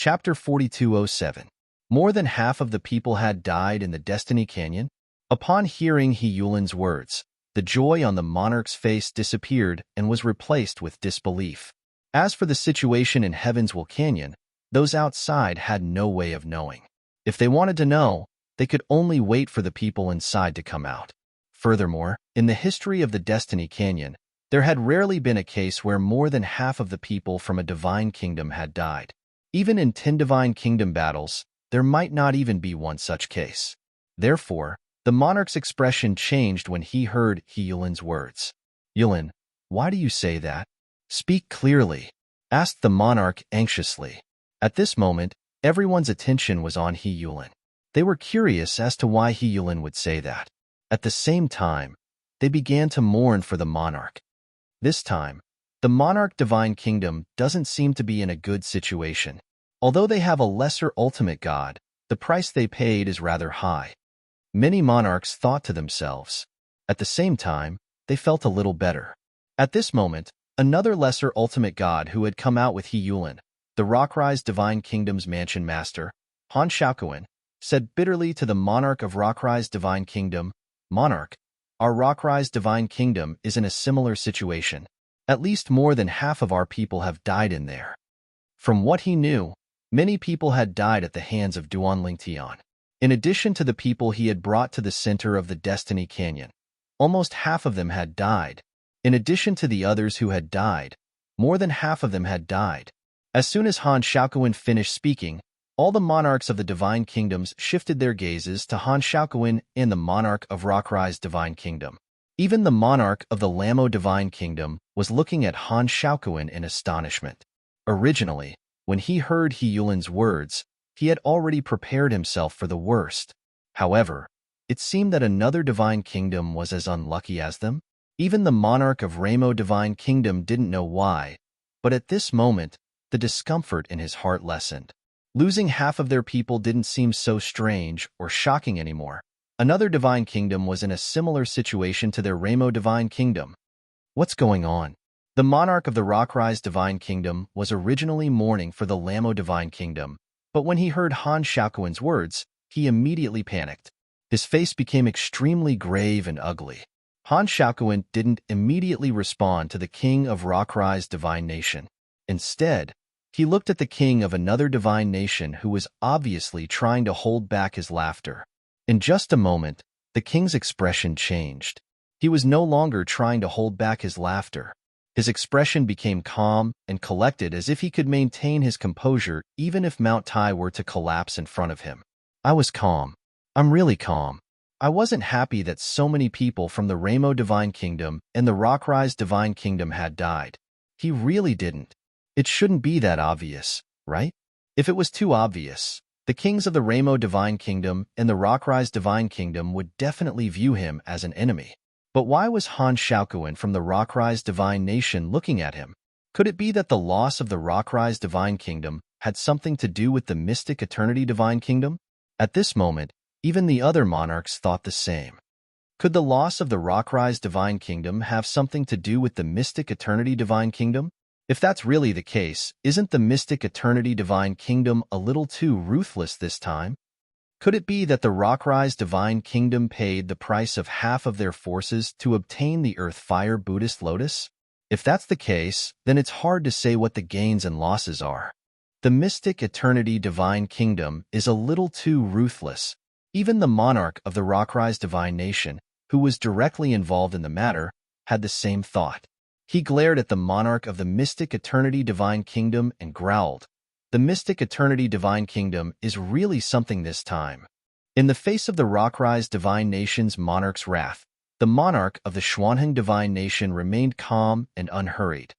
Chapter 4207. More than half of the people had died in the Destiny Canyon. Upon hearing He Yulin's words, the joy on the monarch's face disappeared and was replaced with disbelief. As for the situation in Heavenswell Canyon, those outside had no way of knowing. If they wanted to know, they could only wait for the people inside to come out. Furthermore, in the history of the Destiny Canyon, there had rarely been a case where more than half of the people from a divine kingdom had died. Even in 10 divine kingdom battles, there might not even be one such case. Therefore, the monarch's expression changed when he heard He Yulin's words. "Yulin, why do you say that? Speak clearly," asked the monarch anxiously. At this moment, everyone's attention was on He Yulin. They were curious as to why He Yulin would say that. At the same time, they began to mourn for the monarch. This time, the monarch divine kingdom doesn't seem to be in a good situation. Although they have a lesser ultimate god, the price they paid is rather high. Many monarchs thought to themselves. At the same time, they felt a little better. At this moment, another lesser ultimate god who had come out with He Yulin, the Rockrise Divine Kingdom's mansion master, Han Shaoquan, said bitterly to the monarch of Rockrise Divine Kingdom, "Monarch, our Rockrise Divine Kingdom is in a similar situation. At least more than half of our people have died in there." From what he knew, many people had died at the hands of Duan Lingtian. In addition to the people he had brought to the center of the Destiny Canyon, almost half of them had died. In addition to the others who had died, more than half of them had died. As soon as Han Shaoquan finished speaking, all the monarchs of the Divine Kingdoms shifted their gazes to Han Shaoquan and the monarch of Rockrise Divine Kingdom. Even the monarch of the Lamo Divine Kingdom was looking at Han Shaoquan in astonishment. Originally, when he heard He Yulin's words, he had already prepared himself for the worst. However, it seemed that another divine kingdom was as unlucky as them. Even the monarch of Ramo Divine Kingdom didn't know why, but at this moment, the discomfort in his heart lessened. Losing half of their people didn't seem so strange or shocking anymore. Another divine kingdom was in a similar situation to their Ramo Divine Kingdom. What's going on? The monarch of the Rockrise Divine Kingdom was originally mourning for the Lamo Divine Kingdom, but when he heard Han Shaoquan's words, he immediately panicked. His face became extremely grave and ugly. Han Shaoquan didn't immediately respond to the king of Rockrise Divine Nation. Instead, he looked at the king of another divine nation who was obviously trying to hold back his laughter. In just a moment, the king's expression changed. He was no longer trying to hold back his laughter. His expression became calm and collected as if he could maintain his composure even if Mount Tai were to collapse in front of him. "I was calm. I'm really calm. I wasn't happy that so many people from the Ramo Divine Kingdom and the Rockrise Divine Kingdom had died. He really didn't. It shouldn't be that obvious, right? If it was too obvious, the kings of the Ramo Divine Kingdom and the Rockrise Divine Kingdom would definitely view him as an enemy. But why was Han Shaoquan from the Rockrise Divine Nation looking at him? Could it be that the loss of the Rockrise Divine Kingdom had something to do with the Mystic Eternity Divine Kingdom? At this moment, even the other monarchs thought the same. Could the loss of the Rockrise Divine Kingdom have something to do with the Mystic Eternity Divine Kingdom? If that's really the case, isn't the Mystic Eternity Divine Kingdom a little too ruthless this time? Could it be that the Rockrise Divine Kingdom paid the price of half of their forces to obtain the Earth Fire Buddhist Lotus? If that's the case, then it's hard to say what the gains and losses are. The Mystic Eternity Divine Kingdom is a little too ruthless. Even the monarch of the Rockrise Divine Nation, who was directly involved in the matter, had the same thought. He glared at the monarch of the Mystic Eternity Divine Kingdom and growled. The Mystic Eternity Divine Kingdom is really something this time. In the face of the Rockrise Divine Nation's monarch's wrath, the monarch of the Xuanheng Divine Nation remained calm and unhurried.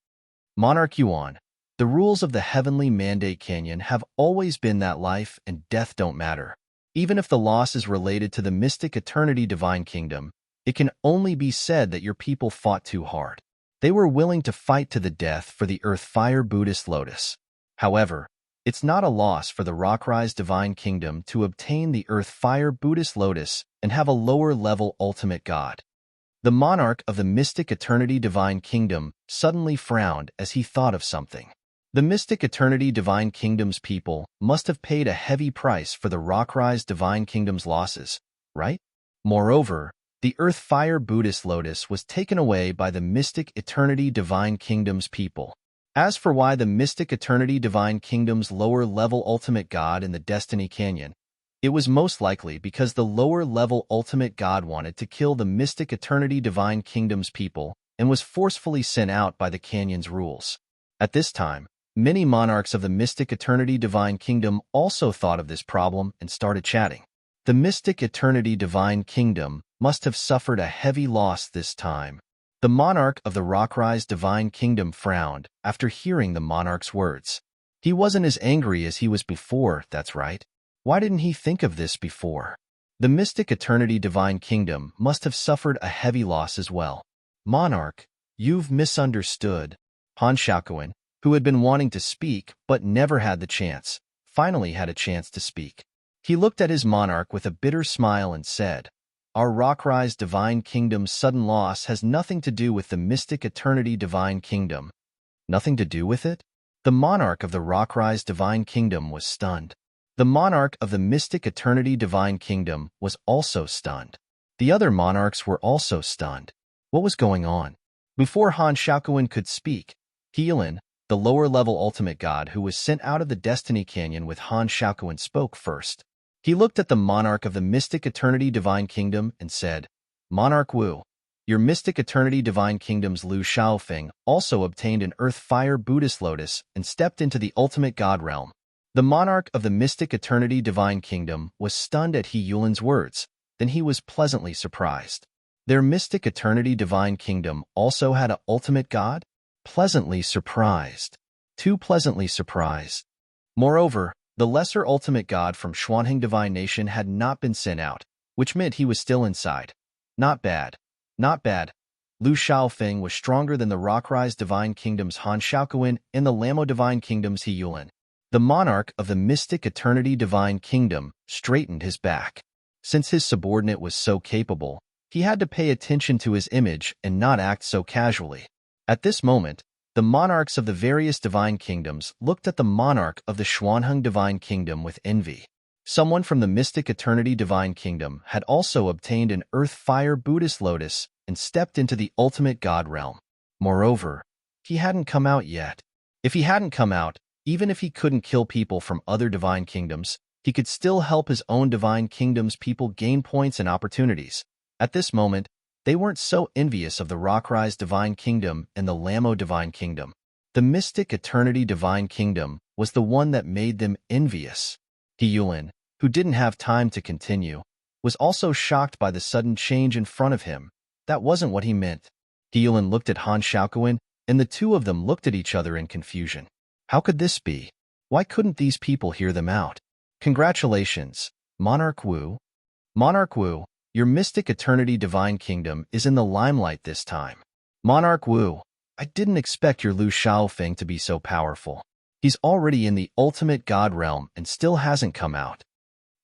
"Monarch Yuan, the rules of the Heavenly Mandate Canyon have always been that life and death don't matter. Even if the loss is related to the Mystic Eternity Divine Kingdom, it can only be said that your people fought too hard. They were willing to fight to the death for the Earth Fire Buddhist Lotus. However, it's not a loss for the Rockrise Divine Kingdom to obtain the Earth Fire Buddhist Lotus and have a lower-level ultimate god." The monarch of the Mystic Eternity Divine Kingdom suddenly frowned as he thought of something. The Mystic Eternity Divine Kingdom's people must have paid a heavy price for the Rockrise Divine Kingdom's losses, right? Moreover, the Earth Fire Buddhist Lotus was taken away by the Mystic Eternity Divine Kingdom's people. As for why the Mystic Eternity Divine Kingdom's lower-level Ultimate God in the Destiny Canyon, it was most likely because the lower-level Ultimate God wanted to kill the Mystic Eternity Divine Kingdom's people and was forcefully sent out by the canyon's rules. At this time, many monarchs of the Mystic Eternity Divine Kingdom also thought of this problem and started chatting. The Mystic Eternity Divine Kingdom must have suffered a heavy loss this time. The monarch of the Rockrise Divine Kingdom frowned after hearing the monarch's words. He wasn't as angry as he was before, that's right. Why didn't he think of this before? The Mystic Eternity Divine Kingdom must have suffered a heavy loss as well. Monarch, you've misunderstood. Han Shaoquan, who had been wanting to speak but never had the chance, finally had a chance to speak. He looked at his monarch with a bitter smile and said, "Our Rockrise Divine Kingdom's sudden loss has nothing to do with the Mystic Eternity Divine Kingdom." Nothing to do with it? The monarch of the Rockrise Divine Kingdom was stunned. The monarch of the Mystic Eternity Divine Kingdom was also stunned. The other monarchs were also stunned. What was going on? Before Han Shaoquan could speak, Heilun, the lower-level Ultimate God who was sent out of the Destiny Canyon with Han Shaoquan, spoke first. He looked at the monarch of the Mystic Eternity Divine Kingdom and said, "Monarch Wu, your Mystic Eternity Divine Kingdom's Lu Shaofeng also obtained an Earth Fire Buddhist Lotus and stepped into the Ultimate God realm." The monarch of the Mystic Eternity Divine Kingdom was stunned at Heilun's words, then he was pleasantly surprised. Their Mystic Eternity Divine Kingdom also had an Ultimate God? Pleasantly surprised. Too pleasantly surprised. Moreover, the lesser Ultimate God from Xuanheng Divine Nation had not been sent out, which meant he was still inside. Not bad. Not bad. Lu Shaofeng was stronger than the Rockrise Divine Kingdom's Han Shaoquan and the Lamo Divine Kingdom's Heilun. The monarch of the Mystic Eternity Divine Kingdom straightened his back. Since his subordinate was so capable, he had to pay attention to his image and not act so casually. At this moment, the monarchs of the various divine kingdoms looked at the monarch of the Xuanheng Divine Kingdom with envy. Someone from the Mystic Eternity Divine Kingdom had also obtained an Earth Fire Buddhist Lotus and stepped into the Ultimate God realm. Moreover, he hadn't come out yet. If he hadn't come out, even if he couldn't kill people from other divine kingdoms, he could still help his own divine kingdom's people gain points and opportunities. At this moment, they weren't so envious of the Rockrise Divine Kingdom and the Lamo Divine Kingdom. The Mystic Eternity Divine Kingdom was the one that made them envious. Heilun, who didn't have time to continue, was also shocked by the sudden change in front of him. That wasn't what he meant. Heilun looked at Han Shaoquan, and the two of them looked at each other in confusion. How could this be? Why couldn't these people hear them out? Congratulations, Monarch Wu. Monarch Wu, your Mystic Eternity Divine Kingdom is in the limelight this time. Monarch Wu, I didn't expect your Lu Shaofeng to be so powerful. He's already in the Ultimate God realm and still hasn't come out.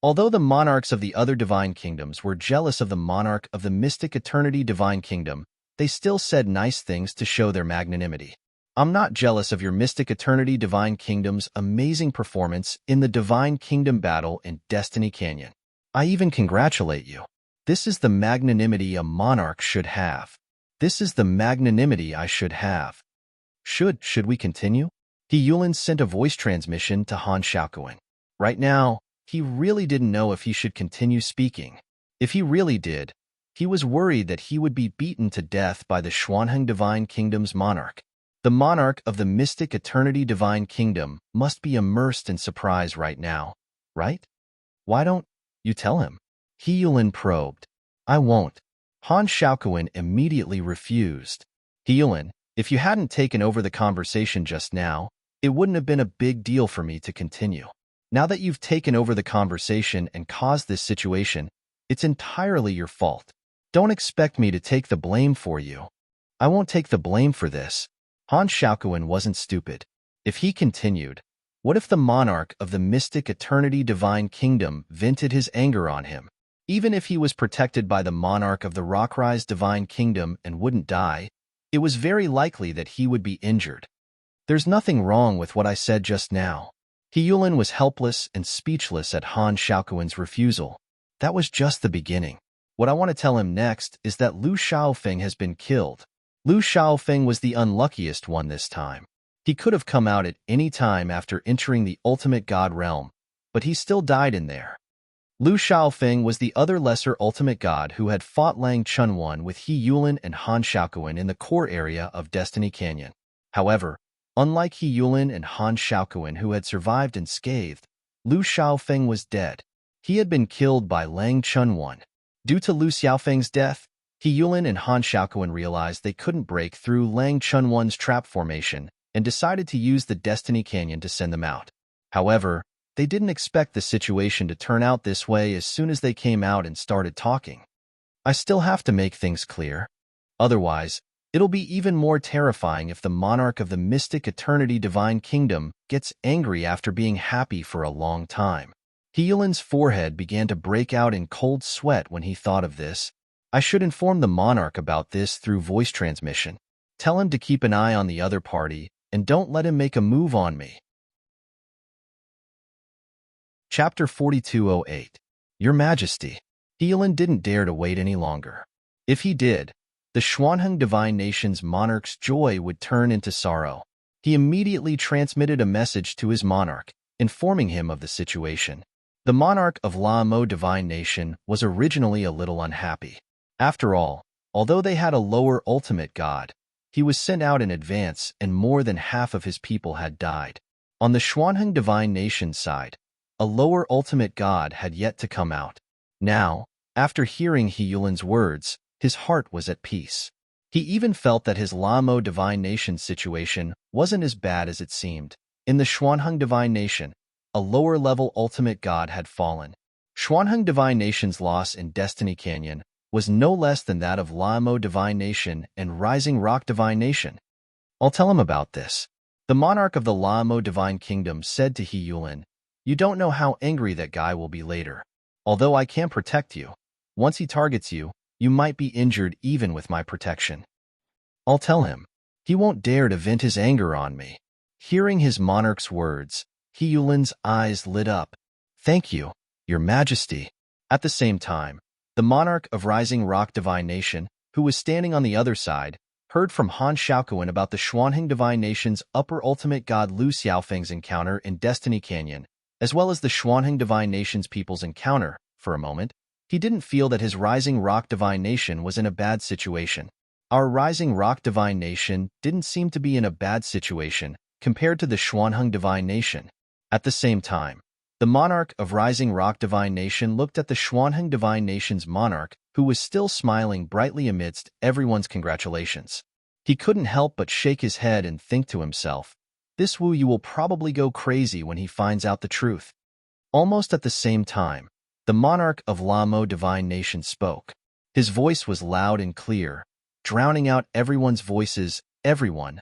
Although the monarchs of the other divine kingdoms were jealous of the monarch of the Mystic Eternity Divine Kingdom, they still said nice things to show their magnanimity. I'm not jealous of your Mystic Eternity Divine Kingdom's amazing performance in the Divine Kingdom battle in Destiny Canyon. I even congratulate you. This is the magnanimity a monarch should have. This is the magnanimity I should have. Should we continue? Heilun sent a voice transmission to Han Shaoquan. Right now, he really didn't know if he should continue speaking. If he really did, he was worried that he would be beaten to death by the Xuanheng Divine Kingdom's monarch. The monarch of the Mystic Eternity Divine Kingdom must be immersed in surprise right now, right? Why don't you tell him? Heilun probed. I won't. Han Shaoquan immediately refused. Heilun, if you hadn't taken over the conversation just now, it wouldn't have been a big deal for me to continue. Now that you've taken over the conversation and caused this situation, it's entirely your fault. Don't expect me to take the blame for you. I won't take the blame for this. Han Shaoquan wasn't stupid. If he continued, what if the monarch of the Mystic Eternity Divine Kingdom vented his anger on him? Even if he was protected by the monarch of the Rockrise Divine Kingdom and wouldn't die, it was very likely that he would be injured. There's nothing wrong with what I said just now. He Yulin was helpless and speechless at Han Xiaoquan's refusal. That was just the beginning. What I want to tell him next is that Lu Xiaofeng has been killed. Lu Xiaofeng was the unluckiest one this time. He could have come out at any time after entering the ultimate god realm, but he still died in there. Lu Xiaofeng was the other lesser ultimate god who had fought Lang Chunwan with He Yulin and Han Xiaoquan in the core area of Destiny Canyon. However, unlike He Yulin and Han Xiaoquan who had survived unscathed, Lu Xiaofeng was dead. He had been killed by Lang Chunwan. Due to Lu Xiaofeng's death, He Yulin and Han Xiaoquan realized they couldn't break through Lang Chunwan's trap formation and decided to use the Destiny Canyon to send them out. However, they didn't expect the situation to turn out this way as soon as they came out and started talking. I still have to make things clear. Otherwise, it'll be even more terrifying if the monarch of the mystic eternity divine kingdom gets angry after being happy for a long time. He Yulin's forehead began to break out in cold sweat when he thought of this. I should inform the monarch about this through voice transmission. Tell him to keep an eye on the other party and don't let him make a move on me. Chapter 4208. Your Majesty. He Yulin didn't dare to wait any longer. If he did, the Xuanheng Divine Nation's monarch's joy would turn into sorrow. He immediately transmitted a message to his monarch, informing him of the situation. The monarch of La Mo Divine Nation was originally a little unhappy. After all, although they had a lower ultimate god, he was sent out in advance and more than half of his people had died. On the Xuanheng Divine Nation side, a lower ultimate god had yet to come out. Now, after hearing He Yulin's words, his heart was at peace. He even felt that his La Mo Divine Nation situation wasn't as bad as it seemed. In the Xuanheng Divine Nation, a lower-level ultimate god had fallen. Xuanheng Divine Nation's loss in Destiny Canyon was no less than that of La Mo Divine Nation and Rising Rock Divine Nation. I'll tell him about this. The monarch of the La Mo Divine Kingdom said to He Yulin, "You don't know how angry that guy will be later. Although I can protect you, once he targets you, you might be injured even with my protection." I'll tell him. He won't dare to vent his anger on me. Hearing his monarch's words, He Yulin's eyes lit up. Thank you, Your Majesty. At the same time, the monarch of Rising Rock Divine Nation, who was standing on the other side, heard from Han Xiaoquan about the Xuanheng Divine Nation's upper ultimate god Lu Xiaofeng's encounter in Destiny Canyon, as well as the Xuanheng Divine Nation's people's encounter. For a moment, he didn't feel that his Rising Rock Divine Nation was in a bad situation. Our Rising Rock Divine Nation didn't seem to be in a bad situation compared to the Xuanheng Divine Nation. At the same time, the monarch of Rising Rock Divine Nation looked at the Xuanheng Divine Nation's monarch, who was still smiling brightly amidst everyone's congratulations. He couldn't help but shake his head and think to himself, this Wu Yu will probably go crazy when he finds out the truth. Almost at the same time, the monarch of La Mo Divine Nation spoke. His voice was loud and clear, drowning out everyone's voices. Everyone,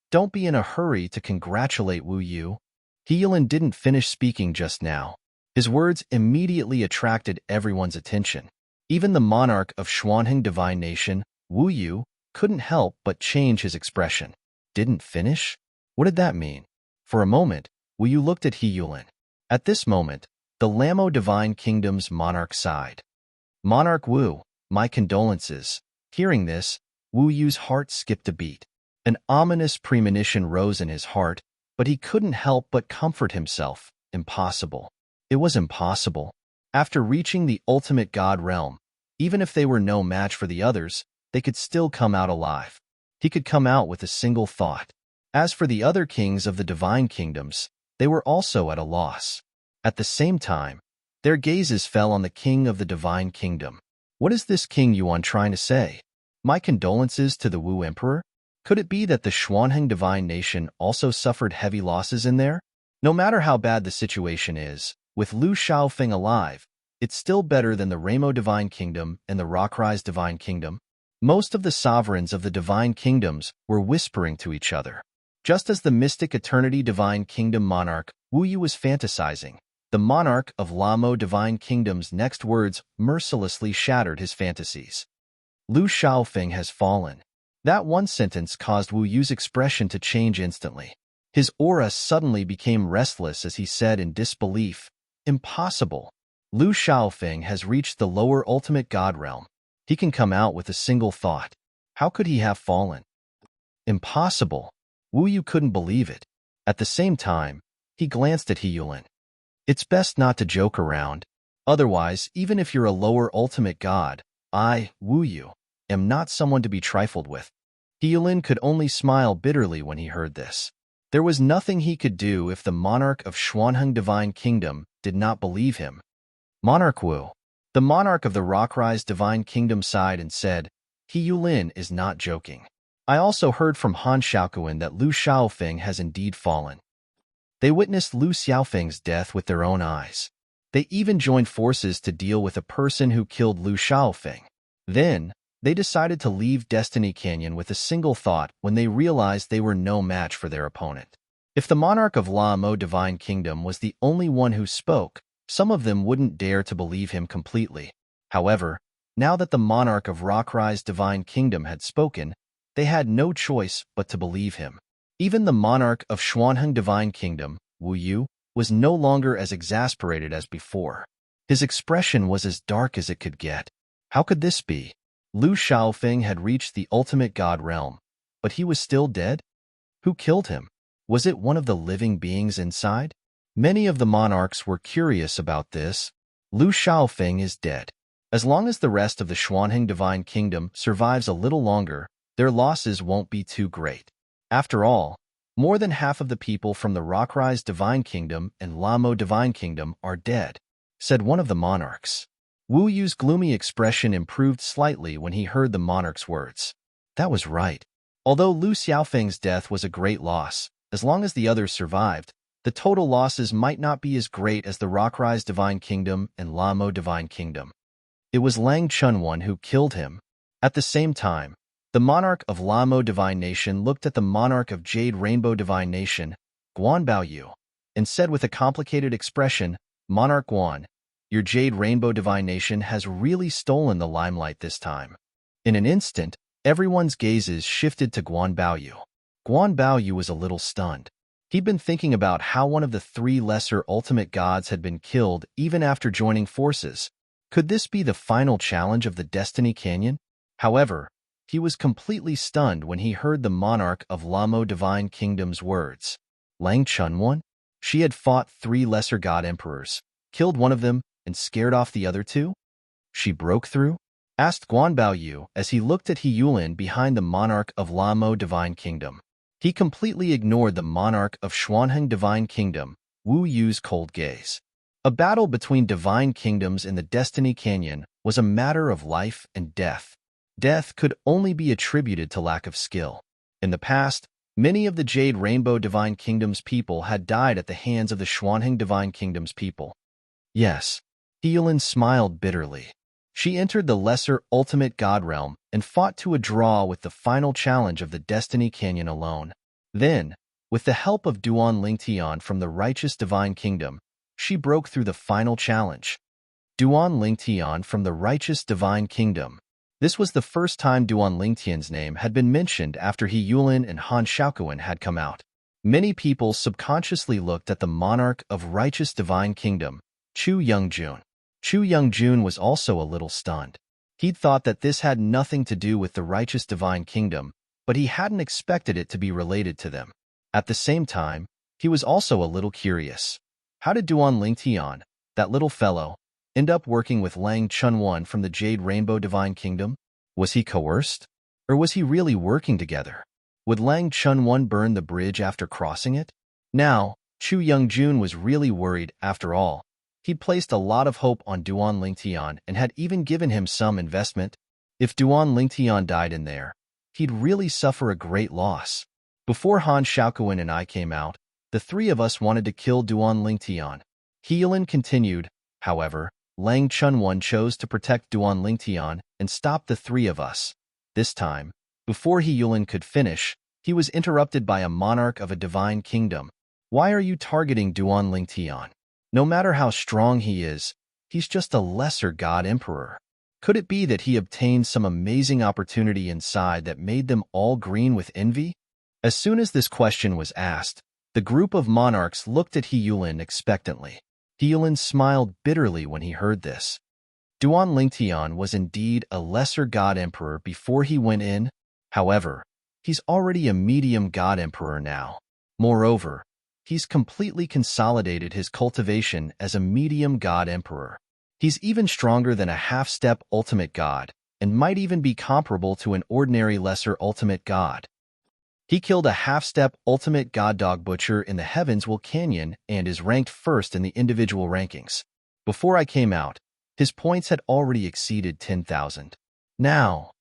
don't be in a hurry to congratulate Wu Yu. He Yulin didn't finish speaking just now. His words immediately attracted everyone's attention. Even the monarch of Xuanheng Divine Nation, Wu Yu, couldn't help but change his expression. Didn't finish? What did that mean? For a moment, Wu Yu looked at He Yulin. At this moment, the Lamo Divine Kingdom's monarch sighed. Monarch Wu, my condolences. Hearing this, Wu Yu's heart skipped a beat. An ominous premonition rose in his heart, but he couldn't help but comfort himself. Impossible. It was impossible. After reaching the ultimate god realm, even if they were no match for the others, they could still come out alive. He could come out with a single thought. As for the other kings of the divine kingdoms, they were also at a loss. At the same time, their gazes fell on the king of the divine kingdom. What is this King Yuan trying to say? My condolences to the Wu Emperor? Could it be that the Xuanheng Divine Nation also suffered heavy losses in there? No matter how bad the situation is, with Lu Xiaofeng alive, it's still better than the Ramo Divine Kingdom and the Rockrise Divine Kingdom. Most of the sovereigns of the divine kingdoms were whispering to each other. Just as the mystic eternity divine kingdom monarch, Wu Yu was fantasizing, the monarch of Lamo Divine Kingdom's next words mercilessly shattered his fantasies. Lu Xiaofeng has fallen. That one sentence caused Wu Yu's expression to change instantly. His aura suddenly became restless as he said in disbelief, "Impossible. Lu Shaofeng has reached the lower ultimate god realm. He can come out with a single thought. How could he have fallen?" Impossible. Wu Yu couldn't believe it. At the same time, he glanced at He Yulin. It's best not to joke around. Otherwise, even if you're a lower ultimate god, I, Wu Yu, am not someone to be trifled with. He Yulin could only smile bitterly when he heard this. There was nothing he could do if the monarch of Xuanheng Divine Kingdom did not believe him. Monarch Wu, the monarch of the Rockrise Divine Kingdom, sighed and said, He Yulin is not joking. I also heard from Han Xiaoquan that Lu Xiaofeng has indeed fallen. They witnessed Lu Xiaofeng's death with their own eyes. They even joined forces to deal with a person who killed Lu Xiaofeng. Then, they decided to leave Destiny Canyon with a single thought when they realized they were no match for their opponent. If the monarch of La Mo Divine Kingdom was the only one who spoke, some of them wouldn't dare to believe him completely. However, now that the monarch of Rockrise Divine Kingdom had spoken, they had no choice but to believe him. Even the monarch of Xuanheng Divine Kingdom, Wu Yu, was no longer as exasperated as before. His expression was as dark as it could get. How could this be? Lu Xiaofeng had reached the ultimate god realm, but he was still dead? Who killed him? Was it one of the living beings inside? Many of the monarchs were curious about this. Lu Xiaofeng is dead. As long as the rest of the Xuanheng Divine Kingdom survives a little longer, their losses won't be too great. After all, more than half of the people from the Rockrise Divine Kingdom and La Mo Divine Kingdom are dead, said one of the monarchs. Wu Yu's gloomy expression improved slightly when he heard the monarch's words. That was right. Although Lu Xiaofeng's death was a great loss, as long as the others survived, the total losses might not be as great as the Rockrise Divine Kingdom and La Mo Divine Kingdom. It was Lang Chunwan who killed him. At the same time, the monarch of La Mo Divine Nation looked at the monarch of Jade Rainbow Divine Nation, Guan Baoyu, and said with a complicated expression, Monarch Guan, your Jade Rainbow Divine Nation has really stolen the limelight this time. In an instant, everyone's gazes shifted to Guan Baoyu. Guan Baoyu was a little stunned. He'd been thinking about how one of the three lesser ultimate gods had been killed even after joining forces. Could this be the final challenge of the Destiny Canyon? However, he was completely stunned when he heard the monarch of La Mo Divine Kingdom's words. Lang Chunwan? She had fought three lesser god emperors, killed one of them, and scared off the other two? She broke through? Asked Guan Baoyu as he looked at He Yulin behind the monarch of La Mo Divine Kingdom. He completely ignored the monarch of Xuanheng Divine Kingdom, Wu Yu's cold gaze. A battle between divine kingdoms in the Destiny Canyon was a matter of life and death. Death could only be attributed to lack of skill. In the past, many of the Jade Rainbow Divine Kingdom's people had died at the hands of the Xuanheng Divine Kingdom's people. Yes, He Yulin smiled bitterly. She entered the lesser ultimate god realm and fought to a draw with the final challenge of the Destiny Canyon alone. Then, with the help of Duan Lingtian from the Righteous Divine Kingdom, she broke through the final challenge. Duan Lingtian from the Righteous Divine Kingdom. This was the first time Duan Lingtian's name had been mentioned after He Yulin and Han Xiaoquan had come out. Many people subconsciously looked at the monarch of Righteous Divine Kingdom, Chu Youngjun. Chu Youngjun was also a little stunned. He'd thought that this had nothing to do with the Righteous Divine Kingdom, but he hadn't expected it to be related to them. At the same time, he was also a little curious. How did Duan Lingtian, that little fellow, end up working with Lang Chunwan from the Jade Rainbow Divine Kingdom? Was he coerced? Or was he really working together? Would Lang Chunwan burn the bridge after crossing it? Now, Chu Youngjun was really worried after all. He'd placed a lot of hope on Duan Lingtian and had even given him some investment. If Duan Lingtian died in there, he'd really suffer a great loss. Before Han Xiaoquan and I came out, the three of us wanted to kill Duan Lingtian. He Yulin continued. However, Lang Chunwan chose to protect Duan Lingtian and stop the three of us. This time, before He Yulin could finish, he was interrupted by a monarch of a divine kingdom. Why are you targeting Duan Lingtian? No matter how strong he is, he's just a lesser god emperor. Could it be that he obtained some amazing opportunity inside that made them all green with envy? As soon as this question was asked, The group of monarchs looked at He Yulin expectantly. He Yulin smiled bitterly when he heard this. Duan Lingtian was indeed a lesser god emperor before he went in. However, he's already a medium god emperor now. Moreover, he's completely consolidated his cultivation as a medium god emperor. He's even stronger than a half-step ultimate god, and might even be comparable to an ordinary lesser ultimate god. He killed a half-step ultimate god dog butcher in the Heavenswell Canyon and is ranked first in the individual rankings. Before I came out, his points had already exceeded 10,000. Now,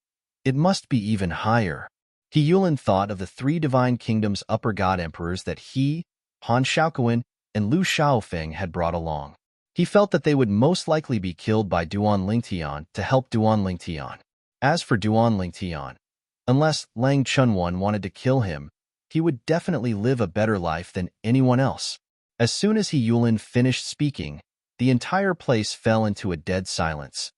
it must be even higher. He Yulin thought of the three divine kingdoms' upper god emperors that he, Han Shaoquan, and Lu Shaofeng had brought along. He felt that they would most likely be killed by Duan Lingtian to help Duan Lingtian. As for Duan Lingtian, unless Lang Chunwan wanted to kill him, he would definitely live a better life than anyone else. As soon as He Yulin finished speaking, the entire place fell into a dead silence.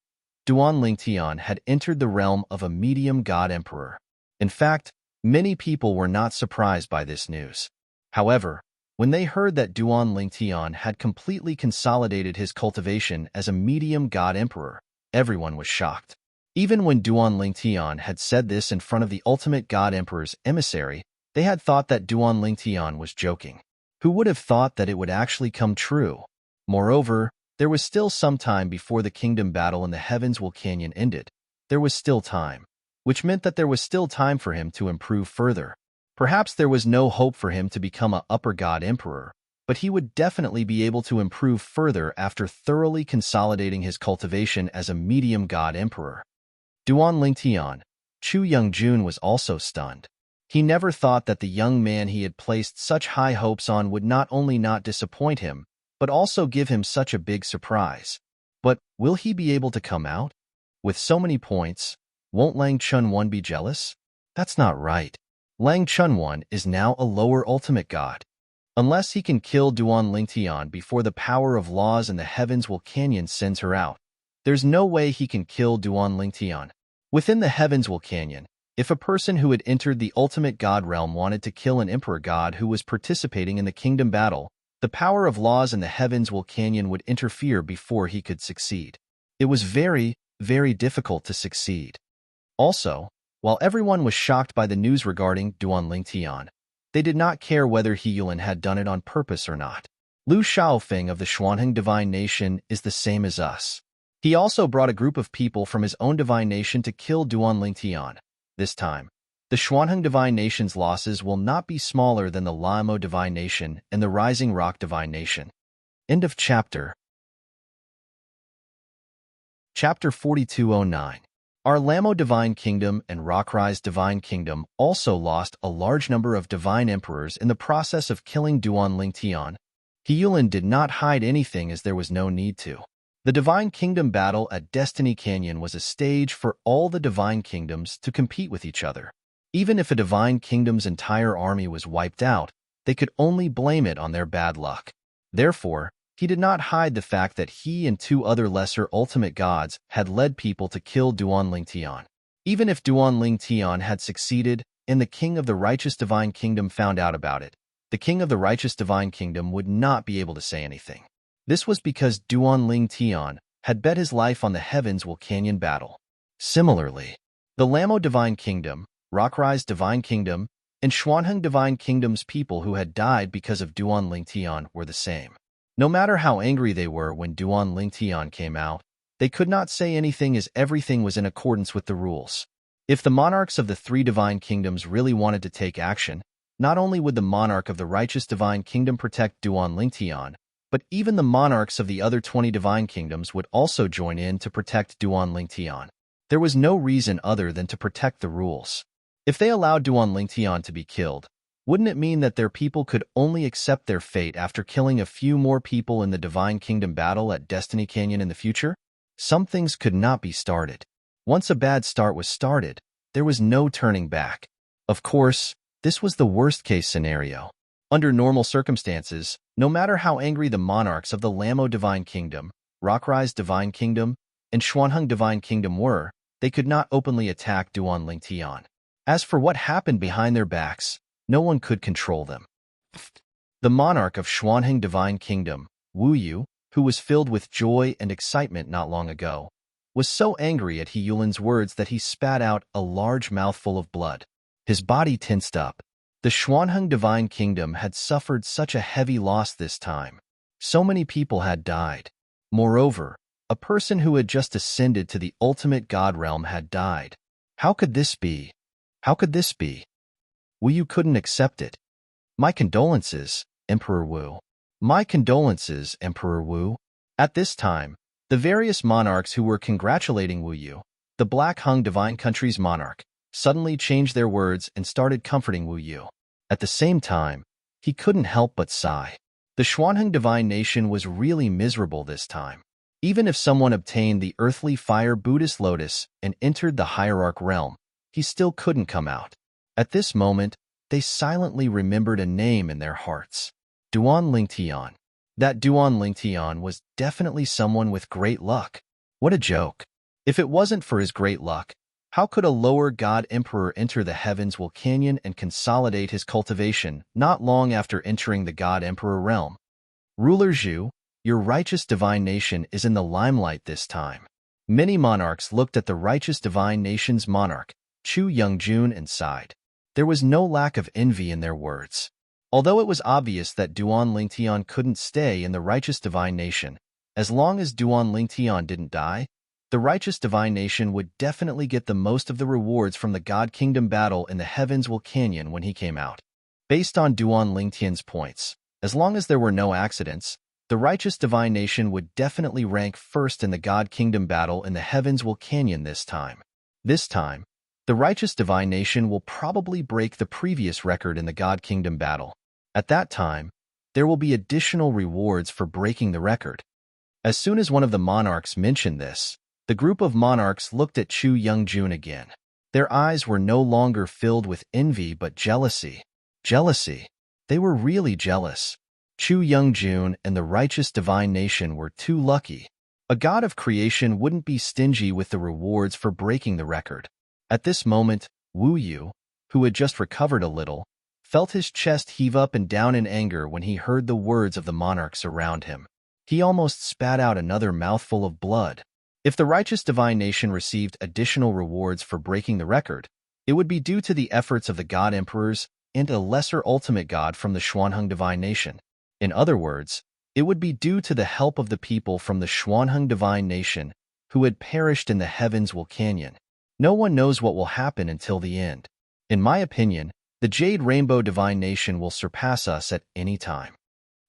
Duan Lingtian had entered the realm of a medium god emperor. In fact, many people were not surprised by this news. However, when they heard that Duan Lingtian had completely consolidated his cultivation as a medium god emperor, everyone was shocked. Even when Duan Lingtian had said this in front of the ultimate god emperor's emissary, they had thought that Duan Lingtian was joking. Who would have thought that it would actually come true? Moreover, there was still some time before the kingdom battle in the Heavenswell Canyon ended. There was still time, which meant that there was still time for him to improve further. Perhaps there was no hope for him to become a upper god emperor, but he would definitely be able to improve further after thoroughly consolidating his cultivation as a medium god emperor. Duan Lingtian, Chu Youngjun, was also stunned. He never thought that the young man he had placed such high hopes on would not only not disappoint him, but also give him such a big surprise. But will he be able to come out? With so many points, won't Lang Chunwan be jealous? That's not right. Lang Chunwan is now a lower ultimate god. Unless he can kill Duan Lingtian before the power of laws in the Heavenswell Canyon sends her out, there's no way he can kill Duan Lingtian. Within the Heavenswell Canyon, if a person who had entered the ultimate god realm wanted to kill an emperor god who was participating in the kingdom battle, the power of laws in the Heavenswell Canyon would interfere before he could succeed. It was very, very difficult to succeed. Also, while everyone was shocked by the news regarding Duan Lingtian, they did not care whether He Yulin had done it on purpose or not. Lu Shaofeng of the Xuanheng Divine Nation is the same as us. He also brought a group of people from his own divine nation to kill Duan Lingtian. This time, the Xuanheng Divine Nation's losses will not be smaller than the Laimo Divine Nation and the Rising Rock Divine Nation. End of chapter. Chapter 4209. Our Lamo Divine Kingdom and Rockrise Divine Kingdom also lost a large number of divine emperors in the process of killing Duan Lingtian. He Yulin did not hide anything as there was no need to. The Divine Kingdom battle at Destiny Canyon was a stage for all the Divine Kingdoms to compete with each other. Even if a Divine Kingdom's entire army was wiped out, they could only blame it on their bad luck. Therefore, he did not hide the fact that he and two other lesser ultimate gods had led people to kill Duan Lingtian. Even if Duan Lingtian had succeeded, and the King of the Righteous Divine Kingdom found out about it, the King of the Righteous Divine Kingdom would not be able to say anything. This was because Duan Lingtian had bet his life on the Heavenswell Canyon battle. Similarly, the Lamo Divine Kingdom, Rockrise Divine Kingdom, and Xuanheng Divine Kingdom's people who had died because of Duan Lingtian were the same. No matter how angry they were when Duan Lingtian came out, they could not say anything as everything was in accordance with the rules. If the monarchs of the three divine kingdoms really wanted to take action, not only would the monarch of the Righteous Divine Kingdom protect Duan Lingtian, but even the monarchs of the other 20 divine kingdoms would also join in to protect Duan Lingtian. There was no reason other than to protect the rules. If they allowed Duan Lingtian to be killed, wouldn't it mean that their people could only accept their fate after killing a few more people in the Divine Kingdom battle at Destiny Canyon in the future? Some things could not be started. Once a bad start was started, there was no turning back. Of course, this was the worst-case scenario. Under normal circumstances, no matter how angry the monarchs of the Lamo Divine Kingdom, Rockrise Divine Kingdom, and Xuanheng Divine Kingdom were, they could not openly attack Duan Lingtian. As for what happened behind their backs, no one could control them. The monarch of Xuanheng Divine Kingdom, Wu Yu, who was filled with joy and excitement not long ago, was so angry at He Yulin's words that he spat out a large mouthful of blood. His body tensed up. The Xuanheng Divine Kingdom had suffered such a heavy loss this time. So many people had died. Moreover, a person who had just ascended to the ultimate god realm had died. How could this be? How could this be? Wu Yu couldn't accept it. My condolences, Emperor Wu. My condolences, Emperor Wu. At this time, the various monarchs who were congratulating Wu Yu, the Black Hung Divine Country's monarch, suddenly changed their words and started comforting Wu Yu. At the same time, he couldn't help but sigh. The Xuanheng Divine Nation was really miserable this time. Even if someone obtained the earthly fire Buddhist lotus and entered the hierarch realm, he still couldn't come out. At this moment, they silently remembered a name in their hearts. Duan Lingtian. That Duan Lingtian was definitely someone with great luck. What a joke. If it wasn't for his great luck, how could a lower god emperor enter the heavens will canyon and consolidate his cultivation not long after entering the god emperor realm? Ruler Zhu, your righteous divine nation is in the limelight this time. Many monarchs looked at the righteous divine nation's monarch, Chu Youngjun, and sighed. There was no lack of envy in their words. Although it was obvious that Duan Lingtian couldn't stay in the righteous divine nation, as long as Duan Lingtian didn't die, the righteous divine nation would definitely get the most of the rewards from the God Kingdom battle in the Heavens Will Canyon when he came out. Based on Duan Lingtian's points, as long as there were no accidents, the righteous divine nation would definitely rank first in the God Kingdom battle in the Heavens Will Canyon this time. This time, the righteous divine nation will probably break the previous record in the God Kingdom battle. At that time, there will be additional rewards for breaking the record. As soon as one of the monarchs mentioned this, the group of monarchs looked at Chu Youngjun again. Their eyes were no longer filled with envy but jealousy. Jealousy. They were really jealous. Chu Youngjun and the righteous divine nation were too lucky. A god of creation wouldn't be stingy with the rewards for breaking the record. At this moment, Wu Yu, who had just recovered a little, felt his chest heave up and down in anger when he heard the words of the monarchs around him. He almost spat out another mouthful of blood. If the righteous divine nation received additional rewards for breaking the record, it would be due to the efforts of the god emperors and a lesser ultimate god from the Xuanheng divine nation. In other words, it would be due to the help of the people from the Xuanheng divine nation who had perished in the Heavens Will Canyon. No one knows what will happen until the end. In my opinion, the Jade Rainbow Divine Nation will surpass us at any time.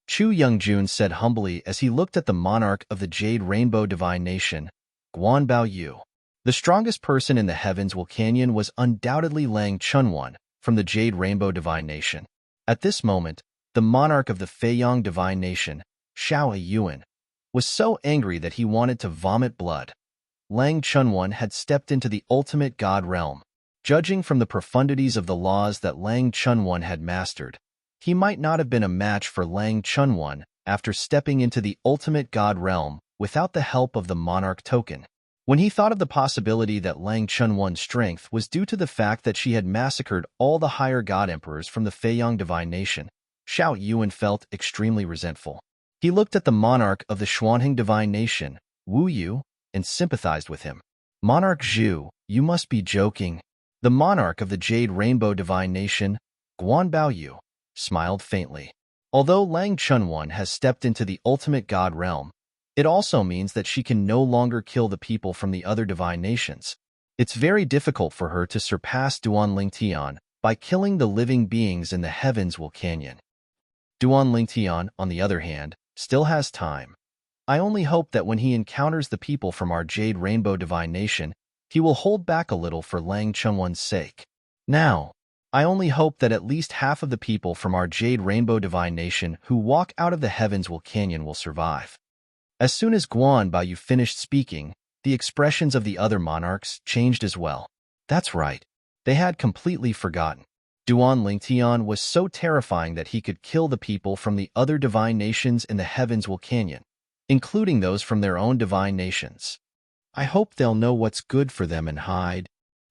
Chu Youngjun said humbly as he looked at the monarch of the Jade Rainbow Divine Nation, Guan Yu. The strongest person in the Heavens Will Canyon was undoubtedly Lang Chunwan from the Jade Rainbow Divine Nation. At this moment, the monarch of the Feiyang Divine Nation, Xiao Yuan, was so angry that he wanted to vomit blood. Lang Chunwan had stepped into the ultimate god realm. Judging from the profundities of the laws that Lang Chunwan had mastered, he might not have been a match for Lang Chunwan after stepping into the ultimate god realm without the help of the monarch token. When he thought of the possibility that Lang Chunwan's strength was due to the fact that she had massacred all the higher god emperors from the Feiyang Divine Nation, Xiao Yuan felt extremely resentful. He looked at the monarch of the Xuanheng Divine Nation, Wu Yu, and sympathized with him. Monarch Zhu, you must be joking. The monarch of the Jade Rainbow Divine Nation, Guan Yu, smiled faintly. Although Lang Chunwan has stepped into the ultimate god realm, it also means that she can no longer kill the people from the other divine nations. It's very difficult for her to surpass Duan Lingtian by killing the living beings in the Heavens Will Canyon. Duan Lingtian, on the other hand, still has time. I only hope that when he encounters the people from our Jade Rainbow Divine Nation, he will hold back a little for Lang Chunwan's sake. Now, I only hope that at least half of the people from our Jade Rainbow Divine Nation who walk out of the Heavens Will Canyon will survive. As soon as Guan Yu finished speaking, the expressions of the other monarchs changed as well. That's right. They had completely forgotten. Duan Lingtian was so terrifying that he could kill the people from the other divine nations in the Heavens Will Canyon, including those from their own divine nations. I hope they'll know what's good for them and hide.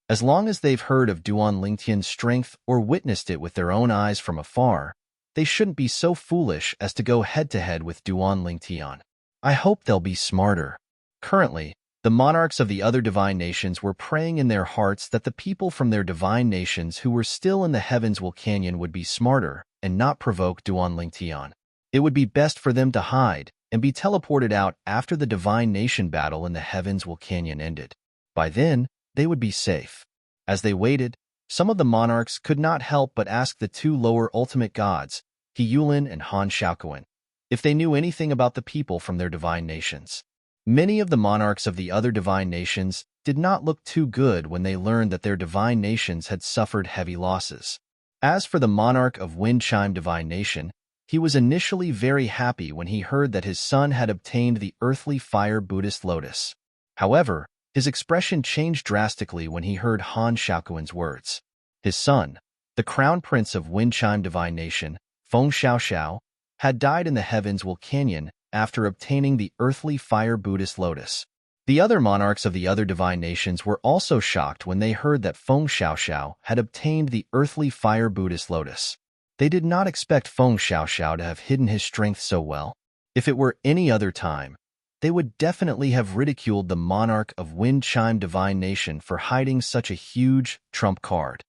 As long as they've heard of Duan Lingtian's strength or witnessed it with their own eyes from afar, they shouldn't be so foolish as to go head-to-head with Duan Lingtian. I hope they'll be smarter. Currently, the monarchs of the other divine nations were praying in their hearts that the people from their divine nations who were still in the Heavenswell Canyon would be smarter and not provoke Duan Lingtian. It would be best for them to hide and be teleported out after the divine nation battle in the Heavenswell Canyon ended. By then, they would be safe. As they waited, some of the monarchs could not help but ask the two lower ultimate gods, He Yulin and Han Shaoquan, if they knew anything about the people from their divine nations. Many of the monarchs of the other divine nations did not look too good when they learned that their divine nations had suffered heavy losses. As for the monarch of Wind Chime Divine Nation, he was initially very happy when he heard that his son had obtained the earthly fire Buddhist lotus. However, his expression changed drastically when he heard Han Shaoquan's words. His son, the crown prince of Wind Chime Divine Nation, Feng Xiaoxiao, had died in the Heavenswell Canyon after obtaining the earthly fire Buddhist lotus. The other monarchs of the other divine nations were also shocked when they heard that Feng Xiaoxiao had obtained the earthly fire Buddhist lotus. They did not expect Feng Xiaoxiao to have hidden his strength so well. If it were any other time, they would definitely have ridiculed the monarch of Wind Chime Divine Nation for hiding such a huge trump card.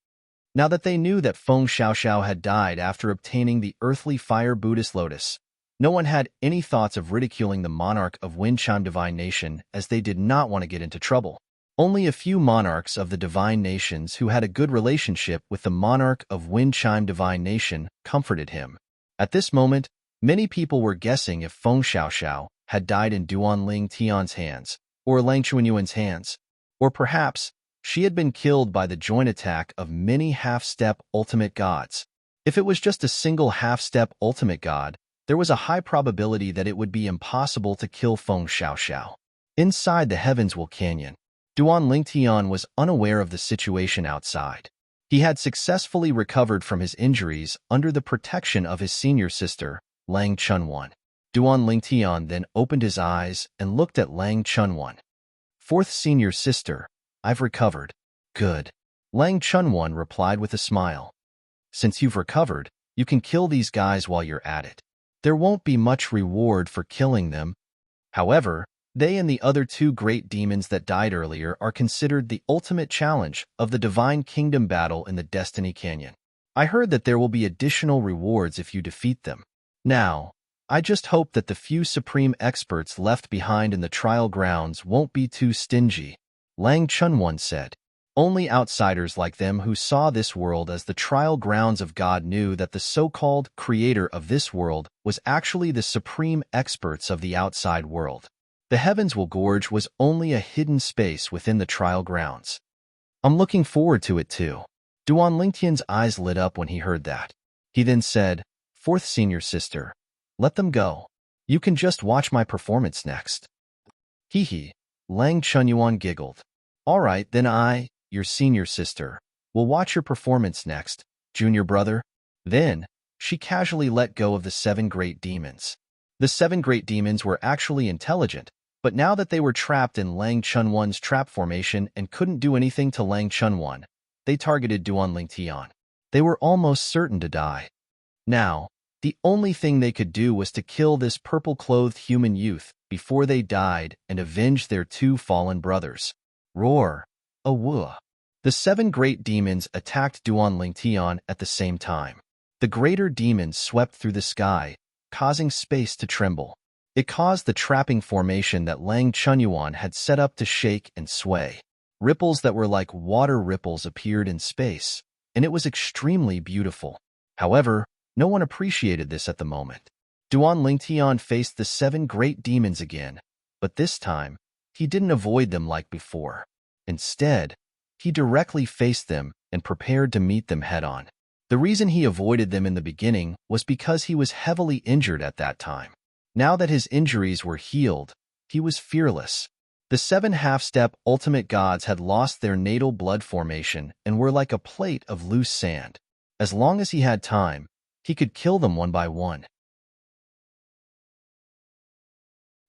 Now that they knew that Feng Xiaoxiao had died after obtaining the earthly fire Buddhist lotus, no one had any thoughts of ridiculing the monarch of Wind Chime Divine Nation, as they did not want to get into trouble. Only a few monarchs of the divine nations who had a good relationship with the monarch of Wind Chime Divine Nation comforted him. At this moment, many people were guessing if Feng Xiaoxiao had died in Duan Ling Tian's hands, or Lang Chuanyuan's hands, or perhaps she had been killed by the joint attack of many half-step ultimate gods. If it was just a single half-step ultimate god, there was a high probability that it would be impossible to kill Feng Xiaoxiao. Inside the Heavenswell Canyon, Duan Lingtian was unaware of the situation outside. He had successfully recovered from his injuries under the protection of his senior sister, Lang Chunwan. Duan Lingtian then opened his eyes and looked at Lang Chunwan. "Fourth senior sister, I've recovered." "Good." Lang Chunwan replied with a smile. "Since you've recovered, you can kill these guys while you're at it. There won't be much reward for killing them. However, they and the other two great demons that died earlier are considered the ultimate challenge of the Divine Kingdom battle in the Destiny Canyon. I heard that there will be additional rewards if you defeat them. Now, I just hope that the few supreme experts left behind in the trial grounds won't be too stingy," Lang Chunwan said. Only outsiders like them who saw this world as the trial grounds of God knew that the so-called creator of this world was actually the supreme experts of the outside world. The Heavenswell Gorge was only a hidden space within the trial grounds. "I'm looking forward to it too." Duan Lingtian's eyes lit up when he heard that. He then said, "Fourth senior sister, let them go. You can just watch my performance next." "Hee," Lang Chunyuan giggled. "All right, then your senior sister, will watch your performance next, junior brother." Then, she casually let go of the 7 great demons. The 7 great demons were actually intelligent, but now that they were trapped in Lang Chunwan's trap formation and couldn't do anything to Lang Chunwan, they targeted Duan Lingtian. They were almost certain to die. Now, the only thing they could do was to kill this purple-clothed human youth before they died and avenge their 2 fallen brothers. Roar! Awua! The 7 great demons attacked Duan Lingtian at the same time. The greater demons swept through the sky, causing space to tremble. It caused the trapping formation that Lang Chunyuan had set up to shake and sway. Ripples that were like water ripples appeared in space, and it was extremely beautiful. However, no one appreciated this at the moment. Duan Lingtian faced the 7 great demons again, but this time, he didn't avoid them like before. Instead, he directly faced them and prepared to meet them head-on. The reason he avoided them in the beginning was because he was heavily injured at that time. Now that his injuries were healed, he was fearless. The 7 half-step ultimate gods had lost their natal blood formation and were like a plate of loose sand. As long as he had time, he could kill them one by one.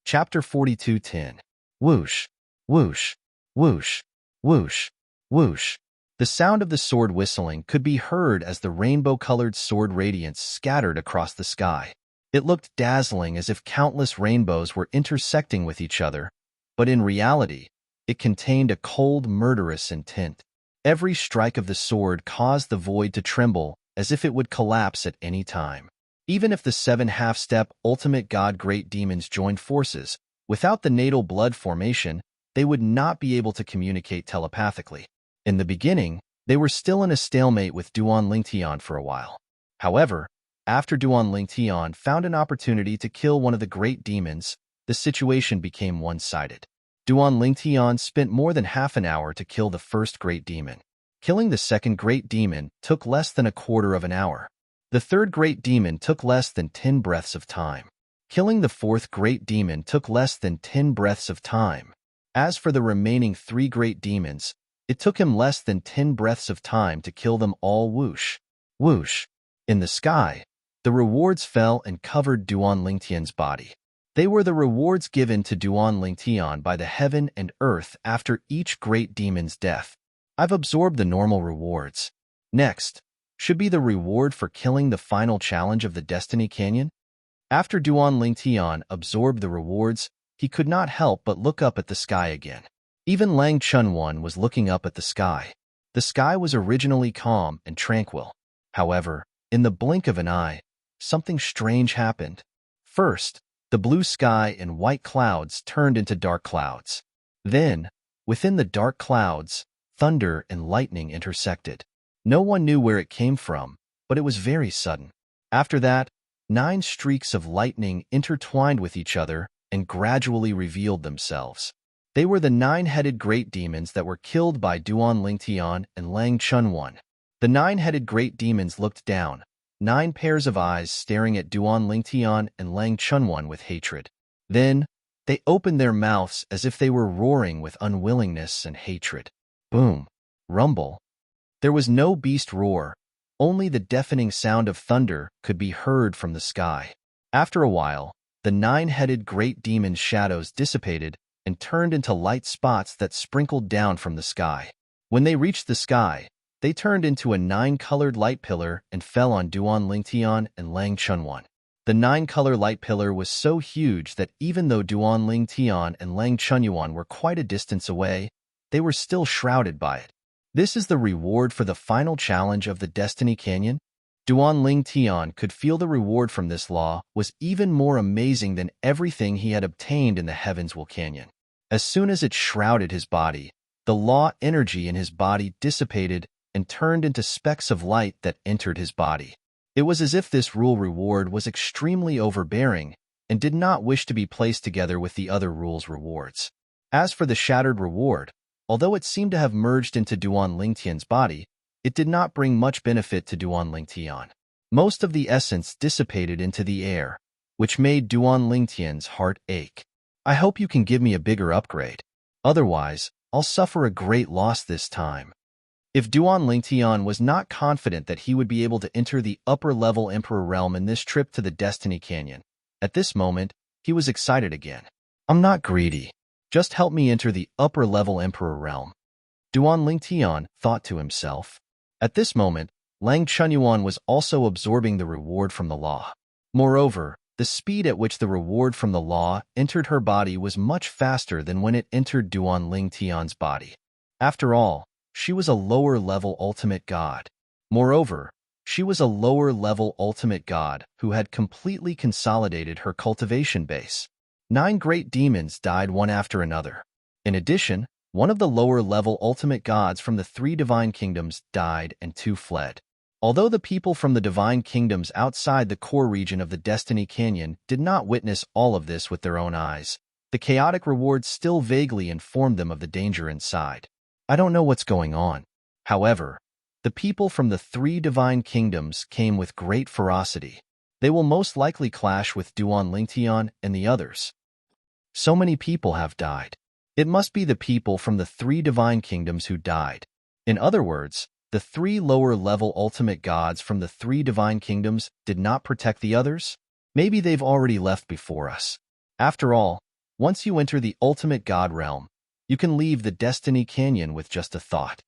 Chapter 42:10. Whoosh, whoosh, whoosh, whoosh, whoosh, The sound of the sword whistling could be heard as the rainbow-colored sword radiance scattered across the sky. It looked dazzling, as if countless rainbows were intersecting with each other, but in reality, it contained a cold, murderous intent. Every strike of the sword caused the void to tremble, as if it would collapse at any time. Even if the 7 half-step ultimate god great demons joined forces, without the natal blood formation, they would not be able to communicate telepathically. In the beginning, they were still in a stalemate with Duan Lingtian for a while. However, after Duan Lingtian found an opportunity to kill one of the great demons, the situation became one-sided. Duan Lingtian spent more than half an hour to kill the first great demon. Killing the second great demon took less than a quarter of an hour. The third great demon took less than 10 breaths of time. Killing the fourth great demon took less than 10 breaths of time. As for the remaining 3 great demons, it took him less than 10 breaths of time to kill them all. Whoosh, whoosh. In the sky, the rewards fell and covered Duan Lingtian's body. They were the rewards given to Duan Lingtian by the heaven and earth after each great demon's death. I've absorbed the normal rewards. Next, should be the reward for killing the final challenge of the Destiny Canyon. After Duan Lingtian absorbed the rewards, he could not help but look up at the sky again. Even Lang Chunwan was looking up at the sky. The sky was originally calm and tranquil. However, in the blink of an eye, something strange happened. First, the blue sky and white clouds turned into dark clouds. Then, within the dark clouds, thunder and lightning intersected. No one knew where it came from, but it was very sudden. After that, 9 streaks of lightning intertwined with each other and gradually revealed themselves. They were the 9-headed great demons that were killed by Duan Lingtian and Lang Chunwan. The 9-headed great demons looked down, 9 pairs of eyes staring at Duan Lingtian and Lang Chunwan with hatred. Then, they opened their mouths as if they were roaring with unwillingness and hatred. Boom! Rumble! There was no beast roar, only the deafening sound of thunder could be heard from the sky. After a while, the 9-headed great demon's shadows dissipated and turned into light spots that sprinkled down from the sky. When they reached the sky, they turned into a 9-colored light pillar and fell on Duan Lingtian and Lang Chunwan. The 9-color light pillar was so huge that even though Duan Lingtian and Lang Chunyuan were quite a distance away, they were still shrouded by it. This is the reward for the final challenge of the Destiny Canyon. Duan Lingtian could feel the reward from this law was even more amazing than everything he had obtained in the Heavenswell Canyon. As soon as it shrouded his body, the law energy in his body dissipated and turned into specks of light that entered his body. It was as if this rule reward was extremely overbearing and did not wish to be placed together with the other rule's rewards. As for the shattered reward, although it seemed to have merged into Duan Lingtian's body, it did not bring much benefit to Duan Lingtian. Most of the essence dissipated into the air, which made Duan Lingtian's heart ache. I hope you can give me a bigger upgrade. Otherwise, I'll suffer a great loss this time. If Duan Lingtian was not confident that he would be able to enter the upper-level Emperor realm in this trip to the Destiny Canyon, at this moment, he was excited again. I'm not greedy. Just help me enter the upper-level Emperor realm. Duan Lingtian thought to himself. At this moment, Lang Chunyuan was also absorbing the reward from the law. Moreover, the speed at which the reward from the law entered her body was much faster than when it entered Duan Lingtian's body. After all, she was a lower-level ultimate god. Moreover, she was a lower-level ultimate god who had completely consolidated her cultivation base. 9 great demons died one after another. In addition, one of the lower-level ultimate gods from the 3 divine kingdoms died and 2 fled. Although the people from the divine kingdoms outside the core region of the Destiny Canyon did not witness all of this with their own eyes, the chaotic rewards still vaguely informed them of the danger inside. I don't know what's going on. However, the people from the 3 divine kingdoms came with great ferocity. They will most likely clash with Duan Lingtian and the others. So many people have died. It must be the people from the 3 divine kingdoms who died. In other words, the 3 lower-level ultimate gods from the 3 divine kingdoms did not protect the others? Maybe they've already left before us. After all, once you enter the ultimate god realm, you can leave the Destiny Canyon with just a thought.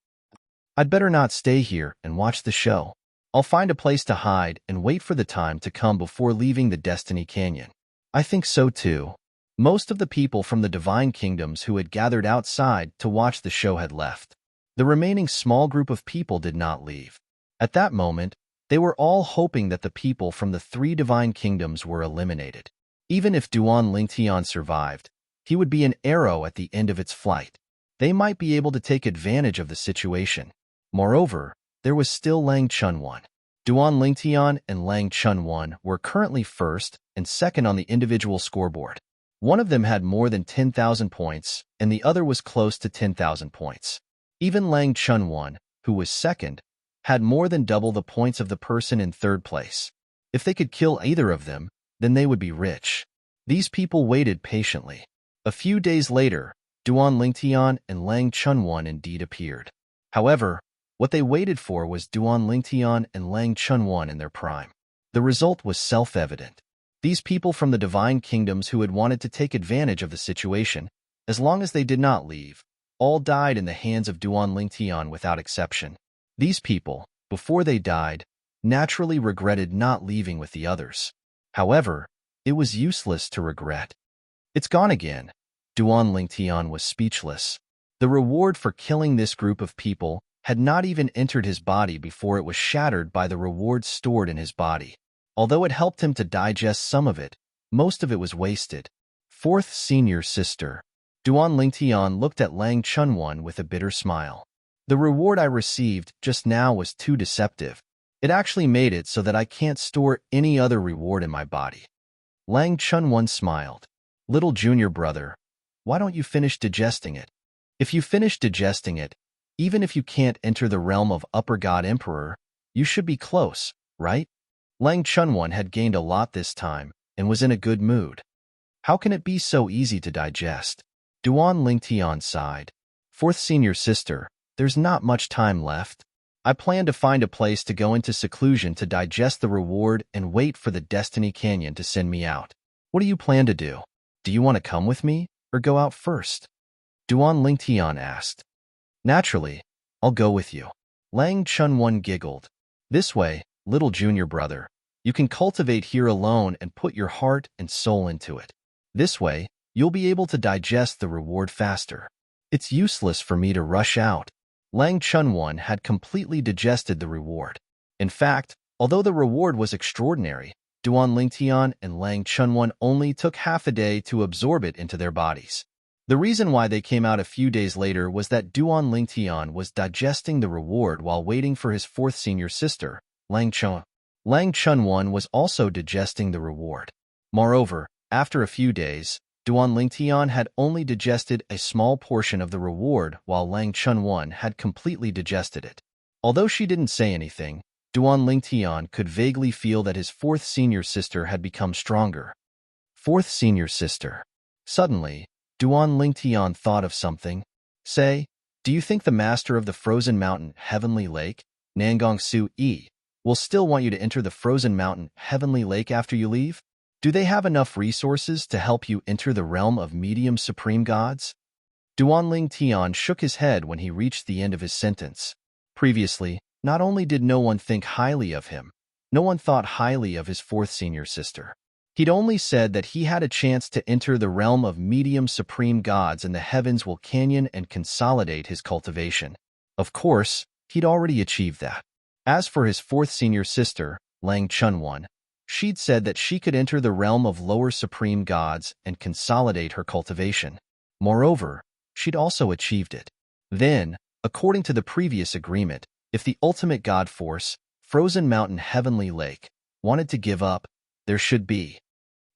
I'd better not stay here and watch the show. I'll find a place to hide and wait for the time to come before leaving the Destiny Canyon. I think so too. Most of the people from the Divine Kingdoms who had gathered outside to watch the show had left. The remaining small group of people did not leave. At that moment, they were all hoping that the people from the 3 Divine Kingdoms were eliminated. Even if Duan Lingtian survived, he would be an arrow at the end of its flight. They might be able to take advantage of the situation. Moreover, there was still Lang Chunwan. Duan Lingtian and Lang Chunwan were currently first and second on the individual scoreboard. One of them had more than 10,000 points, and the other was close to 10,000 points. Even Lang Chunwan, who was second, had more than double the points of the person in third place. If they could kill either of them, then they would be rich. These people waited patiently. A few days later, Duan Lingtian and Lang Chunwan indeed appeared. However, what they waited for was Duan Lingtian and Lang Chunwan in their prime. The result was self-evident. These people from the Divine Kingdoms who had wanted to take advantage of the situation, as long as they did not leave, all died in the hands of Duan Lingtian without exception. These people, before they died, naturally regretted not leaving with the others. However, it was useless to regret. It's gone again. Duan Lingtian was speechless. The reward for killing this group of people had not even entered his body before it was shattered by the reward stored in his body. Although it helped him to digest some of it, most of it was wasted. 4th Senior Sister. Duan Lingtian looked at Lang Chunwan with a bitter smile. The reward I received just now was too deceptive. It actually made it so that I can't store any other reward in my body. Lang Chunwan smiled. Little junior brother, why don't you finish digesting it? If you finish digesting it, even if you can't enter the realm of Upper God Emperor, you should be close, right? Lang Chunwan had gained a lot this time and was in a good mood. How can it be so easy to digest? Duan Lingtian sighed. 4th Senior Sister, there's not much time left. I plan to find a place to go into seclusion to digest the reward and wait for the Destiny Canyon to send me out. What do you plan to do? Do you want to come with me or go out first? Duan Lingtian asked. Naturally, I'll go with you. Lang Chunwan giggled. This way, little junior brother, you can cultivate here alone and put your heart and soul into it. This way, you'll be able to digest the reward faster. It's useless for me to rush out. Lang Chunwan had completely digested the reward. In fact, although the reward was extraordinary, Duan Lingtian and Lang Chunwan only took half a day to absorb it into their bodies. The reason why they came out a few days later was that Duan Lingtian was digesting the reward while waiting for his 4th Senior Sister, Lang Chun. Lang Chunwan was also digesting the reward. Moreover, after a few days, Duan Lingtian had only digested a small portion of the reward while Lang Chunwan had completely digested it. Although she didn't say anything, Duan Lingtian could vaguely feel that his 4th Senior Sister had become stronger. 4th Senior Sister. Suddenly, Duan Lingtian thought of something. Say, do you think the master of the Frozen Mountain Heavenly Lake, Nangong Su Yi, will still want you to enter the Frozen Mountain Heavenly Lake after you leave? Do they have enough resources to help you enter the realm of medium supreme gods? Duan Lingtian shook his head when he reached the end of his sentence. Previously, not only did no one think highly of him, no one thought highly of his 4th Senior Sister. He'd only said that he had a chance to enter the realm of medium supreme gods and the heavens will canyon and consolidate his cultivation. Of course, he'd already achieved that. As for his 4th Senior Sister, Lang Chunwan, she'd said that she could enter the realm of lower supreme gods and consolidate her cultivation. Moreover, she'd also achieved it. Then, according to the previous agreement, if the ultimate god force, Frozen Mountain Heavenly Lake, wanted to give up, there should be.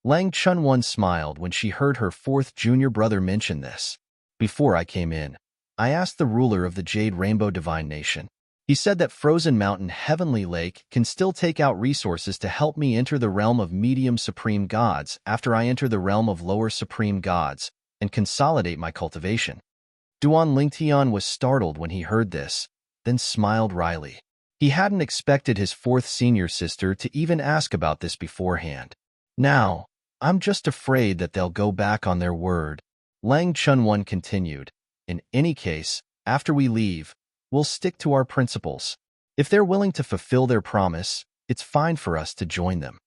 Lang Chunwan smiled when she heard her 4th junior brother mention this. Before I came in, I asked the ruler of the Jade Rainbow Divine Nation. He said that Frozen Mountain Heavenly Lake can still take out resources to help me enter the realm of medium supreme gods after I enter the realm of lower supreme gods and consolidate my cultivation. Duan Lingtian was startled when he heard this, then smiled wryly. He hadn't expected his 4th Senior Sister to even ask about this beforehand. Now, I'm just afraid that they'll go back on their word. Lang Chunwan continued. In any case, after we leave, we'll stick to our principles. If they're willing to fulfill their promise, it's fine for us to join them.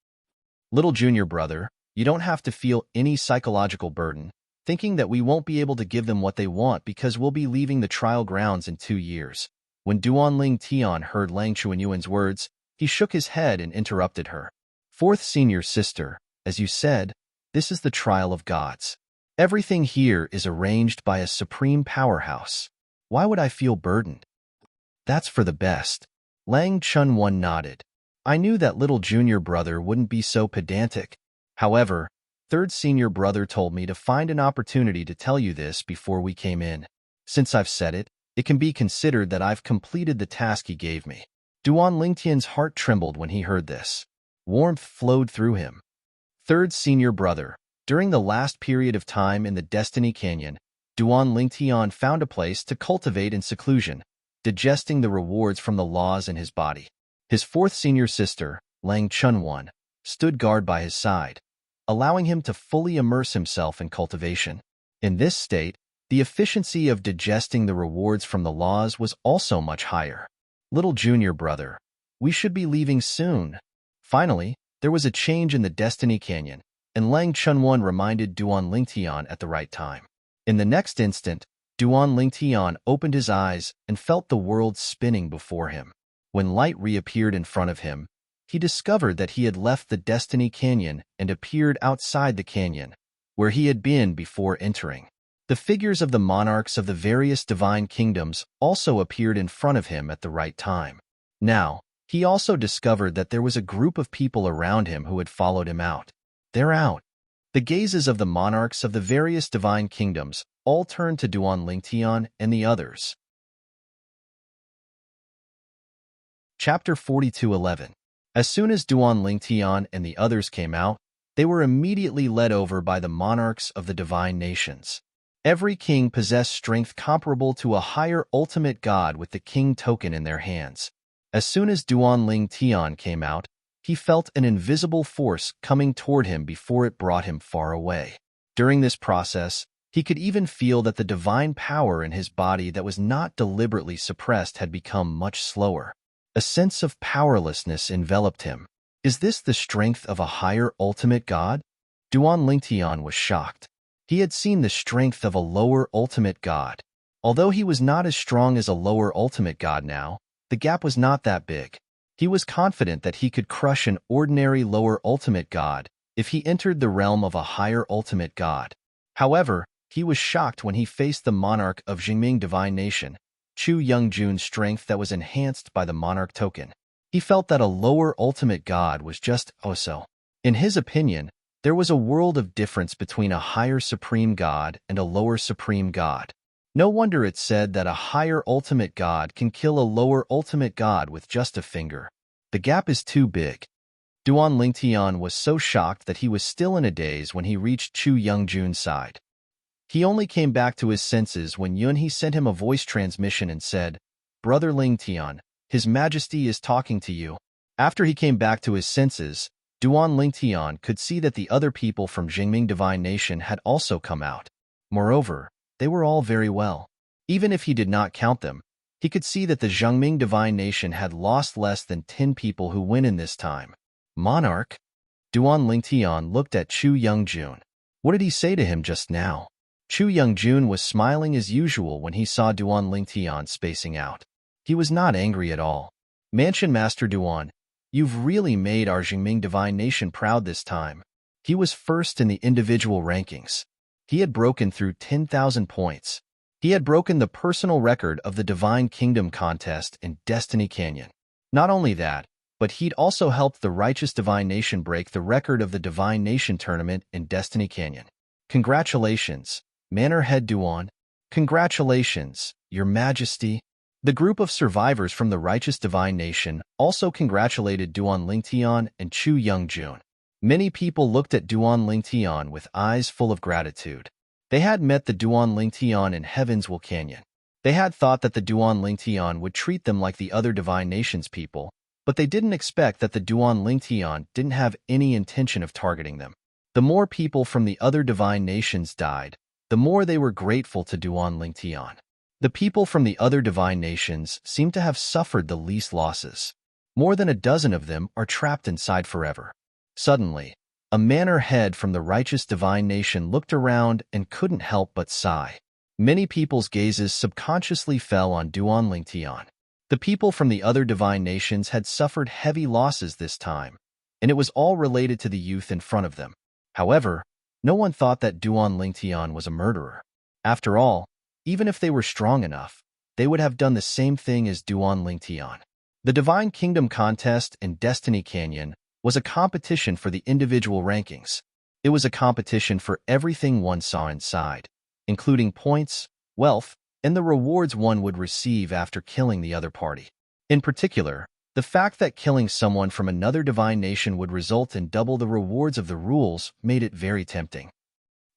Little junior brother, you don't have to feel any psychological burden, thinking that we won't be able to give them what they want because we'll be leaving the trial grounds in 2 years. When Duan Tian heard Lang Chuanyuan's words, he shook his head and interrupted her. Fourth senior sister, as you said, this is the trial of gods. Everything here is arranged by a supreme powerhouse. Why would I feel burdened? That's for the best. Lang Chunwan nodded. I knew that little junior brother wouldn't be so pedantic. However, third senior brother told me to find an opportunity to tell you this before we came in. Since I've said it, it can be considered that I've completed the task he gave me. Duan Lingtian's heart trembled when he heard this. Warmth flowed through him. Third senior brother, during the last period of time in the Destiny Canyon, Duan Lingtian found a place to cultivate in seclusion, digesting the rewards from the laws in his body. His fourth senior sister, Lang Chunwan, stood guard by his side, allowing him to fully immerse himself in cultivation. In this state, the efficiency of digesting the rewards from the laws was also much higher. Little junior brother, we should be leaving soon. Finally, there was a change in the Destiny Canyon, and Lang Chunwan reminded Duan Lingtian at the right time. In the next instant, Duan Lingtian opened his eyes and felt the world spinning before him. When light reappeared in front of him, he discovered that he had left the Destiny Canyon and appeared outside the canyon, where he had been before entering. The figures of the monarchs of the various divine kingdoms also appeared in front of him at the right time. Now, he also discovered that there was a group of people around him who had followed him out. They're out. The gazes of the monarchs of the various divine kingdoms all turned to Duan Lingtian and the others. Chapter 42:11. As soon as Duan Lingtian and the others came out, they were immediately led over by the monarchs of the divine nations. Every king possessed strength comparable to a higher ultimate god with the king token in their hands. As soon as Duan Lingtian came out, he felt an invisible force coming toward him before it brought him far away. During this process, he could even feel that the divine power in his body that was not deliberately suppressed had become much slower. A sense of powerlessness enveloped him. Is this the strength of a higher ultimate god? Duan Lingtian was shocked. He had seen the strength of a lower ultimate god. Although he was not as strong as a lower ultimate god now, the gap was not that big. He was confident that he could crush an ordinary lower ultimate god if he entered the realm of a higher ultimate god. However, he was shocked when he faced the monarch of Jingming Divine Nation, Chu Youngjun's strength that was enhanced by the monarch token. He felt that a lower ultimate god was just so. In his opinion, there was a world of difference between a higher supreme god and a lower supreme god. No wonder it said that a higher ultimate god can kill a lower ultimate god with just a finger. The gap is too big. Duan Lingtian was so shocked that he was still in a daze when he reached Chu Youngjun's side. He only came back to his senses when Yunhe sent him a voice transmission and said, "Brother Lingtian, His Majesty is talking to you." After he came back to his senses, Duan Lingtian could see that the other people from Jingming Divine Nation had also come out. Moreover, they were all very well. Even if he did not count them, he could see that the Jingming Divine Nation had lost less than 10 people who went in this time. Monarch? Duan Lingtian looked at Chu Youngjun. What did he say to him just now? Chu Youngjun was smiling as usual when he saw Duan Lingtian spacing out. He was not angry at all. Mansion Master Duan, you've really made our Jingming Divine Nation proud this time. He was first in the individual rankings. He had broken through 10,000 points. He had broken the personal record of the Divine Kingdom contest in Destiny Canyon. Not only that, but he'd also helped the Righteous Divine Nation break the record of the Divine Nation tournament in Destiny Canyon. Congratulations, Manor Head Duan. Congratulations, Your Majesty. The group of survivors from the Righteous Divine Nation also congratulated Duan Lingtian and Chu Youngjun. Many people looked at Duan Lingtian with eyes full of gratitude. They had met the Duan Lingtian in Heavenswell Canyon. They had thought that the Duan Lingtian would treat them like the other Divine Nations people, but they didn't expect that the Duan Lingtian didn't have any intention of targeting them. The more people from the other Divine Nations died, the more they were grateful to Duan Lingtian. The people from the other divine nations seem to have suffered the least losses. More than a dozen of them are trapped inside forever. Suddenly, a manor head from the righteous divine nation looked around and couldn't help but sigh. Many people's gazes subconsciously fell on Duan Lingtian. The people from the other divine nations had suffered heavy losses this time, and it was all related to the youth in front of them. However, no one thought that Duan Lingtian was a murderer. After all, even if they were strong enough, they would have done the same thing as Duan Lingtian. The Divine Kingdom contest in Destiny Canyon was a competition for the individual rankings. It was a competition for everything one saw inside, including points, wealth, and the rewards one would receive after killing the other party. In particular, the fact that killing someone from another divine nation would result in double the rewards of the rules made it very tempting.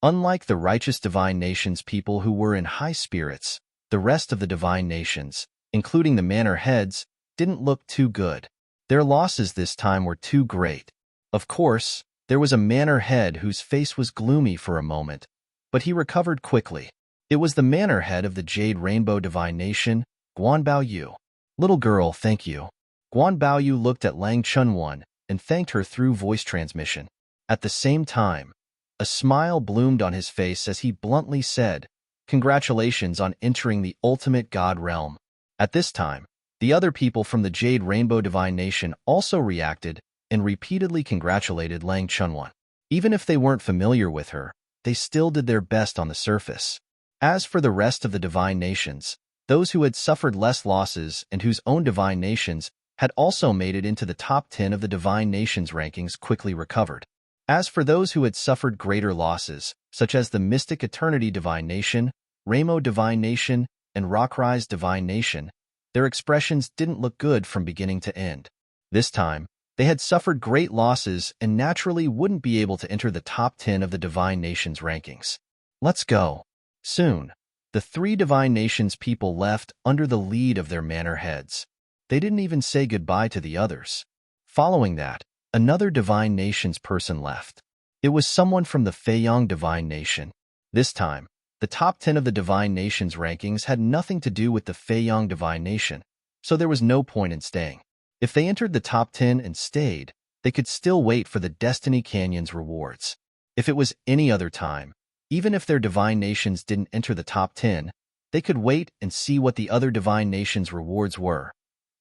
Unlike the righteous divine nations people who were in high spirits, the rest of the divine nations, including the manor heads, didn't look too good. Their losses this time were too great. Of course, there was a manor head whose face was gloomy for a moment, but he recovered quickly. It was the manor head of the Jade Rainbow Divine Nation, Guan Baoyu. Little girl, thank you. Guan Baoyu looked at Lang Chunwan and thanked her through voice transmission. At the same time, a smile bloomed on his face as he bluntly said, "Congratulations on entering the ultimate god realm." At this time, the other people from the Jade Rainbow Divine Nation also reacted and repeatedly congratulated Lang Chunwan. Even if they weren't familiar with her, they still did their best on the surface. As for the rest of the divine nations, those who had suffered less losses and whose own divine nations had also made it into the top 10 of the divine nations rankings quickly recovered. As for those who had suffered greater losses, such as the Mystic Eternity Divine Nation, Ramo Divine Nation, and Rockrise Divine Nation, their expressions didn't look good from beginning to end. This time, they had suffered great losses and naturally wouldn't be able to enter the top 10 of the divine nations rankings. Let's go. Soon, the three divine nations people left under the lead of their manor heads. They didn't even say goodbye to the others. Following that, another divine nations person left. It was someone from the Feiyang Divine Nation. This time, the top 10 of the divine nations rankings had nothing to do with the Feiyang Divine Nation, so there was no point in staying. If they entered the top 10 and stayed, they could still wait for the Destiny Canyon's rewards. If it was any other time, even if their divine nations didn't enter the top 10, they could wait and see what the other divine nations' rewards were.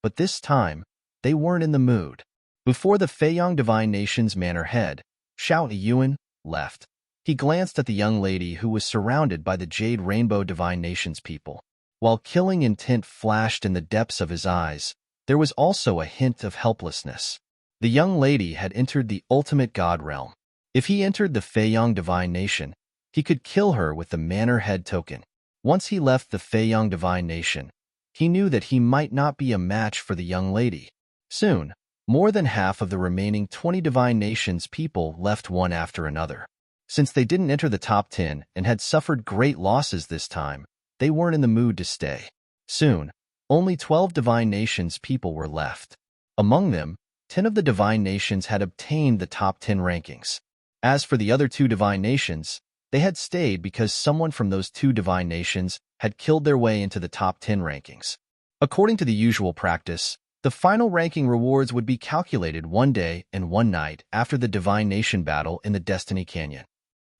But this time, they weren't in the mood. Before the Feiyang Divine Nation's manor head, Xiao Yuan, left. He glanced at the young lady who was surrounded by the Jade Rainbow Divine Nations people. While killing intent flashed in the depths of his eyes, there was also a hint of helplessness. The young lady had entered the ultimate god realm. If he entered the Feiyang Divine Nation, he could kill her with the manor head token. Once he left the Feiyang Divine Nation, he knew that he might not be a match for the young lady. Soon, more than half of the remaining 20 divine nations people left one after another. Since they didn't enter the top 10 and had suffered great losses this time, they weren't in the mood to stay. Soon, only 12 divine nations people were left. Among them, 10 of the divine nations had obtained the top 10 rankings. As for the other two divine nations, they had stayed because someone from those two divine nations had killed their way into the top 10 rankings. According to the usual practice, the final ranking rewards would be calculated one day and one night after the divine nation battle in the Destiny Canyon.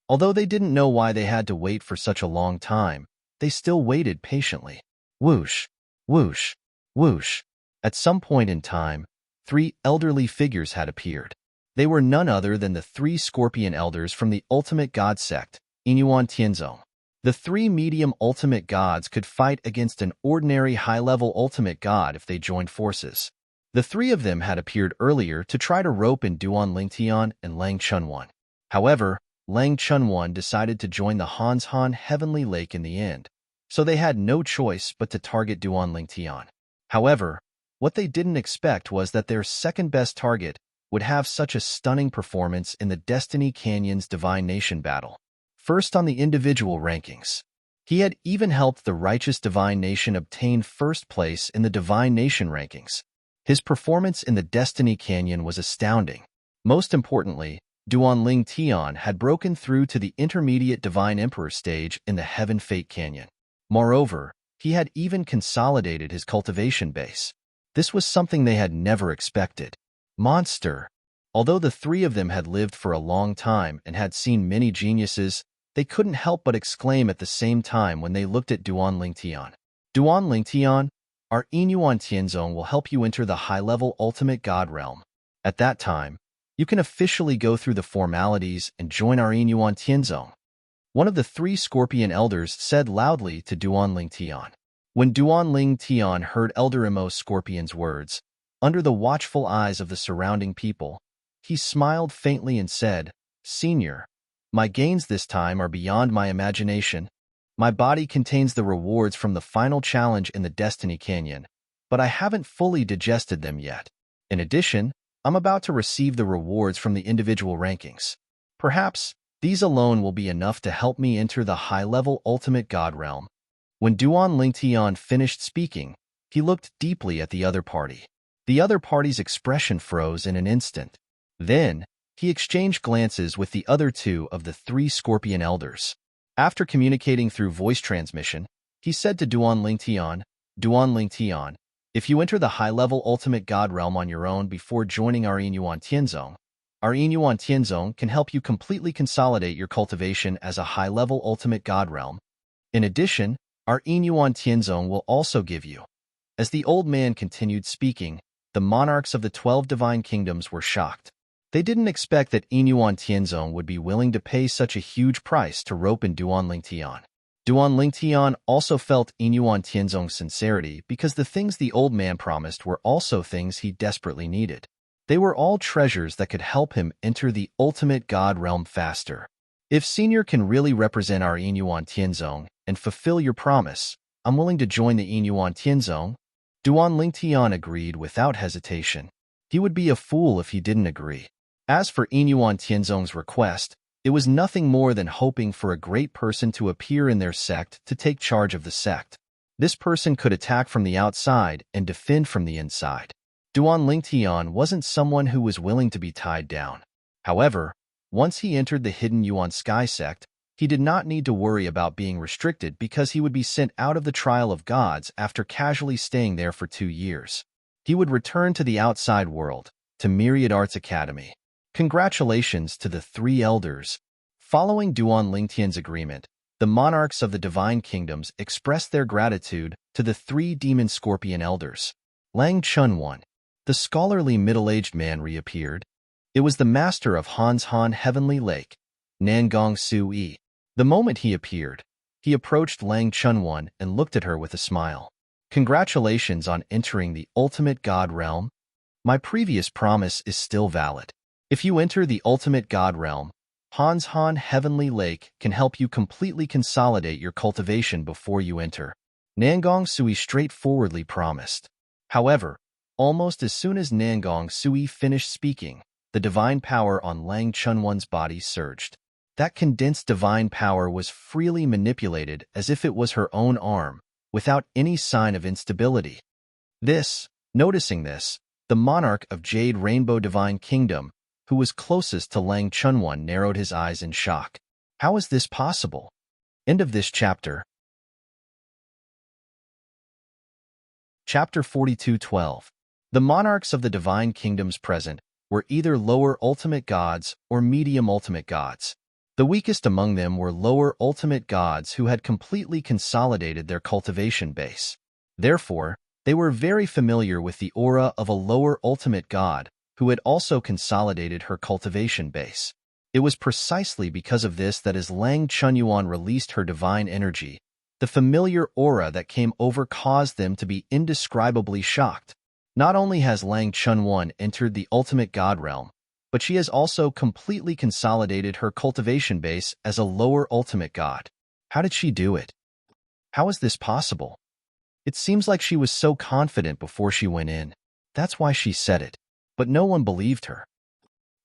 Although they didn't know why they had to wait for such a long time, they still waited patiently. Whoosh, whoosh, whoosh. At some point in time, 3 elderly figures had appeared. They were none other than the 3 scorpion elders from the ultimate god sect, Inuan Tianzong. The 3 medium ultimate gods could fight against an ordinary high-level ultimate god if they joined forces. The 3 of them had appeared earlier to try to rope in Duan Lingtian and Lang Chunwan. However, Lang Chunwan decided to join the Hanshan Heavenly Lake in the end, so they had no choice but to target Duan Lingtian. However, what they didn't expect was that their second-best target would have such a stunning performance in the Destiny Canyon's Divine Nation battle. First on the individual rankings. He had even helped the righteous Divine Nation obtain first place in the Divine Nation rankings. His performance in the Destiny Canyon was astounding. Most importantly, Duan Lingtian had broken through to the intermediate Divine Emperor stage in the Heaven Fate Canyon. Moreover, He had even consolidated his cultivation base. This was something they had never expected. Monster. Although the three of them had lived for a long time and had seen many geniuses, they couldn't help but exclaim at the same time when they looked at Duan Lingtian. Duan Lingtian, our Inyuan Tianzong will help you enter the high-level ultimate god realm. At that time, you can officially go through the formalities and join our Inyuan Tianzong. One of the three scorpion elders said loudly to Duan Lingtian. When Duan Lingtian heard Elder Imo Scorpion's words, under the watchful eyes of the surrounding people, he smiled faintly and said, "Senior, my gains this time are beyond my imagination. My body contains the rewards from the final challenge in the Destiny Canyon, but I haven't fully digested them yet. In addition, I'm about to receive the rewards from the individual rankings. Perhaps these alone will be enough to help me enter the high-level ultimate god realm." When Duan Lingtian finished speaking, he looked deeply at the other party. The other party's expression froze in an instant. Then, he exchanged glances with the other two of the three scorpion elders. After communicating through voice transmission, he said to Duan Lingtian, "Duan Lingtian, if you enter the high-level ultimate god realm on your own before joining our Inyuan Tianzong, our Inyuan Tianzong can help you completely consolidate your cultivation as a high-level ultimate god realm. In addition, our Inyuan Tianzong will also give you." As the old man continued speaking, the monarchs of the 12 divine kingdoms were shocked. They didn't expect that Inyuan Tianzong would be willing to pay such a huge price to rope in Duan Lingtian. Duan Lingtian also felt Inyuan Tianzong's sincerity because the things the old man promised were also things he desperately needed. They were all treasures that could help him enter the ultimate god realm faster. If Senior can really represent our Inyuan Tianzong and fulfill your promise, I'm willing to join the Inyuan Tianzong. Duan Lingtian agreed without hesitation. He would be a fool if he didn't agree. As for Inyuan Tianzong's request, it was nothing more than hoping for a great person to appear in their sect to take charge of the sect. This person could attack from the outside and defend from the inside. Duan Lingtian wasn't someone who was willing to be tied down. However, once he entered the hidden Yuan Sky sect, he did not need to worry about being restricted because he would be sent out of the Trial of Gods after casually staying there for 2 years. He would return to the outside world, to Myriad Arts Academy. Congratulations to the three elders. Following Duan Lingtian's agreement, the monarchs of the divine kingdoms expressed their gratitude to the three demon scorpion elders. Lang Chunwan, the scholarly middle-aged man, reappeared. It was the master of Han's Han Heavenly Lake, Nangong Sui. The moment he appeared, he approached Lang Chunwan and looked at her with a smile. "Congratulations on entering the ultimate god realm. My previous promise is still valid. If you enter the ultimate god realm, Han's Han Heavenly Lake can help you completely consolidate your cultivation before you enter," Nangong Sui straightforwardly promised. However, almost as soon as Nangong Sui finished speaking, the divine power on Lang Chunwan's body surged. That condensed divine power was freely manipulated as if it was her own arm, without any sign of instability. Noticing this, the monarch of Jade Rainbow Divine Kingdom, who was closest to Lang Chunwan, narrowed his eyes in shock. How is this possible? End of this chapter. Chapter 42:12. The monarchs of the divine kingdoms present were either lower ultimate gods or medium ultimate gods. The weakest among them were lower ultimate gods who had completely consolidated their cultivation base. Therefore, they were very familiar with the aura of a lower ultimate god who had also consolidated her cultivation base. It was precisely because of this that as Lang Chunyuan released her divine energy, the familiar aura that came over caused them to be indescribably shocked. Not only has Lang Chunyuan entered the ultimate god realm, but she has also completely consolidated her cultivation base as a lower ultimate god. How did she do it? How is this possible? It seems like she was so confident before she went in. That's why she said it. But no one believed her.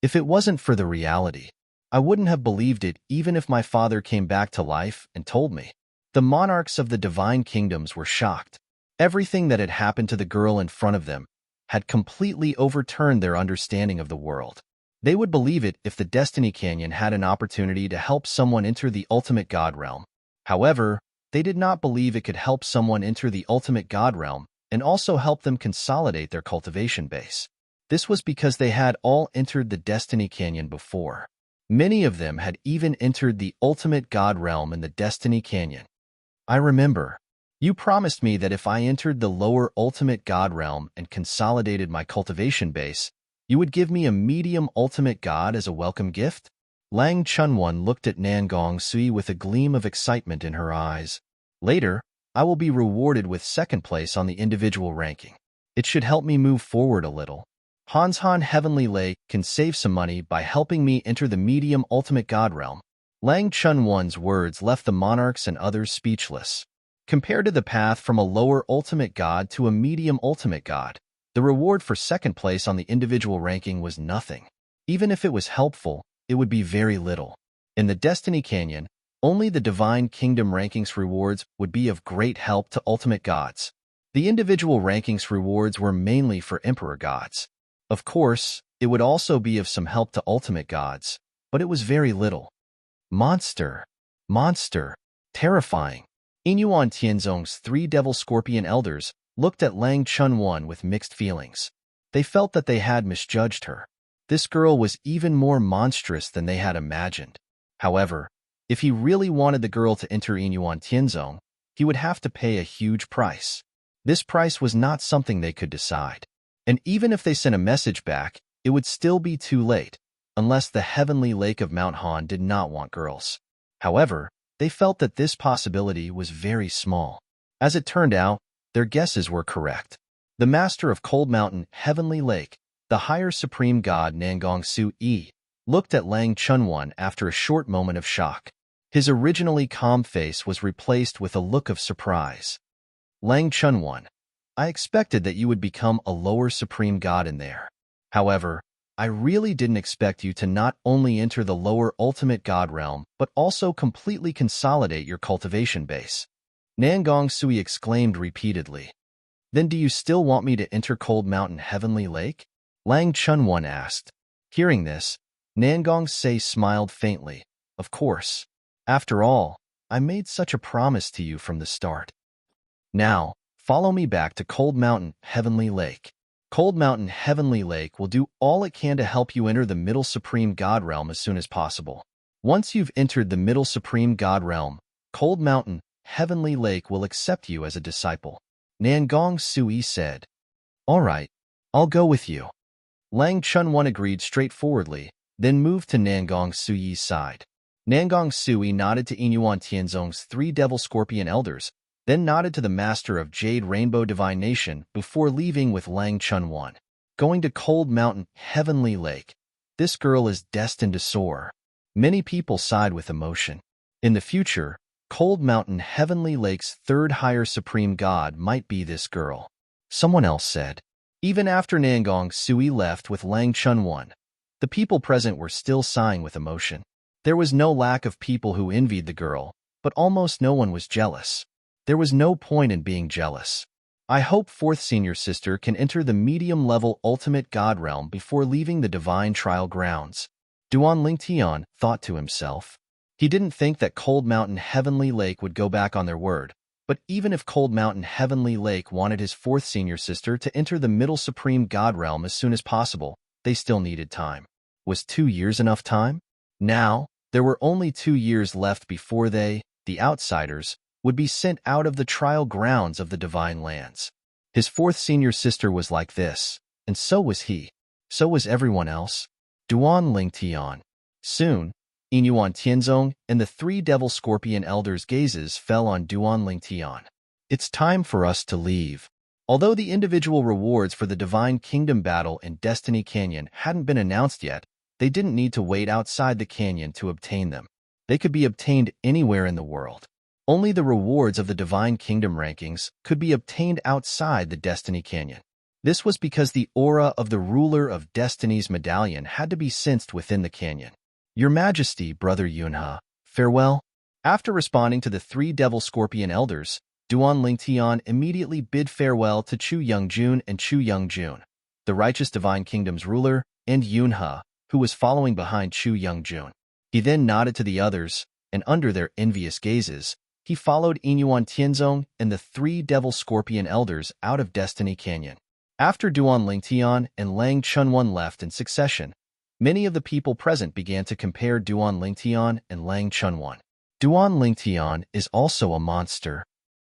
If it wasn't for the reality, I wouldn't have believed it even if my father came back to life and told me. The monarchs of the divine kingdoms were shocked. Everything that had happened to the girl in front of them had completely overturned their understanding of the world. They would believe it if the Destiny Canyon had an opportunity to help someone enter the ultimate god realm. However, They did not believe it could help someone enter the ultimate god realm and also help them consolidate their cultivation base. This was because they had all entered the Destiny Canyon before. Many of them had even entered the ultimate god realm in the Destiny Canyon. I remember. You promised me that if I entered the lower ultimate god realm and consolidated my cultivation base, you would give me a medium ultimate god as a welcome gift? Lang Chunwan looked at Nangong Sui with a gleam of excitement in her eyes. Later, I will be rewarded with second place on the individual ranking. It should help me move forward a little. Hanshan Heavenly Lake can save some money by helping me enter the medium ultimate god realm. Lang Chunwan's words left the monarchs and others speechless. Compared to the path from a lower ultimate god to a medium ultimate god, the reward for second place on the individual ranking was nothing. Even if it was helpful, it would be very little. In the Destiny Canyon, only the Divine Kingdom rankings rewards would be of great help to ultimate gods. The individual rankings rewards were mainly for emperor gods. Of course, it would also be of some help to ultimate gods, but it was very little. Monster. Terrifying. Inyuan Tianzong's 3 Devil Scorpion Elders looked at Lang Chunwan with mixed feelings. They felt that they had misjudged her. This girl was even more monstrous than they had imagined. However, if he really wanted the girl to enter Inyuan Tianzong, he would have to pay a huge price. This price was not something they could decide. And even if they sent a message back, it would still be too late, unless the Heavenly Lake of Mount Han did not want girls. However, they felt that this possibility was very small. As it turned out, their guesses were correct. The master of Cold Mountain, Heavenly Lake, the higher supreme god Nangong Su-yi, looked at Lang Chunwan after a short moment of shock. His originally calm face was replaced with a look of surprise. Lang Chunwan, I expected that you would become a lower supreme god in there. However, I really didn't expect you to not only enter the lower ultimate god realm, but also completely consolidate your cultivation base. Nangong Sui exclaimed repeatedly. Then do you still want me to enter Cold Mountain Heavenly Lake? Lang Chunwan asked. Hearing this, Nangong Sui smiled faintly. Of course. After all, I made such a promise to you from the start. Now, follow me back to Cold Mountain Heavenly Lake. Cold Mountain Heavenly Lake will do all it can to help you enter the Middle Supreme God Realm as soon as possible. Once you've entered the Middle Supreme God Realm, Cold Mountain Heavenly Lake will accept you as a disciple. Nangong Sui said. All right, I'll go with you. Lang Chunwan agreed straightforwardly, then moved to Nangong Sui's side. Nangong Sui nodded to Inyuan Tianzong's 3 Devil Scorpion Elders, then nodded to the master of Jade Rainbow Divine Nation before leaving with Lang Chunwan. Going to Cold Mountain Heavenly Lake. This girl is destined to soar. Many people sighed with emotion. In the future, Cold Mountain Heavenly Lake's 3rd higher supreme god might be this girl. Someone else said. Even after Nangong Sui left with Lang Chunwan, the people present were still sighing with emotion. There was no lack of people who envied the girl, but almost no one was jealous. There was no point in being jealous. I hope 4th Senior Sister can enter the medium-level Ultimate God Realm before leaving the Divine Trial Grounds. Duan Lingtian thought to himself. He didn't think that Cold Mountain Heavenly Lake would go back on their word, but even if Cold Mountain Heavenly Lake wanted his 4th Senior Sister to enter the Middle Supreme God Realm as soon as possible, they still needed time. Was 2 years enough time? Now, there were only 2 years left before they, the outsiders, would be sent out of the trial grounds of the Divine Lands. His 4th Senior Sister was like this, and so was he. So was everyone else. Duan Lingtian. Soon, Inyuan Tianzong and the 3 Devil Scorpion Elders' gazes fell on Duan Lingtian. It's time for us to leave. Although the individual rewards for the Divine Kingdom battle in Destiny Canyon hadn't been announced yet, they didn't need to wait outside the canyon to obtain them. They could be obtained anywhere in the world. Only the rewards of the Divine Kingdom rankings could be obtained outside the Destiny Canyon. This was because the aura of the Ruler of Destiny's medallion had to be sensed within the canyon. Your Majesty, Brother Yunhe, farewell. After responding to the 3 Devil Scorpion Elders, Duan Lingtian immediately bid farewell to Chu Youngjun and Chu Youngjun, the righteous Divine Kingdom's ruler, and Yunhe, who was following behind Chu Youngjun. He then nodded to the others, and under their envious gazes, he followed Inyuan Tianzong and the three Devil Scorpion Elders out of Destiny Canyon. After Duan Lingtian and Lang Chunwan left in succession, many of the people present began to compare Duan Lingtian and Lang Chunwan. Duan Lingtian is also a monster.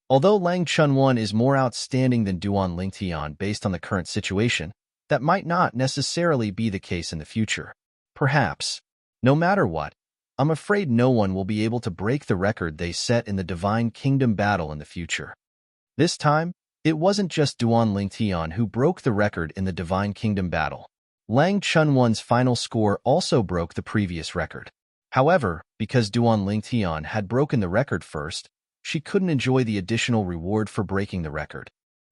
Although Lang Chunwan is more outstanding than Duan Lingtian based on the current situation, that might not necessarily be the case in the future. Perhaps. No matter what, I'm afraid no one will be able to break the record they set in the Divine Kingdom battle in the future. This time, it wasn't just Duan Lingtian who broke the record in the Divine Kingdom battle. Lang Chunwan's final score also broke the previous record. However, because Duan Lingtian had broken the record first, she couldn't enjoy the additional reward for breaking the record.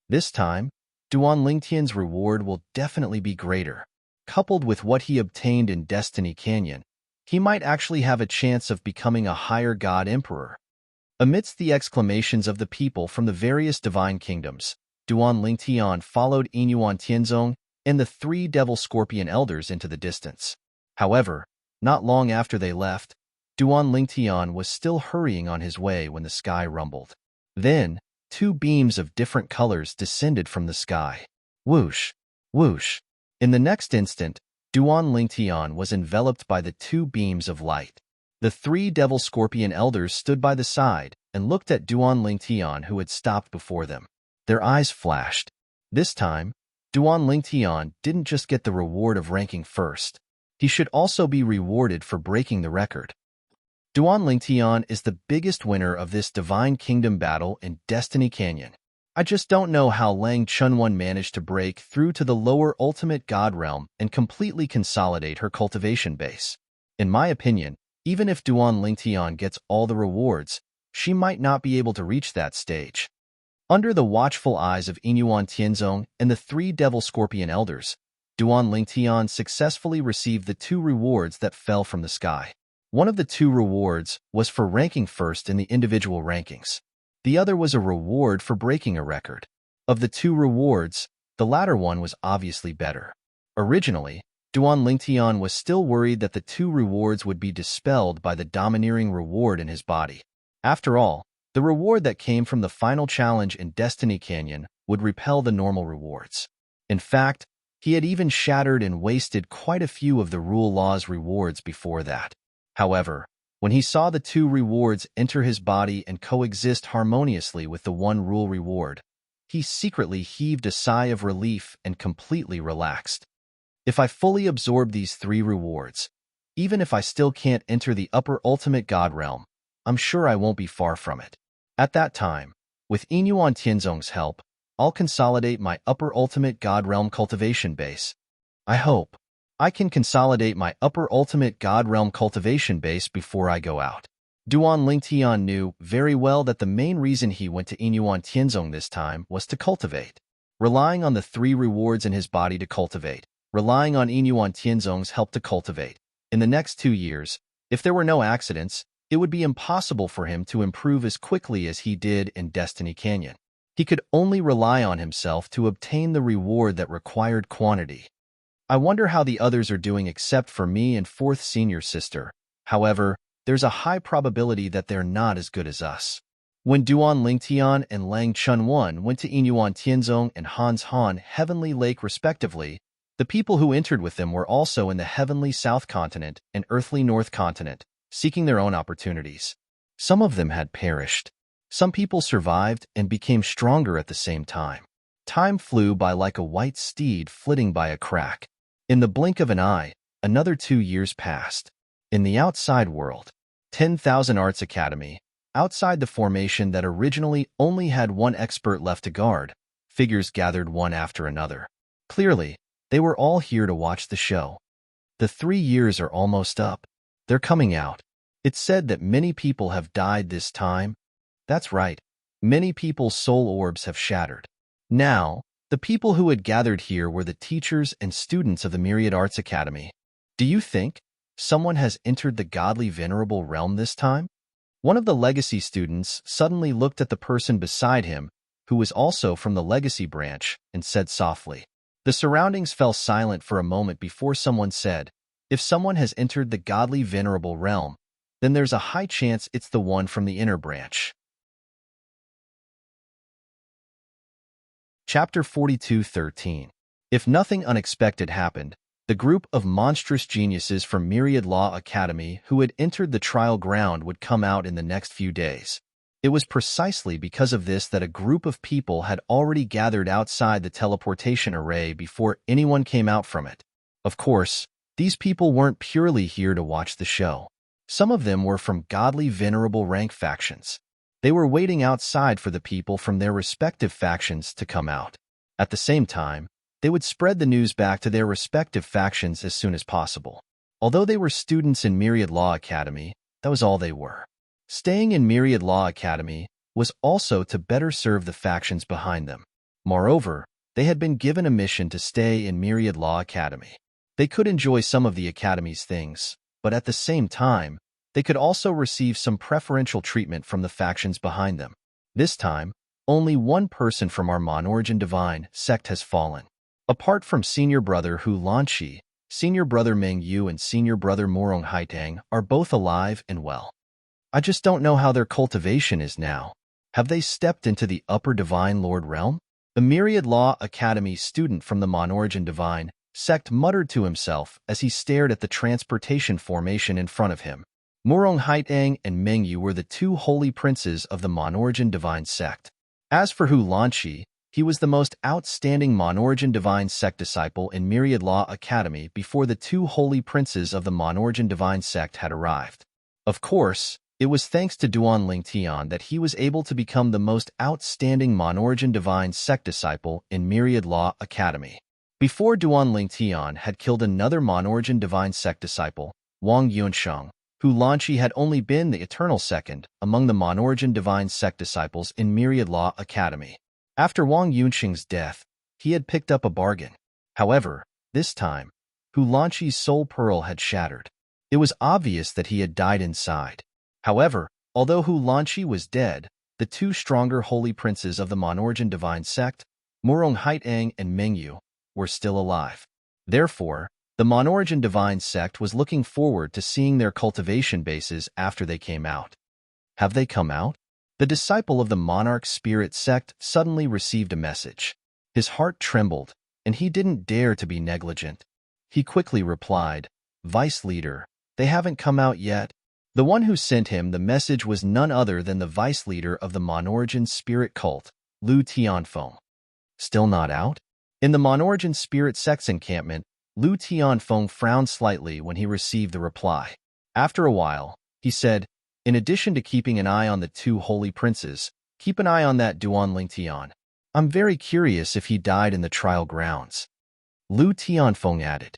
This time, Duan Lingtian's reward will definitely be greater. Coupled with what he obtained in Destiny Canyon, he might actually have a chance of becoming a higher god emperor. Amidst the exclamations of the people from the various divine kingdoms, Duan Lingtian followed Inyuan Tianzong and the three Devil Scorpion Elders into the distance. However, not long after they left, Duan Lingtian was still hurrying on his way when the sky rumbled. Then, two beams of different colors descended from the sky. Whoosh! Whoosh! In the next instant, Duan Lingtian was enveloped by the two beams of light. The three Devil Scorpion Elders stood by the side and looked at Duan Lingtian, who had stopped before them. Their eyes flashed. This time, Duan Lingtian didn't just get the reward of ranking first. He should also be rewarded for breaking the record. Duan Lingtian is the biggest winner of this Divine Kingdom battle in Destiny Canyon. I just don't know how Lang Chunwan managed to break through to the lower ultimate god realm and completely consolidate her cultivation base. In my opinion, even if Duan Lingtian gets all the rewards, she might not be able to reach that stage. Under the watchful eyes of Inyuan Tianzong and the three Devil Scorpion Elders, Duan Lingtian successfully received the two rewards that fell from the sky. One of the two rewards was for ranking first in the individual rankings. The other was a reward for breaking a record. Of the two rewards, the latter one was obviously better. Originally, Duan Lingtian was still worried that the two rewards would be dispelled by the domineering reward in his body. After all, the reward that came from the final challenge in Destiny Canyon would repel the normal rewards. In fact, he had even shattered and wasted quite a few of the rule law's rewards before that. However, when he saw the two rewards enter his body and coexist harmoniously with the one rule reward, he secretly heaved a sigh of relief and completely relaxed. If I fully absorb these three rewards, even if I still can't enter the upper ultimate god realm, I'm sure I won't be far from it. At that time, with Inyuan Tianzong's help, I'll consolidate my upper ultimate god realm cultivation base. I hope I can consolidate my upper ultimate god realm cultivation base before I go out. Duan Lingtian knew very well that the main reason he went to Inyuan Tianzong this time was to cultivate. Relying on the three rewards in his body to cultivate, relying on Inyuan Tianzong's help to cultivate. In the next 2 years, if there were no accidents, it would be impossible for him to improve as quickly as he did in Destiny Canyon. He could only rely on himself to obtain the reward that required quantity. I wonder how the others are doing except for me and fourth senior sister. However, there's a high probability that they're not as good as us. When Duan Lingtian and Lang Chunwan went to Inyuan Tianzong and Hans Han Heavenly Lake respectively, the people who entered with them were also in the Heavenly South Continent and Earthly North Continent, seeking their own opportunities. Some of them had perished. Some people survived and became stronger at the same time. Time flew by like a white steed flitting by a crack. In the blink of an eye, another 2 years passed. In the outside world, 10,000 Arts Academy, outside the formation that originally only had one expert left to guard, figures gathered one after another. Clearly, they were all here to watch the show. The 3 years are almost up. They're coming out. It's said that many people have died this time. That's right. Many people's soul orbs have shattered. Now, the people who had gathered here were the teachers and students of the Myriad Arts Academy. Do you think someone has entered the godly venerable realm this time? One of the legacy students suddenly looked at the person beside him, who was also from the legacy branch, and said softly. The surroundings fell silent for a moment before someone said, "If someone has entered the godly venerable realm, then there's a high chance it's the one from the inner branch." Chapter 42:13. If nothing unexpected happened, the group of monstrous geniuses from Myriad Law Academy who had entered the trial ground would come out in the next few days. It was precisely because of this that a group of people had already gathered outside the teleportation array before anyone came out from it. Of course, these people weren't purely here to watch the show. Some of them were from godly venerable rank factions. They were waiting outside for the people from their respective factions to come out. At the same time, they would spread the news back to their respective factions as soon as possible. Although they were students in Myriad Law Academy, that was all they were. Staying in Myriad Law Academy was also to better serve the factions behind them. Moreover, they had been given a mission to stay in Myriad Law Academy. They could enjoy some of the Academy's things, but at the same time, they could also receive some preferential treatment from the factions behind them. This time, only one person from our Monorigin Divine sect has fallen. Apart from Senior Brother Hu Lanqi, Senior Brother Meng Yu and Senior Brother Morong Haitang are both alive and well. I just don't know how their cultivation is now. Have they stepped into the upper Divine Lord realm? The Myriad Law Academy student from the Monorigin Divine sect muttered to himself as he stared at the transportation formation in front of him. Morong Haitang and Meng Yu were the two holy princes of the Monorigin Divine sect. As for Hu Lanqi, he was the most outstanding Monorigin Divine sect disciple in Myriad Law Academy before the two holy princes of the Monorigin Divine sect had arrived. Of course, it was thanks to Duan Lingtian that he was able to become the most outstanding Monorigin Divine sect disciple in Myriad Law Academy. Before Duan Lingtian had killed another Monorigin Divine sect disciple, Wang Yunsheng, Hu Lanqi had only been the eternal second among the Monorigin Divine sect disciples in Myriad Law Academy. After Wang Yunsheng's death, he had picked up a bargain. However, this time, Hu Lanqi's soul pearl had shattered. It was obvious that he had died inside. However, although Hu Lanqi was dead, the two stronger holy princes of the Monorigin Divine sect, Morong Haitang and Meng Yu, were still alive. Therefore, the Monorigin Divine sect was looking forward to seeing their cultivation bases after they came out. Have they come out? The disciple of the Monarch Spirit sect suddenly received a message. His heart trembled, and he didn't dare to be negligent. He quickly replied, "Vice Leader, they haven't come out yet." The one who sent him the message was none other than the vice leader of the Monorigin Spirit cult, Lu Tianfeng. Still not out? In the Monorigin Spirit sect's encampment, Lu Tianfeng frowned slightly when he received the reply. After a while, he said, "In addition to keeping an eye on the two holy princes, keep an eye on that Duan Lingtian. I'm very curious if he died in the trial grounds." Lu Tianfeng added,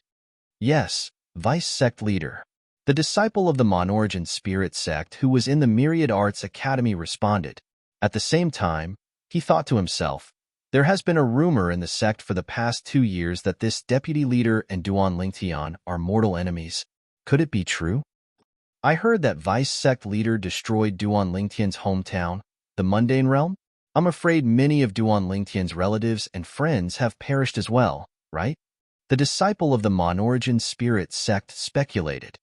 "Yes, vice sect leader." The disciple of the Monorigin Spirit sect who was in the Myriad Arts Academy responded. At the same time, he thought to himself, there has been a rumor in the sect for the past 2 years that this deputy leader and Duan Lingtian are mortal enemies. Could it be true? I heard that vice sect leader destroyed Duan Lingtian's hometown, the mundane realm. I'm afraid many of Duan Lingtian's relatives and friends have perished as well, right? The disciple of the Monorigin Spirit sect speculated.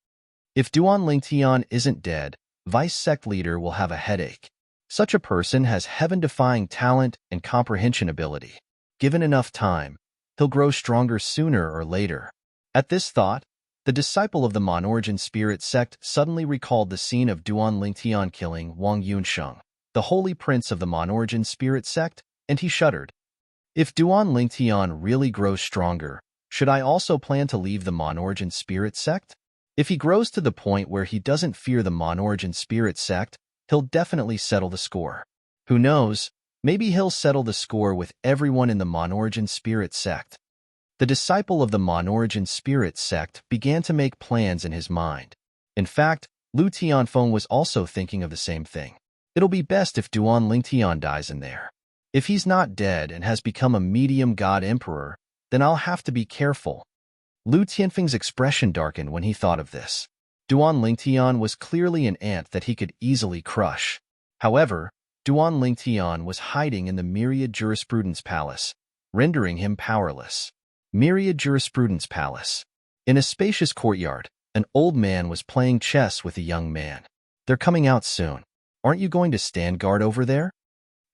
If Duan Lingtian isn't dead, vice sect leader will have a headache. Such a person has heaven-defying talent and comprehension ability. Given enough time, he'll grow stronger sooner or later. At this thought, the disciple of the Monorigin Spirit sect suddenly recalled the scene of Duan Lingtian killing Wang Yunsheng, the holy prince of the Monorigin Spirit sect, and he shuddered. If Duan Lingtian really grows stronger, should I also plan to leave the Monorigin Spirit sect? If he grows to the point where he doesn't fear the Monorigin Spirit sect, he'll definitely settle the score. Who knows, maybe he'll settle the score with everyone in the Monorigin Spirit sect. The disciple of the Monorigin Spirit sect began to make plans in his mind. In fact, Lu Tianfeng was also thinking of the same thing. It'll be best if Duan Lingtian dies in there. If he's not dead and has become a medium god emperor, then I'll have to be careful. Lu Tianfeng's expression darkened when he thought of this. Duan Lingtian was clearly an ant that he could easily crush. However, Duan Lingtian was hiding in the Myriad Jurisprudence Palace, rendering him powerless. Myriad Jurisprudence Palace. In a spacious courtyard, an old man was playing chess with a young man. They're coming out soon. Aren't you going to stand guard over there?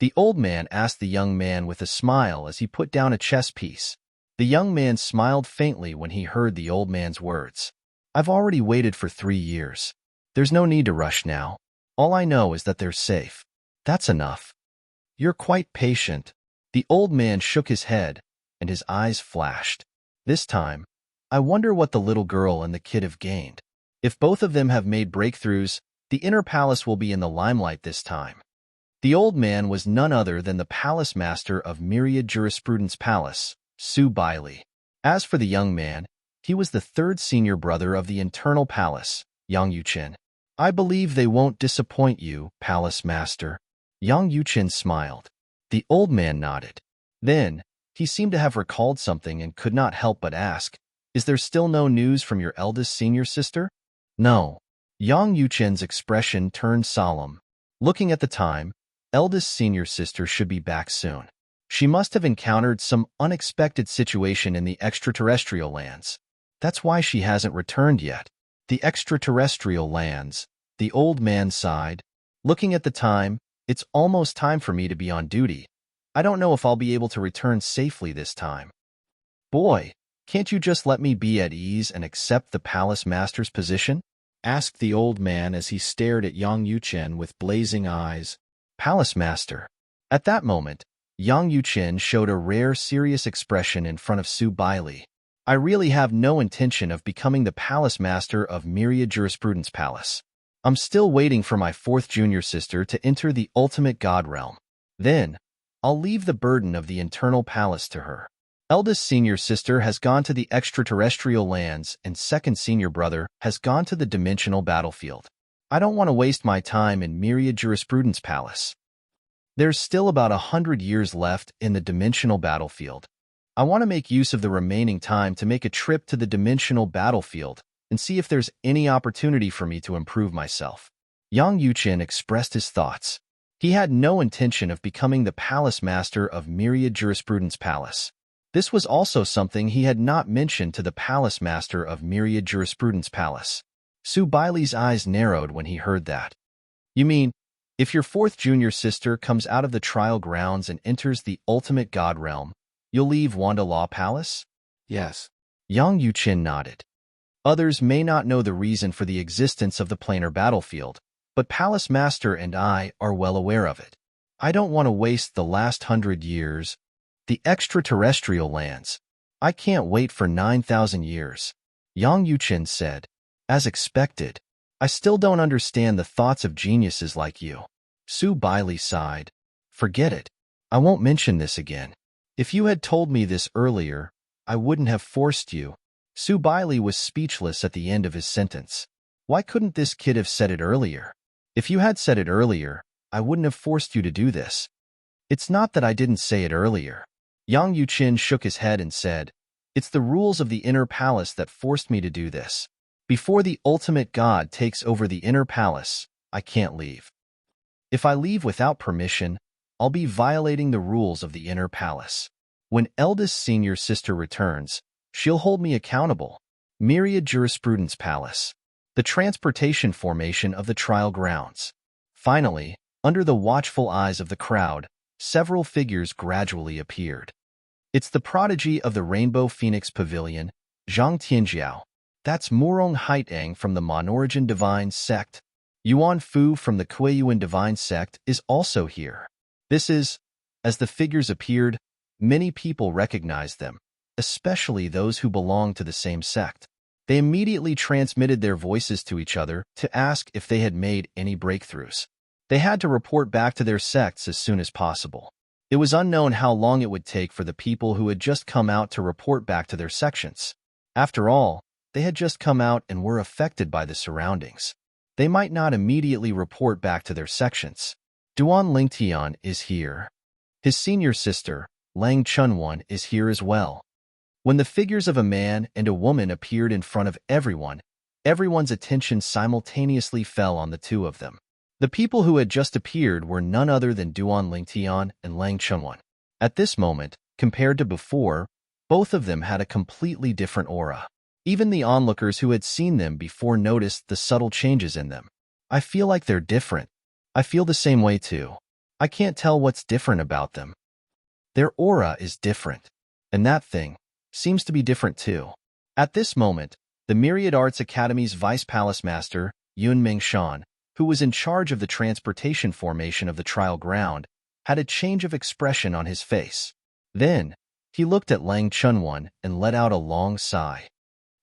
The old man asked the young man with a smile as he put down a chess piece. The young man smiled faintly when he heard the old man's words. I've already waited for 3 years. There's no need to rush now. All I know is that they're safe. That's enough. You're quite patient. The old man shook his head, and his eyes flashed. This time, I wonder what the little girl and the kid have gained. If both of them have made breakthroughs, the inner palace will be in the limelight this time. The old man was none other than the palace master of Myriad Jurisprudence Palace, Su Bailey. As for the young man, he was the third senior brother of the internal palace, Yang Yuqin. I believe they won't disappoint you, palace master. Yang Yuqin smiled. The old man nodded. Then, he seemed to have recalled something and could not help but ask, is there still no news from your eldest senior sister? No. Yang Yuqin's expression turned solemn. Looking at the time, eldest senior sister should be back soon. She must have encountered some unexpected situation in the extraterrestrial lands. That's why she hasn't returned yet. The extraterrestrial lands, the old man sighed. Looking at the time, it's almost time for me to be on duty. I don't know if I'll be able to return safely this time. Boy, can't you just let me be at ease and accept the palace master's position? Asked the old man as he stared at Yang Yuqin with blazing eyes. Palace master. At that moment, Yang Yuqin showed a rare serious expression in front of Su Bailey. I really have no intention of becoming the palace master of Myriad Jurisprudence Palace. I'm still waiting for my fourth junior sister to enter the ultimate god realm. Then, I'll leave the burden of the internal palace to her. Eldest senior sister has gone to the extraterrestrial lands and second senior brother has gone to the dimensional battlefield. I don't want to waste my time in Myriad Jurisprudence Palace. There's still about 100 years left in the dimensional battlefield. I want to make use of the remaining time to make a trip to the dimensional battlefield and see if there's any opportunity for me to improve myself. Yang Yuqin expressed his thoughts. He had no intention of becoming the palace master of Myriad Jurisprudence Palace. This was also something he had not mentioned to the palace master of Myriad Jurisprudence Palace. Su Bailey's eyes narrowed when he heard that. You mean, if your fourth junior sister comes out of the trial grounds and enters the ultimate god realm, you'll leave Wanda Law Palace? Yes. Yang Yuqin nodded. Others may not know the reason for the existence of the planar battlefield, but Palace Master and I are well aware of it. I don't want to waste the last 100 years. The extraterrestrial lands. I can't wait for 9,000 years. Yang Yuqin said. As expected. I still don't understand the thoughts of geniuses like you. Su Bailey sighed. Forget it. I won't mention this again. If you had told me this earlier, I wouldn't have forced you. Su Bailey was speechless at the end of his sentence. Why couldn't this kid have said it earlier? If you had said it earlier, I wouldn't have forced you to do this. It's not that I didn't say it earlier. Yang Yuqin shook his head and said, it's the rules of the inner palace that forced me to do this. Before the ultimate god takes over the inner palace, I can't leave. If I leave without permission, I'll be violating the rules of the inner palace. When eldest senior sister returns, she'll hold me accountable. Myriad Jurisprudence Palace. The transportation formation of the trial grounds. Finally, under the watchful eyes of the crowd, several figures gradually appeared. It's the prodigy of the Rainbow Phoenix Pavilion, Zhang Tianjiao. That's Murong Haitang from the Monorigin Divine Sect. Yuan Fu from the Kueyuan Divine Sect is also here. This is, as the figures appeared, many people recognized them, especially those who belong to the same sect. They immediately transmitted their voices to each other to ask if they had made any breakthroughs. They had to report back to their sects as soon as possible. It was unknown how long it would take for the people who had just come out to report back to their sections. After all, they had just come out and were affected by the surroundings. They might not immediately report back to their sections. Duan Lingtian is here. His senior sister, Lang Chunwan, is here as well. When the figures of a man and a woman appeared in front of everyone, everyone's attention simultaneously fell on the two of them. The people who had just appeared were none other than Duan Lingtian and Lang Chunwan. At this moment, compared to before, both of them had a completely different aura. Even the onlookers who had seen them before noticed the subtle changes in them. I feel like they're different. I feel the same way too. I can't tell what's different about them. Their aura is different. And that thing seems to be different too. At this moment, the Myriad Arts Academy's Vice Palace Master, Yun Mingshan, who was in charge of the transportation formation of the trial ground, had a change of expression on his face. Then, he looked at Lang Chunwan and let out a long sigh.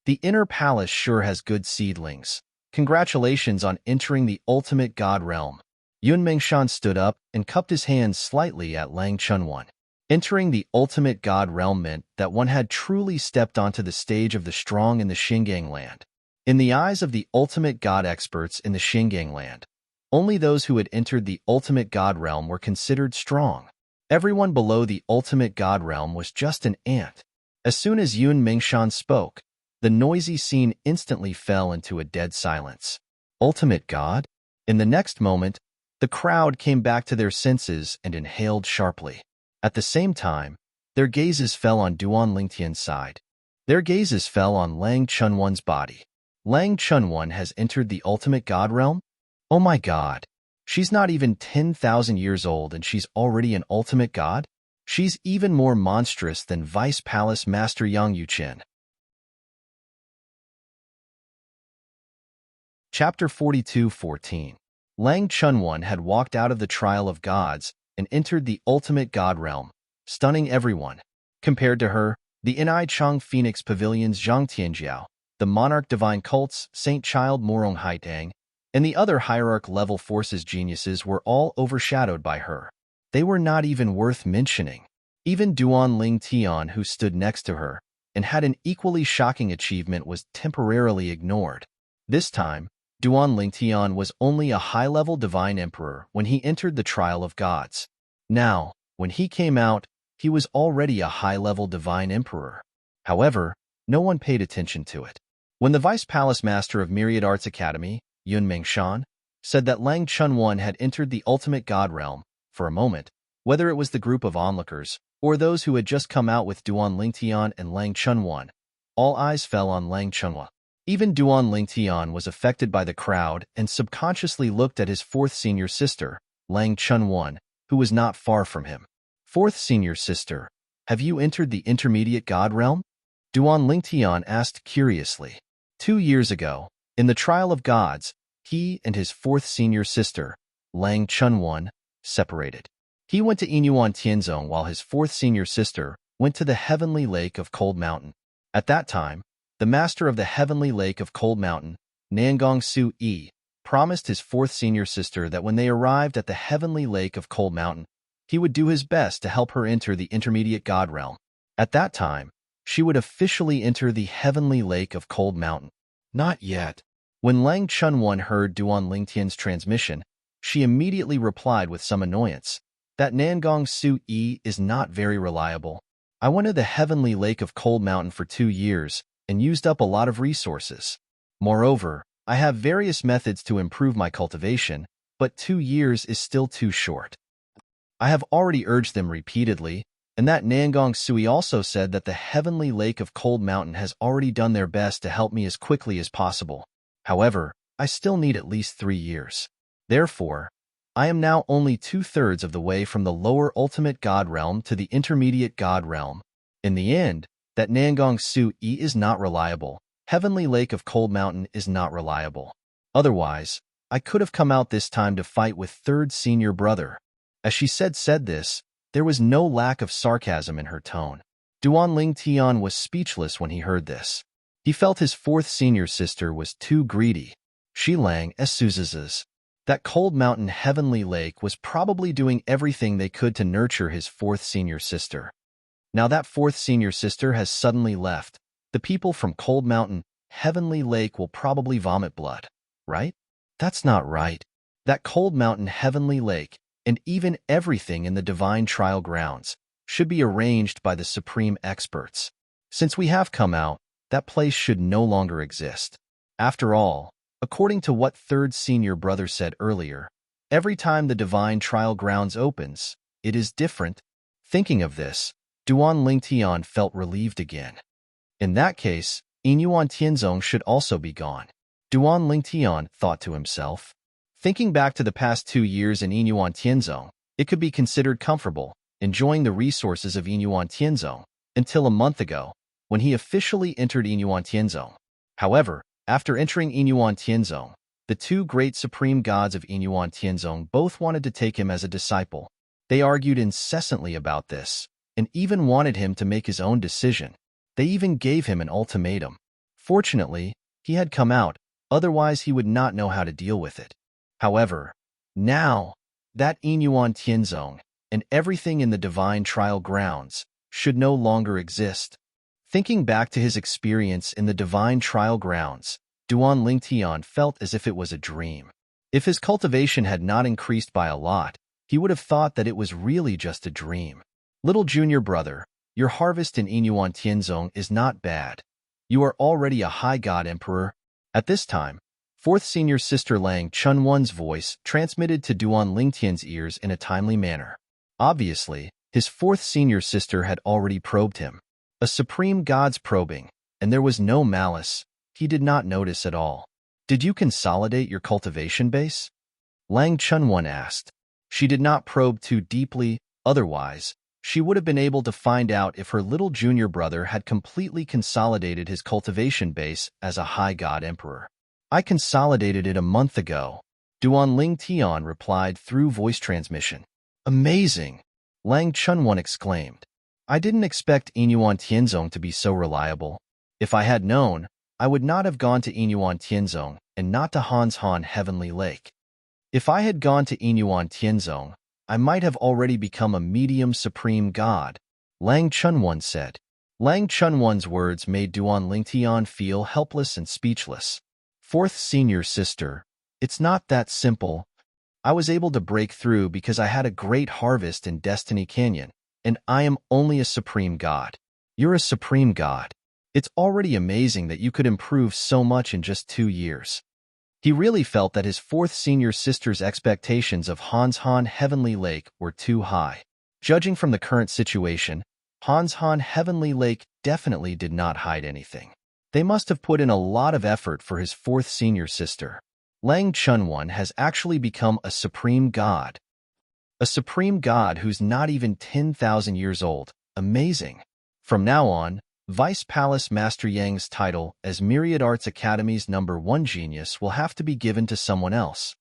The inner palace sure has good seedlings. Congratulations on entering the ultimate god realm. Yun Mingshan stood up and cupped his hands slightly at Lang Chunwan. Entering the ultimate god realm meant that one had truly stepped onto the stage of the strong in the Xingang land. In the eyes of the ultimate god experts in the Xingang land, only those who had entered the ultimate god realm were considered strong. Everyone below the ultimate god realm was just an ant. As soon as Yun Mingshan spoke, the noisy scene instantly fell into a dead silence. Ultimate god? In the next moment, the crowd came back to their senses and inhaled sharply. At the same time, their gazes fell on Duan Lingtian's side. Their gazes fell on Lang Chunwan's body. Lang Chunwan has entered the ultimate god realm? Oh my god. She's not even 10,000 years old and she's already an ultimate god? She's even more monstrous than Vice Palace Master Yang Yuchen. Chapter 42:14. Lang Chunwan had walked out of the Trial of Gods and entered the ultimate god realm, stunning everyone. Compared to her, the Inai Chang Phoenix Pavilion's Zhang Tianjiao, the Monarch Divine Cults, Saint Child Morong Haitang, and the other hierarch-level forces geniuses were all overshadowed by her. They were not even worth mentioning. Even Duan Ling Tian, who stood next to her and had an equally shocking achievement, was temporarily ignored. This time, Duan Ling Tian was only a high-level divine emperor when he entered the Trial of Gods. Now, when he came out, he was already a high-level divine emperor. However, no one paid attention to it. When the Vice Palace Master of Myriad Arts Academy, Yun Mingshan, said that Lang Chunwan had entered the ultimate god realm, for a moment, whether it was the group of onlookers or those who had just come out with Duan Lingtian and Lang Chunwan, all eyes fell on Lang Chunwan. Even Duan Lingtian was affected by the crowd and subconsciously looked at his fourth senior sister, Lang Chunwan, who was not far from him. Fourth senior sister, have you entered the intermediate god realm? Duan Lingtian asked curiously. 2 years ago, in the Trial of Gods, he and his fourth senior sister, Lang Chunwan, separated. He went to Inyuan Tianzong while his fourth senior sister went to the Heavenly Lake of Cold Mountain. At that time, the master of the Heavenly Lake of Cold Mountain, Nangong Su Yi, promised his fourth senior sister that when they arrived at the Heavenly Lake of Cold Mountain, he would do his best to help her enter the intermediate god realm. At that time, she would officially enter the Heavenly Lake of Cold Mountain. Not yet. When Lang Chunwan heard Duan Lingtian's transmission, she immediately replied with some annoyance, that Nangong Su Yi is not very reliable. I went to the Heavenly Lake of Cold Mountain for 2 years and used up a lot of resources. Moreover, I have various methods to improve my cultivation, but 2 years is still too short. I have already urged them repeatedly, and that Nangong Sui also said that the Heavenly Lake of Cold Mountain has already done their best to help me as quickly as possible. However, I still need at least 3 years. Therefore, I am now only 2/3 of the way from the lower ultimate god realm to the intermediate god realm. In the end, that Nangong Su Yi is not reliable. Heavenly Lake of Cold Mountain is not reliable. Otherwise, I could have come out this time to fight with third senior brother. As she said this, there was no lack of sarcasm in her tone. Duan Ling Tian was speechless when he heard this. He felt his fourth senior sister was too greedy. Shilang Suzes. That Cold Mountain Heavenly Lake was probably doing everything they could to nurture his fourth senior sister. Now that fourth senior sister has suddenly left, the people from Cold Mountain Heavenly Lake will probably vomit blood, right? That's not right. That Cold Mountain Heavenly Lake, and even everything in the divine trial grounds, should be arranged by the supreme experts. Since we have come out, that place should no longer exist. After all, according to what third senior brother said earlier, every time the divine trial grounds opens, it is different. Thinking of this, Duan Lingtian felt relieved again. In that case, Inyuan Tianzong should also be gone. Duan Lingtian thought to himself. Thinking back to the past 2 years in Inyuan Tianzong, It could be considered comfortable, enjoying the resources of Inyuan Tianzong, until a month ago, when he officially entered Inyuan Tianzong. However, after entering Inyuan Tianzong, the two great supreme gods of Inyuan Tianzong both wanted to take him as a disciple. They argued incessantly about this, and even wanted him to make his own decision. They even gave him an ultimatum. Fortunately, he had come out, otherwise he would not know how to deal with it. However, now, that Inyuan Tianzong, and everything in the divine trial grounds, should no longer exist. Thinking back to his experience in the divine trial grounds, Duan Lingtian felt as if it was a dream. If his cultivation had not increased by a lot, he would have thought that it was really just a dream. Little junior brother, your harvest in Inyuan Tianzong is not bad. You are already a high god emperor. At this time, fourth senior sister Lang Chunwon's voice transmitted to Duan Lingtian's ears in a timely manner. Obviously, his fourth senior sister had already probed him. A supreme god's probing, and there was no malice. He did not notice at all. Did you consolidate your cultivation base? Lang Chunwon asked. She did not probe too deeply, otherwise, she would have been able to find out if her little junior brother had completely consolidated his cultivation base as a high god emperor. I consolidated it a month ago, Duan Lingtian replied through voice transmission. Amazing! Lang Chunwon exclaimed. I didn't expect Inyuan Tianzong to be so reliable. If I had known, I would not have gone to Inyuan Tianzong and not to Hanshan Heavenly Lake. If I had gone to Inyuan Tianzong, I might have already become a medium supreme god, Lang Chunwon said. Lang Chunwon's words made Duan Lingtian feel helpless and speechless. Fourth senior sister, it's not that simple. I was able to break through because I had a great harvest in Destiny Canyon, and I am only a supreme god. You're a supreme god. It's already amazing that you could improve so much in just 2 years. He really felt that his fourth senior sister's expectations of Hanshan Heavenly Lake were too high. Judging from the current situation, Hanshan Heavenly Lake definitely did not hide anything. They must have put in a lot of effort for his fourth senior sister. Lang Chunwon has actually become a supreme god. A supreme god who's not even 10,000 years old. Amazing. From now on, Vice Palace Master Yang's title as Myriad Arts Academy's #1 genius will have to be given to someone else.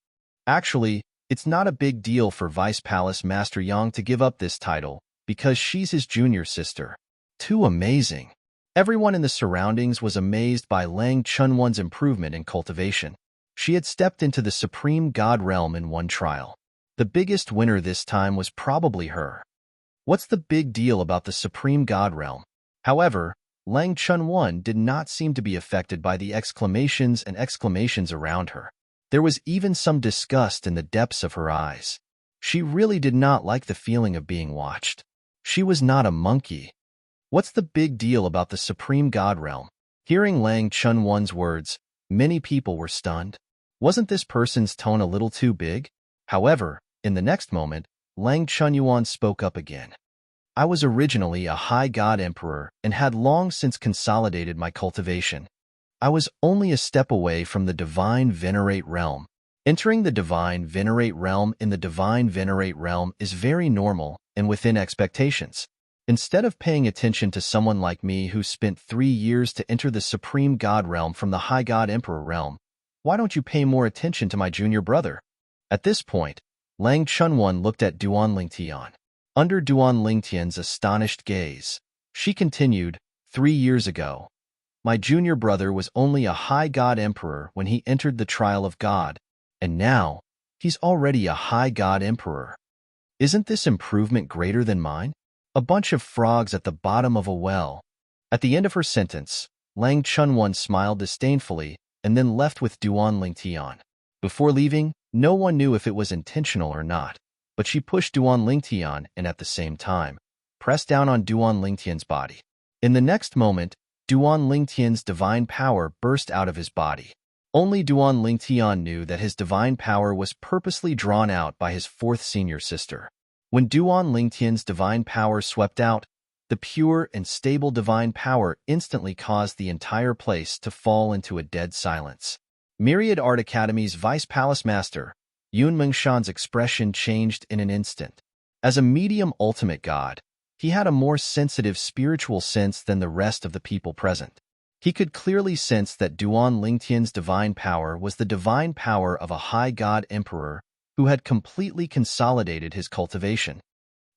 Actually, it's not a big deal for Vice Palace Master Yang to give up this title, because she's his junior sister. Too amazing. Everyone in the surroundings was amazed by Lang Chunwon's improvement in cultivation. She had stepped into the Supreme God realm in one trial. The biggest winner this time was probably her. What's the big deal about the Supreme God realm? However, Lang Chunwon did not seem to be affected by the exclamations and exclamations around her. There was even some disgust in the depths of her eyes. She really did not like the feeling of being watched. She was not a monkey. What's the big deal about the Supreme God realm? Hearing Lang Chunwon's words, many people were stunned. Wasn't this person's tone a little too big? However, in the next moment, Lang Chunwon spoke up again. I was originally a high god emperor and had long since consolidated my cultivation. I was only a step away from the Divine Venerate realm. Entering the Divine Venerate realm in the Divine Venerate realm is very normal and within expectations. Instead of paying attention to someone like me who spent 3 years to enter the Supreme God realm from the High God Emperor realm, why don't you pay more attention to my junior brother? At this point, Lang Chunwon looked at Duan Lingtian. Under Duan Lingtian's astonished gaze, she continued, 3 years ago, my junior brother was only a high god emperor when he entered the trial of God, and now, he's already a high god emperor. Isn't this improvement greater than mine? A bunch of frogs at the bottom of a well. At the end of her sentence, Lang Chunwon smiled disdainfully and then left with Duan Lingtian. Before leaving, no one knew if it was intentional or not, but she pushed Duan Lingtian and at the same time, pressed down on Duan Lingtian's body. In the next moment, Duan Lingtian's divine power burst out of his body. Only Duan Lingtian knew that his divine power was purposely drawn out by his fourth senior sister. When Duan Lingtian's divine power swept out, the pure and stable divine power instantly caused the entire place to fall into a dead silence. Myriad Art Academy's Vice Palace Master, Yun Mengshan's expression changed in an instant. As a medium ultimate god, he had a more sensitive spiritual sense than the rest of the people present. He could clearly sense that Duan Lingtian's divine power was the divine power of a high god emperor who had completely consolidated his cultivation.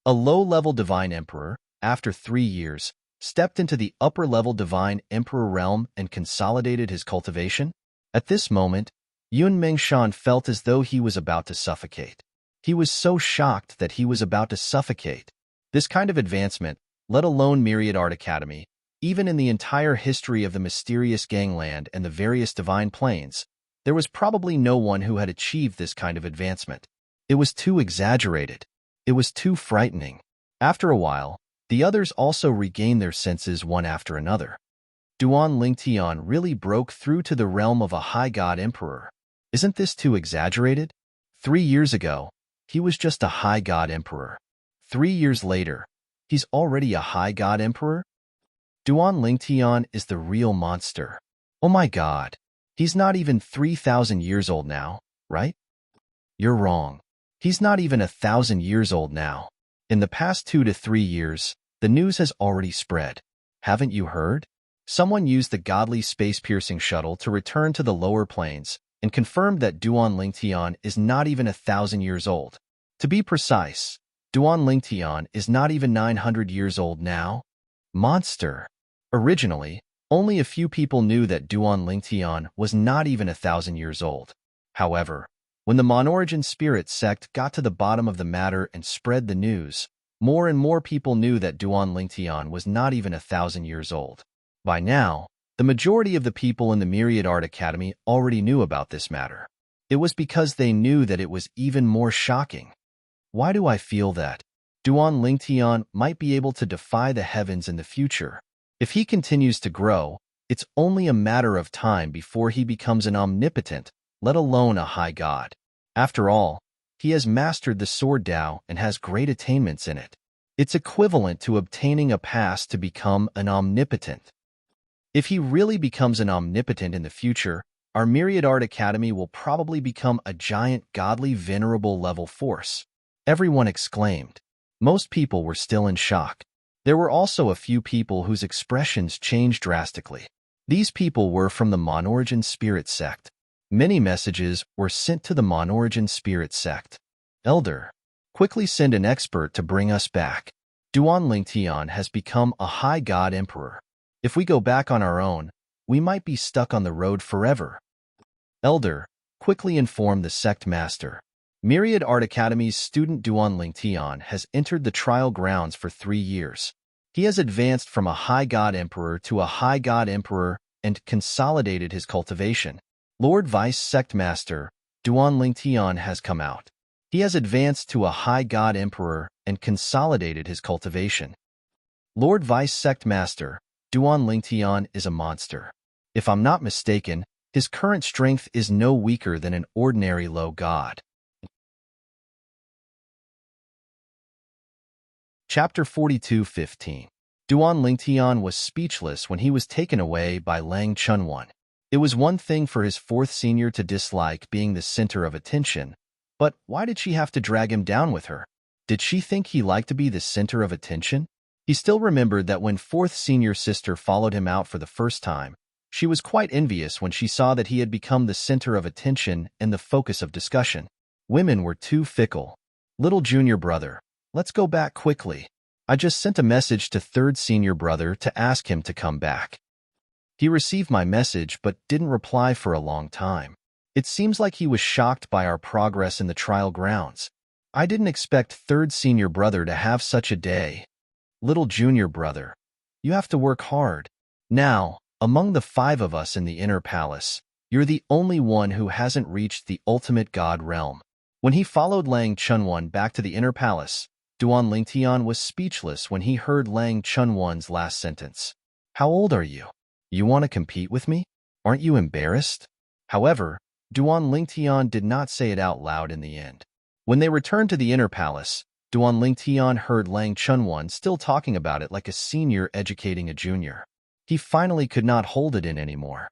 A low-level divine emperor, after 3 years, stepped into the upper-level divine emperor realm and consolidated his cultivation. At this moment, Yun Mengshan felt as though he was about to suffocate. He was so shocked that he was about to suffocate. This kind of advancement, let alone Myriad Art Academy, even in the entire history of the mysterious gangland and the various divine planes, there was probably no one who had achieved this kind of advancement. It was too exaggerated. It was too frightening. After a while, the others also regained their senses one after another. Duan Lingtian really broke through to the realm of a high god emperor. Isn't this too exaggerated? 3 years ago, he was just a high god emperor. 3 years later, he's already a high god emperor? Duan Lingtian is the real monster. Oh my god, he's not even 3,000 years old now, right? You're wrong. He's not even 1,000 years old now. In the past 2 to 3 years, the news has already spread. Haven't you heard? Someone used the godly space-piercing shuttle to return to the lower planes and confirmed that Duan Lingtian is not even 1,000 years old. To be precise, Duan Lingtian is not even 900 years old now. Monster. Originally, only a few people knew that Duan Lingtian was not even 1,000 years old. However, when the Monorigin spirit sect got to the bottom of the matter and spread the news, more and more people knew that Duan Lingtian was not even 1,000 years old. By now, the majority of the people in the Myriad Art Academy already knew about this matter. It was because they knew that it was even more shocking. Why do I feel that? Duan Lingtian might be able to defy the heavens in the future. If he continues to grow, it's only a matter of time before he becomes an omnipotent, let alone a high god. After all, he has mastered the Sword Tao and has great attainments in it. It's equivalent to obtaining a pass to become an omnipotent. If he really becomes an omnipotent in the future, our Myriad Art Academy will probably become a giant godly venerable level force. Everyone exclaimed. Most people were still in shock. There were also a few people whose expressions changed drastically. These people were from the Monorigin spirit sect. Many messages were sent to the Monorigin spirit sect. Elder, quickly send an expert to bring us back. Duan Lingtian has become a high god emperor. If we go back on our own, we might be stuck on the road forever. Elder, quickly inform the sect master. Myriad Art Academy's student Duan Lingtian has entered the trial grounds for 3 years. He has advanced from a high god emperor to a high god emperor and consolidated his cultivation. Lord Vice Sect Master, Duan Lingtian has come out. He has advanced to a high god emperor and consolidated his cultivation. Lord Vice Sect Master, Duan Lingtian is a monster. If I'm not mistaken, his current strength is no weaker than an ordinary low god. Chapter 42:15. Duan Lingtian was speechless when he was taken away by Lang Chunwan. It was one thing for his 4th senior to dislike being the center of attention, but why did she have to drag him down with her? Did she think he liked to be the center of attention? He still remembered that when 4th senior sister followed him out for the first time, she was quite envious when she saw that he had become the center of attention and the focus of discussion. Women were too fickle. Little junior brother, let's go back quickly. I just sent a message to 3rd senior brother to ask him to come back. He received my message but didn't reply for a long time. It seems like he was shocked by our progress in the trial grounds. I didn't expect 3rd senior brother to have such a day. Little junior brother, you have to work hard. Now, among the 5 of us in the inner palace, you're the only one who hasn't reached the ultimate god realm. When he followed Lang Chunwan back to the inner palace, Duan Lingtian was speechless when he heard Lang Chunwan's last sentence. How old are you? You want to compete with me? Aren't you embarrassed? However, Duan Lingtian did not say it out loud in the end. When they returned to the inner palace, Duan Lingtian heard Lang Chunwan still talking about it like a senior educating a junior. He finally could not hold it in anymore.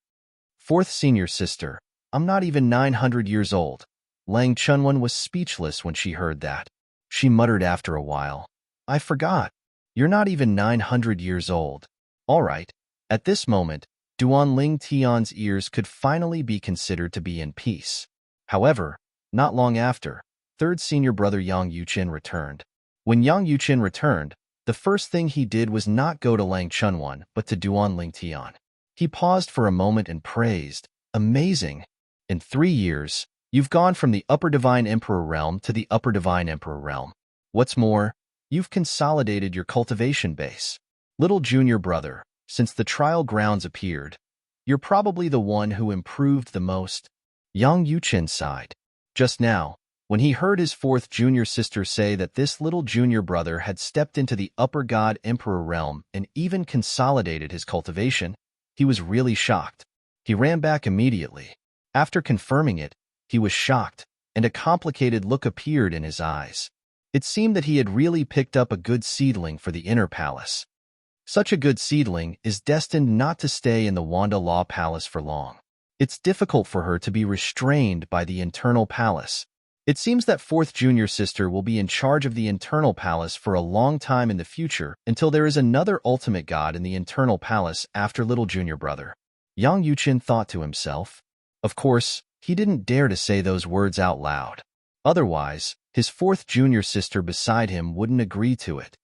4th senior sister, I'm not even 900 years old. Lang Chunwan was speechless when she heard that. She muttered after a while. I forgot. You're not even 900 years old. All right. At this moment, Duan Ling Tian's ears could finally be considered to be in peace. However, not long after, third senior brother Yang Yuqin returned. When Yang Yuqin returned, the first thing he did was not go to Lang Chunwan, but to Duan Ling Tian. He paused for a moment and praised, Amazing! In 3 years, you've gone from the Upper Divine Emperor realm to the Upper Divine Emperor realm. What's more, you've consolidated your cultivation base. Little junior brother, since the trial grounds appeared, you're probably the one who improved the most. Yang Yuqin sighed. Just now, when he heard his fourth junior sister say that this little junior brother had stepped into the Upper God Emperor realm and even consolidated his cultivation, he was really shocked. He ran back immediately. After confirming it, he was shocked, and a complicated look appeared in his eyes. It seemed that he had really picked up a good seedling for the inner palace. Such a good seedling is destined not to stay in the Wanda Law Palace for long. It's difficult for her to be restrained by the internal palace. It seems that fourth junior sister will be in charge of the internal palace for a long time in the future until there is another ultimate god in the internal palace after little junior brother. Yang Yuqin thought to himself. Of course, he didn't dare to say those words out loud. Otherwise, his fourth junior sister beside him wouldn't agree to it.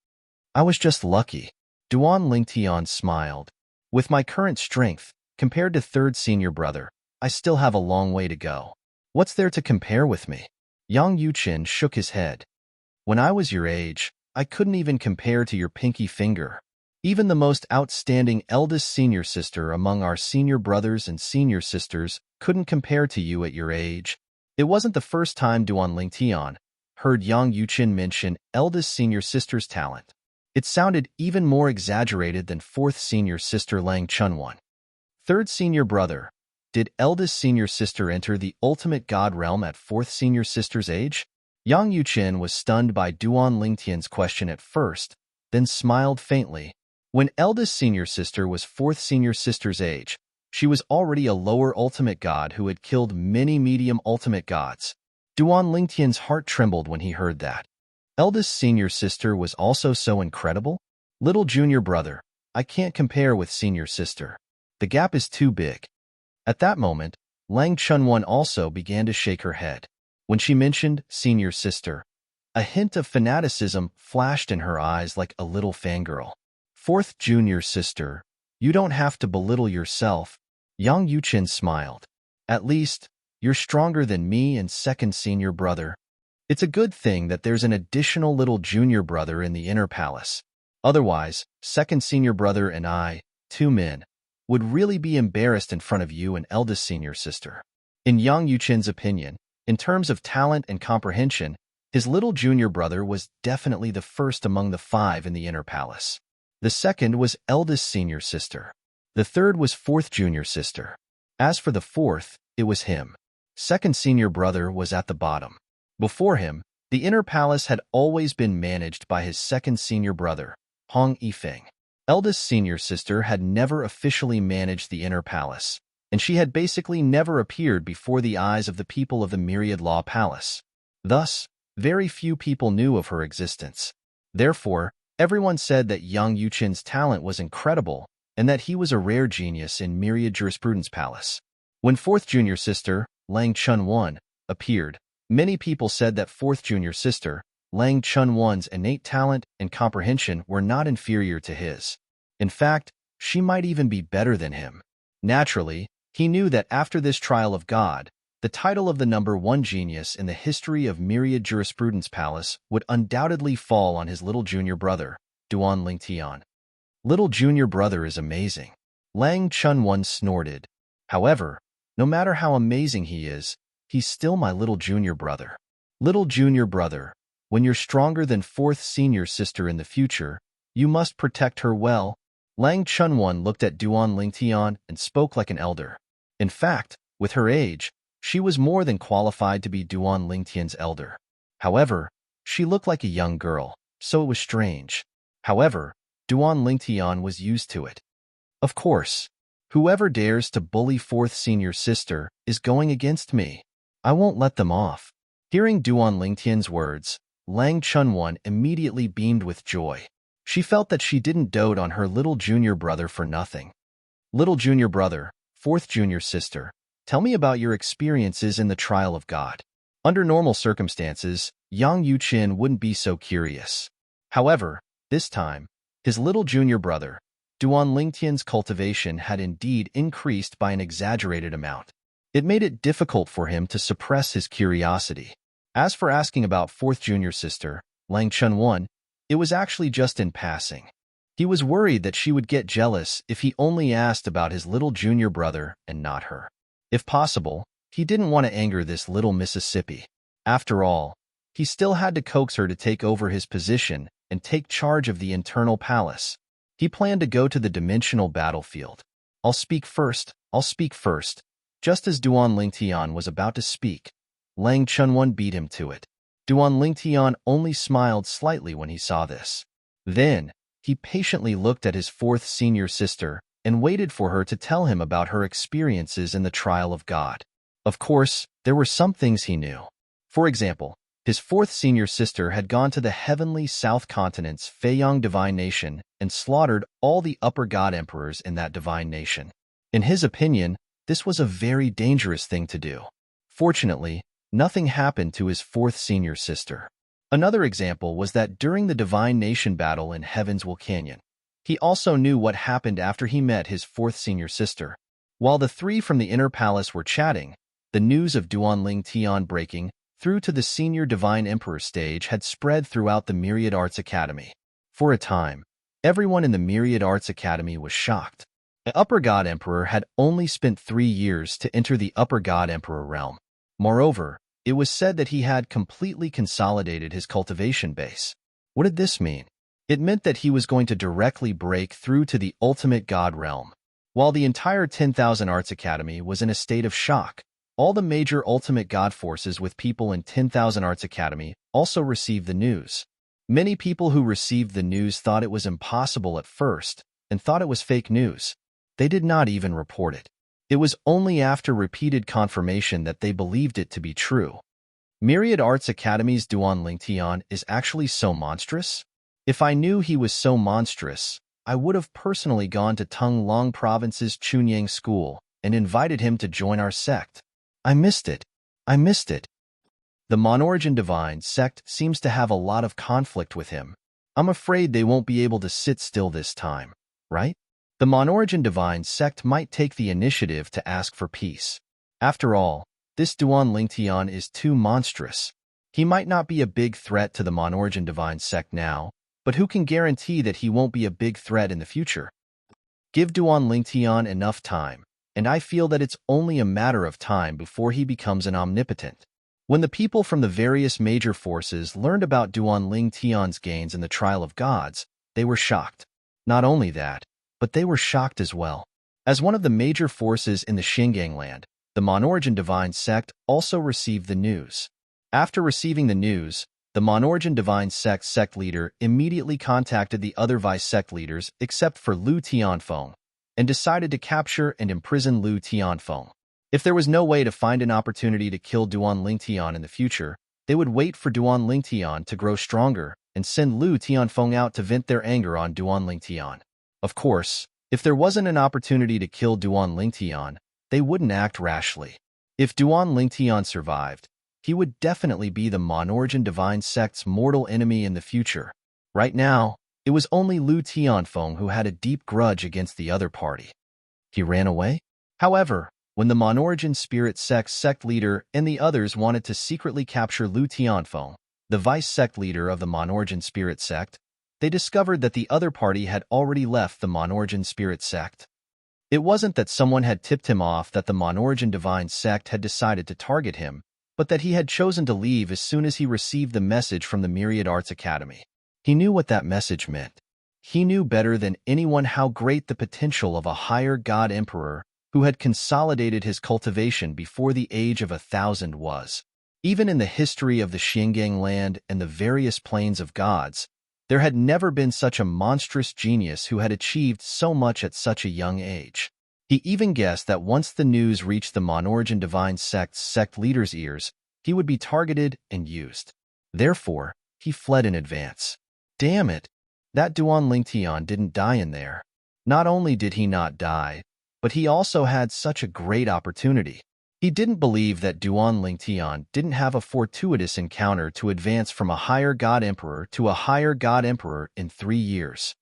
I was just lucky. Duan Lingtian smiled. With my current strength, compared to third senior brother, I still have a long way to go. What's there to compare with me? Yang Yuqin shook his head. When I was your age, I couldn't even compare to your pinky finger. Even the most outstanding eldest senior sister among our senior brothers and senior sisters couldn't compare to you at your age. It wasn't the first time Duan Lingtian heard Yang Yuqin mention eldest senior sister's talent. It sounded even more exaggerated than fourth senior sister Lang Chunwan. Third senior brother, did eldest senior sister enter the ultimate god realm at fourth senior sister's age? Yang Yuqin was stunned by Duan Lingtian's question at first, then smiled faintly. When eldest senior sister was fourth senior sister's age, she was already a lower ultimate god who had killed many medium ultimate gods. Duan Lingtian's heart trembled when he heard that. Eldest senior sister was also so incredible? Little junior brother, I can't compare with senior sister. The gap is too big. At that moment, Lang Chunwan also began to shake her head. When she mentioned senior sister, a hint of fanaticism flashed in her eyes like a little fangirl. Fourth junior sister, you don't have to belittle yourself. Yang Yuqin smiled. At least, you're stronger than me and second senior brother. It's a good thing that there's an additional little junior brother in the inner palace. Otherwise, second senior brother and I, 2 men, would really be embarrassed in front of you and eldest senior sister. In Yang Yuqin's opinion, in terms of talent and comprehension, his little junior brother was definitely the first among the 5 in the inner palace. The second was eldest senior sister. The third was fourth junior sister. As for the fourth, it was him. Second senior brother was at the bottom. Before him, the inner palace had always been managed by his second senior brother, Hong Yifeng. Eldest senior sister had never officially managed the inner palace, and she had basically never appeared before the eyes of the people of the Myriad Law Palace. Thus, very few people knew of her existence. Therefore, everyone said that Yang Yuqin's talent was incredible and that he was a rare genius in Myriad Jurisprudence Palace. When fourth junior sister, Lang Chunwan, appeared, many people said that fourth junior sister, Lang Chunwan's innate talent and comprehension were not inferior to his. In fact, she might even be better than him. Naturally, he knew that after this trial of God, the title of the number 1 genius in the history of Myriad Jurisprudence Palace would undoubtedly fall on his little junior brother, Duan Lingtian. Little junior brother is amazing. Lang Chunwan snorted. However, no matter how amazing he is, he's still my little junior brother. Little junior brother, when you're stronger than fourth senior sister in the future, you must protect her well. Lang Chunwan looked at Duan Lingtian and spoke like an elder. In fact, with her age, she was more than qualified to be Duan Lingtian's elder. However, she looked like a young girl, so it was strange. However, Duan Lingtian was used to it. Of course, whoever dares to bully fourth senior sister is going against me. I won't let them off. Hearing Duan Lingtian's words, Lang Chunwon immediately beamed with joy. She felt that she didn't dote on her little junior brother for nothing. Little junior brother, fourth junior sister, tell me about your experiences in the trial of God. Under normal circumstances, Yang Yuqin wouldn't be so curious. However, this time, his little junior brother, Duan Lingtian's cultivation had indeed increased by an exaggerated amount. It made it difficult for him to suppress his curiosity. As for asking about fourth junior sister, Lang Chunwon, it was actually just in passing. He was worried that she would get jealous if he only asked about his little junior brother and not her. If possible, he didn't want to anger this little Mississippi. After all, he still had to coax her to take over his position and take charge of the internal palace. He planned to go to the dimensional battlefield. I'll speak first. Just as Duan Lingtian was about to speak, Lang Chunwon beat him to it. Duan Lingtian only smiled slightly when he saw this. Then, he patiently looked at his fourth senior sister and waited for her to tell him about her experiences in the trial of God. Of course, there were some things he knew. For example, his fourth senior sister had gone to the heavenly South Continent's Feiyang divine nation and slaughtered all the upper god emperors in that divine nation. In his opinion, this was a very dangerous thing to do. Fortunately, nothing happened to his fourth senior sister. Another example was that during the divine nation battle in Heaven's Will Canyon, he also knew what happened after he met his fourth senior sister. While the three from the inner palace were chatting, the news of Duan Lingtian breaking through to the senior divine emperor stage had spread throughout the Myriad Arts Academy. For a time, everyone in the Myriad Arts Academy was shocked. The upper god emperor had only spent 3 years to enter the upper god emperor realm. Moreover, it was said that he had completely consolidated his cultivation base. What did this mean? It meant that he was going to directly break through to the ultimate god realm. While the entire 10,000 Arts Academy was in a state of shock, all the major ultimate god forces with people in 10,000 Arts Academy also received the news. Many people who received the news thought it was impossible at first and thought it was fake news. They did not even report it. It was only after repeated confirmation that they believed it to be true. Myriad Arts Academy's Duan Lingtian is actually so monstrous? If I knew he was so monstrous, I would have personally gone to Tung Long Province's Chunyang School and invited him to join our sect. I missed it. The Monorigin Divine sect seems to have a lot of conflict with him. I'm afraid they won't be able to sit still this time, right? The Monorigin Divine sect might take the initiative to ask for peace. After all, this Duan Lingtian is too monstrous. He might not be a big threat to the Monorigin Divine sect now, but who can guarantee that he won't be a big threat in the future? Give Duan Lingtian enough time, and I feel that it's only a matter of time before he becomes an omnipotent. When the people from the various major forces learned about Duan Lingtian's gains in the trial of gods, they were shocked. Not only that, but they were shocked as well. As one of the major forces in the Xinjiang land, the Monorigin Divine sect also received the news. After receiving the news, the Monorigin Divine sect leader immediately contacted the other vice-sect leaders except for Lu Tianfeng, and decided to capture and imprison Lu Tianfeng. If there was no way to find an opportunity to kill Duan Lingtian in the future, they would wait for Duan Lingtian to grow stronger and send Lu Tianfeng out to vent their anger on Duan Lingtian. Of course, if there wasn't an opportunity to kill Duan Lingtian, they wouldn't act rashly. If Duan Lingtian survived, he would definitely be the Monorigin Divine sect's mortal enemy in the future. Right now, it was only Lu Tianfeng who had a deep grudge against the other party. He ran away? However, when the Monorigin Spirit sect leader and the others wanted to secretly capture Lu Tianfeng, the vice-sect leader of the Monorigin Spirit sect, they discovered that the other party had already left the Monorigin Spirit sect. It wasn't that someone had tipped him off that the Monorigin Divine sect had decided to target him, but that he had chosen to leave as soon as he received the message from the Myriad Arts Academy. He knew what that message meant. He knew better than anyone how great the potential of a higher god emperor who had consolidated his cultivation before the age of 1,000 was. Even in the history of the Xinjiang land and the various planes of gods, there had never been such a monstrous genius who had achieved so much at such a young age. He even guessed that once the news reached the Monorigin Divine sect leader's ears, he would be targeted and used. Therefore, he fled in advance. Damn it! That Duan Lingtian didn't die in there. Not only did he not die, but he also had such a great opportunity. He didn't believe that Duan Lingtian didn't have a fortuitous encounter to advance from a higher god emperor to a higher god emperor in 3 years.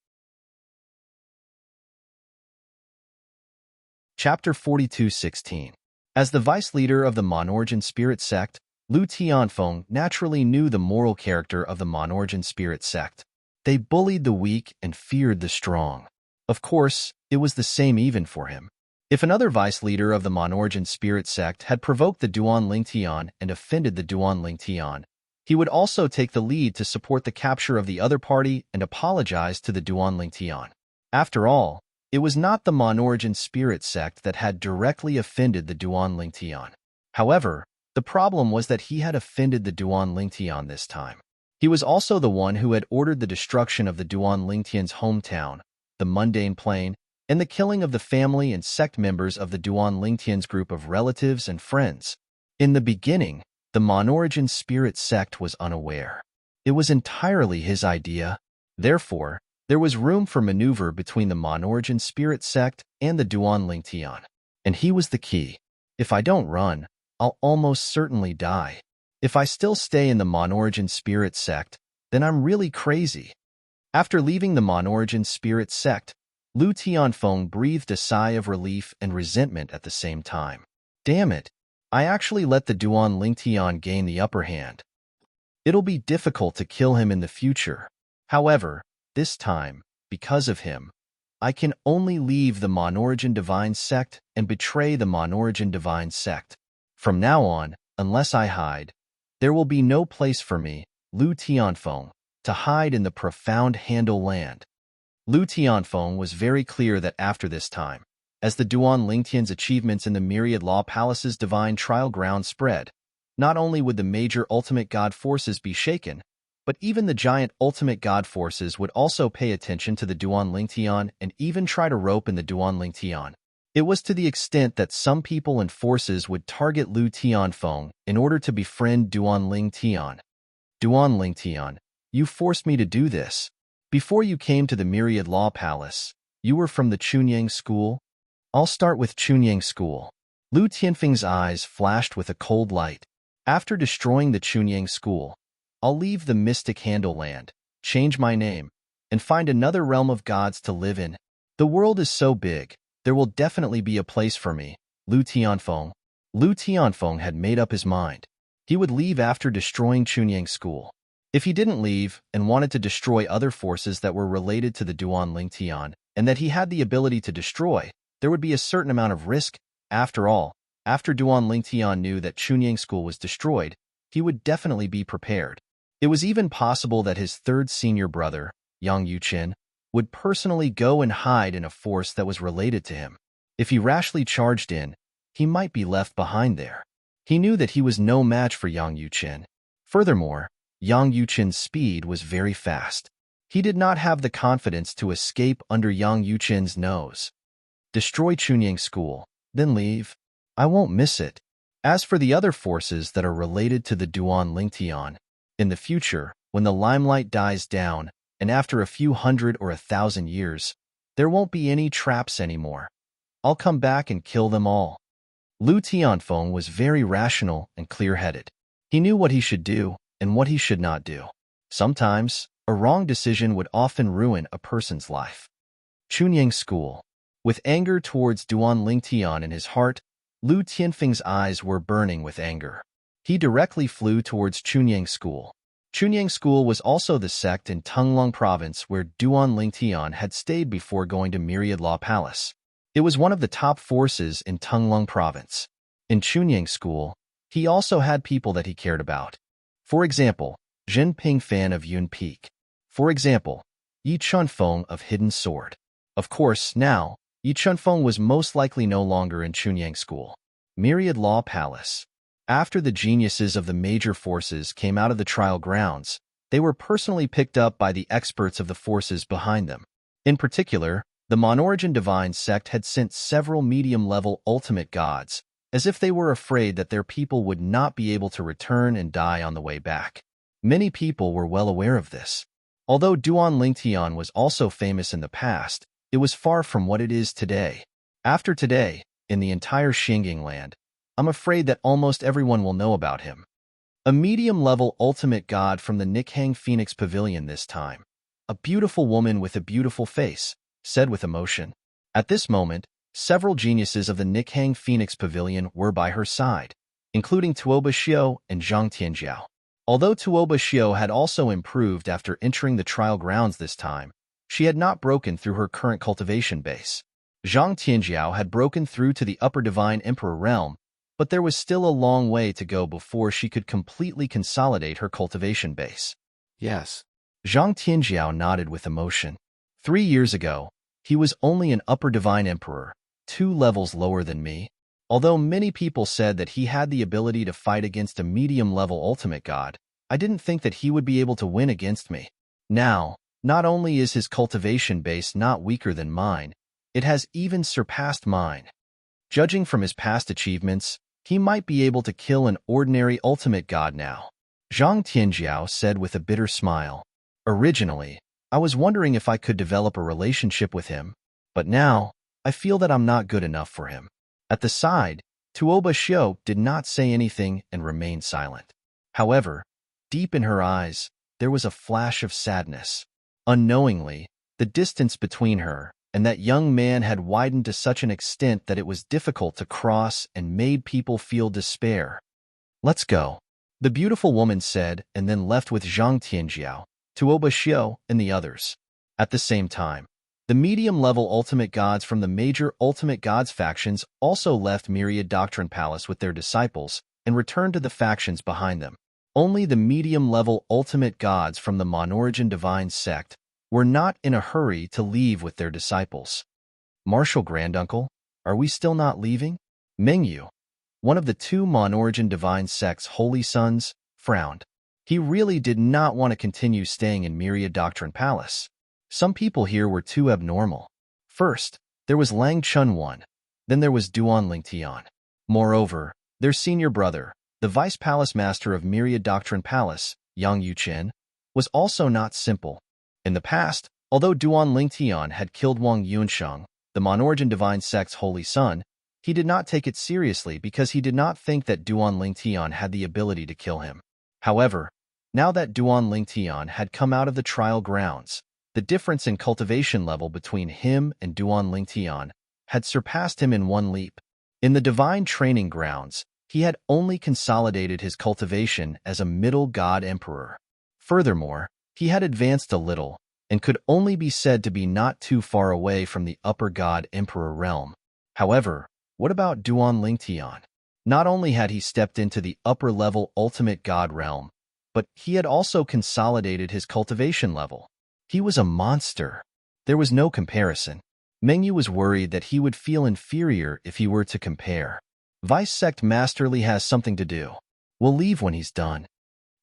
Chapter 42:16. As the vice leader of the Monorgan spirit sect, Lu Tianfeng naturally knew the moral character of the Monorgan spirit sect. They bullied the weak and feared the strong. Of course, it was the same even for him. If another vice leader of the Monorgan spirit sect had provoked the Duan Lingtian and offended the Duan Lingtian, he would also take the lead to support the capture of the other party and apologize to the Duan Lingtian. After all, it was not the Monorgan spirit sect that had directly offended the Duan Lingtian. However, the problem was that he had offended the Duan Lingtian this time. He was also the one who had ordered the destruction of the Duan Lingtian's hometown, the Mundane Plain, and the killing of the family and sect members of the Duan Lingtian's group of relatives and friends. In the beginning, the Monorgan spirit sect was unaware. It was entirely his idea. Therefore, there was room for maneuver between the Monorgan spirit sect and the Duan Lingtian. And he was the key. If I don't run, I'll almost certainly die. If I still stay in the Monorgan spirit sect, then I'm really crazy. After leaving the Monorgan spirit sect, Lu Tianfeng breathed a sigh of relief and resentment at the same time. Damn it, I actually let the Duan Lingtian gain the upper hand. It'll be difficult to kill him in the future. However, this time, because of him, I can only leave the Monorgan divine sect and betray the Monorgan divine sect. From now on, unless I hide, there will be no place for me, Lu Tianfeng, to hide in the profound Handle land. Lu Tianfeng was very clear that after this time, as the Duan Lingtian's achievements in the Myriad Law Palace's divine trial ground spread, not only would the major ultimate god forces be shaken, but even the giant ultimate god forces would also pay attention to the Duan Lingtian and even try to rope in the Duan Lingtian. It was to the extent that some people and forces would target Lu Tianfeng in order to befriend Duan Lingtian. Duan Lingtian, you forced me to do this. Before you came to the Myriad Law Palace, you were from the Chunyang School? I'll start with Chunyang School. Lu Tianfeng's eyes flashed with a cold light. After destroying the Chunyang School, I'll leave the mystic Handle land, change my name, and find another realm of gods to live in. The world is so big, there will definitely be a place for me, Lu Tianfeng. Lu Tianfeng had made up his mind. He would leave after destroying Chunyang School. If he didn't leave and wanted to destroy other forces that were related to the Duan Lingtian and that he had the ability to destroy, there would be a certain amount of risk. After all, after Duan Lingtian knew that Chunyang School was destroyed, he would definitely be prepared. It was even possible that his third senior brother, Yang Yuqin, would personally go and hide in a force that was related to him. If he rashly charged in, he might be left behind there. He knew that he was no match for Yang Yuqin. Furthermore, Yang Yuqin's speed was very fast. He did not have the confidence to escape under Yang Yuqin's nose. Destroy Chunyang School, then leave. I won't miss it. As for the other forces that are related to the Duan Lingtian, in the future, when the limelight dies down, and after a few hundred or 1,000 years, there won't be any traps anymore. I'll come back and kill them all. Lu Tianfeng was very rational and clear-headed. He knew what he should do and what he should not do. Sometimes, a wrong decision would often ruin a person's life. Chunyang School. With anger towards Duan Lingtian in his heart, Lu Tianfeng's eyes were burning with anger. He directly flew towards Chunyang School. Chunyang School was also the sect in Tunglong Province where Duan Lingtian had stayed before going to Myriad Law Palace. It was one of the top forces in Tunglong Province. In Chunyang School, he also had people that he cared about. For example, Zhen Pingfan of Yun Peak. For example, Yi Chunfeng of Hidden Sword. Of course, now, Yi Chunfeng was most likely no longer in Chunyang School. Myriad Law Palace. After the geniuses of the major forces came out of the trial grounds, they were personally picked up by the experts of the forces behind them. In particular, the Monorgan Divine Sect had sent several medium-level ultimate gods, as if they were afraid that their people would not be able to return and die on the way back. Many people were well aware of this. Although Duan Lingtian was also famous in the past, it was far from what it is today. After today, in the entire Xinging land, I'm afraid that almost everyone will know about him. A medium-level ultimate god from the Nikhang Phoenix Pavilion this time. A beautiful woman with a beautiful face, said with emotion. At this moment, several geniuses of the Nikhang Phoenix Pavilion were by her side, including Tuoba Xiao and Zhang Tianjiao. Although Tuoba Xiao had also improved after entering the trial grounds this time, she had not broken through her current cultivation base. Zhang Tianjiao had broken through to the upper divine emperor realm, but there was still a long way to go before she could completely consolidate her cultivation base. Yes. Zhang Tianjiao nodded with emotion. 3 years ago, he was only an upper divine emperor, 2 levels lower than me. Although many people said that he had the ability to fight against a medium-level ultimate god, I didn't think that he would be able to win against me. Now, not only is his cultivation base not weaker than mine, it has even surpassed mine. Judging from his past achievements, he might be able to kill an ordinary ultimate god now. Zhang Tianjiao said with a bitter smile. Originally, I was wondering if I could develop a relationship with him, but now, I feel that I'm not good enough for him. At the side, Tuoba Xiao did not say anything and remained silent. However, deep in her eyes, there was a flash of sadness. Unknowingly, the distance between her and that young man had widened to such an extent that it was difficult to cross and made people feel despair. Let's go, the beautiful woman said, and then left with Zhang Tianjiao, Tuoba Xiao, and the others. At the same time, the medium-level ultimate gods from the major ultimate gods factions also left Myriad Doctrine Palace with their disciples and returned to the factions behind them. Only the medium-level ultimate gods from the Monorigin Divine Sect were not in a hurry to leave with their disciples. Martial Granduncle, are we still not leaving? Mengyu, one of the 2 Monorigin Divine Sect's holy sons, frowned. He really did not want to continue staying in Myriad Doctrine Palace. Some people here were too abnormal. First, there was Lang Chunwan, then there was Duan Lingtian. Moreover, their senior brother, the Vice Palace Master of Myriad Doctrine Palace, Yang Yuchen, was also not simple. In the past, although Duan Lingtian had killed Wang Yunsheng, the Monorigin Divine Sect's holy son, he did not take it seriously because he did not think that Duan Lingtian had the ability to kill him. However, now that Duan Lingtian had come out of the trial grounds, the difference in cultivation level between him and Duan Lingtian had surpassed him in one leap. In the divine training grounds, he had only consolidated his cultivation as a middle god emperor. Furthermore, he had advanced a little and could only be said to be not too far away from the upper god emperor realm. However, what about Duan Lingtian? Not only had he stepped into the upper-level ultimate god realm, but he had also consolidated his cultivation level. He was a monster. There was no comparison. Mengyu was worried that he would feel inferior if he were to compare. Vice Sect Masterly has something to do. We'll leave when he's done.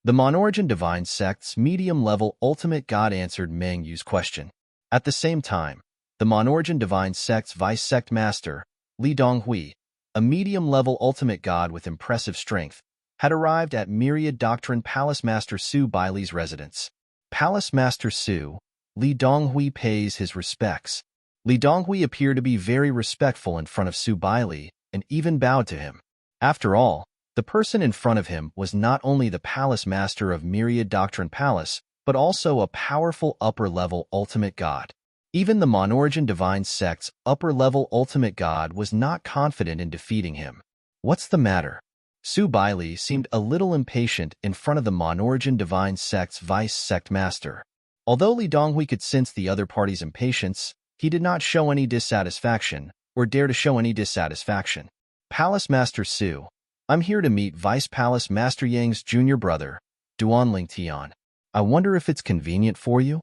The Monorigin Divine Sect's medium-level ultimate god answered Mengyu's question. At the same time, the Monorigin Divine Sect's Vice Sect Master, Li Donghui, a medium-level ultimate god with impressive strength, had arrived at Myriad Doctrine Palace Master Su Baili's residence. Palace Master Su, Li Donghui pays his respects. Li Donghui appeared to be very respectful in front of Su Baili and even bowed to him. After all, the person in front of him was not only the Palace Master of Myriad Doctrine Palace, but also a powerful upper-level ultimate god. Even the Monorigin Divine Sect's upper-level ultimate god was not confident in defeating him. What's the matter? Su Baili seemed a little impatient in front of the Monorigin Divine Sect's Vice Sect Master. Although Li Donghui could sense the other party's impatience, he did not show any dissatisfaction or dare to show any dissatisfaction. Palace Master Su, I'm here to meet Vice Palace Master Yang's junior brother, Duan Lingtian. I wonder if it's convenient for you?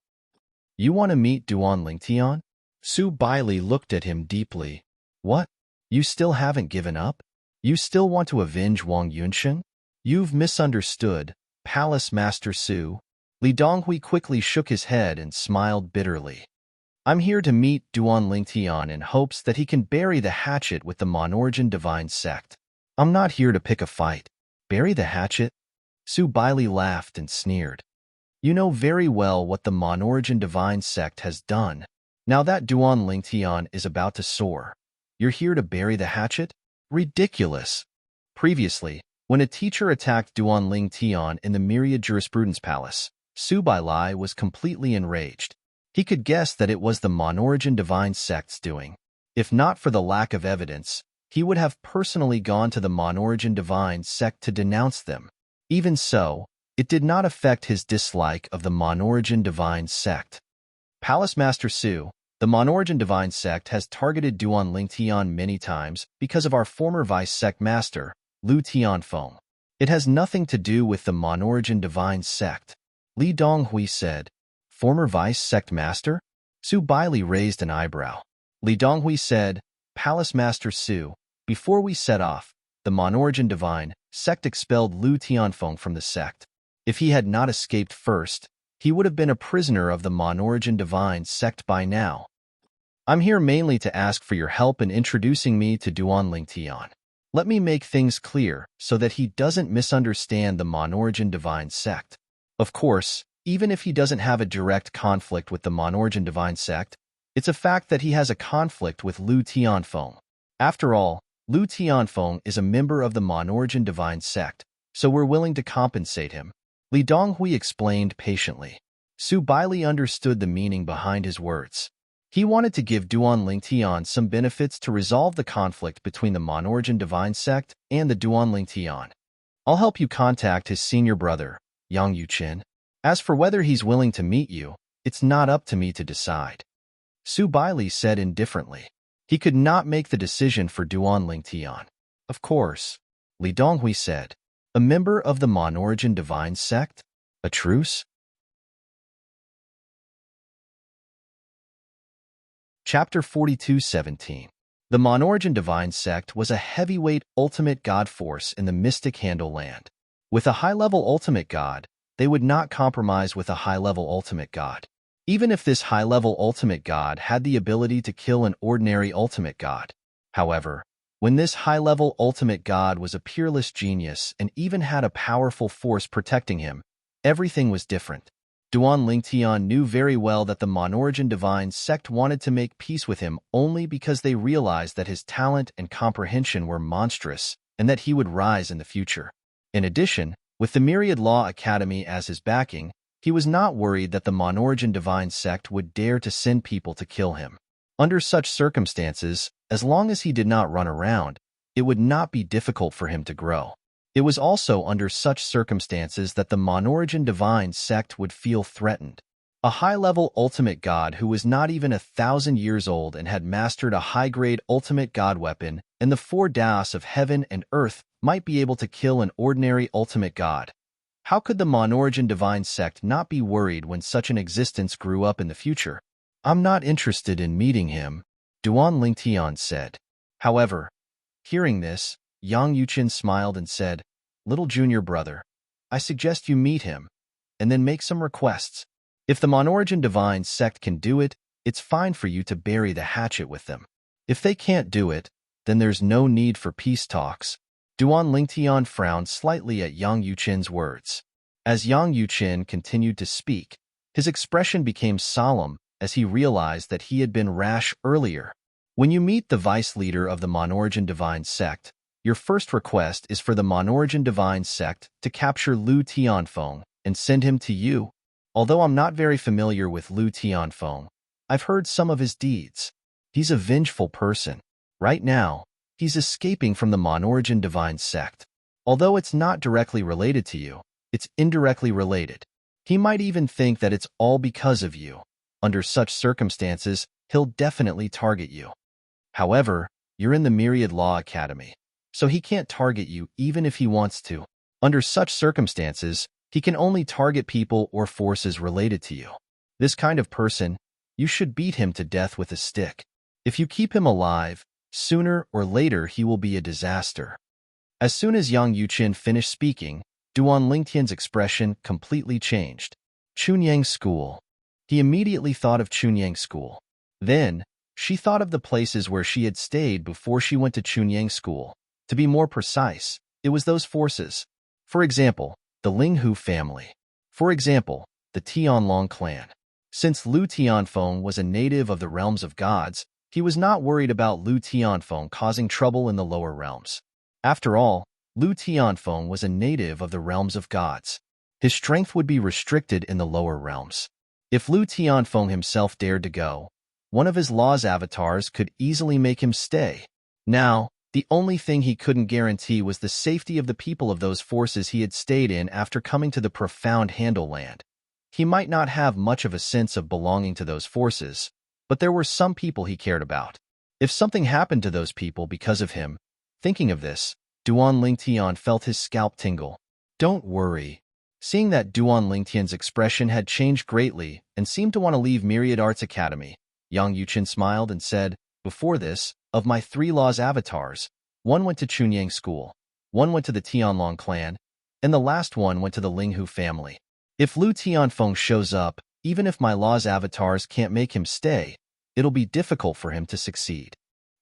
You want to meet Duan Lingtian? Su Baili looked at him deeply. What? You still haven't given up? You still want to avenge Wang Yunsheng? You've misunderstood, Palace Master Su. Li Donghui quickly shook his head and smiled bitterly. I'm here to meet Duan Lingtian in hopes that he can bury the hatchet with the Monorigin Divine Sect. I'm not here to pick a fight. Bury the hatchet? Su Bailey laughed and sneered. You know very well what the Monorigin Divine Sect has done. Now that Duan Lingtian is about to soar, you're here to bury the hatchet? Ridiculous. Previously, when a teacher attacked Duan Lingtian in the Myriad Jurisprudence Palace, Su Bailai was completely enraged. He could guess that it was the Monorigin Divine Sect's doing. If not for the lack of evidence, he would have personally gone to the Monorigin Divine Sect to denounce them. Even so, it did not affect his dislike of the Monorigin Divine Sect. Palace Master Su, the Monorigin Divine Sect has targeted Duan Lingtian many times because of our former Vice Sect Master, Lu Tianfeng. It has nothing to do with the Monorigin Divine Sect. Li Donghui said. Former Vice Sect Master? Su Bailey raised an eyebrow. Li Donghui said, Palace Master Su, before we set off, the Monorigin Divine Sect expelled Lu Tianfeng from the sect. If he had not escaped first, he would have been a prisoner of the Monorigin Divine Sect by now. I'm here mainly to ask for your help in introducing me to Duan Lingtian. Let me make things clear so that he doesn't misunderstand the Monorigin Divine Sect. Of course, even if he doesn't have a direct conflict with the Monorigin Divine Sect, it's a fact that he has a conflict with Lu Tianfeng. After all, Lu Tianfeng is a member of the Monorigin Divine Sect, so we're willing to compensate him. Li Donghui explained patiently. Su Bailey understood the meaning behind his words. He wanted to give Duan Lingtian some benefits to resolve the conflict between the Monorigin Divine Sect and the Duan Lingtian. I'll help you contact his senior brother, Yang Yuqin. As for whether he's willing to meet you, it's not up to me to decide. Su Bailey said indifferently. He could not make the decision for Duan Lingtian. Of course, Li Donghui said. A member of the Monorigin Divine Sect? A truce? Chapter 42:17. The Monorigin Divine Sect was a heavyweight ultimate god force in the mystic Handle land. With a high-level ultimate god, they would not compromise with a high-level ultimate god. Even if this high-level ultimate god had the ability to kill an ordinary ultimate god. However, when this high-level ultimate god was a peerless genius and even had a powerful force protecting him, everything was different. Duan Lingtian knew very well that the Monorigin Divine Sect wanted to make peace with him only because they realized that his talent and comprehension were monstrous and that he would rise in the future. In addition, with the Myriad Law Academy as his backing, he was not worried that the Monorigin Divine Sect would dare to send people to kill him. Under such circumstances, as long as he did not run around, it would not be difficult for him to grow. It was also under such circumstances that the Monorigin Divine Sect would feel threatened. A high-level ultimate god who was not even 1,000 years old and had mastered a high-grade ultimate god weapon and the 4 Daos of heaven and earth might be able to kill an ordinary ultimate god. How could the Monorigin Divine Sect not be worried when such an existence grew up in the future? I'm not interested in meeting him, Duan Lingtian said. However, hearing this, Yang Yuqin smiled and said, Little junior brother, I suggest you meet him, and then make some requests. If the Monorigin Divine Sect can do it, it's fine for you to bury the hatchet with them. If they can't do it, then there's no need for peace talks. Duan Lingtian frowned slightly at Yang Yuqin's words. As Yang Yuqin continued to speak, his expression became solemn as he realized that he had been rash earlier. When you meet the vice leader of the Monorigin Divine Sect, your first request is for the Monorigin Divine Sect to capture Lu Tianfeng and send him to you. Although I'm not very familiar with Lu Tianfeng, I've heard some of his deeds. He's a vengeful person. Right now, he's escaping from the Monorigin Divine Sect. Although it's not directly related to you, it's indirectly related. He might even think that it's all because of you. Under such circumstances, he'll definitely target you. However, you're in the Myriad Law Academy, so he can't target you even if he wants to. Under such circumstances, he can only target people or forces related to you. This kind of person, you should beat him to death with a stick. If you keep him alive, sooner or later he will be a disaster. As soon as Yang Yuqin finished speaking, Duan Lingtian's expression completely changed. Chunyang School. He immediately thought of Chunyang School. Then, she thought of the places where she had stayed before she went to Chunyang School. To be more precise, it was those forces. For example, the Linghu family. For example, the Tianlong clan. Since Lu Tianfeng was a native of the realms of gods, he was not worried about Lu Tianfeng causing trouble in the lower realms. After all, Lu Tianfeng was a native of the realms of gods. His strength would be restricted in the lower realms. If Lu Tianfeng himself dared to go, one of his law's avatars could easily make him stay. Now, the only thing he couldn't guarantee was the safety of the people of those forces he had stayed in after coming to the profound Handle land. He might not have much of a sense of belonging to those forces, but there were some people he cared about. If something happened to those people because of him, thinking of this, Duan Lingtian felt his scalp tingle. Don't worry. Seeing that Duan Lingtian's expression had changed greatly and seemed to want to leave Myriad Arts Academy, Yang Yuqin smiled and said, before this, of my 3 law's avatars, one went to Chunyang School, one went to the Tianlong clan, and the last one went to the Linghu family. If Lu Tianfeng shows up, even if my law's avatars can't make him stay, it'll be difficult for him to succeed.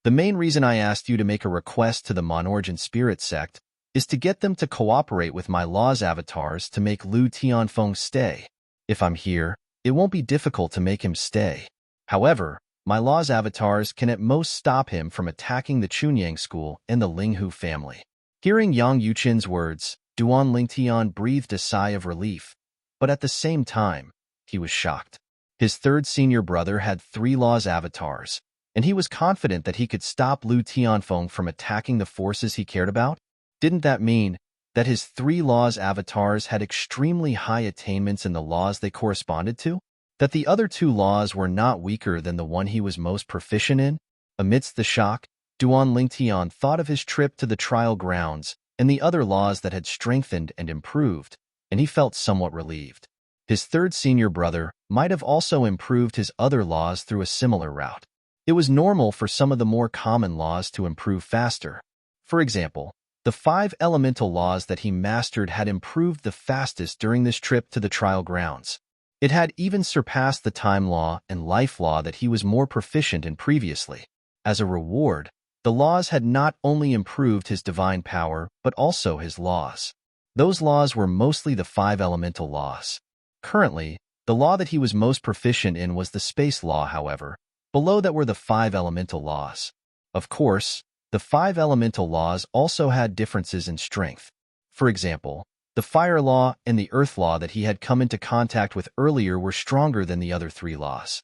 The main reason I asked you to make a request to the Monorigin Spirit Sect is to get them to cooperate with my law's avatars to make Lu Tianfeng stay. If I'm here, it won't be difficult to make him stay. However, my law's avatars can at most stop him from attacking the Chunyang School and the Linghu family. Hearing Yang Yuqin's words, Duan Lingtian breathed a sigh of relief. But at the same time, he was shocked. His 3rd senior brother had 3 law's avatars, and he was confident that he could stop Lu Tianfeng from attacking the forces he cared about. Didn't that mean that his 3 law's avatars had extremely high attainments in the laws they corresponded to? That the other 2 laws were not weaker than the one he was most proficient in? Amidst the shock, Duan Lingtian thought of his trip to the trial grounds and the other laws that had strengthened and improved, and he felt somewhat relieved. His 3rd senior brother might have also improved his other laws through a similar route. It was normal for some of the more common laws to improve faster. For example, the 5 elemental laws that he mastered had improved the fastest during this trip to the trial grounds. It had even surpassed the time law and life law that he was more proficient in previously. As a reward, the laws had not only improved his divine power, but also his laws. Those laws were mostly the 5 elemental laws. Currently, the law that he was most proficient in was the space law, however. Below that were the 5 elemental laws. Of course, the 5 elemental laws also had differences in strength. For example, the fire law and the earth law that he had come into contact with earlier were stronger than the other 3 laws.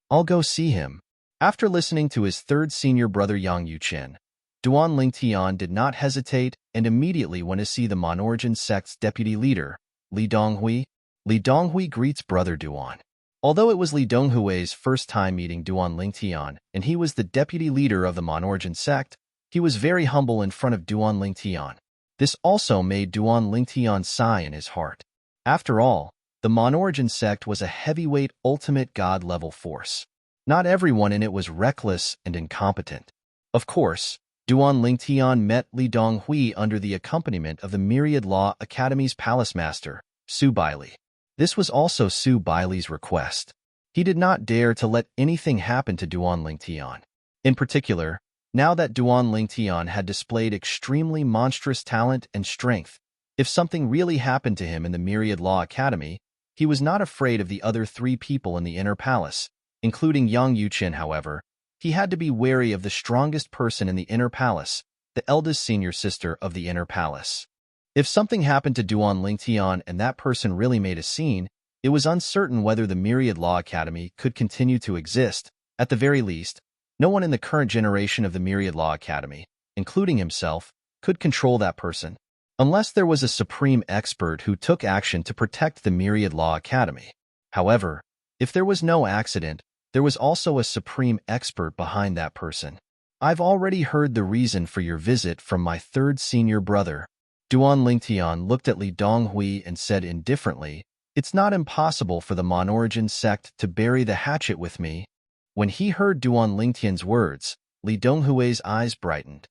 I'll go see him. After listening to his 3rd senior brother Yang Yuqin, Duan Lingtian did not hesitate and immediately went to see the Monorigin sect's deputy leader, Li Donghui. Li Donghui greets brother Duan. Although it was Li Donghui's first time meeting Duan Lingtian and he was the deputy leader of the Monorigin sect, he was very humble in front of Duan Lingtian. This also made Duan Lingtian sigh in his heart. After all, the Monorigin sect was a heavyweight ultimate god-level force. Not everyone in it was reckless and incompetent. Of course, Duan Lingtian met Li Donghui under the accompaniment of the Myriad Law Academy's palace master, Su Baili. This was also Su Baili's request. He did not dare to let anything happen to Duan Lingtian. In particular, now that Duan Lingtian had displayed extremely monstrous talent and strength, if something really happened to him in the Myriad Law Academy, he was not afraid of the other 3 people in the inner palace, including Yang Yuqin. However, he had to be wary of the strongest person in the inner palace, the eldest senior sister of the inner palace. If something happened to Duan Lingtian and that person really made a scene, it was uncertain whether the Myriad Law Academy could continue to exist. At the very least, no one in the current generation of the Myriad Law Academy, including himself, could control that person, unless there was a supreme expert who took action to protect the Myriad Law Academy. However, if there was no accident, there was also a supreme expert behind that person. I've already heard the reason for your visit from my 3rd senior brother. Duan Lingtian looked at Li Donghui and said indifferently, "It's not impossible for the Monorigin sect to bury the hatchet with me." When he heard Duan Lingtian's words, Li Donghui's eyes brightened.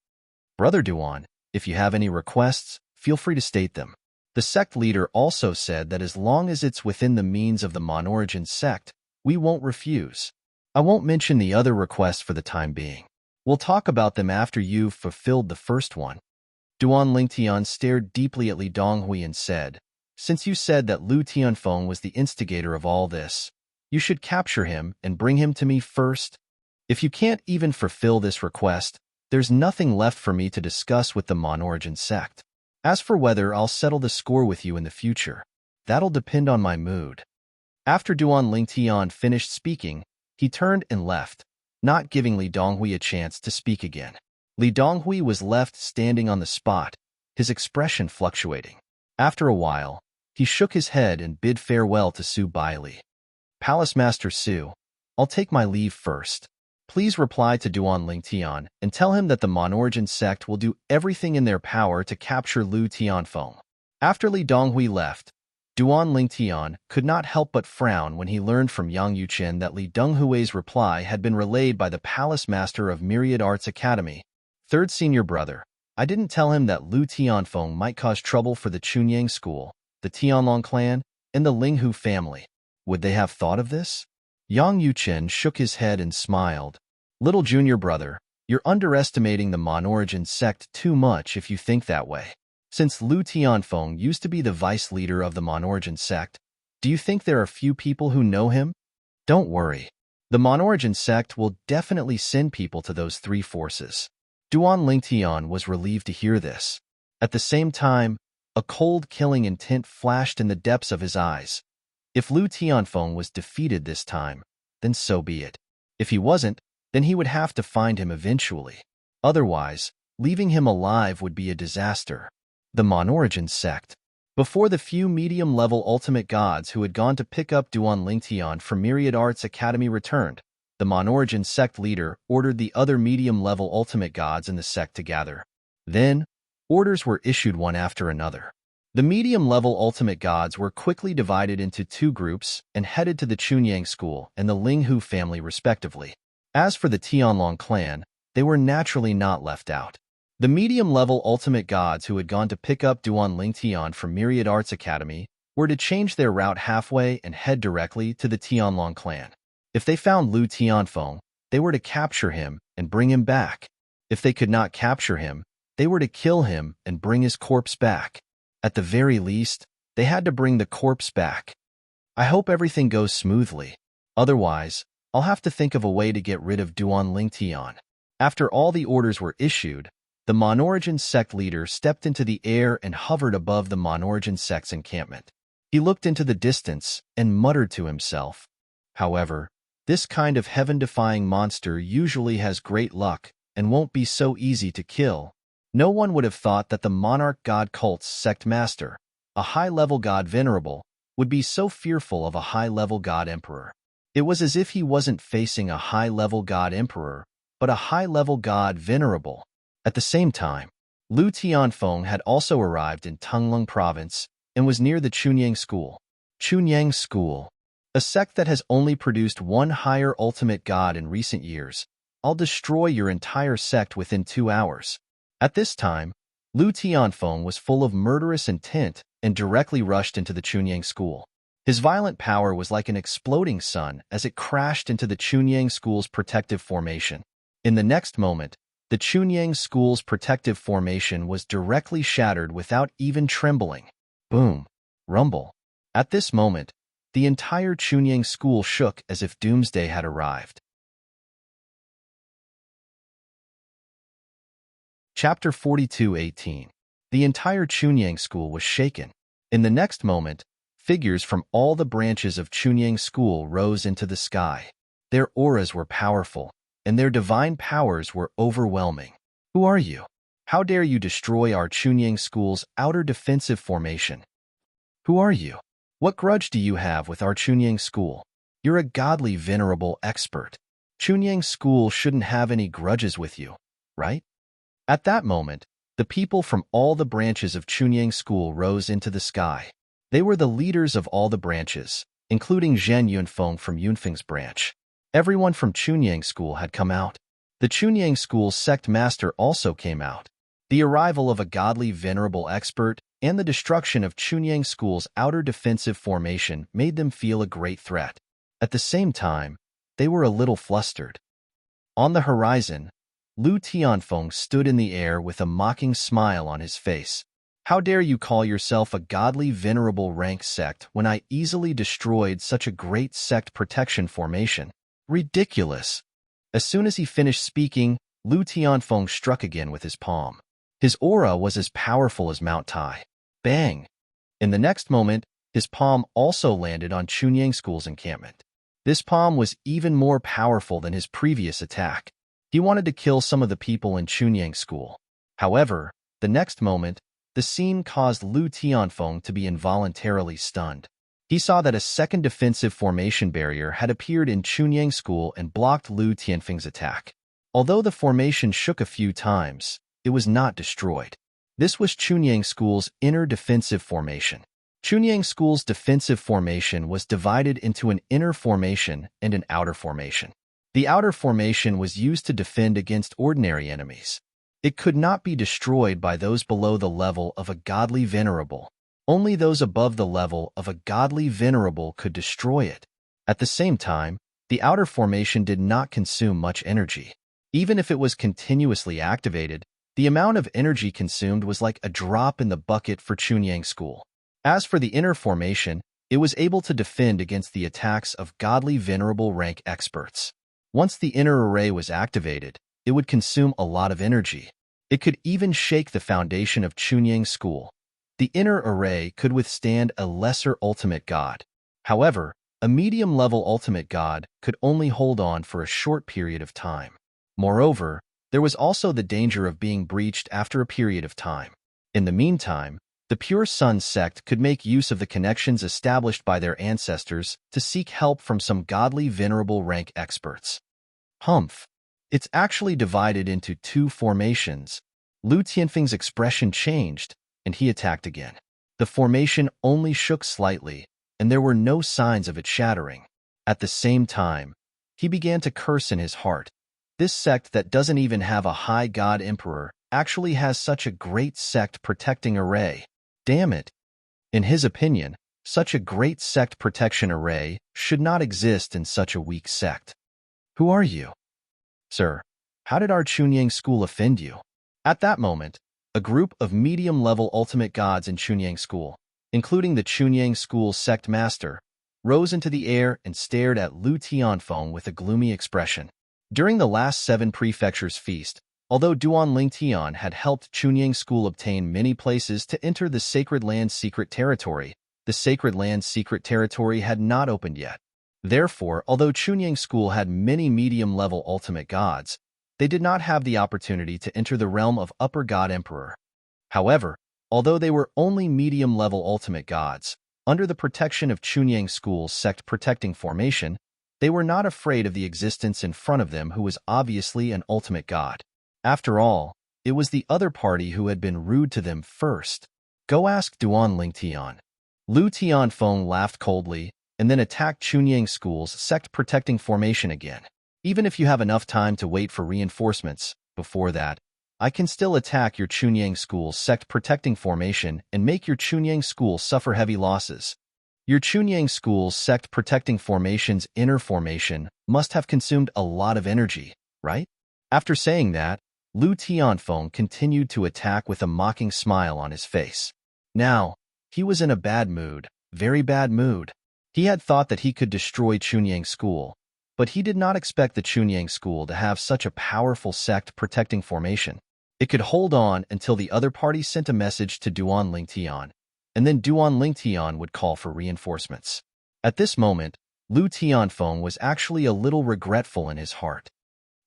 "Brother Duan, if you have any requests, feel free to state them." The sect leader also said that as long as it's within the means of the Monorigin sect, we won't refuse. I won't mention the other requests for the time being. We'll talk about them after you've fulfilled the first one. Duan Lingtian stared deeply at Li Donghui and said, Since you said that Lu Tianfeng was the instigator of all this, you should capture him and bring him to me first. If you can't even fulfill this request, there's nothing left for me to discuss with the Mon-Origin sect. As for whether I'll settle the score with you in the future, that'll depend on my mood. After Duan Lingtian finished speaking, he turned and left, not giving Li Donghui a chance to speak again. Li Donghui was left standing on the spot, his expression fluctuating. After a while, he shook his head and bid farewell to Su Baili. Palace Master Su, I'll take my leave first. Please reply to Duan Lingtian and tell him that the Mon-Origin sect will do everything in their power to capture Lu Tianfeng. After Li Donghui left, Duan Lingtian could not help but frown when he learned from Yang Yuchen that Li Donghui's reply had been relayed by the Palace Master of Myriad Arts Academy. Third senior brother, I didn't tell him that Lu Tianfeng might cause trouble for the Chunyang school, the Tianlong clan, and the Linghu family. Would they have thought of this? Yang Yuchen shook his head and smiled. Little junior brother, you're underestimating the Mon-Origin sect too much if you think that way. Since Lu Tianfeng used to be the vice leader of the Mon-Origin sect, do you think there are few people who know him? Don't worry. The Mon-Origin sect will definitely send people to those three forces. Duan Lingtian was relieved to hear this. At the same time, a cold killing intent flashed in the depths of his eyes. If Lu Tianfeng was defeated this time, then so be it. If he wasn't, then he would have to find him eventually. Otherwise, leaving him alive would be a disaster. The Mon-Origin sect. Before the few medium-level ultimate gods who had gone to pick up Duan Lingtian from Myriad Arts Academy returned, the Mon-Origin sect leader ordered the other medium-level ultimate gods in the sect to gather. Then, orders were issued one after another. The medium-level ultimate gods were quickly divided into two groups and headed to the Chunyang school and the Linghu family respectively. As for the Tianlong clan, they were naturally not left out. The medium-level ultimate gods who had gone to pick up Duan Lingtian from Myriad Arts Academy were to change their route halfway and head directly to the Tianlong clan. If they found Lu Tianfeng, they were to capture him and bring him back. If they could not capture him, they were to kill him and bring his corpse back. At the very least, they had to bring the corpse back. I hope everything goes smoothly. Otherwise, I'll have to think of a way to get rid of Duan Lingtian. After all the orders were issued, the Mon-Origin sect leader stepped into the air and hovered above the Mon-Origin sect's encampment. He looked into the distance and muttered to himself. However, this kind of heaven-defying monster usually has great luck and won't be so easy to kill. No one would have thought that the monarch god cult's sect master, a high-level god venerable, would be so fearful of a high-level god emperor. It was as if he wasn't facing a high-level god emperor, but a high-level god venerable. At the same time, Lu Tianfeng had also arrived in Tunglung province and was near the Chunyang school. Chunyang school, a sect that has only produced one higher ultimate god in recent years. I'll destroy your entire sect within 2 hours. At this time, Lu Tianfeng was full of murderous intent and directly rushed into the Chunyang school. His violent power was like an exploding sun as it crashed into the Chunyang school's protective formation. In the next moment, the Chunyang school's protective formation was directly shattered without even trembling. Boom. Rumble. At this moment, the entire Chunyang school shook as if doomsday had arrived. Chapter 42:18. The entire Chunyang school was shaken. In the next moment, figures from all the branches of Chunyang school rose into the sky. Their auras were powerful, and their divine powers were overwhelming. Who are you? How dare you destroy our Chunyang school's outer defensive formation? Who are you? What grudge do you have with our Chunyang school? You're a godly, venerable expert. Chunyang school shouldn't have any grudges with you, right? At that moment, the people from all the branches of Chunyang school rose into the sky. They were the leaders of all the branches, including Zhen Yunfeng from Yunfeng's branch. Everyone from Chunyang school had come out. The Chunyang school's sect master also came out. The arrival of a godly, venerable expert and the destruction of Chunyang school's outer defensive formation made them feel a great threat. At the same time, they were a little flustered. On the horizon, Lu Tianfeng stood in the air with a mocking smile on his face. How dare you call yourself a godly venerable rank sect when I easily destroyed such a great sect protection formation? Ridiculous. As soon as he finished speaking, Lu Tianfeng struck again with his palm. His aura was as powerful as Mount Tai. Bang! In the next moment, his palm also landed on Chunyang School's encampment. This palm was even more powerful than his previous attack. He wanted to kill some of the people in Chunyang School. However, the next moment, the scene caused Lu Tianfeng to be involuntarily stunned. He saw that a second defensive formation barrier had appeared in Chunyang School and blocked Lu Tianfeng's attack. Although the formation shook a few times, it was not destroyed. This was Chunyang School's inner defensive formation. Chunyang School's defensive formation was divided into an inner formation and an outer formation. The outer formation was used to defend against ordinary enemies. It could not be destroyed by those below the level of a godly venerable. Only those above the level of a godly venerable could destroy it. At the same time, the outer formation did not consume much energy. Even if it was continuously activated, the amount of energy consumed was like a drop in the bucket for Chunyang School. As for the inner formation, it was able to defend against the attacks of godly venerable rank experts. Once the inner array was activated, it would consume a lot of energy. It could even shake the foundation of Chunyang School. The inner array could withstand a lesser ultimate god. However, a medium-level ultimate god could only hold on for a short period of time. Moreover, there was also the danger of being breached after a period of time. In the meantime, the Pure Sun sect could make use of the connections established by their ancestors to seek help from some godly venerable rank experts. Humph. It's actually divided into two formations. Lu Tianfeng's expression changed, and he attacked again. The formation only shook slightly, and there were no signs of it shattering. At the same time, he began to curse in his heart. This sect that doesn't even have a high god emperor actually has such a great sect protecting array. Damn it. In his opinion, such a great sect protection array should not exist in such a weak sect. Who are you? Sir, how did our Chunyang School offend you? At that moment, a group of medium-level ultimate gods in Chunyang School, including the Chunyang School sect master, rose into the air and stared at Lu Tianfeng with a gloomy expression. During the last 7 prefectures feast, although Duan Lingtian had helped Chunyang School obtain many places to enter the Sacred Land's secret territory, the Sacred Land's secret territory had not opened yet. Therefore, although Chunyang School had many medium-level ultimate gods, they did not have the opportunity to enter the realm of Upper God Emperor. However, although they were only medium-level ultimate gods, under the protection of Chunyang School's sect protecting formation, they were not afraid of the existence in front of them who was obviously an ultimate god. After all, it was the other party who had been rude to them first. Go ask Duan Lingtian. Lu Tianfeng laughed coldly and then attacked Chunyang School's sect-protecting formation again. Even if you have enough time to wait for reinforcements, before that, I can still attack your Chunyang School's sect-protecting formation and make your Chunyang School suffer heavy losses. Your Chunyang School's sect-protecting formation's inner formation must have consumed a lot of energy, right? After saying that, Lu Tianfeng continued to attack with a mocking smile on his face. Now, he was in a bad mood, very bad mood. He had thought that he could destroy Chunyang School, but he did not expect the Chunyang School to have such a powerful sect-protecting formation. It could hold on until the other party sent a message to Duan Lingtian, and then Duan Lingtian would call for reinforcements. At this moment, Lu Tianfeng was actually a little regretful in his heart.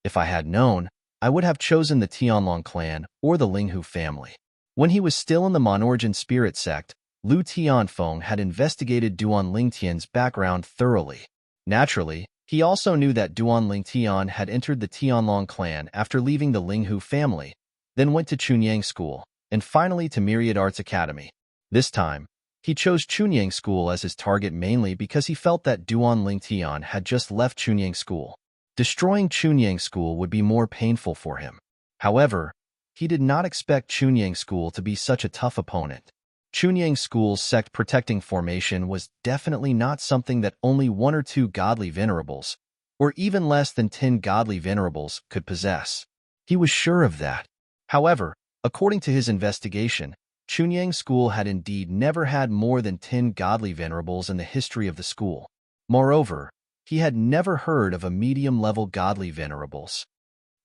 If I had known, I would have chosen the Tianlong clan or the Linghu family. When he was still in the Monorigin spirit sect, Lu Tianfeng had investigated Duan Lingtian's background thoroughly. Naturally, he also knew that Duan Lingtian had entered the Tianlong clan after leaving the Linghu family, then went to Chunyang School, and finally to Myriad Arts Academy. This time, he chose Chunyang School as his target mainly because he felt that Duan Lingtian had just left Chunyang School. Destroying Chunyang School would be more painful for him. However, he did not expect Chunyang School to be such a tough opponent. Chunyang School's sect-protecting formation was definitely not something that only 1 or 2 godly venerables, or even less than 10 godly venerables, could possess. He was sure of that. However, according to his investigation, Chunyang School had indeed never had more than 10 godly venerables in the history of the school. Moreover, he had never heard of a medium-level godly venerables.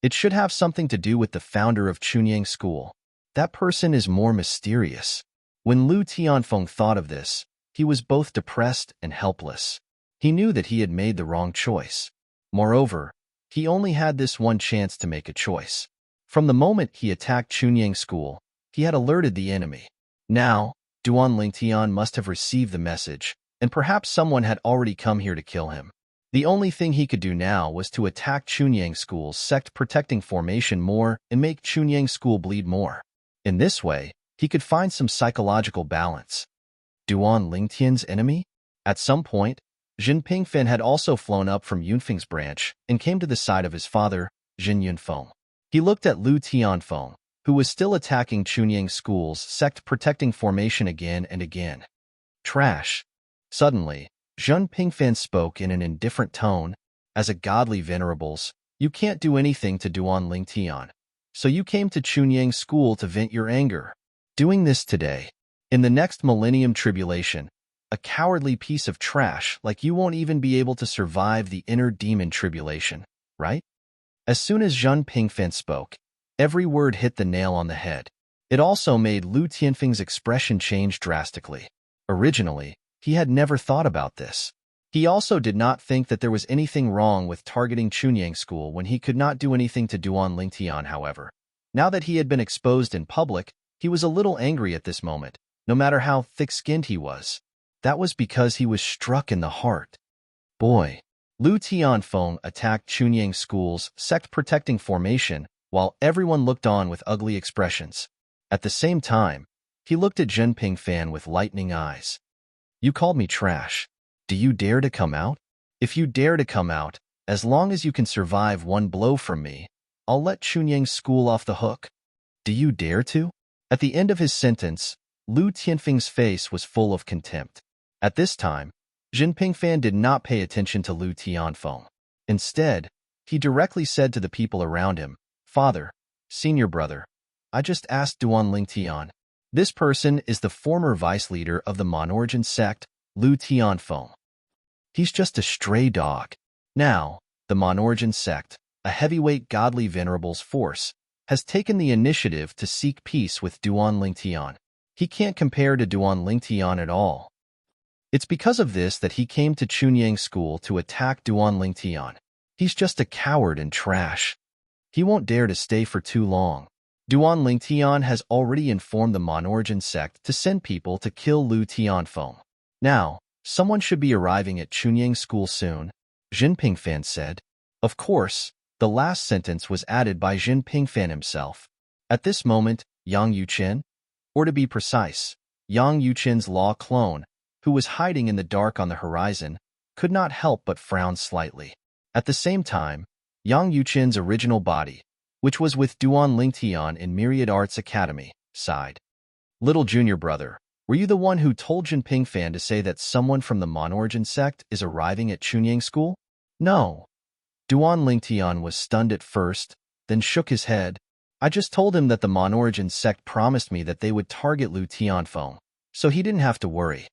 It should have something to do with the founder of Chunyang School. That person is more mysterious. When Lu Tianfeng thought of this, he was both depressed and helpless. He knew that he had made the wrong choice. Moreover, he only had this one chance to make a choice. From the moment he attacked Chunyang School, he had alerted the enemy. Now, Duan Lingtian must have received the message, and perhaps someone had already come here to kill him. The only thing he could do now was to attack Chunyang School's sect-protecting formation more and make Chunyang School bleed more. In this way, he could find some psychological balance. Duan Lingtian's enemy? At some point, Jin Pingfen had also flown up from Yunfeng's branch and came to the side of his father, Jin Yunfeng. He looked at Lu Tianfeng, who was still attacking Chunyang School's sect-protecting formation again and again. Trash. Suddenly, Jin Pingfen spoke in an indifferent tone. As a godly venerables, you can't do anything to Duan Lingtian. So you came to Chunyang School to vent your anger. Doing this today. In the next millennium tribulation, a cowardly piece of trash like you won't even be able to survive the inner demon tribulation, right? As soon as Jin Pingfen spoke, every word hit the nail on the head. It also made Lu Tianfeng's expression change drastically. Originally, he had never thought about this. He also did not think that there was anything wrong with targeting Chunyang School when he could not do anything to Duan Lingtian, however. Now that he had been exposed in public, he was a little angry at this moment, no matter how thick-skinned he was. That was because he was struck in the heart. Boy. Lu Tianfeng attacked Chunyang School's sect-protecting formation while everyone looked on with ugly expressions. At the same time, he looked at Jin Pingfen with lightning eyes. You called me trash. Do you dare to come out? If you dare to come out, as long as you can survive one blow from me, I'll let Chunyang School off the hook. Do you dare to? At the end of his sentence, Lu Tianfeng's face was full of contempt. At this time, Jin Pingfen did not pay attention to Lu Tianfeng. Instead, he directly said to the people around him, Father, senior brother, I just asked Duan Lingtian. This person is the former vice leader of the Monorigin sect, Lu Tianfeng. He's just a stray dog. Now, the Monorigin sect, a heavyweight godly venerables force, has taken the initiative to seek peace with Duan Lingtian. He can't compare to Duan Lingtian at all. It's because of this that he came to Chunyang School to attack Duan Lingtian. He's just a coward and trash. He won't dare to stay for too long. Duan Lingtian has already informed the Monorigin sect to send people to kill Lu Tianfeng. Now, someone should be arriving at Chunyang School soon, Jin Pingfen said. Of course, the last sentence was added by Jin Pingfen himself. At this moment, Yang Yuchen, or to be precise, Yang Yuchen's law clone, who was hiding in the dark on the horizon, could not help but frown slightly. At the same time, Yang Yuchen's original body, which was with Duan Lingtian in Myriad Arts Academy, sighed. Little junior brother, were you the one who told Jin Pingfen to say that someone from the Monorigin sect is arriving at Chunyang School? No. Duan Lingtian was stunned at first, then shook his head. I just told him that the Monorigin sect promised me that they would target Lu Tianfeng, so he didn't have to worry.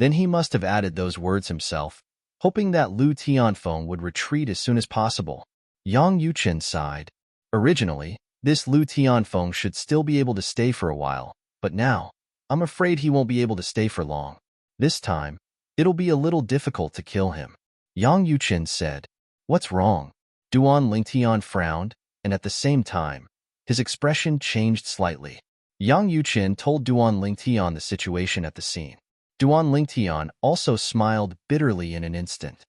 Then he must have added those words himself, hoping that Lu Tianfeng would retreat as soon as possible. Yang Yuchen sighed. Originally, this Lu Tianfeng should still be able to stay for a while, but now, I'm afraid he won't be able to stay for long. This time, it'll be a little difficult to kill him. Yang Yuchen said. What's wrong? Duan Lingtian frowned, and at the same time, his expression changed slightly. Yang Yuchen told Duan Lingtian the situation at the scene. Duan Lingtian also smiled bitterly in an instant.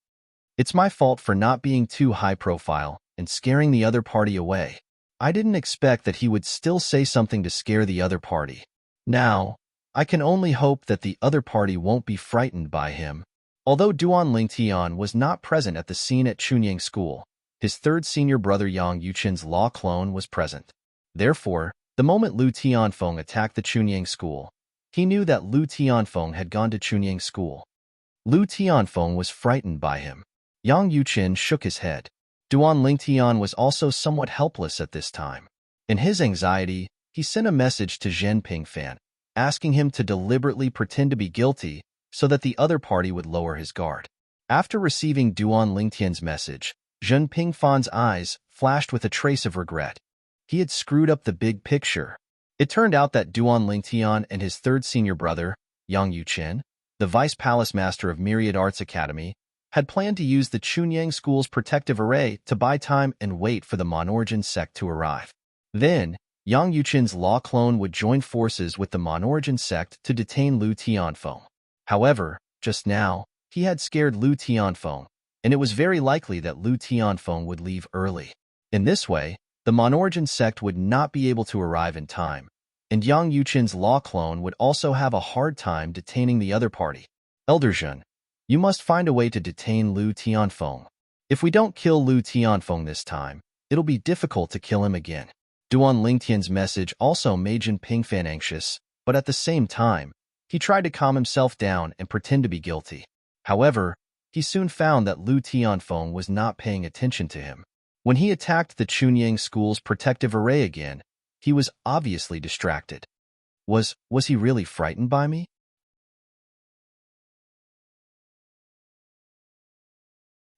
It's my fault for not being too high profile and scaring the other party away. I didn't expect that he would still say something to scare the other party. Now, I can only hope that the other party won't be frightened by him. Although Duan Lingtian was not present at the scene at Chunyang School, his third senior brother Yang Yuchen's law clone was present. Therefore, the moment Lu Tianfeng attacked the Chunyang School, he knew that Lu Tianfeng had gone to Chunyang School. Lu Tianfeng was frightened by him. Yang Yuchen shook his head. Duan Lingtian was also somewhat helpless at this time. In his anxiety, he sent a message to Jin Pingfen. asking him to deliberately pretend to be guilty so that the other party would lower his guard. After receiving Duan Lingtian's message, Zhen Pingfan's eyes flashed with a trace of regret. He had screwed up the big picture. It turned out that Duan Lingtian and his third senior brother, Yang Yuchen, the vice palace master of Myriad Arts Academy, had planned to use the Chunyang School's protective array to buy time and wait for the Monorigin sect to arrive. Then, Yang Yuchen's law clone would join forces with the Monorigin sect to detain Lu Tianfeng. However, just now, he had scared Lu Tianfeng, and it was very likely that Lu Tianfeng would leave early. In this way, the Monorigin sect would not be able to arrive in time, and Yang Yuchen's law clone would also have a hard time detaining the other party. Elder Zhen, you must find a way to detain Lu Tianfeng. If we don't kill Lu Tianfeng this time, it'll be difficult to kill him again. Duan Lingtian's message also made Zhen Pingfan anxious, but at the same time, he tried to calm himself down and pretend to be guilty. However, he soon found that Lu Tianfeng was not paying attention to him. When he attacked the Chunyang School's protective array again, he was obviously distracted. Was he really frightened by me?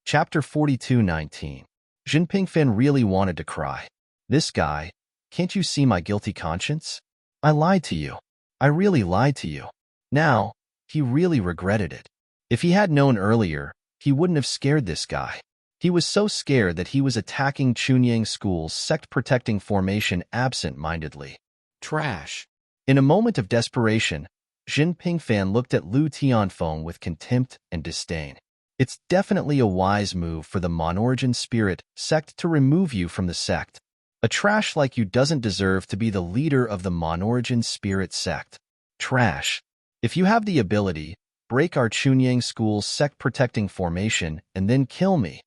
Chapter 42:19. Zhen Pingfan really wanted to cry. This guy, can't you see my guilty conscience? I lied to you. I really lied to you. Now, he really regretted it. If he had known earlier, he wouldn't have scared this guy. He was so scared that he was attacking Chunyang School's sect-protecting formation absent-mindedly. Trash. In a moment of desperation, Zhen Pingfan looked at Lu Tianfeng with contempt and disdain. It's definitely a wise move for the Monorigin spirit sect to remove you from the sect. A trash like you doesn't deserve to be the leader of the Monorigin spirit sect. Trash. If you have the ability, break our Chunyang School's sect-protecting formation and then kill me.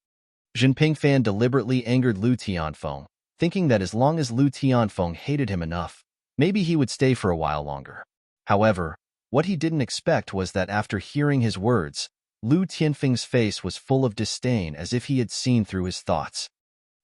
Zhen Pingfan deliberately angered Lu Tianfeng, thinking that as long as Lu Tianfeng hated him enough, maybe he would stay for a while longer. However, what he didn't expect was that after hearing his words, Lu Tianfeng's face was full of disdain as if he had seen through his thoughts.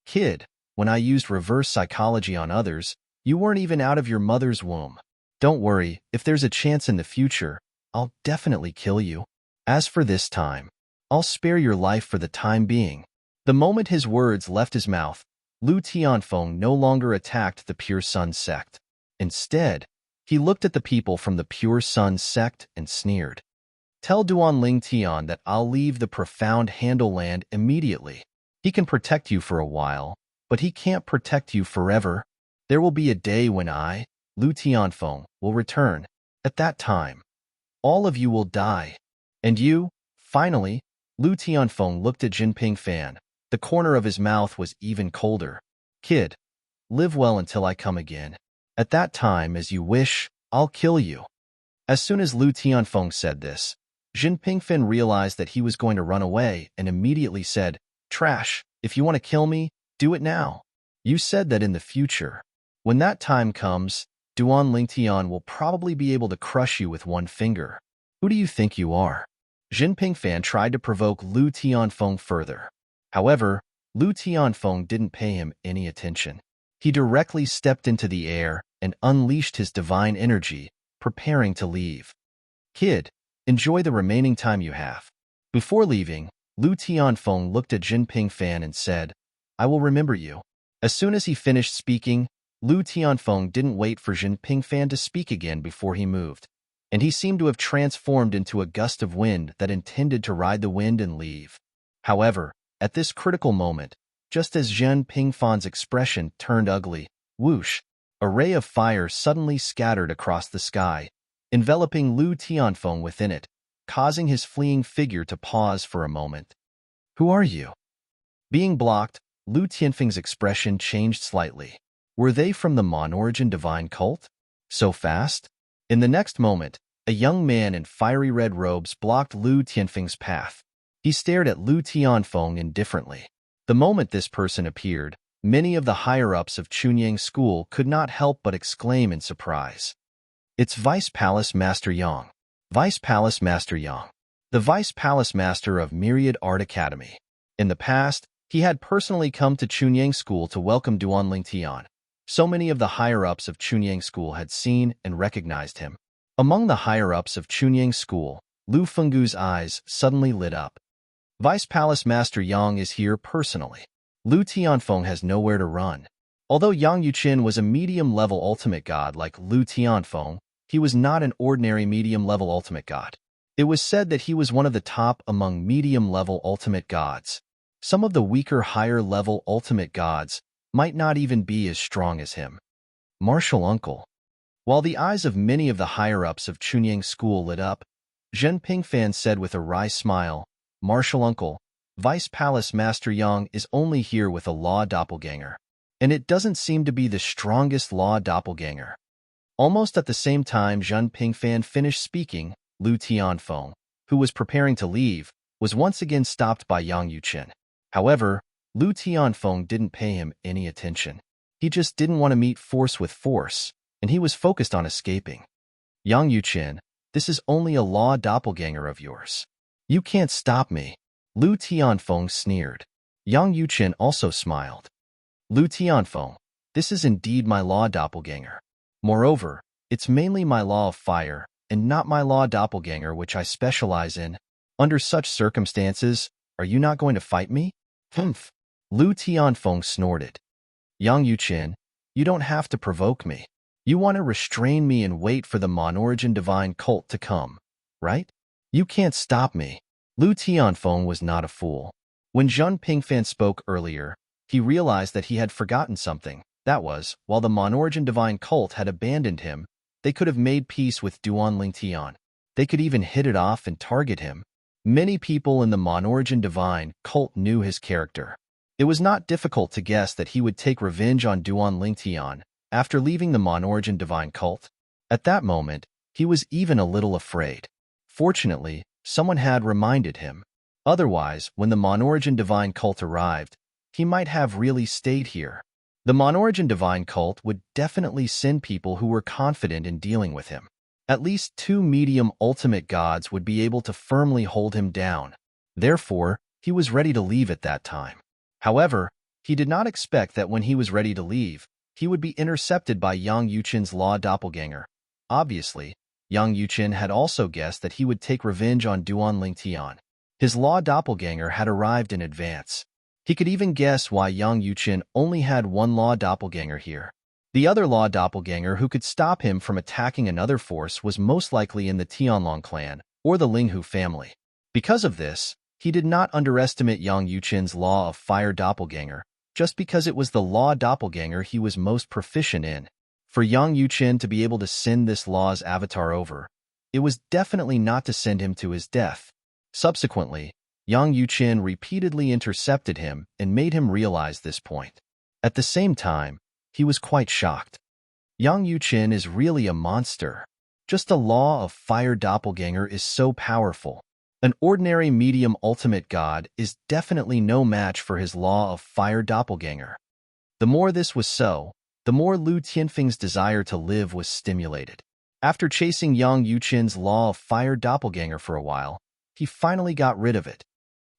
Kid, when I used reverse psychology on others, you weren't even out of your mother's womb. Don't worry, if there's a chance in the future, I'll definitely kill you. As for this time, I'll spare your life for the time being. The moment his words left his mouth, Lu Tianfeng no longer attacked the Pure Sun sect. Instead, he looked at the people from the Pure Sun sect and sneered. Tell Duan Lingtian that I'll leave the profound Handle land immediately. He can protect you for a while, but he can't protect you forever. There will be a day when I, Lu Tianfeng, will return. At that time, all of you will die. And you, finally, Lu Tianfeng looked at Zhen Pingfan. The corner of his mouth was even colder. Kid, live well until I come again. At that time, as you wish, I'll kill you. As soon as Lu Tianfeng said this, Zhen Pingfan realized that he was going to run away and immediately said, Trash, if you want to kill me, do it now. You said that in the future. When that time comes, Duan Lingtian will probably be able to crush you with one finger. Who do you think you are? Zhen Pingfan tried to provoke Lu Tianfeng further. However, Lu Tianfeng didn't pay him any attention. He directly stepped into the air and unleashed his divine energy, preparing to leave. Kid, enjoy the remaining time you have. Before leaving, Lu Tianfeng looked at Zhen Pingfan and said, I will remember you. As soon as he finished speaking, Lu Tianfeng didn't wait for Zhen Pingfan to speak again before he moved, and he seemed to have transformed into a gust of wind that intended to ride the wind and leave. However, at this critical moment, just as Zhen Pingfan's expression turned ugly, whoosh, a ray of fire suddenly scattered across the sky, enveloping Lu Tianfeng within it, causing his fleeing figure to pause for a moment. Who are you? Being blocked, Lu Tianfeng's expression changed slightly. Were they from the Monorigin divine cult? So fast? In the next moment, a young man in fiery red robes blocked Lu Tianfeng's path. He stared at Lu Tianfeng indifferently. The moment this person appeared, many of the higher-ups of Chunyang School could not help but exclaim in surprise. It's Vice Palace Master Yang. Vice Palace Master Yang. The Vice Palace Master of Myriad Art Academy. In the past, he had personally come to Chunyang School to welcome Duan Lingtian. So many of the higher-ups of Chunyang School had seen and recognized him. Among the higher-ups of Chunyang's school, Lu Fenggu's eyes suddenly lit up. Vice Palace Master Yang is here personally. Lu Tianfeng has nowhere to run. Although Yang Yuqin was a medium-level ultimate god like Lu Tianfeng, he was not an ordinary medium-level ultimate god. It was said that he was one of the top among medium-level ultimate gods. Some of the weaker higher-level ultimate gods might not even be as strong as him. Martial uncle. While the eyes of many of the higher-ups of Chunyang's school lit up, Zhen Pingfan said with a wry smile, "Martial uncle, Vice Palace Master Yang is only here with a law doppelganger. And it doesn't seem to be the strongest law doppelganger." Almost at the same time Zhen Pingfan finished speaking, Lu Tianfeng, who was preparing to leave, was once again stopped by Yang Yuqin. However, Lu Tianfeng didn't pay him any attention. He just didn't want to meet force with force, and he was focused on escaping. "Yang Yuqin, this is only a law doppelganger of yours. You can't stop me." Lu Tianfeng sneered. Yang Yuqin also smiled. "Lu Tianfeng, this is indeed my law doppelganger. Moreover, it's mainly my law of fire, and not my law doppelganger which I specialize in. Under such circumstances, are you not going to fight me?" "Humph." Lu Tianfeng snorted. "Yang Yuqin, you don't have to provoke me. You want to restrain me and wait for the Monorigin divine cult to come, right? You can't stop me." Lu Tianfeng was not a fool. When Zhen Pingfan spoke earlier, he realized that he had forgotten something. That was, while the Monorigin divine cult had abandoned him, they could have made peace with Duan Lingtian. They could even hit it off and target him. Many people in the Monorigin divine cult knew his character. It was not difficult to guess that he would take revenge on Duan Lingtian after leaving the Monorigin divine cult. At that moment, he was even a little afraid. Fortunately, someone had reminded him. Otherwise, when the Monorigin divine cult arrived, he might have really stayed here. The Monorigin divine cult would definitely send people who were confident in dealing with him. At least 2 medium ultimate gods would be able to firmly hold him down. Therefore, he was ready to leave at that time. However, he did not expect that when he was ready to leave, he would be intercepted by Yang Yuqin's law doppelganger. Obviously, Yang Yuqin had also guessed that he would take revenge on Duan Lingtian. His law doppelganger had arrived in advance. He could even guess why Yang Yuqin only had one law doppelganger here. The other law doppelganger who could stop him from attacking another force was most likely in the Tianlong clan or the Linghu family. Because of this, he did not underestimate Yang Yuqin's law of fire doppelganger, just because it was the law doppelganger he was most proficient in. For Yang Yuqin to be able to send this law's avatar over, it was definitely not to send him to his death. Subsequently, Yang Yuqin repeatedly intercepted him and made him realize this point. At the same time, he was quite shocked. Yang Yuqin is really a monster. Just a law of fire doppelganger is so powerful. An ordinary medium ultimate god is definitely no match for his law of fire doppelganger. The more this was so, the more Lu Tianfeng's desire to live was stimulated. After chasing Yang Yuqin's law of fire doppelganger for a while, he finally got rid of it.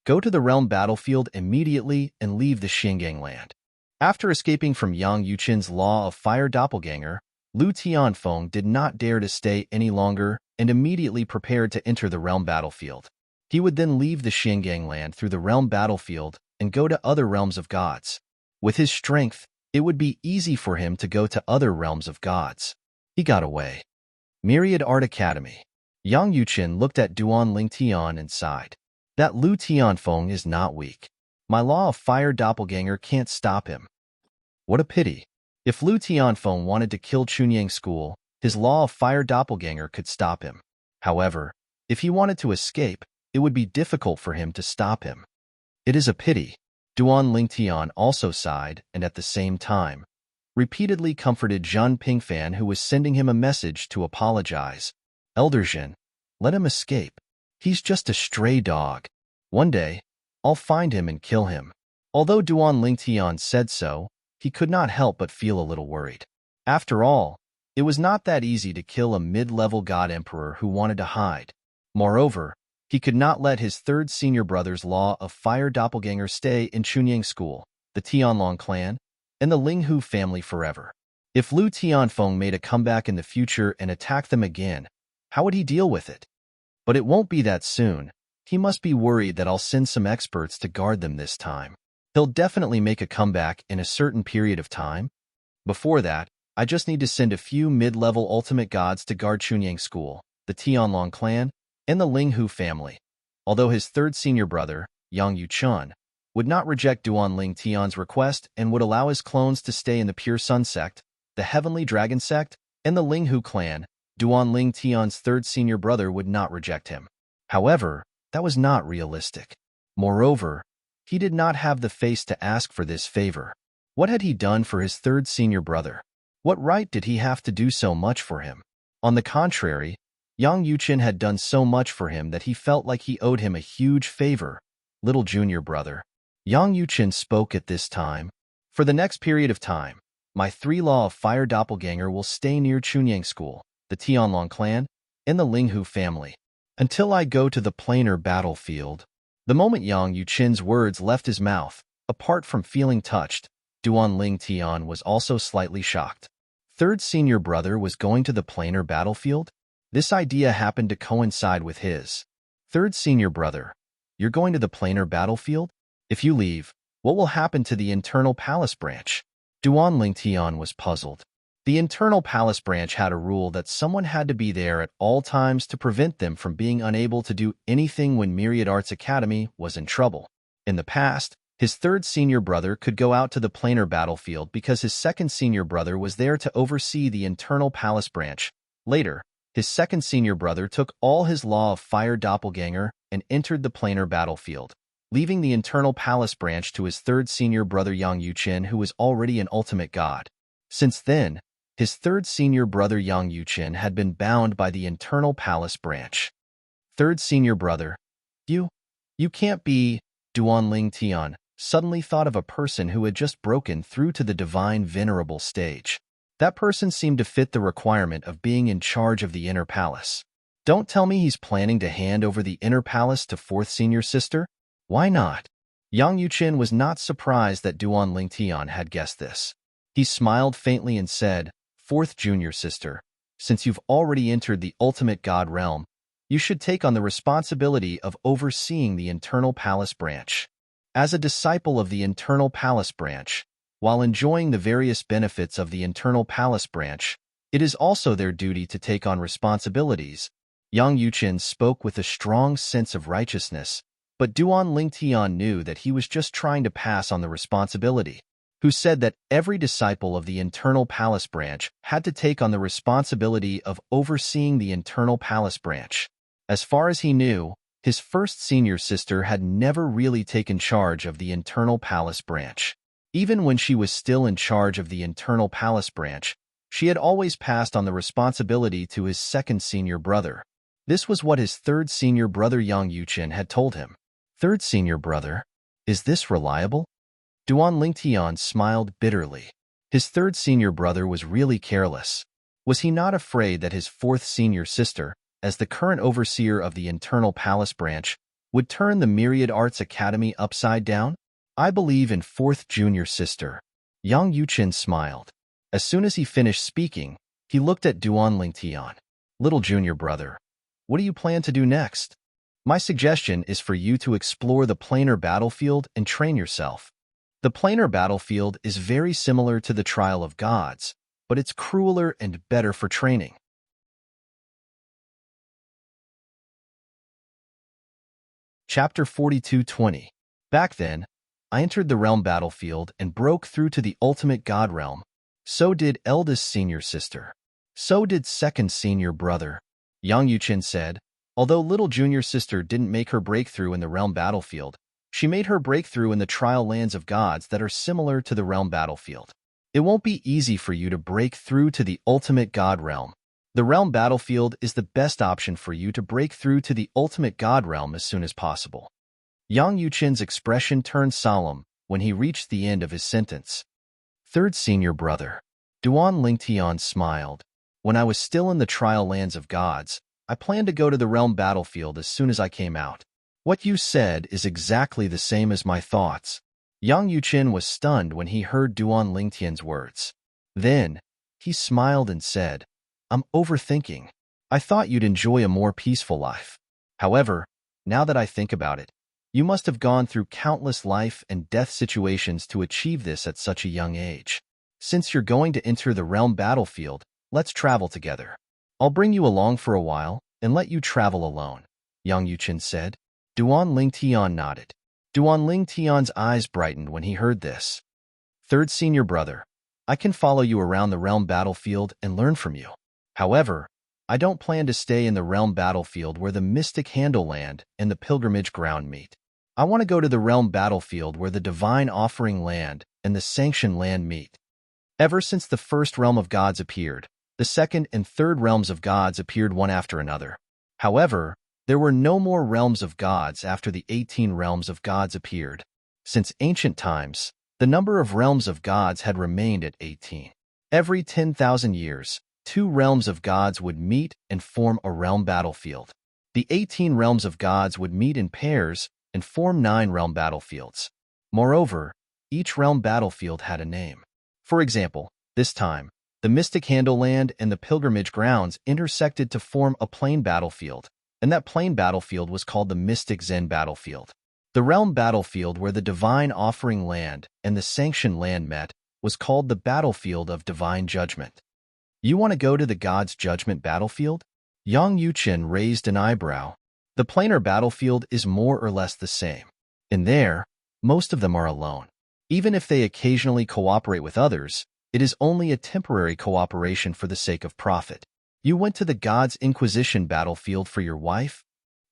Go to the realm battlefield immediately and leave the Xingang land. After escaping from Yang Yuqin's law of fire doppelganger, Lu Tianfeng did not dare to stay any longer and immediately prepared to enter the realm battlefield. He would then leave the Xingang land through the realm battlefield and go to other realms of gods. With his strength, it would be easy for him to go to other realms of gods. He got away. Myriad Art Academy. Yang Yuqin looked at Duan Lingtian and sighed. That Lu Tianfeng is not weak. My law of fire doppelganger can't stop him. What a pity. If Lu Tianfeng wanted to kill Chunyang School, his law of fire doppelganger could stop him. However, if he wanted to escape, it would be difficult for him to stop him. It is a pity. Duan Lingtian also sighed and at the same time, repeatedly comforted Zhen Pingfan who was sending him a message to apologize. Elder Zhen, let him escape. He's just a stray dog. One day, I'll find him and kill him. Although Duan Lingtian said so, he could not help but feel a little worried. After all, it was not that easy to kill a mid-level god emperor who wanted to hide. Moreover, he could not let his third senior brother's law of fire doppelganger stay in Chunyang School, the Tianlong clan, and the Linghu family forever. If Lu Tianfeng made a comeback in the future and attacked them again, How would he deal with it? But it won't be that soon. He must be worried that I'll send some experts to guard them this time. He'll definitely make a comeback in a certain period of time. Before that, I just need to send a few mid-level ultimate gods to guard Chunyang School, the Tianlong clan, and the Linghu family. Although his third senior brother, Yang Yuchun, would not reject Duanling Tian's request and would allow his clones to stay in the Pure Sun sect, the Heavenly Dragon sect, and the Linghu clan, Duanling Tian's third senior brother would not reject him. However, that was not realistic. Moreover, he did not have the face to ask for this favor. What had he done for his third senior brother? What right did he have to do so much for him? On the contrary, Yang Yuchun had done so much for him that he felt like he owed him a huge favor. Little junior brother. Yang Yuchun spoke at this time. For the next period of time, my 3 Law of Fire doppelganger will stay near Chunyang School, the Tianlong clan, and the Linghu family, until I go to the planar battlefield. The moment Yang Yuchun's words left his mouth, apart from feeling touched, Duanling Tian was also slightly shocked. Third senior brother was going to the planar battlefield? This idea happened to coincide with his. Third senior brother, you're going to the planar battlefield? If you leave, what will happen to the internal palace branch? Duanling Tian was puzzled. The internal palace branch had a rule that someone had to be there at all times to prevent them from being unable to do anything when Myriad Arts Academy was in trouble. In the past, his third senior brother could go out to the planar battlefield because his second senior brother was there to oversee the internal palace branch. Later, his second senior brother took all his Law of Fire doppelganger and entered the planar battlefield, leaving the internal palace branch to his third senior brother Yang Yuchun, who was already an ultimate god. Since then, his third senior brother Yang Yuchun had been bound by the internal palace branch. Third senior brother, you can't be. Duanling Tian suddenly thought of a person who had just broken through to the divine venerable stage. That person seemed to fit the requirement of being in charge of the inner palace. Don't tell me he's planning to hand over the inner palace to fourth senior sister? Why not? Yang Yuchun was not surprised that Duanling Tian had guessed this. He smiled faintly and said, Fourth junior sister, since you've already entered the ultimate god realm, you should take on the responsibility of overseeing the internal palace branch. As a disciple of the internal palace branch, while enjoying the various benefits of the internal palace branch, it is also their duty to take on responsibilities. Yang Yuchun spoke with a strong sense of righteousness, but Duanling Tian knew that he was just trying to pass on the responsibility. Who said that every disciple of the internal palace branch had to take on the responsibility of overseeing the internal palace branch. As far as he knew, his first senior sister had never really taken charge of the internal palace branch. Even when she was still in charge of the internal palace branch, she had always passed on the responsibility to his second senior brother. This was what his third senior brother Yang Yuchun had told him. Third senior brother, is this reliable? Duanling Tian smiled bitterly. His third senior brother was really careless. Was he not afraid that his fourth senior sister, as the current overseer of the internal palace branch, would turn the Myriad Arts Academy upside down? I believe in fourth junior sister. Yang Yuchun smiled. As soon as he finished speaking, he looked at Duanling Tian. Little junior brother, what do you plan to do next? My suggestion is for you to explore the planar battlefield and train yourself. The planar battlefield is very similar to the Trial of Gods, but it's crueler and better for training. Chapter 42:20. Back then, I entered the realm battlefield and broke through to the ultimate god realm. So did eldest senior sister. So did second senior brother. Yang Yuchun said, although little junior sister didn't make her breakthrough in the realm battlefield, she made her breakthrough in the trial lands of gods that are similar to the realm battlefield. It won't be easy for you to break through to the ultimate god realm. The realm battlefield is the best option for you to break through to the ultimate god realm as soon as possible. Yang Yuchun's expression turned solemn when he reached the end of his sentence. Third senior brother. Duanling Tian smiled. When I was still in the trial lands of gods, I planned to go to the realm battlefield as soon as I came out. What you said is exactly the same as my thoughts. Yang Yuchun was stunned when he heard Duanling Tian's words. Then, he smiled and said, I'm overthinking. I thought you'd enjoy a more peaceful life. However, now that I think about it, you must have gone through countless life and death situations to achieve this at such a young age. Since you're going to enter the realm battlefield, let's travel together. I'll bring you along for a while and let you travel alone, Yang Yuqin said. Duan Ling Tian nodded. Duan Ling Tian's eyes brightened when he heard this. Third senior brother, I can follow you around the realm battlefield and learn from you. However, I don't plan to stay in the realm battlefield where the mystic handle land and the pilgrimage ground meet. I want to go to the realm battlefield where the divine offering land and the sanctioned land meet. Ever since the first realm of gods appeared, the second and third realms of gods appeared one after another. However, there were no more realms of gods after the 18 realms of gods appeared. Since ancient times, the number of realms of gods had remained at 18. Every 10,000 years, 2 realms of gods would meet and form a realm battlefield. The 18 realms of gods would meet in pairs and form 9 realm battlefields. Moreover, each realm battlefield had a name. For example, this time, the mystic handle land and the pilgrimage grounds intersected to form a plain battlefield, and that plain battlefield was called the mystic Zen battlefield. The realm battlefield where the divine offering land and the sanctioned land met was called the battlefield of divine judgment. You want to go to the God's judgment battlefield? Yang Yuqin raised an eyebrow. The planar battlefield is more or less the same. In there, most of them are alone. Even if they occasionally cooperate with others, it is only a temporary cooperation for the sake of profit. You went to the God's Inquisition battlefield for your wife?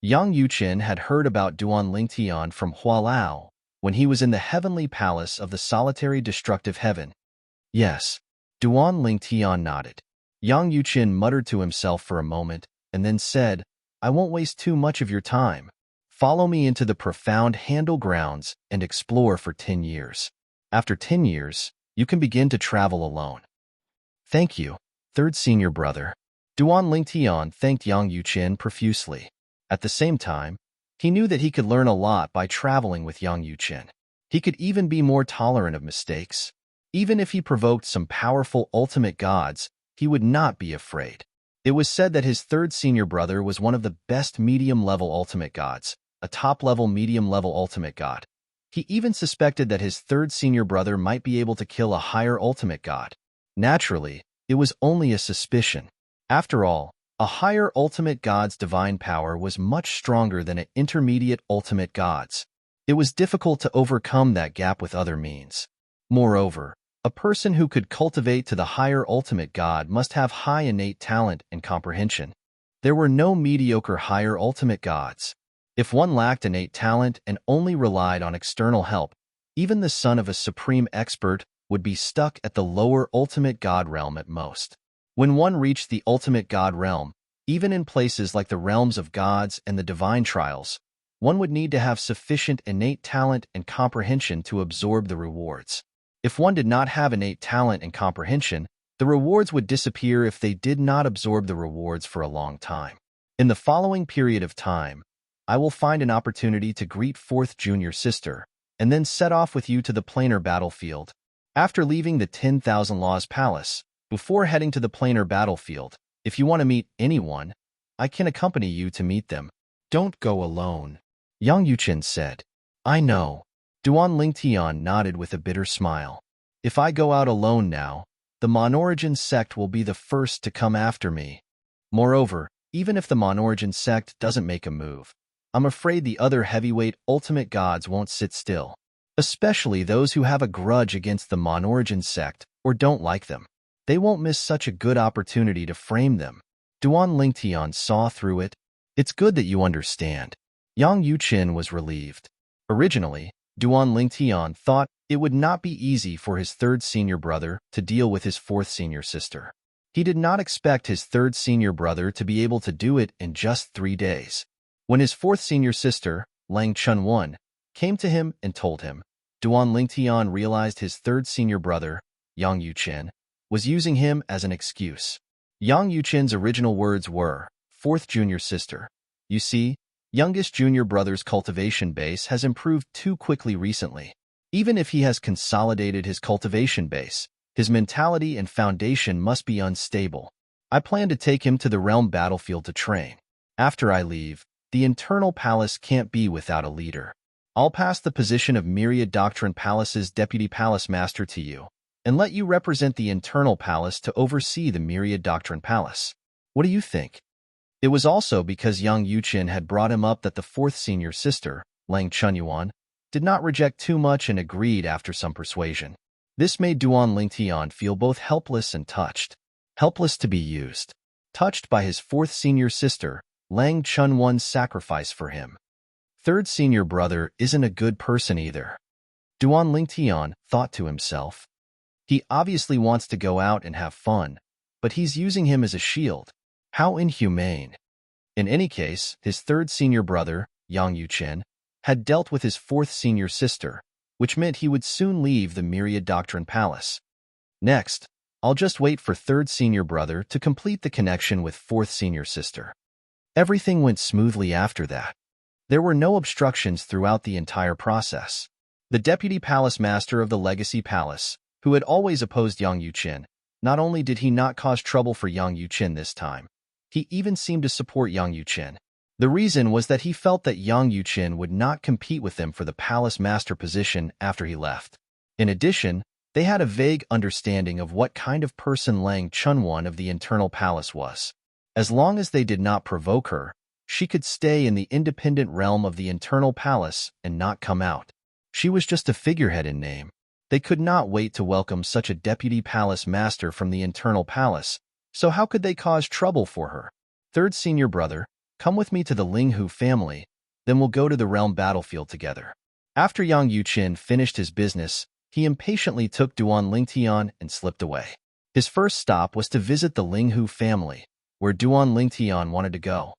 Yang Yuqin had heard about Duan Lingtian from Hualao when he was in the heavenly palace of the solitary destructive heaven. Yes, Duan Lingtian nodded. Yang Yuqin muttered to himself for a moment and then said, I won't waste too much of your time. Follow me into the profound handle grounds and explore for 10 years. After 10 years, you can begin to travel alone. Thank you, third senior brother. Duan Lingtian thanked Yang Yuqin profusely. At the same time, he knew that he could learn a lot by traveling with Yang Yuqin. He could even be more tolerant of mistakes. Even if he provoked some powerful ultimate gods, he would not be afraid. It was said that his third senior brother was one of the best medium-level ultimate gods, a top-level medium-level ultimate god. He even suspected that his third senior brother might be able to kill a higher ultimate god. Naturally, it was only a suspicion. After all, a higher ultimate god's divine power was much stronger than an intermediate ultimate god's. It was difficult to overcome that gap with other means. Moreover, a person who could cultivate to the higher ultimate god must have high innate talent and comprehension. There were no mediocre higher ultimate gods. If one lacked innate talent and only relied on external help, even the son of a supreme expert would be stuck at the lower ultimate god realm at most. When one reached the ultimate god realm, even in places like the realms of gods and the divine trials, one would need to have sufficient innate talent and comprehension to absorb the rewards. If one did not have innate talent and comprehension, the rewards would disappear if they did not absorb the rewards for a long time. In the following period of time, I will find an opportunity to greet fourth junior sister, and then set off with you to the planar battlefield. After leaving the 10,000 Laws Palace, before heading to the planar battlefield, if you want to meet anyone, I can accompany you to meet them. Don't go alone, Yang Yuqin said. I know. Duan Lingtian nodded with a bitter smile. If I go out alone now, the Monorigin sect will be the first to come after me. Moreover, even if the Monorigin sect doesn't make a move, I'm afraid the other heavyweight ultimate gods won't sit still, especially those who have a grudge against the Monorigin sect or don't like them. They won't miss such a good opportunity to frame them. Duan Lingtian saw through it. It's good that you understand. Yang Yuqin was relieved. Originally, Duan Lingtian thought it would not be easy for his third senior brother to deal with his fourth senior sister. He did not expect his third senior brother to be able to do it in just 3 days. When his fourth senior sister, Lang Chunwon, came to him and told him, Duan Lingtian realized his third senior brother, Yang Yuqin, was using him as an excuse. Yang Yuqin's original words were, fourth junior sister. You see, youngest junior brother's cultivation base has improved too quickly recently. Even if he has consolidated his cultivation base, his mentality and foundation must be unstable. I plan to take him to the realm battlefield to train. After I leave, the internal palace can't be without a leader. I'll pass the position of Myriad Doctrine Palace's deputy palace master to you, and let you represent the internal palace to oversee the Myriad Doctrine Palace. What do you think? It was also because Yang Yuqin had brought him up that the fourth senior sister, Lang Chunyuan, did not reject too much and agreed after some persuasion. This made Duan Lingtian feel both helpless and touched. Helpless to be used. Touched by his fourth senior sister, Lang Chunwan's sacrifice for him. Third senior brother isn't a good person either. Duan Lingtian thought to himself. He obviously wants to go out and have fun, but he's using him as a shield. How inhumane. In any case, his third senior brother, Yang Yuqin, had dealt with his fourth senior sister, which meant he would soon leave the Myriad Doctrine Palace. Next, I'll just wait for third senior brother to complete the connection with fourth senior sister. Everything went smoothly after that. There were no obstructions throughout the entire process. The deputy palace master of the Legacy Palace, who had always opposed Yang Yuqin, not only did he not cause trouble for Yang Yuqin this time, he even seemed to support Yang Yuqin. The reason was that he felt that Yang Yuqin would not compete with him for the palace master position after he left. In addition, they had a vague understanding of what kind of person Lang Chunwan of the internal palace was. As long as they did not provoke her, she could stay in the independent realm of the internal palace and not come out. She was just a figurehead in name. They could not wait to welcome such a deputy palace master from the internal palace, so how could they cause trouble for her? Third senior brother, come with me to the Linghu family, then we'll go to the realm battlefield together. After Yang Yuqin finished his business, he impatiently took Duan Lingtian and slipped away. His first stop was to visit the Linghu family, where Duan Lingtian wanted to go.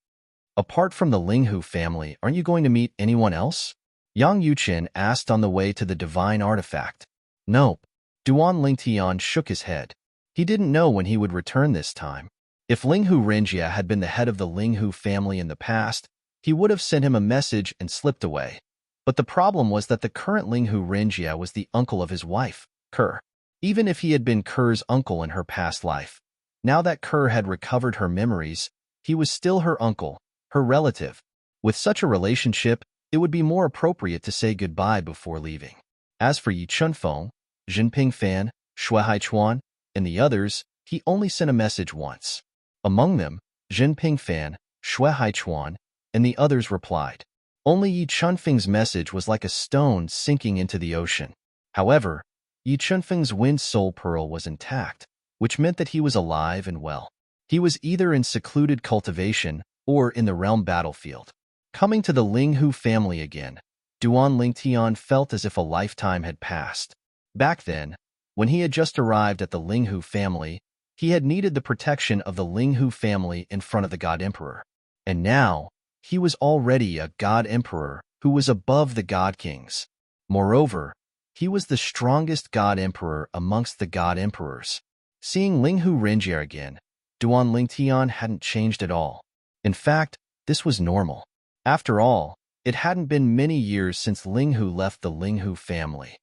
Apart from the Linghu family, aren't you going to meet anyone else? Yang Yuqin asked on the way to the divine artifact. Nope. Duan Lingtian shook his head. He didn't know when he would return this time. If Linghu Renjia had been the head of the Linghu family in the past, he would have sent him a message and slipped away. But the problem was that the current Linghu Renjia was the uncle of his wife, Kerr. Even if he had been Kerr's uncle in her past life, now that Kerr had recovered her memories, he was still her uncle, her relative. With such a relationship, it would be more appropriate to say goodbye before leaving. As for Yi Chunfeng, Jinping Fan, Shui Haichuan, and the others, he only sent a message once. Among them, Jinping Fan, Shui Haichuan, and the others replied. Only Yi Chunfeng's message was like a stone sinking into the ocean. However, Yi Chunfeng's wind soul pearl was intact, which meant that he was alive and well. He was either in secluded cultivation or in the realm battlefield. Coming to the Linghu family again, Duan Lingtian felt as if a lifetime had passed. Back then, when he had just arrived at the Linghu family, he had needed the protection of the Linghu family in front of the God Emperor. And now, he was already a God Emperor who was above the God Kings. Moreover, he was the strongest God Emperor amongst the God Emperors. Seeing Linghu Renjia again, Duan Lingtian hadn't changed at all. In fact, this was normal. After all, it hadn't been many years since Linghu left the Linghu family.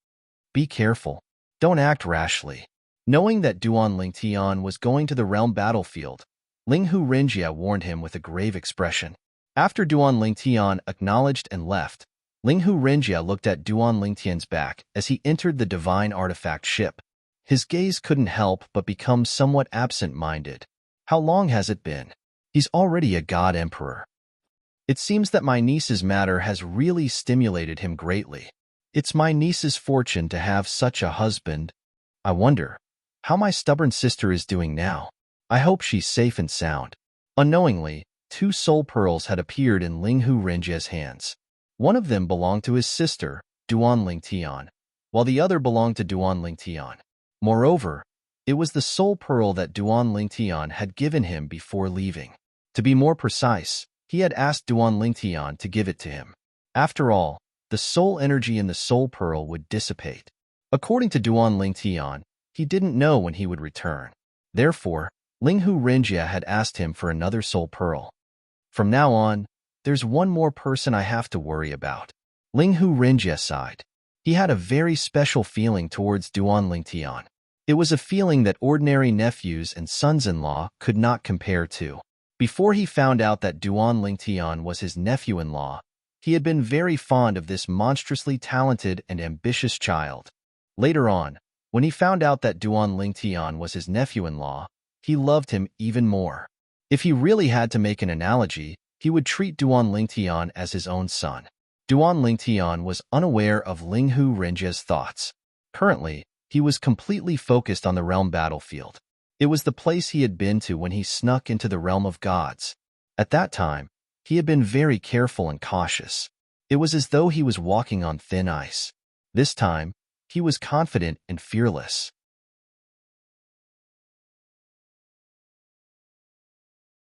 Be careful. Don't act rashly. Knowing that Duan Lingtian was going to the realm battlefield, Linghu Renjia warned him with a grave expression. After Duan Lingtian acknowledged and left, Linghu Renjia looked at Duan Lingtian's back as he entered the divine artifact ship. His gaze couldn't help but become somewhat absent-minded. How long has it been? He's already a God Emperor. It seems that my niece's matter has really stimulated him greatly. It's my niece's fortune to have such a husband. I wonder how my stubborn sister is doing now. I hope she's safe and sound. Unknowingly, 2 soul pearls had appeared in Linghu Renjia's hands. One of them belonged to his sister, Duan Lingtian, while the other belonged to Duan Lingtian. Moreover, it was the soul pearl that Duan Lingtian had given him before leaving. To be more precise, he had asked Duan Lingtian to give it to him. After all, the soul energy in the soul pearl would dissipate. According to Duan Lingtian, he didn't know when he would return. Therefore, Linghu Renjia had asked him for another soul pearl. From now on, there's one more person I have to worry about. Linghu Renjia sighed. He had a very special feeling towards Duan Lingtian. It was a feeling that ordinary nephews and sons-in-law could not compare to. Before he found out that Duan Lingtian was his nephew-in-law, he had been very fond of this monstrously talented and ambitious child. Later on, when he found out that Duan Lingtian was his nephew-in-law, he loved him even more. If he really had to make an analogy, he would treat Duan Lingtian as his own son. Duan Lingtian was unaware of Linghu Renjia's thoughts. Currently, he was completely focused on the realm battlefield. It was the place he had been to when he snuck into the realm of gods. At that time, he had been very careful and cautious. It was as though he was walking on thin ice. This time, he was confident and fearless.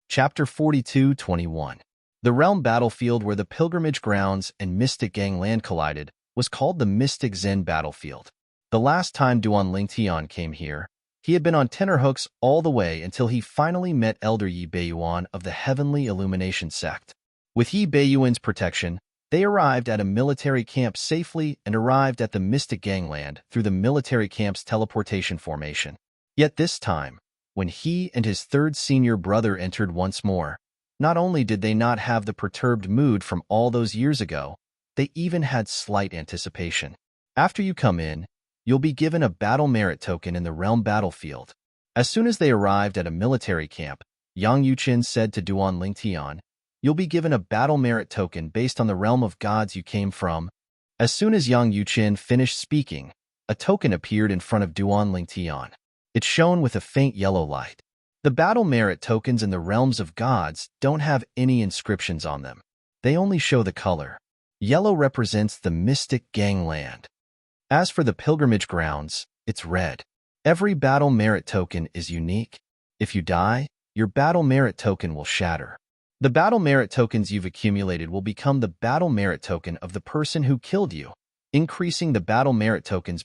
Chapter 42-21. The realm battlefield where the pilgrimage grounds and mystic gangland collided was called the Mystic Zen battlefield. The last time Duan Lingtian came here, he had been on tenterhooks all the way until he finally met Elder Yi Beiyuan of the Heavenly Illumination sect. With Yi Beiyuan's protection, they arrived at a military camp safely and arrived at the Mystic Gangland through the military camp's teleportation formation. Yet this time, when he and his third senior brother entered once more, not only did they not have the perturbed mood from all those years ago, they even had slight anticipation. After you come in, you'll be given a battle merit token in the realm battlefield. As soon as they arrived at a military camp, Yang Yuqin said to Duan Lingtian, "You'll be given a battle merit token based on the realm of gods you came from." As soon as Yang Yuqin finished speaking, a token appeared in front of Duan Lingtian. It shone with a faint yellow light. The battle merit tokens in the realms of gods don't have any inscriptions on them. They only show the color. Yellow represents the mystic gangland. As for the pilgrimage grounds, it's red. Every battle merit token is unique. If you die, your battle merit token will shatter. The battle merit tokens you've accumulated will become the battle merit token of the person who killed you, increasing the battle merit tokens.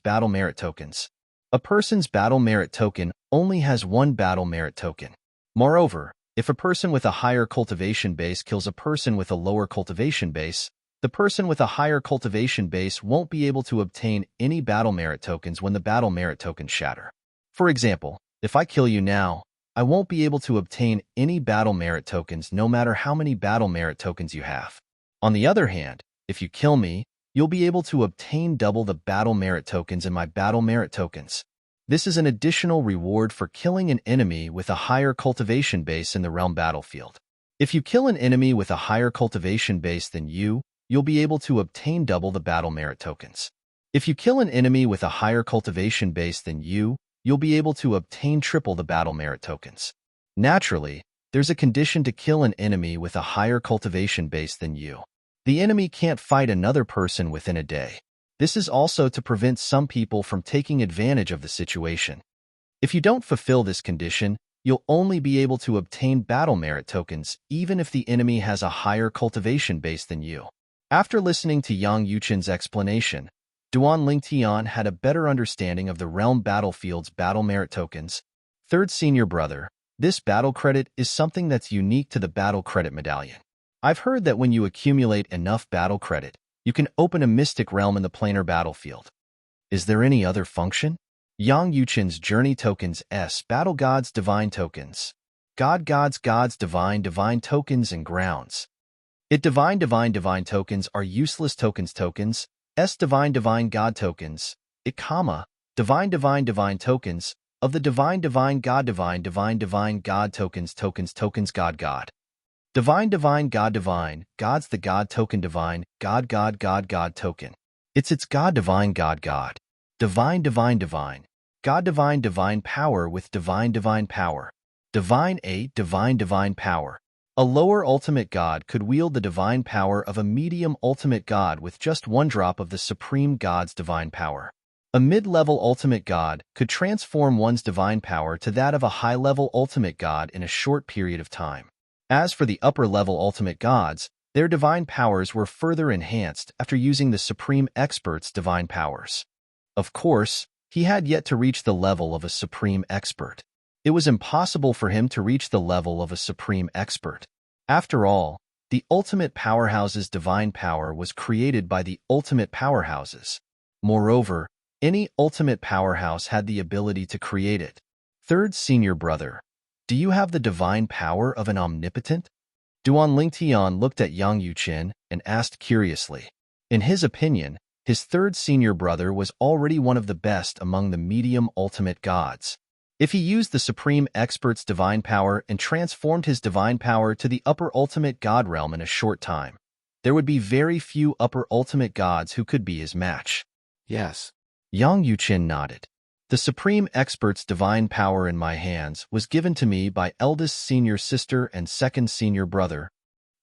A person's battle merit token only has one battle merit token. Moreover, if a person with a higher cultivation base kills a person with a lower cultivation base, the person with a higher cultivation base won't be able to obtain any battle merit tokens when the battle merit tokens shatter. For example, if I kill you now, I won't be able to obtain any battle merit tokens no matter how many battle merit tokens you have. On the other hand, if you kill me, you'll be able to obtain double the battle merit tokens in my battle merit tokens. This is an additional reward for killing an enemy with a higher cultivation base in the realm battlefield. If you kill an enemy with a higher cultivation base than you, you'll be able to obtain double the battle merit tokens. If you kill an enemy with a higher cultivation base than you, you'll be able to obtain triple the battle merit tokens. Naturally, there's a condition to kill an enemy with a higher cultivation base than you. The enemy can't fight another person within a day. This is also to prevent some people from taking advantage of the situation. If you don't fulfill this condition, you'll only be able to obtain battle merit tokens even if the enemy has a higher cultivation base than you. After listening to Yang Yuqin's explanation, Duan Lingtian had a better understanding of the realm battlefield's battle merit tokens. Third senior brother, this battle credit is something that's unique to the battle credit medallion. I've heard that when you accumulate enough battle credit, you can open a mystic realm in the planar battlefield. Is there any other function? Yang Yuqin's journey tokens S battle gods divine tokens. God gods gods divine tokens and grounds. It divine tokens are useless tokens. S divine god tokens. It divine tokens of the divine god tokens god. Divine gods the god token divine god token. It's god divine god. Divine god divine power with divine power. Divine power. A lower ultimate god could wield the divine power of a medium ultimate god with just one drop of the supreme god's divine power. A mid-level ultimate god could transform one's divine power to that of a high-level ultimate god in a short period of time. As for the upper-level ultimate gods, their divine powers were further enhanced after using the supreme expert's divine powers. Of course, he had yet to reach the level of a supreme expert. It was impossible for him to reach the level of a supreme expert. After all, the ultimate powerhouse's divine power was created by the ultimate powerhouses. Moreover, Any ultimate powerhouse had the ability to create it. Third senior brother, do you have the divine power of an omnipotent? Duan Lingtian looked at Yang Yuqin and asked curiously. In his opinion, his third senior brother was already one of the best among the medium ultimate gods. If he used the supreme expert's divine power and transformed his divine power to the upper ultimate god realm in a short time, there would be very few upper ultimate gods who could be his match. Yes. Yang Yuqin nodded. The supreme expert's divine power in my hands was given to me by eldest senior sister and second senior brother.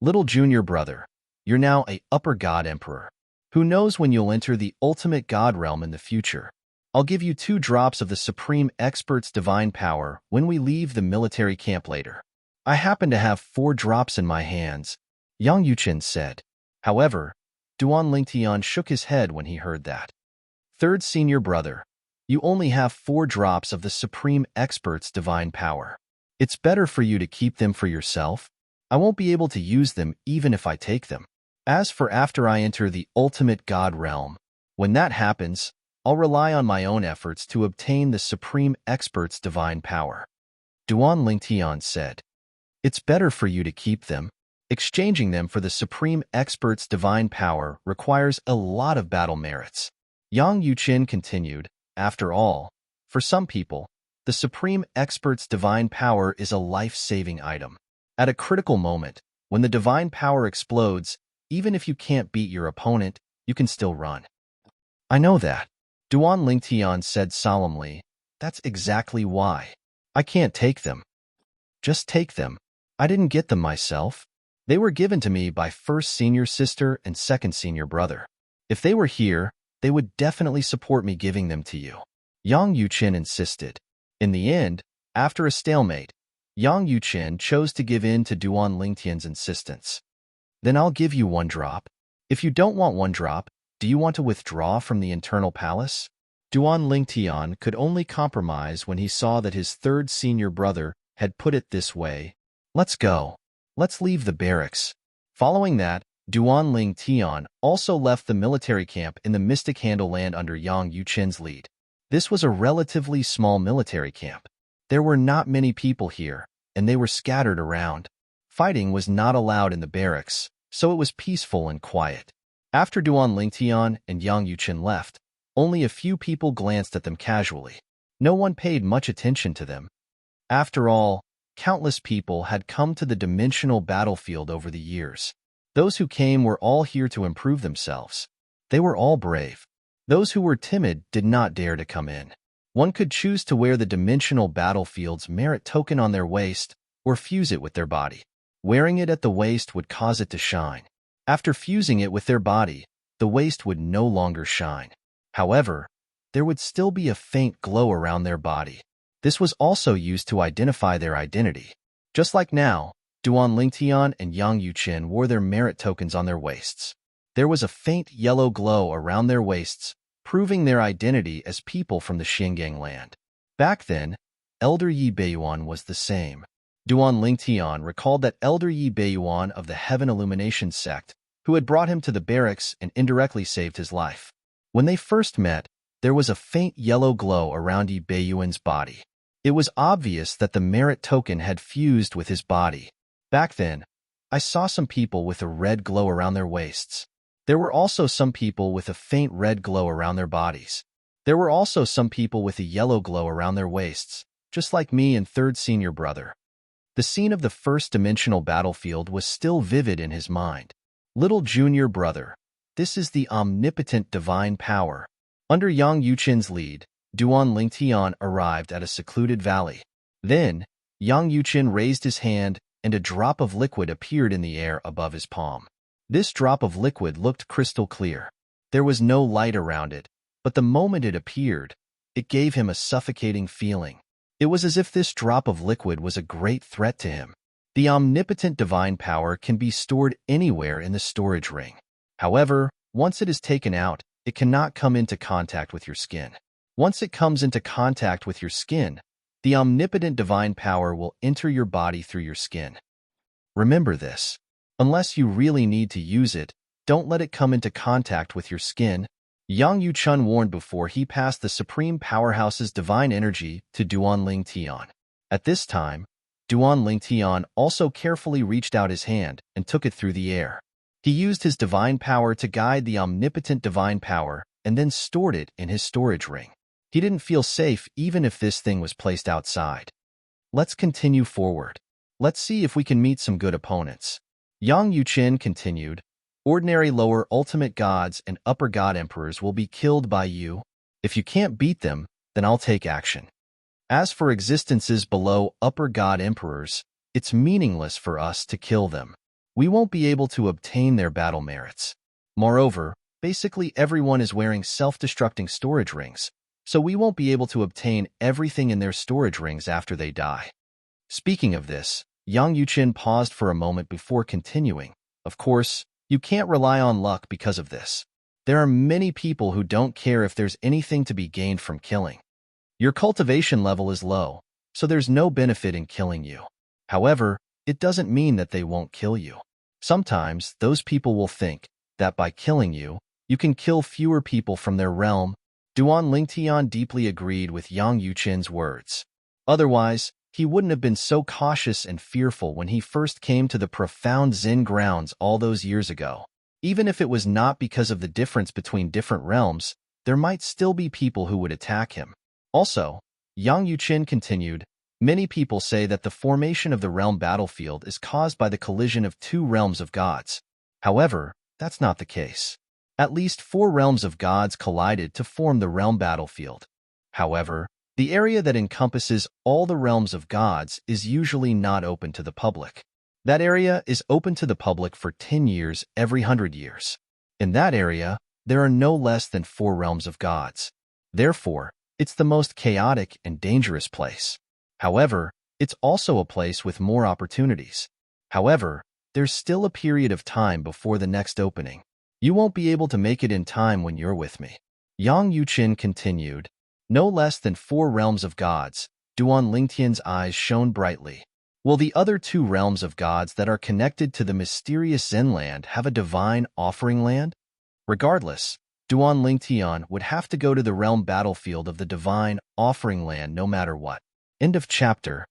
Little junior brother, you're now a upper god emperor. Who knows when you'll enter the ultimate god realm in the future? I'll give you 2 drops of the supreme expert's divine power when we leave the military camp later. I happen to have 4 drops in my hands, Yang Yuqin said. However, Duan Lingtian shook his head when he heard that. Third senior brother, you only have 4 drops of the supreme expert's divine power. It's better for you to keep them for yourself. I won't be able to use them even if I take them. As for after I enter the ultimate god realm, when that happens, I'll rely on my own efforts to obtain the supreme expert's divine power. Duan Lingtian said. It's better for you to keep them. Exchanging them for the supreme expert's divine power requires a lot of battle merits. Yang Yuqin continued, after all, for some people, the supreme expert's divine power is a life-saving item. At a critical moment, when the divine power explodes, even if you can't beat your opponent, you can still run. I know that. Duan Lingtian said solemnly, that's exactly why. I can't take them. Just take them. I didn't get them myself. They were given to me by first senior sister and second senior brother. If they were here, they would definitely support me giving them to you. Yang Yuqin insisted. In the end, after a stalemate, Yang Yuqin chose to give in to Duan Lingtian's insistence. Then I'll give you 1 drop. If you don't want 1 drop, do you want to withdraw from the internal palace? Duan Lingtian could only compromise when he saw that his third senior brother had put it this way. Let's go. Let's leave the barracks. Following that, Duan Lingtian also left the military camp in the Mystic Handle Land under Yang Yuqin's lead. This was a relatively small military camp. There were not many people here, and they were scattered around. Fighting was not allowed in the barracks, so it was peaceful and quiet. After Duan Lingtian and Yang Yuqin left, only a few people glanced at them casually. No one paid much attention to them. After all, countless people had come to the dimensional battlefield over the years. Those who came were all here to improve themselves. They were all brave. Those who were timid did not dare to come in. One could choose to wear the dimensional battlefield's merit token on their waist or fuse it with their body. Wearing it at the waist would cause it to shine. After fusing it with their body, the waist would no longer shine. However, there would still be a faint glow around their body. This was also used to identify their identity. Just like now, Duan Lingtian and Yang Yuqin wore their merit tokens on their waists. There was a faint yellow glow around their waists, proving their identity as people from the Xingang land. Back then, Elder Yi Beiyuan was the same. Duan Lingtian recalled that Elder Yi Beiyuan of the Heaven Illumination sect, who had brought him to the barracks and indirectly saved his life. When they first met, there was a faint yellow glow around Yi Beiyuan's body. It was obvious that the merit token had fused with his body. Back then, I saw some people with a red glow around their waists. There were also some people with a faint red glow around their bodies. There were also some people with a yellow glow around their waists, just like me and third senior brother. The scene of the first dimensional battlefield was still vivid in his mind. Little junior brother, this is the omnipotent divine power. Under Yang Yuqin's lead, Duan Lingtian arrived at a secluded valley. Then, Yang Yuqin raised his hand and a drop of liquid appeared in the air above his palm. This drop of liquid looked crystal clear. There was no light around it, but the moment it appeared, it gave him a suffocating feeling. It was as if this drop of liquid was a great threat to him. The omnipotent divine power can be stored anywhere in the storage ring. However, once it is taken out, it cannot come into contact with your skin. Once it comes into contact with your skin, the omnipotent divine power will enter your body through your skin. Remember this. Unless you really need to use it, don't let it come into contact with your skin. Yang Yuchun warned before he passed the Supreme Powerhouse's divine energy to Duan Ling Tian. At this time, Duan Ling Tian also carefully reached out his hand and took it through the air. He used his divine power to guide the omnipotent divine power and then stored it in his storage ring. He didn't feel safe even if this thing was placed outside. Let's continue forward. Let's see if we can meet some good opponents. Yang Yuqin continued, ordinary lower ultimate gods and upper god emperors will be killed by you. If you can't beat them, then I'll take action. As for existences below upper god emperors, it's meaningless for us to kill them. We won't be able to obtain their battle merits. Moreover, basically everyone is wearing self-destructing storage rings, so we won't be able to obtain everything in their storage rings after they die. Speaking of this, Yang Yuqin paused for a moment before continuing. Of course, you can't rely on luck because of this. There are many people who don't care if there's anything to be gained from killing. Your cultivation level is low, so there's no benefit in killing you. However, it doesn't mean that they won't kill you. Sometimes, those people will think that by killing you, you can kill fewer people from their realm. Duan Lingtian deeply agreed with Yang Yuqin's words. Otherwise, he wouldn't have been so cautious and fearful when he first came to the profound Zen grounds all those years ago. Even if it was not because of the difference between different realms, there might still be people who would attack him. Also, Yang Yuqin continued, many people say that the formation of the realm battlefield is caused by the collision of two realms of gods. However, that's not the case. At least 4 realms of gods collided to form the realm battlefield. However, the area that encompasses all the realms of gods is usually not open to the public. That area is open to the public for 10 years every 100 years. In that area, there are no less than 4 realms of gods. Therefore, it's the most chaotic and dangerous place. However, it's also a place with more opportunities. However, there's still a period of time before the next opening. You won't be able to make it in time when you're with me. Yang Yuqin continued, no less than 4 realms of gods. Duan Lingtian's eyes shone brightly. Will the other 2 realms of gods that are connected to the mysterious Zen land have a divine offering land? Regardless, Duan Lingtian would have to go to the realm battlefield of the divine offering land no matter what. End of chapter.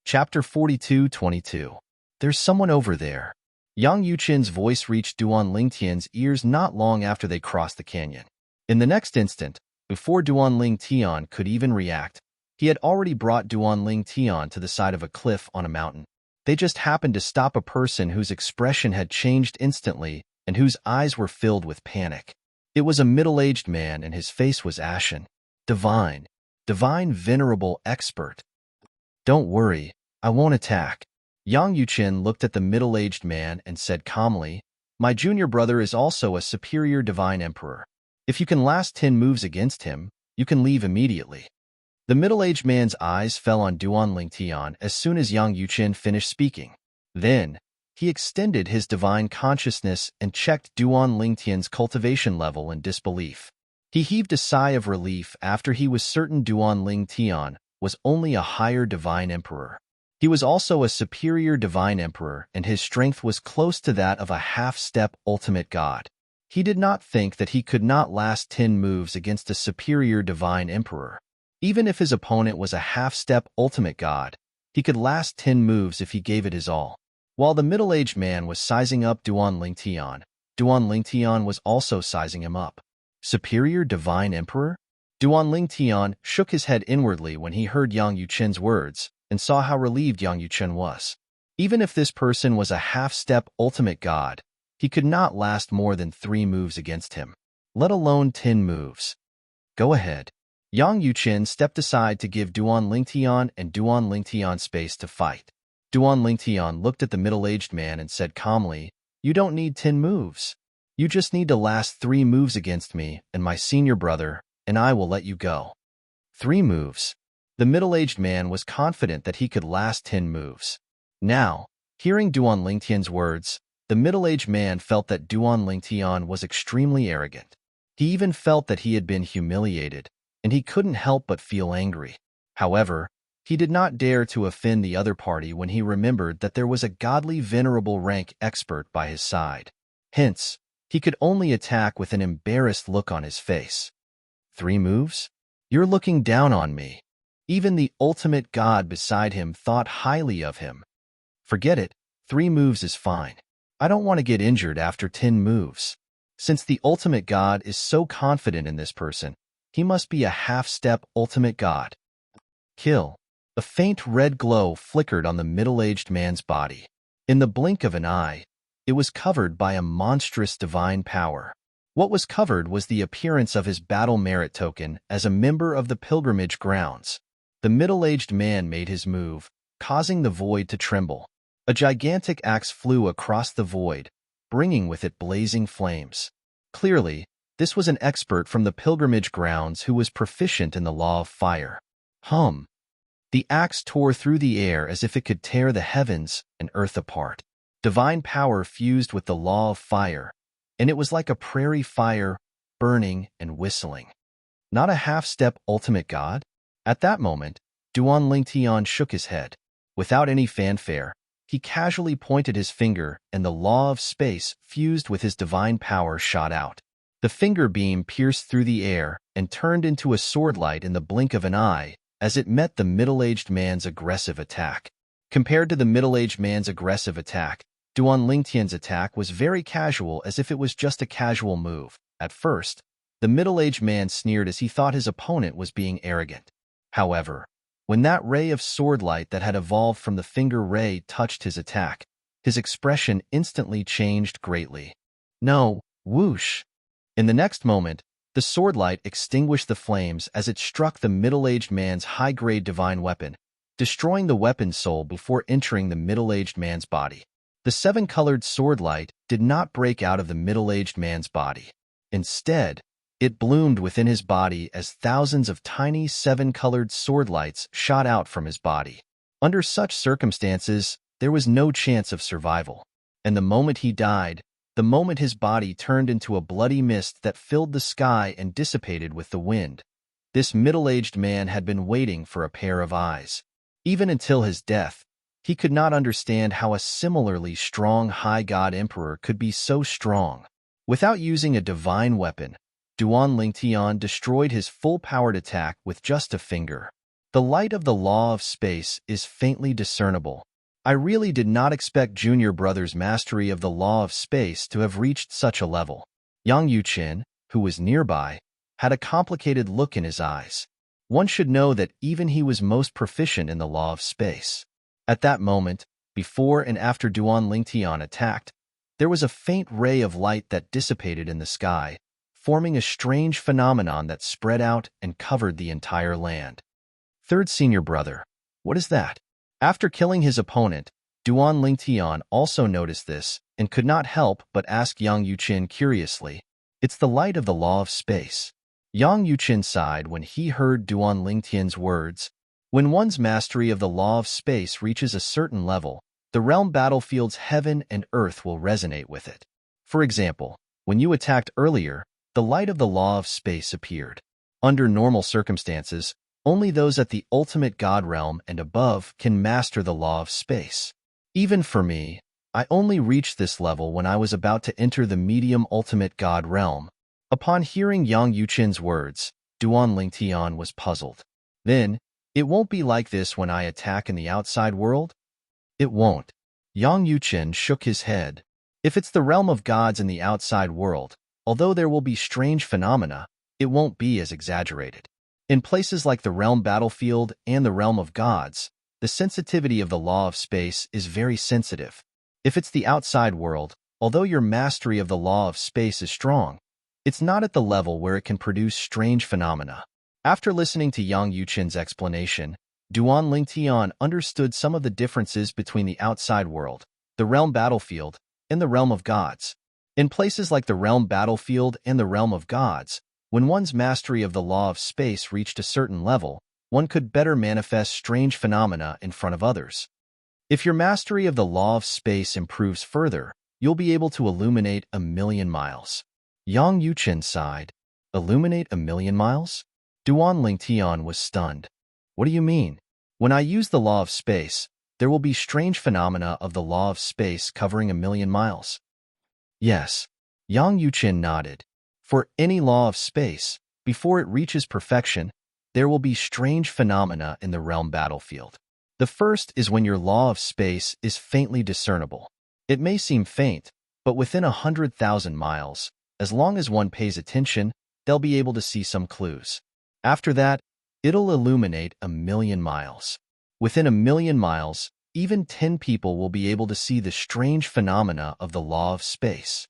Chapter 42-22. There's someone over there. Yang Yuqin's voice reached Duan Lingtian's ears not long after they crossed the canyon. In the next instant, before Duan Lingtian could even react, he had already brought Duan Lingtian to the side of a cliff on a mountain. They just happened to stop a person whose expression had changed instantly and whose eyes were filled with panic. It was a middle-aged man and his face was ashen. Divine venerable expert. Don't worry, I won't attack. Yang Yuqin looked at the middle-aged man and said calmly, my junior brother is also a superior divine emperor. If you can last 10 moves against him, you can leave immediately. The middle-aged man's eyes fell on Duan Lingtian as soon as Yang Yuqin finished speaking. Then, he extended his divine consciousness and checked Duan Lingtian's cultivation level in disbelief. He heaved a sigh of relief after he was certain Duan Lingtian was only a higher divine emperor. He was also a superior divine emperor, and his strength was close to that of a half-step ultimate god. He did not think that he could not last 10 moves against a superior divine emperor. Even if his opponent was a half-step ultimate god, he could last 10 moves if he gave it his all. While the middle-aged man was sizing up Duan Lingtian was also sizing him up. Superior divine emperor? Duan Lingtian shook his head inwardly when he heard Yang Yuqin's words, and saw how relieved Yang Yuqin was. Even if this person was a half-step ultimate god, he could not last more than 3 moves against him, let alone 10 moves. Go ahead. Yang Yuqin stepped aside to give Duan Lingtian and Duan Lingtian space to fight. Duan Lingtian looked at the middle-aged man and said calmly, you don't need 10 moves. You just need to last 3 moves against me and my senior brother, and I will let you go. 3 moves. The middle-aged man was confident that he could last 10 moves. Now, hearing Duan Lingtian's words, the middle-aged man felt that Duan Lingtian was extremely arrogant. He even felt that he had been humiliated, and he couldn't help but feel angry. However, He did not dare to offend the other party when he remembered that there was a godly venerable rank expert by his side. Hence, he could only attack with an embarrassed look on his face. 3 moves? You're looking down on me. Even the ultimate god beside him thought highly of him. Forget it, 3 moves is fine. I don't want to get injured after 10 moves. Since the ultimate god is so confident in this person, he must be a half-step ultimate god. Kill. A faint red glow flickered on the middle-aged man's body. In the blink of an eye, it was covered by a monstrous divine power. What was covered was the appearance of his battle merit token as a member of the pilgrimage grounds. The middle-aged man made his move, causing the void to tremble. A gigantic axe flew across the void, bringing with it blazing flames. Clearly, this was an expert from the pilgrimage grounds who was proficient in the law of fire. Hum. The axe tore through the air as if it could tear the heavens and earth apart. Divine power fused with the law of fire, and it was like a prairie fire, burning and whistling. Not a half-step ultimate god? At that moment, Duan Lingtian shook his head. Without any fanfare, he casually pointed his finger, and the law of space fused with his divine power shot out. The finger beam pierced through the air and turned into a swordlight in the blink of an eye as it met the middle-aged man's aggressive attack. Compared to the middle-aged man's aggressive attack, Duan Lingtian's attack was very casual, as if it was just a casual move. At first, the middle-aged man sneered as he thought his opponent was being arrogant. However, when that ray of swordlight that had evolved from the finger ray touched his attack, his expression instantly changed greatly. No, whoosh! In the next moment, the swordlight extinguished the flames as it struck the middle-aged man's high-grade divine weapon, destroying the weapon's soul before entering the middle-aged man's body. The 7-colored swordlight did not break out of the middle-aged man's body. Instead, it bloomed within his body as thousands of tiny 7-colored swordlights shot out from his body. Under such circumstances, there was no chance of survival. And the moment he died, the moment his body turned into a bloody mist that filled the sky and dissipated with the wind, this middle-aged man had been waiting for a pair of eyes. Even until his death, he could not understand how a similarly strong high god emperor could be so strong. Without using a divine weapon, Duan Lingtian destroyed his full-powered attack with just a finger. The light of the law of space is faintly discernible. I really did not expect Junior Brother's mastery of the law of space to have reached such a level. Yang Yuqin, who was nearby, had a complicated look in his eyes. One should know that even he was most proficient in the law of space. At that moment, before and after Duan Lingtian attacked, there was a faint ray of light that dissipated in the sky, forming a strange phenomenon that spread out and covered the entire land. Third Senior Brother, what is that? After killing his opponent, Duan Lingtian also noticed this and could not help but ask Yang Yuqin curiously. It's the light of the law of space. Yang Yuqin sighed when he heard Duan Lingtian's words. When one's mastery of the law of space reaches a certain level, the realm battlefield's heaven and earth will resonate with it. For example, when you attacked earlier, the light of the law of space appeared. Under normal circumstances, only those at the ultimate god realm and above can master the law of space. Even for me, I only reached this level when I was about to enter the medium ultimate god realm. Upon hearing Yang Yuqin's words, Duan Lingtian was puzzled. Then, it won't be like this when I attack in the outside world? It won't. Yang Yuqin shook his head. If it's the realm of gods in the outside world, although there will be strange phenomena, it won't be as exaggerated. In places like the realm battlefield and the realm of gods, the sensitivity of the law of space is very sensitive. If it's the outside world, although your mastery of the law of space is strong, it's not at the level where it can produce strange phenomena. After listening to Yang Yuqin's explanation, Duan Lingtian understood some of the differences between the outside world, the realm battlefield, and the realm of gods. In places like the realm battlefield and the realm of gods, when one's mastery of the law of space reached a certain level, one could better manifest strange phenomena in front of others. If your mastery of the law of space improves further, you'll be able to illuminate 1,000,000 miles. Yang Yuqin sighed. Illuminate 1,000,000 miles? Duan Lingtian was stunned. What do you mean? When I use the law of space, there will be strange phenomena of the law of space covering 1,000,000 miles. Yes, Yang Yuqin nodded. For any law of space, before it reaches perfection, there will be strange phenomena in the realm battlefield. The first is when your law of space is faintly discernible. It may seem faint, but within 100,000 miles, as long as one pays attention, they'll be able to see some clues. After that, it'll illuminate 1,000,000 miles. Within 1,000,000 miles, even 10 people will be able to see the strange phenomena of the law of space.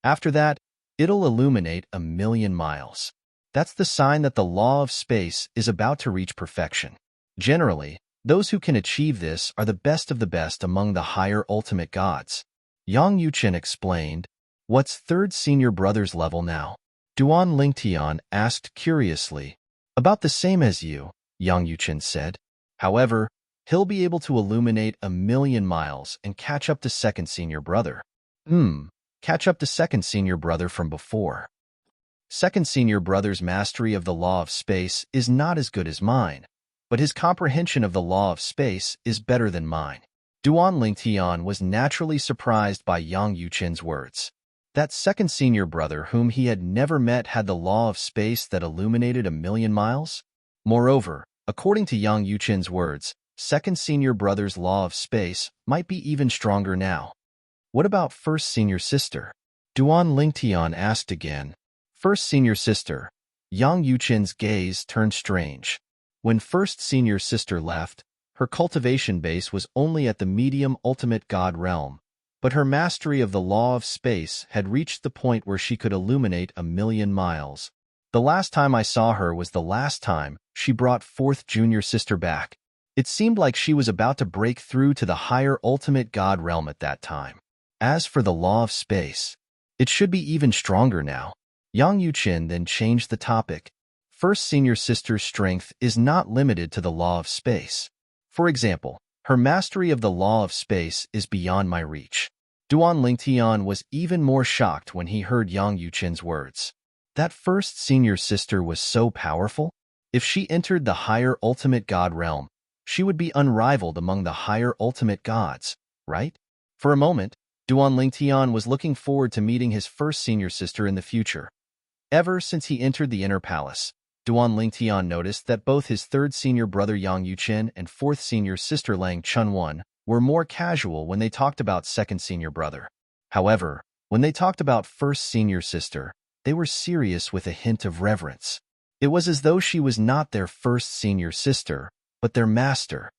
After that, it'll illuminate 1,000,000 miles. That's the sign that the law of space is about to reach perfection. Generally, those who can achieve this are the best of the best among the higher ultimate gods. Yang Yuqin explained, "What's third senior brother's level now?" Duan Lingtian asked curiously. "About the same as you," Yang Yuqin said. "However, he'll be able to illuminate 1,000,000 miles and catch up to second senior brother." Catch up to second senior brother from before. Second senior brother's mastery of the law of space is not as good as mine, but his comprehension of the law of space is better than mine. Duan Lingtian was naturally surprised by Yang Yuqin's words. That second senior brother whom he had never met had the law of space that illuminated 1,000,000 miles? Moreover, according to Yang Yuqin's words, second senior brother's law of space might be even stronger now. What about first senior sister? Duan Lingtian asked again. First senior sister. Yang Yuqin's gaze turned strange. When first senior sister left, her cultivation base was only at the medium ultimate god realm, but her mastery of the law of space had reached the point where she could illuminate 1,000,000 miles. The last time I saw her was the last time she brought fourth junior sister back. It seemed like she was about to break through to the higher ultimate god realm at that time. As for the law of space, it should be even stronger now. Yang Yuqin then changed the topic. First senior sister's strength is not limited to the law of space. For example, her mastery of the law of space is beyond my reach. Duan Lingtian was even more shocked when he heard Yang Yuqin's words. That first senior sister was so powerful? If she entered the higher ultimate god realm, she would be unrivaled among the higher ultimate gods, right? For a moment, Duan Lingtian was looking forward to meeting his first senior sister in the future. Ever since he entered the inner palace, Duan Lingtian noticed that both his third senior brother Yang Yuqin and fourth senior sister Lang Chunwan were more casual when they talked about second senior brother. However, when they talked about first senior sister, they were serious with a hint of reverence. It was as though she was not their first senior sister, but their master.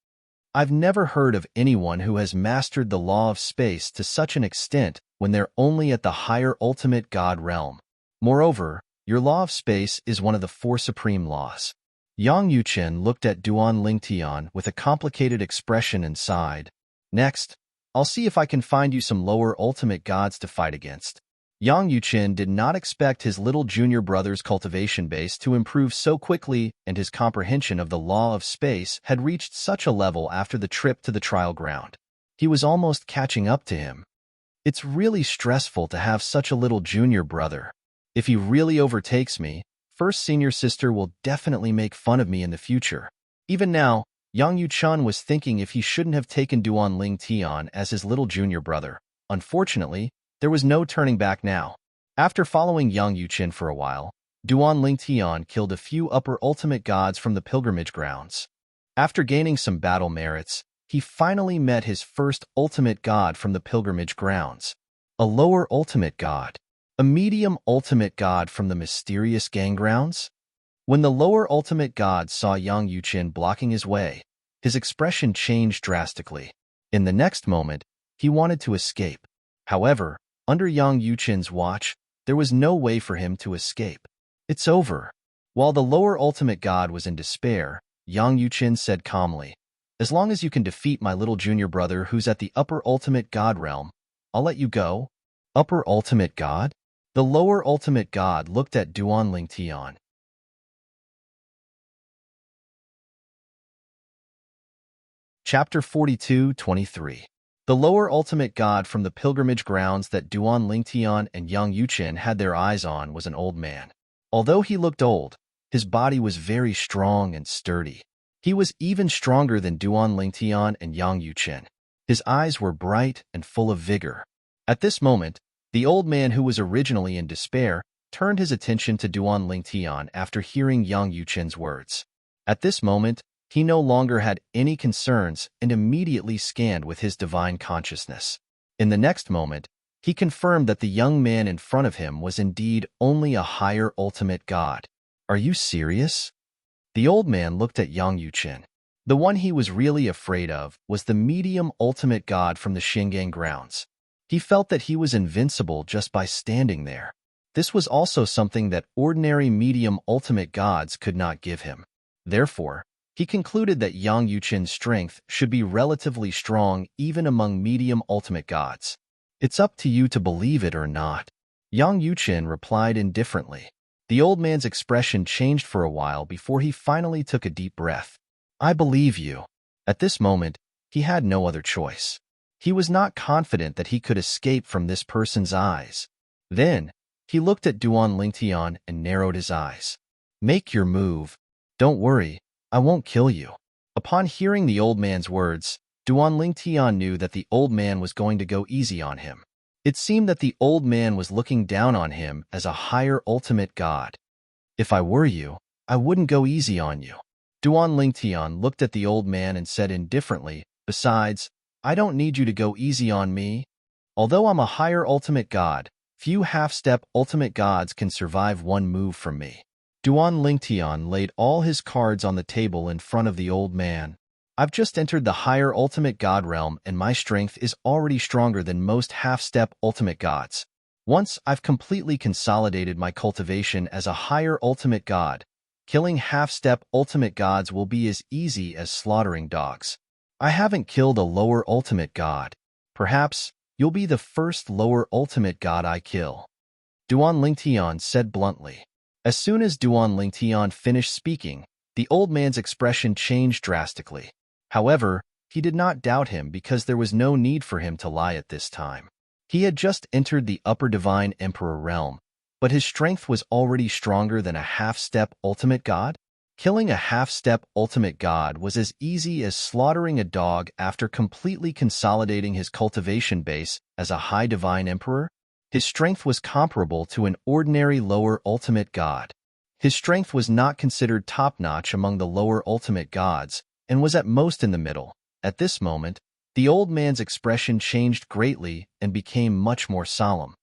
I've never heard of anyone who has mastered the law of space to such an extent when they're only at the higher ultimate god realm. Moreover, your law of space is one of the four supreme laws. Yang Yuqin looked at Duan Lingtian with a complicated expression and sighed. Next, I'll see if I can find you some lower ultimate gods to fight against. Yang Yuqin did not expect his little junior brother's cultivation base to improve so quickly, and his comprehension of the law of space had reached such a level after the trip to the trial ground. He was almost catching up to him. It's really stressful to have such a little junior brother. If he really overtakes me, first senior sister will definitely make fun of me in the future. Even now, Yang Yuqin was thinking if he shouldn't have taken Duan Lingtian as his little junior brother. Unfortunately, there was no turning back now. After following Yang Yuqin for a while, Duan Lingtian killed a few upper ultimate gods from the pilgrimage grounds. After gaining some battle merits, he finally met his first ultimate god from the pilgrimage grounds. A lower ultimate god. A medium ultimate god from the mysterious gang grounds? When the lower ultimate god saw Yang Yuqin blocking his way, his expression changed drastically. In the next moment, he wanted to escape. However, under Yang Yuqin's watch, there was no way for him to escape. It's over. While the lower ultimate god was in despair, Yang Yuqin said calmly, "As long as you can defeat my little junior brother who's at the upper ultimate god realm, I'll let you go." Upper ultimate god? The lower ultimate god looked at Duan Lingtian. Chapter 42-23. The lower ultimate god from the pilgrimage grounds that Duan Lingtian and Yang Yuqin had their eyes on was an old man. Although he looked old, his body was very strong and sturdy. He was even stronger than Duan Lingtian and Yang Yuchen. His eyes were bright and full of vigor. At this moment, the old man who was originally in despair turned his attention to Duan Lingtian after hearing Yang Yuchen's words. At this moment, he no longer had any concerns and immediately scanned with his divine consciousness. In the next moment, he confirmed that the young man in front of him was indeed only a higher ultimate god. Are you serious? The old man looked at Yang Yuchen. The one he was really afraid of was the medium ultimate god from the Xingang grounds. He felt that he was invincible just by standing there. This was also something that ordinary medium ultimate gods could not give him. Therefore, he concluded that Yang Yuchen's strength should be relatively strong even among medium ultimate gods. It's up to you to believe it or not. Yang Yuchen replied indifferently. The old man's expression changed for a while before he finally took a deep breath. I believe you. At this moment, he had no other choice. He was not confident that he could escape from this person's eyes. Then, he looked at Duan Lingtian and narrowed his eyes. Make your move. Don't worry, I won't kill you. Upon hearing the old man's words, Duan Lingtian knew that the old man was going to go easy on him. It seemed that the old man was looking down on him as a higher ultimate god. If I were you, I wouldn't go easy on you. Duan Lingtian looked at the old man and said indifferently, besides, I don't need you to go easy on me. Although I'm a higher ultimate god, few half-step ultimate gods can survive one move from me. Duan Lingtian laid all his cards on the table in front of the old man. I've just entered the higher ultimate god realm and my strength is already stronger than most half-step ultimate gods. Once I've completely consolidated my cultivation as a higher ultimate god, killing half-step ultimate gods will be as easy as slaughtering dogs. I haven't killed a lower ultimate god. Perhaps you'll be the first lower ultimate god I kill. Duan Lingtian said bluntly. As soon as Duan Lingtian finished speaking, the old man's expression changed drastically. However, he did not doubt him because there was no need for him to lie at this time. He had just entered the upper divine emperor realm, but his strength was already stronger than a half-step ultimate god. Killing a half-step ultimate god was as easy as slaughtering a dog after completely consolidating his cultivation base as a high divine emperor. His strength was comparable to an ordinary lower ultimate god. His strength was not considered top-notch among the lower ultimate gods and was at most in the middle. At this moment, the old man's expression changed greatly and became much more solemn.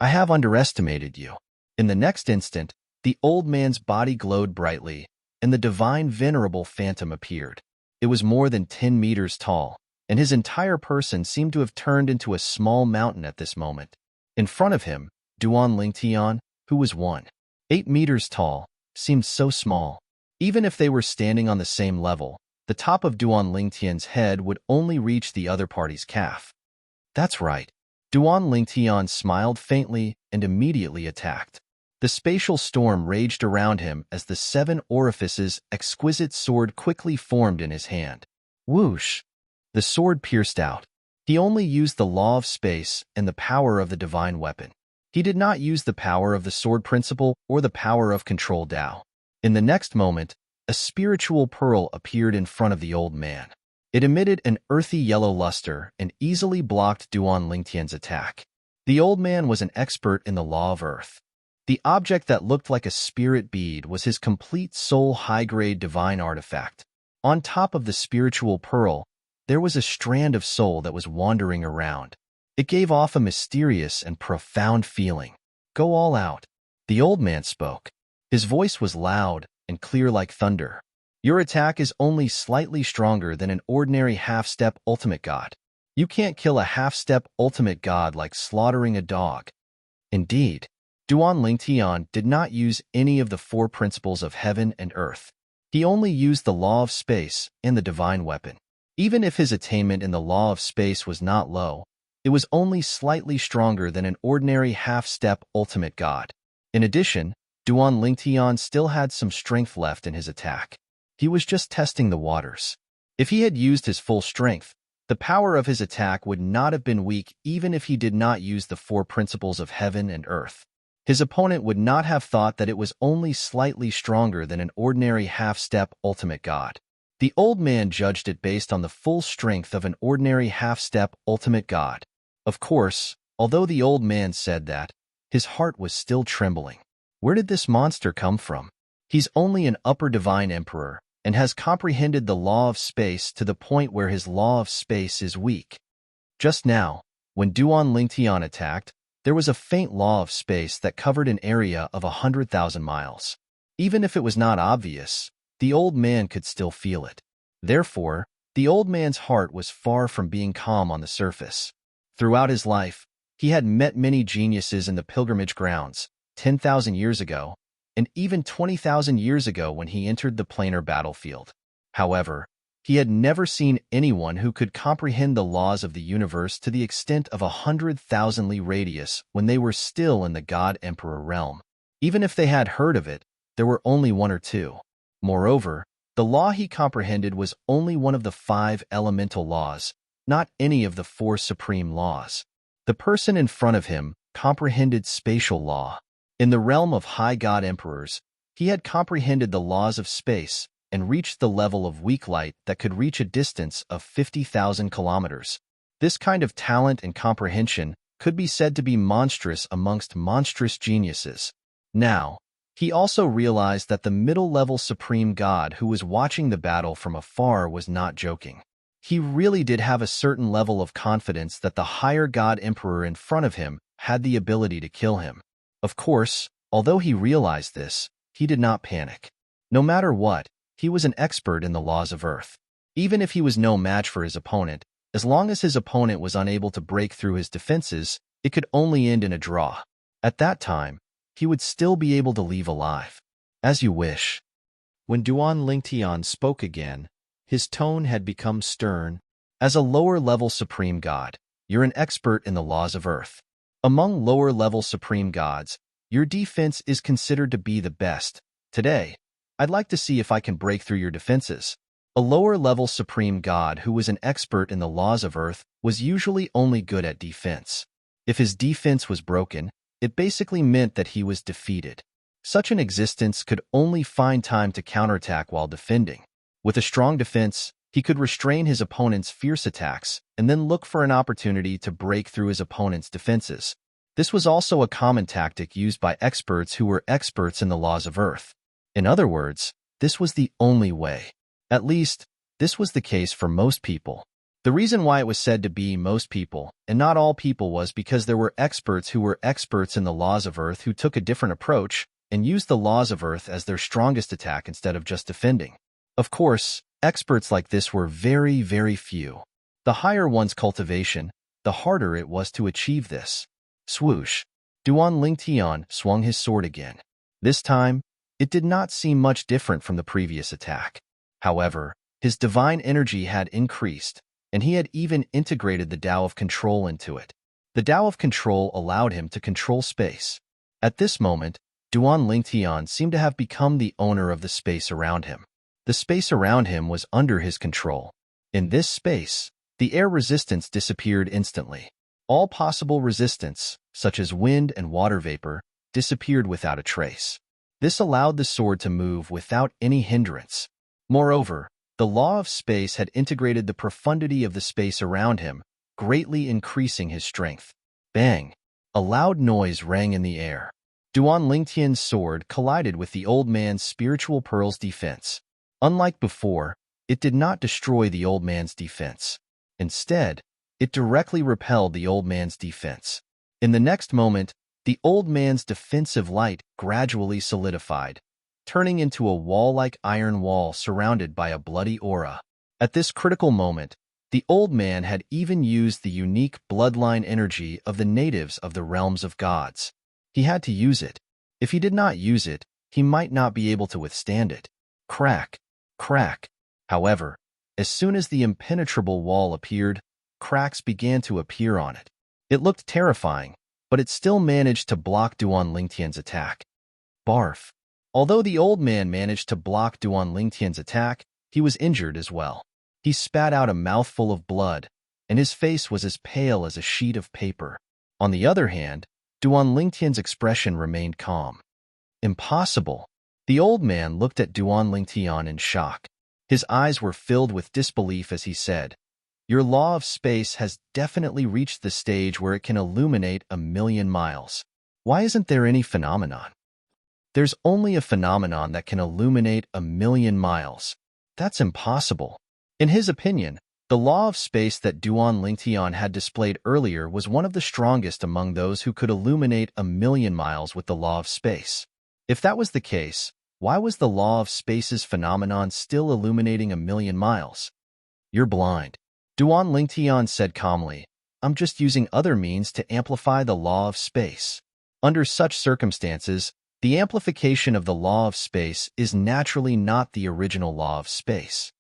I have underestimated you. In the next instant, the old man's body glowed brightly, and the divine venerable phantom appeared. It was more than 10 meters tall, and his entire person seemed to have turned into a small mountain at this moment. In front of him, Duan Lingtian, who was 1.8 meters tall, seemed so small. Even if they were standing on the same level, the top of Duan Lingtian's head would only reach the other party's calf. That's right. Duan Lingtian smiled faintly and immediately attacked. The spatial storm raged around him as the 7 orifices exquisite sword quickly formed in his hand. Whoosh! The sword pierced out. He only used the law of space and the power of the divine weapon. He did not use the power of the sword principle or the power of control Tao. In the next moment, a spiritual pearl appeared in front of the old man. It emitted an earthy yellow luster and easily blocked Duan Lingtian's attack. The old man was an expert in the law of earth. The object that looked like a spirit bead was his complete soul high-grade divine artifact. On top of the spiritual pearl, there was a strand of soul that was wandering around. It gave off a mysterious and profound feeling. Go all out. The old man spoke. His voice was loud and clear like thunder. Your attack is only slightly stronger than an ordinary half-step ultimate god. You can't kill a half-step ultimate god like slaughtering a dog. Indeed, Duan Lingtian did not use any of the 4 principles of heaven and earth. He only used the law of space and the divine weapon. Even if his attainment in the law of space was not low, it was only slightly stronger than an ordinary half-step ultimate god. In addition, Duan Lingtian still had some strength left in his attack. He was just testing the waters. If he had used his full strength, the power of his attack would not have been weak even if he did not use the 4 principles of heaven and earth. His opponent would not have thought that it was only slightly stronger than an ordinary half-step ultimate god. The old man judged it based on the full strength of an ordinary half-step ultimate god. Of course, although the old man said that, his heart was still trembling. Where did this monster come from? He's only an upper divine emperor, and has comprehended the law of space to the point where his law of space is weak. Just now, when Duan Lingtian attacked, there was a faint law of space that covered an area of 100,000 miles. Even if it was not obvious, the old man could still feel it. Therefore, the old man's heart was far from being calm on the surface. Throughout his life, he had met many geniuses in the pilgrimage grounds, 10,000 years ago, and even 20,000 years ago when he entered the planar battlefield. However, he had never seen anyone who could comprehend the laws of the universe to the extent of 100,000 li radius when they were still in the God-Emperor realm. Even if they had heard of it, there were only one or two. Moreover, the law he comprehended was only one of the 5 elemental laws, not any of the 4 supreme laws. The person in front of him comprehended spatial law. In the realm of high god emperors, he had comprehended the laws of space and reached the level of weak light that could reach a distance of 50,000 kilometers. This kind of talent and comprehension could be said to be monstrous amongst monstrous geniuses. Now, he also realized that the middle-level supreme god who was watching the battle from afar was not joking. He really did have a certain level of confidence that the higher god emperor in front of him had the ability to kill him. Of course, although he realized this, he did not panic. No matter what, he was an expert in the laws of Earth. Even if he was no match for his opponent, as long as his opponent was unable to break through his defenses, it could only end in a draw. At that time, he would still be able to leave alive. As you wish. When Duan Lingtian spoke again, his tone had become stern. As a lower-level supreme god, you're an expert in the laws of Earth. Among lower-level supreme gods, your defense is considered to be the best. Today, I'd like to see if I can break through your defenses. A lower-level supreme god who was an expert in the laws of Earth was usually only good at defense. If his defense was broken, it basically meant that he was defeated. Such an existence could only find time to counterattack while defending. With a strong defense, he could restrain his opponent's fierce attacks and then look for an opportunity to break through his opponent's defenses. This was also a common tactic used by experts who were experts in the laws of Earth. In other words, this was the only way. At least, this was the case for most people. The reason why it was said to be most people, and not all people, was because there were experts who were experts in the laws of Earth who took a different approach and used the laws of Earth as their strongest attack instead of just defending. Of course, experts like this were very, very few. The higher one's cultivation, the harder it was to achieve this. Swoosh! Duan Lingtian swung his sword again. This time, it did not seem much different from the previous attack. However, his divine energy had increased, and he had even integrated the Tao of Control into it. The Tao of Control allowed him to control space. At this moment, Duan Lingtian seemed to have become the owner of the space around him. The space around him was under his control. In this space, the air resistance disappeared instantly. All possible resistance, such as wind and water vapor, disappeared without a trace. This allowed the sword to move without any hindrance. Moreover, the law of space had integrated the profundity of the space around him, greatly increasing his strength. Bang! A loud noise rang in the air. Duan Lingtian's sword collided with the old man's spiritual pearl's defense. Unlike before, it did not destroy the old man's defense. Instead, it directly repelled the old man's defense. In the next moment, the old man's defensive light gradually solidified, turning into a wall-like iron wall surrounded by a bloody aura. At this critical moment, the old man had even used the unique bloodline energy of the natives of the realms of gods. He had to use it. If he did not use it, he might not be able to withstand it. Crack! Crack! However, as soon as the impenetrable wall appeared, cracks began to appear on it. It looked terrifying, but it still managed to block Duan Lingtian's attack. Barf! Although the old man managed to block Duan Lingtian's attack, he was injured as well. He spat out a mouthful of blood, and his face was as pale as a sheet of paper. On the other hand, Duan Lingtian's expression remained calm. Impossible! The old man looked at Duan Lingtian in shock. His eyes were filled with disbelief as he said, "Your law of space has definitely reached the stage where it can illuminate 1,000,000 miles. Why isn't there any phenomenon?" "There's only a phenomenon that can illuminate 1,000,000 miles. That's impossible." In his opinion, the law of space that Duan Lingtian had displayed earlier was one of the strongest among those who could illuminate 1,000,000 miles with the law of space. If that was the case, why was the law of space's phenomenon still illuminating 1,000,000 miles? "You're blind," Duan Lingtian said calmly. "I'm just using other means to amplify the law of space." Under such circumstances, the amplification of the law of space is naturally not the original law of space.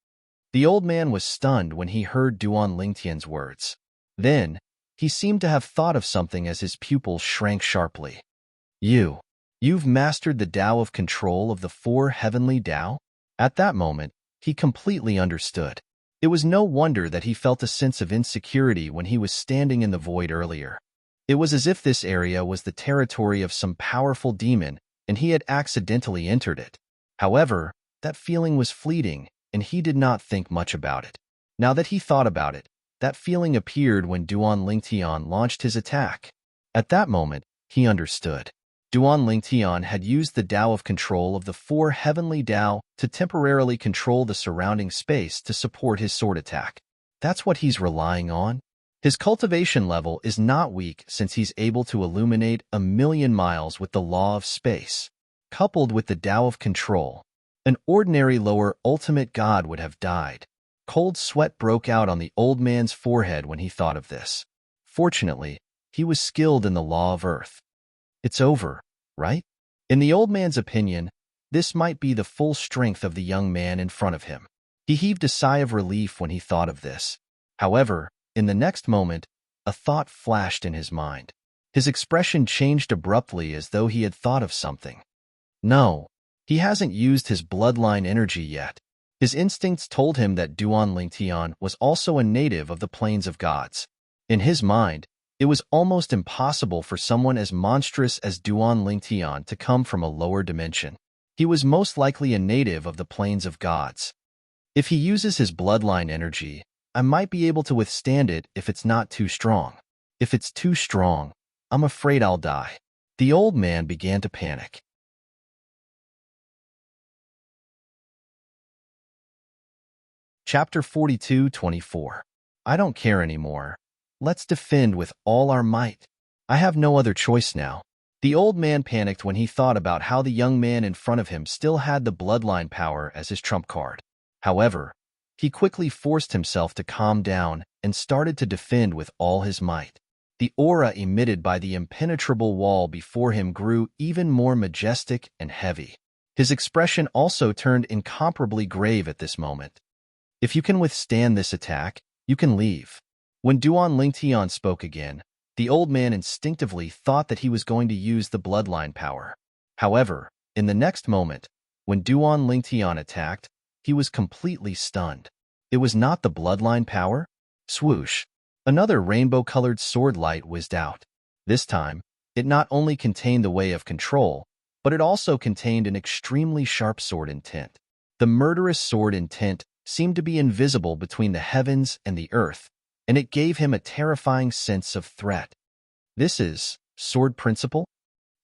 The old man was stunned when he heard Duan Lingtian's words. Then, he seemed to have thought of something as his pupils shrank sharply. You've mastered the Tao of control of the four heavenly Tao?" At that moment, he completely understood. It was no wonder that he felt a sense of insecurity when he was standing in the void earlier. It was as if this area was the territory of some powerful demon and he had accidentally entered it. However, that feeling was fleeting, and he did not think much about it. Now that he thought about it, that feeling appeared when Duan Lingtian launched his attack. At that moment, he understood. Duan Lingtian had used the Tao of control of the four heavenly Tao to temporarily control the surrounding space to support his sword attack. That's what he's relying on. His cultivation level is not weak since he's able to illuminate 1,000,000 miles with the law of space. Coupled with the Tao of control, an ordinary lower ultimate god would have died. Cold sweat broke out on the old man's forehead when he thought of this. Fortunately, he was skilled in the law of earth. It's over, right? In the old man's opinion, this might be the full strength of the young man in front of him. He heaved a sigh of relief when he thought of this. However, in the next moment, a thought flashed in his mind. His expression changed abruptly as though he had thought of something. No, he hasn't used his bloodline energy yet. His instincts told him that Duan Lingtian was also a native of the Plains of Gods. In his mind, it was almost impossible for someone as monstrous as Duan Lingtian to come from a lower dimension. He was most likely a native of the Plains of Gods. If he uses his bloodline energy, I might be able to withstand it if it's not too strong. If it's too strong, I'm afraid I'll die. The old man began to panic. Chapter 42:24. I don't care anymore. Let's defend with all our might. I have no other choice now. The old man panicked when he thought about how the young man in front of him still had the bloodline power as his trump card. However, he quickly forced himself to calm down and started to defend with all his might. The aura emitted by the impenetrable wall before him grew even more majestic and heavy. His expression also turned incomparably grave at this moment. If you can withstand this attack, you can leave. When Duan Lingtian spoke again, the old man instinctively thought that he was going to use the bloodline power. However, in the next moment, when Duan Lingtian attacked, he was completely stunned. It was not the bloodline power. Swoosh! Another rainbow-colored sword light whizzed out. This time, it not only contained the way of control, but it also contained an extremely sharp sword intent. The murderous sword intent seemed to be invisible between the heavens and the earth, and it gave him a terrifying sense of threat. This is sword principle?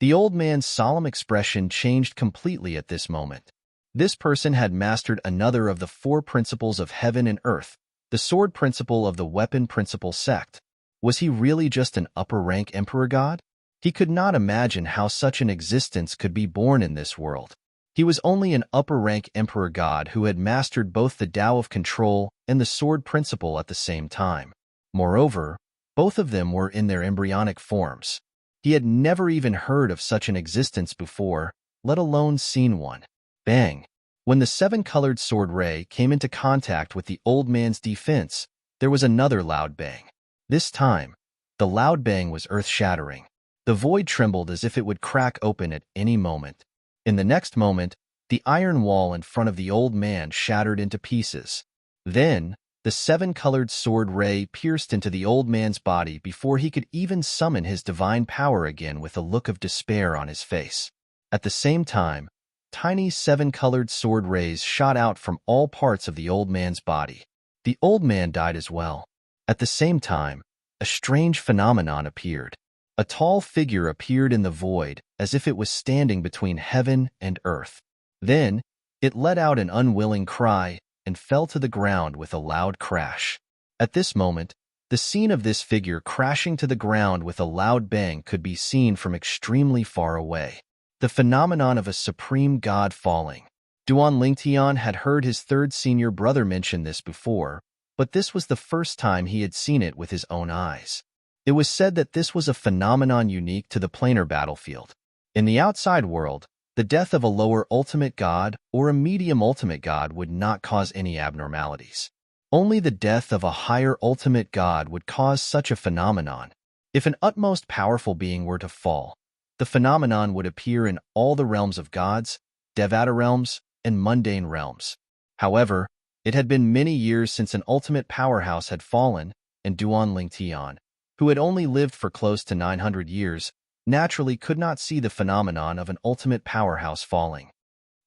The old man's solemn expression changed completely at this moment. This person had mastered another of the four principles of heaven and earth, the sword principle of the weapon principle sect. Was he really just an upper-rank emperor god? He could not imagine how such an existence could be born in this world. He was only an upper-rank emperor god who had mastered both the Tao of control and the sword principle at the same time. Moreover, both of them were in their embryonic forms. He had never even heard of such an existence before, let alone seen one. Bang! When the seven-colored sword ray came into contact with the old man's defense, there was another loud bang. This time, the loud bang was earth-shattering. The void trembled as if it would crack open at any moment. In the next moment, the iron wall in front of the old man shattered into pieces. Then, the seven-colored sword ray pierced into the old man's body before he could even summon his divine power again with a look of despair on his face. At the same time, tiny seven-colored sword rays shot out from all parts of the old man's body. The old man died as well. At the same time, a strange phenomenon appeared. A tall figure appeared in the void, as if it was standing between heaven and earth. Then, it let out an unwilling cry and fell to the ground with a loud crash. At this moment, the scene of this figure crashing to the ground with a loud bang could be seen from extremely far away. The phenomenon of a supreme god falling. Duan Lingtian had heard his third senior brother mention this before, but this was the first time he had seen it with his own eyes. It was said that this was a phenomenon unique to the planar battlefield. In the outside world, the death of a lower ultimate god or a medium ultimate god would not cause any abnormalities. Only the death of a higher ultimate god would cause such a phenomenon. If an utmost powerful being were to fall, the phenomenon would appear in all the realms of gods, Devata realms, and mundane realms. However, it had been many years since an ultimate powerhouse had fallen, and Duan Lingtian, who had only lived for close to 900 years, naturally could not see the phenomenon of an ultimate powerhouse falling.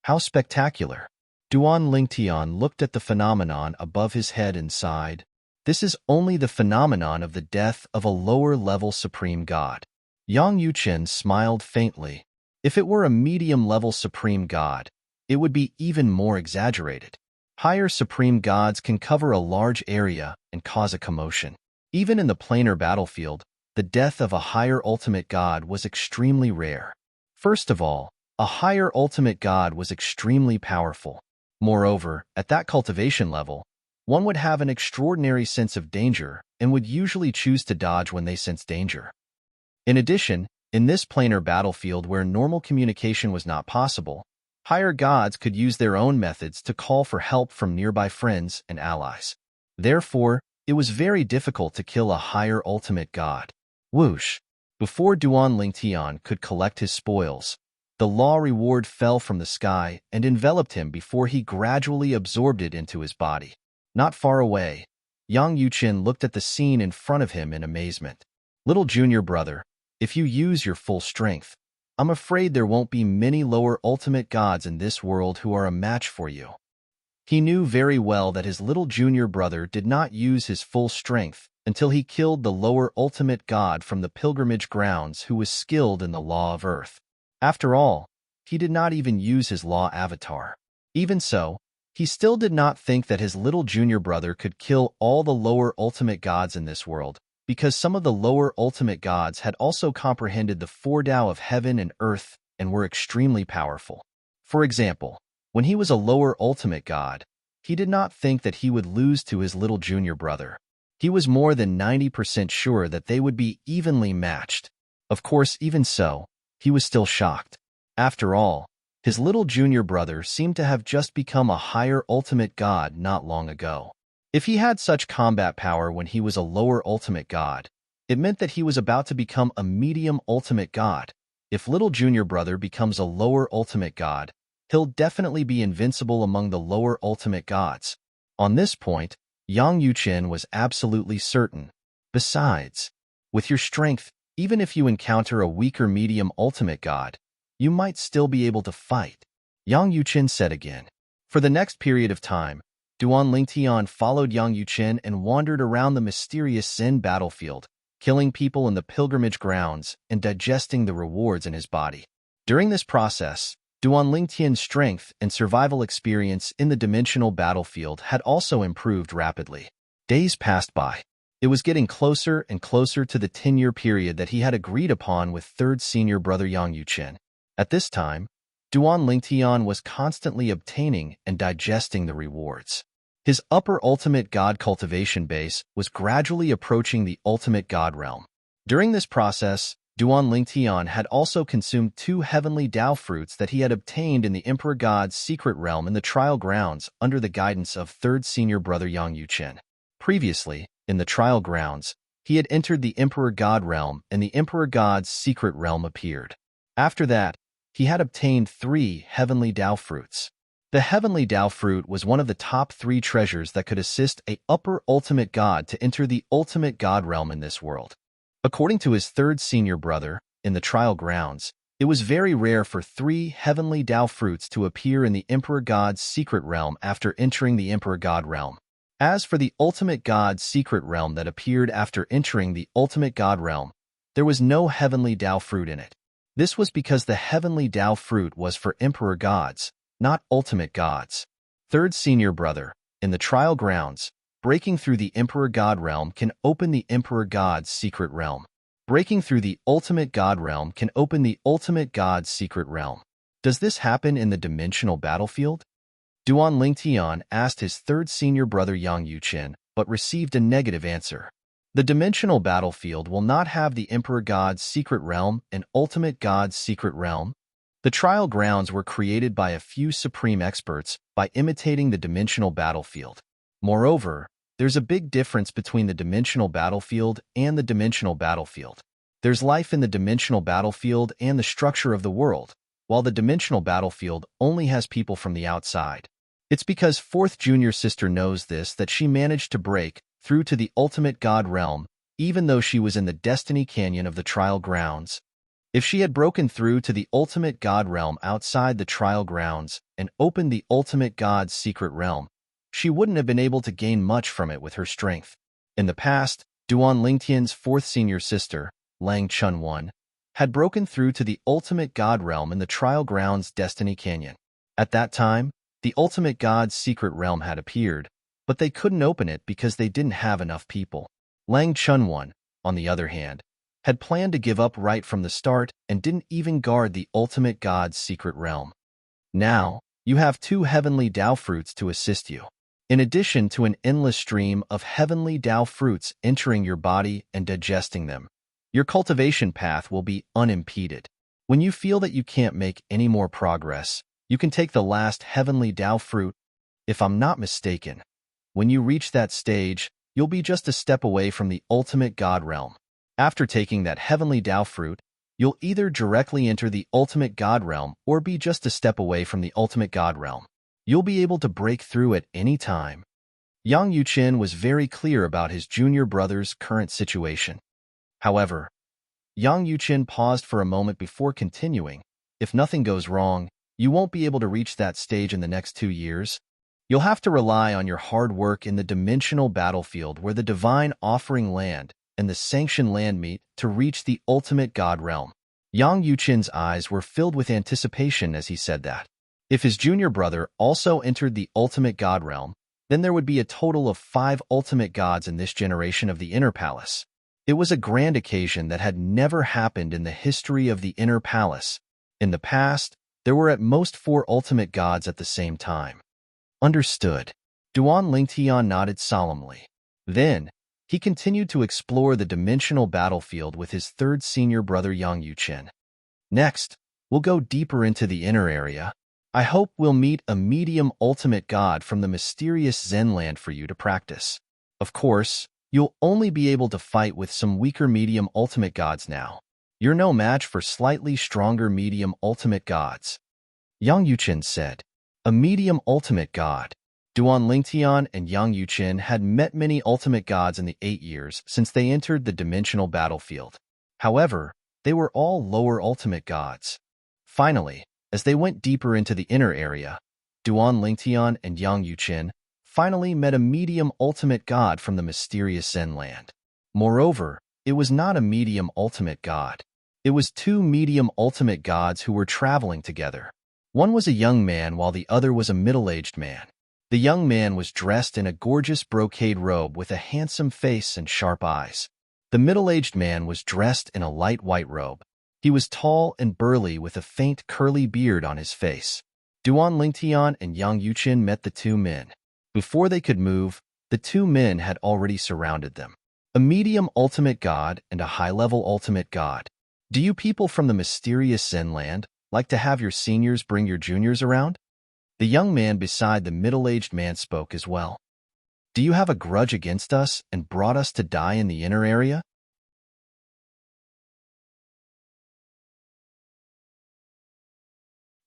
How spectacular! Duan Lingtian looked at the phenomenon above his head and sighed. This is only the phenomenon of the death of a lower-level supreme god. Yang Yuchen smiled faintly. If it were a medium-level supreme god, it would be even more exaggerated. Higher supreme gods can cover a large area and cause a commotion. Even in the planar battlefield, the death of a higher ultimate god was extremely rare. First of all, a higher ultimate god was extremely powerful. Moreover, at that cultivation level, one would have an extraordinary sense of danger and would usually choose to dodge when they sense danger. In addition, in this planar battlefield where normal communication was not possible, higher gods could use their own methods to call for help from nearby friends and allies. Therefore, it was very difficult to kill a higher ultimate god. Whoosh! Before Duan Lingtian could collect his spoils, the law reward fell from the sky and enveloped him before he gradually absorbed it into his body. Not far away, Yang Yuchen looked at the scene in front of him in amazement. Little junior brother, if you use your full strength, I'm afraid there won't be many lower ultimate gods in this world who are a match for you. He knew very well that his little junior brother did not use his full strength until he killed the lower ultimate god from the pilgrimage grounds who was skilled in the law of earth. After all, he did not even use his law avatar. Even so, he still did not think that his little junior brother could kill all the lower ultimate gods in this world, because some of the lower ultimate gods had also comprehended the four Tao of heaven and earth and were extremely powerful. For example, when he was a lower ultimate god, he did not think that he would lose to his little junior brother. He was more than 90% sure that they would be evenly matched. Of course, even so, he was still shocked. After all, his little junior brother seemed to have just become a higher ultimate god not long ago. If he had such combat power when he was a lower ultimate god, it meant that he was about to become a medium ultimate god. If little junior brother becomes a lower ultimate god, he'll definitely be invincible among the lower ultimate gods. On this point, Yang Yuchen was absolutely certain. Besides, with your strength, even if you encounter a weaker medium ultimate god, you might still be able to fight, Yang Yuchen said again. For the next period of time, Duan Lingtian followed Yang Yuchen and wandered around the mysterious Zen battlefield, killing people in the pilgrimage grounds and digesting the rewards in his body. During this process, Duan Lingtian's strength and survival experience in the dimensional battlefield had also improved rapidly. Days passed by. It was getting closer and closer to the 10-year period that he had agreed upon with third senior brother Yang Yuchen. At this time, Duan Lingtian was constantly obtaining and digesting the rewards. His upper ultimate god cultivation base was gradually approaching the ultimate god realm. During this process, Duan Lingtian had also consumed 2 heavenly Tao fruits that he had obtained in the Emperor God's secret realm in the trial grounds under the guidance of third senior brother Yang Yuchen. Previously, in the trial grounds, he had entered the Emperor God realm and the Emperor God's secret realm appeared. After that, he had obtained 3 heavenly Tao fruits. The heavenly Tao fruit was one of the top 3 treasures that could assist a upper ultimate god to enter the ultimate god realm in this world. According to his third senior brother, in the trial grounds, It was very rare for 3 heavenly Tao fruits to appear in the Emperor God's secret realm after entering the Emperor God realm. As for the ultimate God's secret realm that appeared after entering the ultimate God realm, there was no heavenly Tao fruit in it. This was because the heavenly Tao fruit was for Emperor Gods, not ultimate gods. Third senior brother, in the trial grounds, breaking through the Emperor God realm can open the Emperor God's secret realm. Breaking through the ultimate God realm can open the ultimate God's secret realm. Does this happen in the dimensional battlefield? Duan Lingtian asked his third senior brother Yang Yuqin, but received a negative answer. The dimensional battlefield will not have the Emperor God's secret realm and ultimate God's secret realm. The trial grounds were created by a few supreme experts by imitating the dimensional battlefield. Moreover, there's a big difference between the dimensional battlefield and the dimensional battlefield. There's life in the dimensional battlefield and the structure of the world, while the dimensional battlefield only has people from the outside. It's because fourth junior sister knows this that she managed to break through to the ultimate God realm, even though she was in the Destiny Canyon of the trial grounds. If she had broken through to the ultimate God realm outside the trial grounds and opened the ultimate God's secret realm, she wouldn't have been able to gain much from it with her strength. In the past, Duan Lingtian's fourth senior sister, Lang Chunwan, had broken through to the ultimate God realm in the trial grounds Destiny Canyon. At that time, the ultimate God's secret realm had appeared, but they couldn't open it because they didn't have enough people. Lang Chunwan, on the other hand, had planned to give up right from the start and didn't even guard the ultimate God's secret realm. Now, you have 2 heavenly Tao fruits to assist you. In addition to an endless stream of heavenly Tao fruits entering your body and digesting them, your cultivation path will be unimpeded. When you feel that you can't make any more progress, you can take the last heavenly Tao fruit. If I'm not mistaken, when you reach that stage, you'll be just a step away from the ultimate God realm. After taking that heavenly Tao fruit, you'll either directly enter the ultimate God realm or be just a step away from the ultimate God realm. You'll be able to break through at any time. Yang Yuqin was very clear about his junior brother's current situation. However, Yang Yuqin paused for a moment before continuing. If nothing goes wrong, you won't be able to reach that stage in the next 2 years. You'll have to rely on your hard work in the dimensional battlefield where the divine offering land and the sanctioned land meet to reach the ultimate God realm. Yang Yuqin's eyes were filled with anticipation as he said that. If his junior brother also entered the ultimate God realm, then there would be a total of 5 ultimate gods in this generation of the Inner Palace. It was a grand occasion that had never happened in the history of the Inner Palace. In the past, there were at most 4 ultimate gods at the same time. Understood. Duan Lingtian nodded solemnly. Then, he continued to explore the dimensional battlefield with his third senior brother Yang Yuqin. Next, we'll go deeper into the inner area. I hope we'll meet a medium ultimate god from the mysterious Zen land for you to practice. Of course, you'll only be able to fight with some weaker medium ultimate gods now. You're no match for slightly stronger medium ultimate gods. Yang Yuqin said. A medium ultimate god. Duan Lingtian and Yang Yuqin had met many ultimate gods in the 8 years since they entered the dimensional battlefield. However, they were all lower ultimate gods. Finally, as they went deeper into the inner area, Duan Lingtian and Yang Yuqin finally met a medium ultimate god from the mysterious Zen land. Moreover, it was not a medium ultimate god. It was 2 medium ultimate gods who were traveling together. One was a young man while the other was a middle-aged man. The young man was dressed in a gorgeous brocade robe with a handsome face and sharp eyes. The middle-aged man was dressed in a light white robe. He was tall and burly with a faint curly beard on his face. Duan Lingtian and Yang Yuqin met the 2 men. Before they could move, the 2 men had already surrounded them. A medium ultimate god and a high-level ultimate god. Do you people from the mysterious Zen land like to have your seniors bring your juniors around? The young man beside the middle-aged man spoke as well. Do you have a grudge against us and brought us to die in the inner area?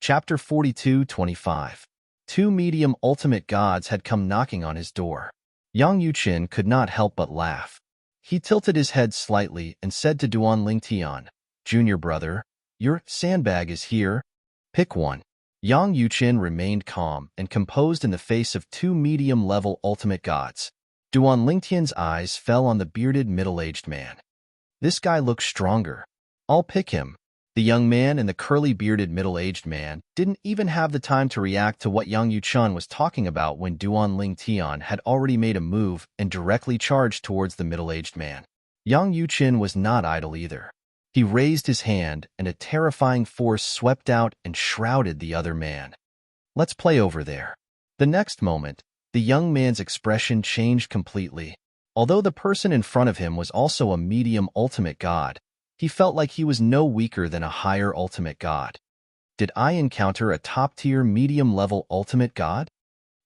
Chapter 42-25. 2 medium ultimate gods had come knocking on his door. Yang Yuqin could not help but laugh. He tilted his head slightly and said to Duan Lingtian, Junior brother, Your sandbag is here. Pick one. Yang Yuqin remained calm and composed in the face of two medium-level ultimate gods. Duan Lingtian's eyes fell on the bearded middle-aged man. This guy looks stronger. I'll pick him. The young man and the curly-bearded middle-aged man didn't even have the time to react to what Yang Yuchun was talking about when Duan Lingtian had already made a move and directly charged towards the middle-aged man. Yang Yuqin was not idle either. He raised his hand, and a terrifying force swept out and shrouded the other man. Let's play over there. The next moment, the young man's expression changed completely. Although the person in front of him was also a medium ultimate god, he felt like he was no weaker than a higher ultimate god. Did I encounter a top-tier medium-level ultimate god?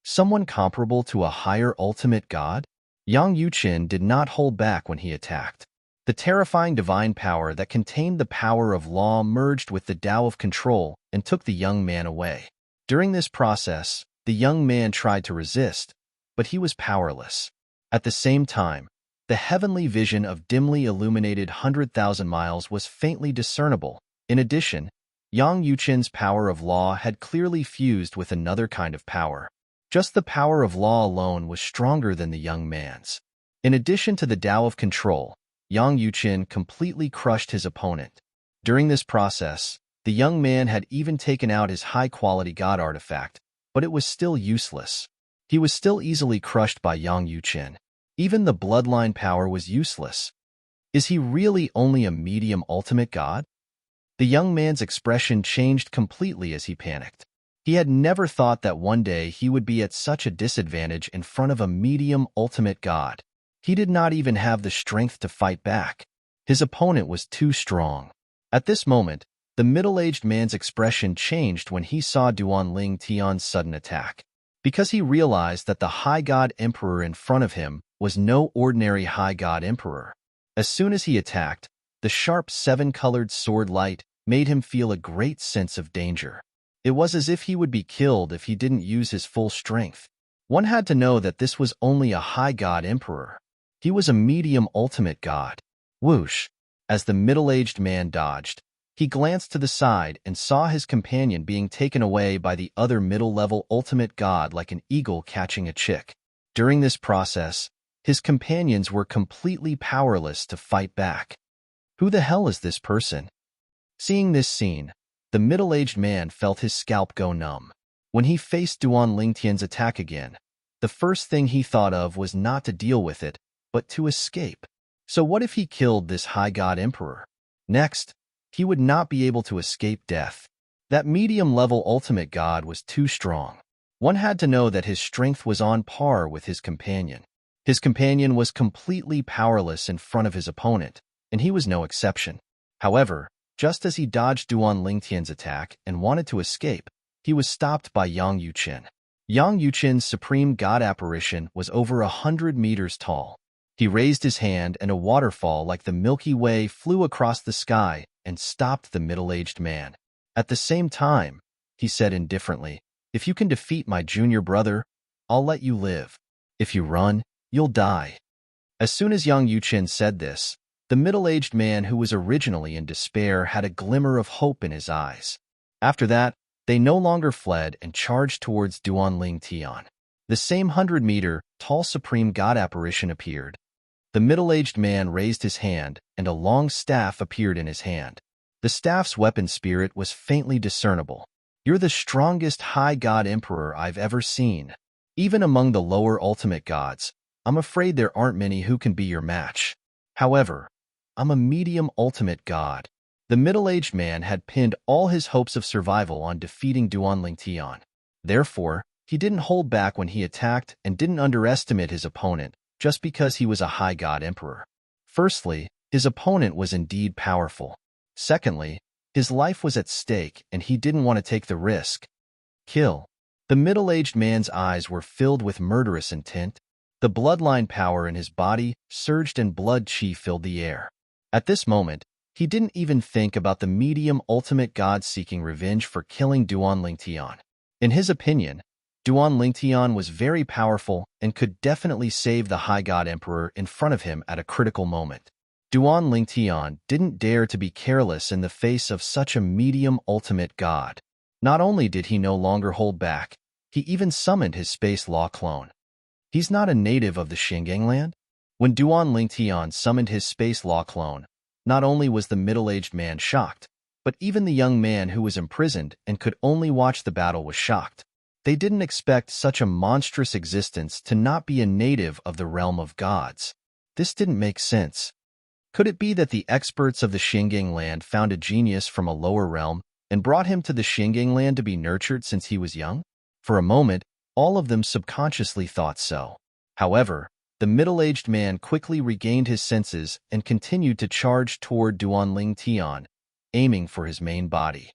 Someone comparable to a higher ultimate god? Yang Yuqin did not hold back when he attacked. The terrifying divine power that contained the power of law merged with the Tao of control and took the young man away. During this process, the young man tried to resist, but he was powerless. At the same time, the heavenly vision of dimly illuminated 100,000 miles was faintly discernible. In addition, Yang Yuqin's power of law had clearly fused with another kind of power. Just the power of law alone was stronger than the young man's. In addition to the Tao of control, Yang Yuqin completely crushed his opponent. During this process, the young man had even taken out his high-quality god artifact, but it was still useless. He was still easily crushed by Yang Yuqin. Even the bloodline power was useless. Is he really only a medium ultimate god? The young man's expression changed completely as he panicked. He had never thought that one day he would be at such a disadvantage in front of a medium ultimate god. He did not even have the strength to fight back. His opponent was too strong. At this moment, the middle-aged man's expression changed when he saw Duan Ling Tian's sudden attack. Because he realized that the High God Emperor in front of him was no ordinary High God Emperor. As soon as he attacked, the sharp seven-colored sword light made him feel a great sense of danger. It was as if he would be killed if he didn't use his full strength. One had to know that this was only a High God Emperor. He was a medium ultimate god. Whoosh! As the middle-aged man dodged, he glanced to the side and saw his companion being taken away by the other middle-level ultimate god like an eagle catching a chick. During this process, his companions were completely powerless to fight back. Who the hell is this person? Seeing this scene, the middle-aged man felt his scalp go numb. When he faced Duan Lingtian's attack again, the first thing he thought of was not to deal with it, but to escape. So what if he killed this High God Emperor? Next, he would not be able to escape death. That medium-level ultimate god was too strong. One had to know that his strength was on par with his companion. His companion was completely powerless in front of his opponent, and he was no exception. However, just as he dodged Duan Lingtian's attack and wanted to escape, he was stopped by Yang Yuqin. Yang Yuqin's supreme god apparition was over 100 meters tall. He raised his hand and a waterfall like the Milky Way flew across the sky and stopped the middle-aged man. At the same time, he said indifferently, "If you can defeat my junior brother, I'll let you live. If you run, you'll die." As soon as Yang Yuqin said this, the middle-aged man who was originally in despair had a glimmer of hope in his eyes. After that, they no longer fled and charged towards Duan Ling Tian. The same 100-meter tall supreme god apparition appeared. The middle-aged man raised his hand, and a long staff appeared in his hand. The staff's weapon spirit was faintly discernible. "You're the strongest High God Emperor I've ever seen. Even among the lower ultimate gods, I'm afraid there aren't many who can be your match. However, I'm a medium ultimate god." The middle-aged man had pinned all his hopes of survival on defeating Duan Ling Tian. Therefore, he didn't hold back when he attacked and didn't underestimate his opponent just because he was a High God Emperor. Firstly, his opponent was indeed powerful. Secondly, his life was at stake and he didn't want to take the risk. Kill. The middle-aged man's eyes were filled with murderous intent. The bloodline power in his body surged and blood chi filled the air. At this moment, he didn't even think about the medium ultimate god seeking revenge for killing Duan Ling Tian. In his opinion, Duan Ling Tian was very powerful and could definitely save the High God Emperor in front of him at a critical moment. Duan Lingtian didn't dare to be careless in the face of such a medium ultimate god. Not only did he no longer hold back, he even summoned his space law clone. He's not a native of the Xingang land? When Duan Lingtian summoned his space law clone, not only was the middle-aged man shocked, but even the young man who was imprisoned and could only watch the battle was shocked. They didn't expect such a monstrous existence to not be a native of the realm of gods. This didn't make sense. Could it be that the experts of the Xingang land found a genius from a lower realm and brought him to the Xingang land to be nurtured since he was young? For a moment, all of them subconsciously thought so. However, the middle-aged man quickly regained his senses and continued to charge toward Duan Lingtian, aiming for his main body.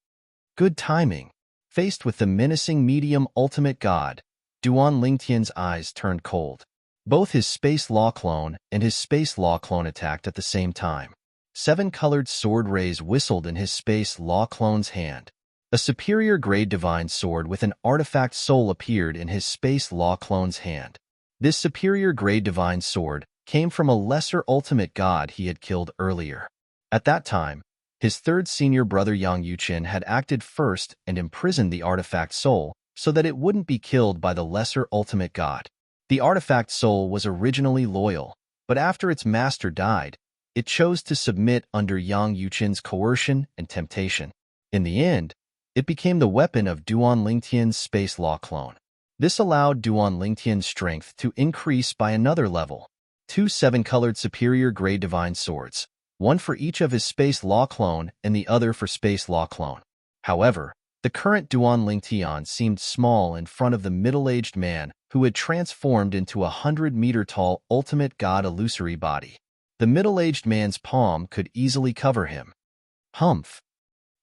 Good timing. Faced with the menacing medium ultimate god, Duan Lingtian's eyes turned cold. Both his space law clone and his space law clone attacked at the same time. 7-colored sword rays whistled in his space law clone's hand. A superior grade divine sword with an artifact soul appeared in his space law clone's hand. This superior grade divine sword came from a lesser ultimate god he had killed earlier. At that time, his third senior brother Yang Yuqin had acted first and imprisoned the artifact soul so that it wouldn't be killed by the lesser ultimate god. The artifact soul was originally loyal, but after its master died, it chose to submit under Yang Yuqin's coercion and temptation. In the end, it became the weapon of Duan Lingtian's space law clone. This allowed Duan Lingtian's strength to increase by another level. 2 7-colored superior grade divine swords, one for each of his space law clone and the other for space law clone. However, the current Duan Lingtian seemed small in front of the middle-aged man who had transformed into a 100-meter-tall ultimate god illusory body. The middle-aged man's palm could easily cover him. Humph!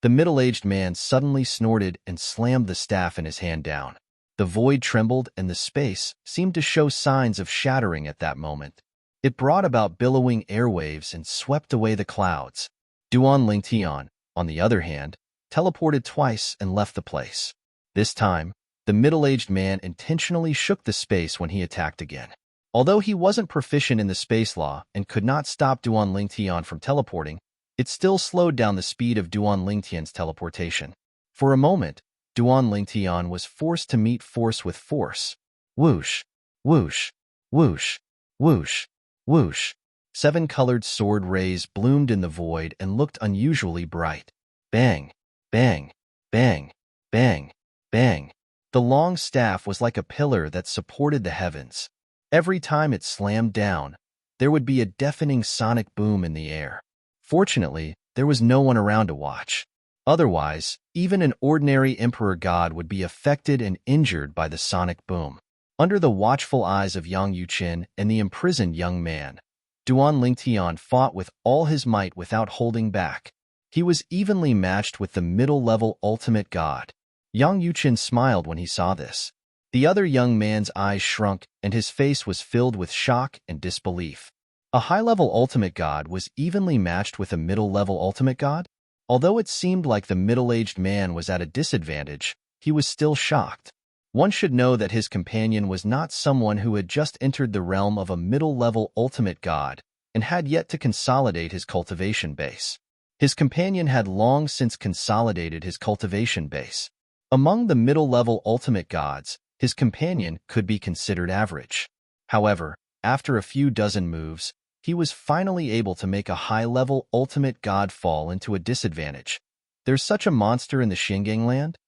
The middle-aged man suddenly snorted and slammed the staff in his hand down. The void trembled and the space seemed to show signs of shattering at that moment. It brought about billowing airwaves and swept away the clouds. Duan Lingtian, on the other hand, teleported twice and left the place. This time, the middle-aged man intentionally shook the space when he attacked again. Although he wasn't proficient in the space law and could not stop Duan Lingtian from teleporting, it still slowed down the speed of Duan Lingtian's teleportation. For a moment, Duan Lingtian was forced to meet force with force. Whoosh, whoosh, whoosh, whoosh, whoosh. 7-colored sword rays bloomed in the void and looked unusually bright. Bang, bang, bang, bang, bang. The long staff was like a pillar that supported the heavens. Every time it slammed down, there would be a deafening sonic boom in the air. Fortunately, there was no one around to watch. Otherwise, even an ordinary emperor god would be affected and injured by the sonic boom. Under the watchful eyes of Yang Yuqin and the imprisoned young man, Duan Lingtian fought with all his might without holding back. He was evenly matched with the middle-level ultimate god. Yang Yuqin smiled when he saw this. The other young man's eyes shrunk and his face was filled with shock and disbelief. A high-level ultimate god was evenly matched with a middle-level ultimate god? Although it seemed like the middle-aged man was at a disadvantage, he was still shocked. One should know that his companion was not someone who had just entered the realm of a middle-level ultimate god and had yet to consolidate his cultivation base. His companion had long since consolidated his cultivation base. Among the middle-level ultimate gods, his companion could be considered average. However, after a few dozen moves, he was finally able to make a high-level ultimate god fall into a disadvantage. There's such a monster in the Xingang land?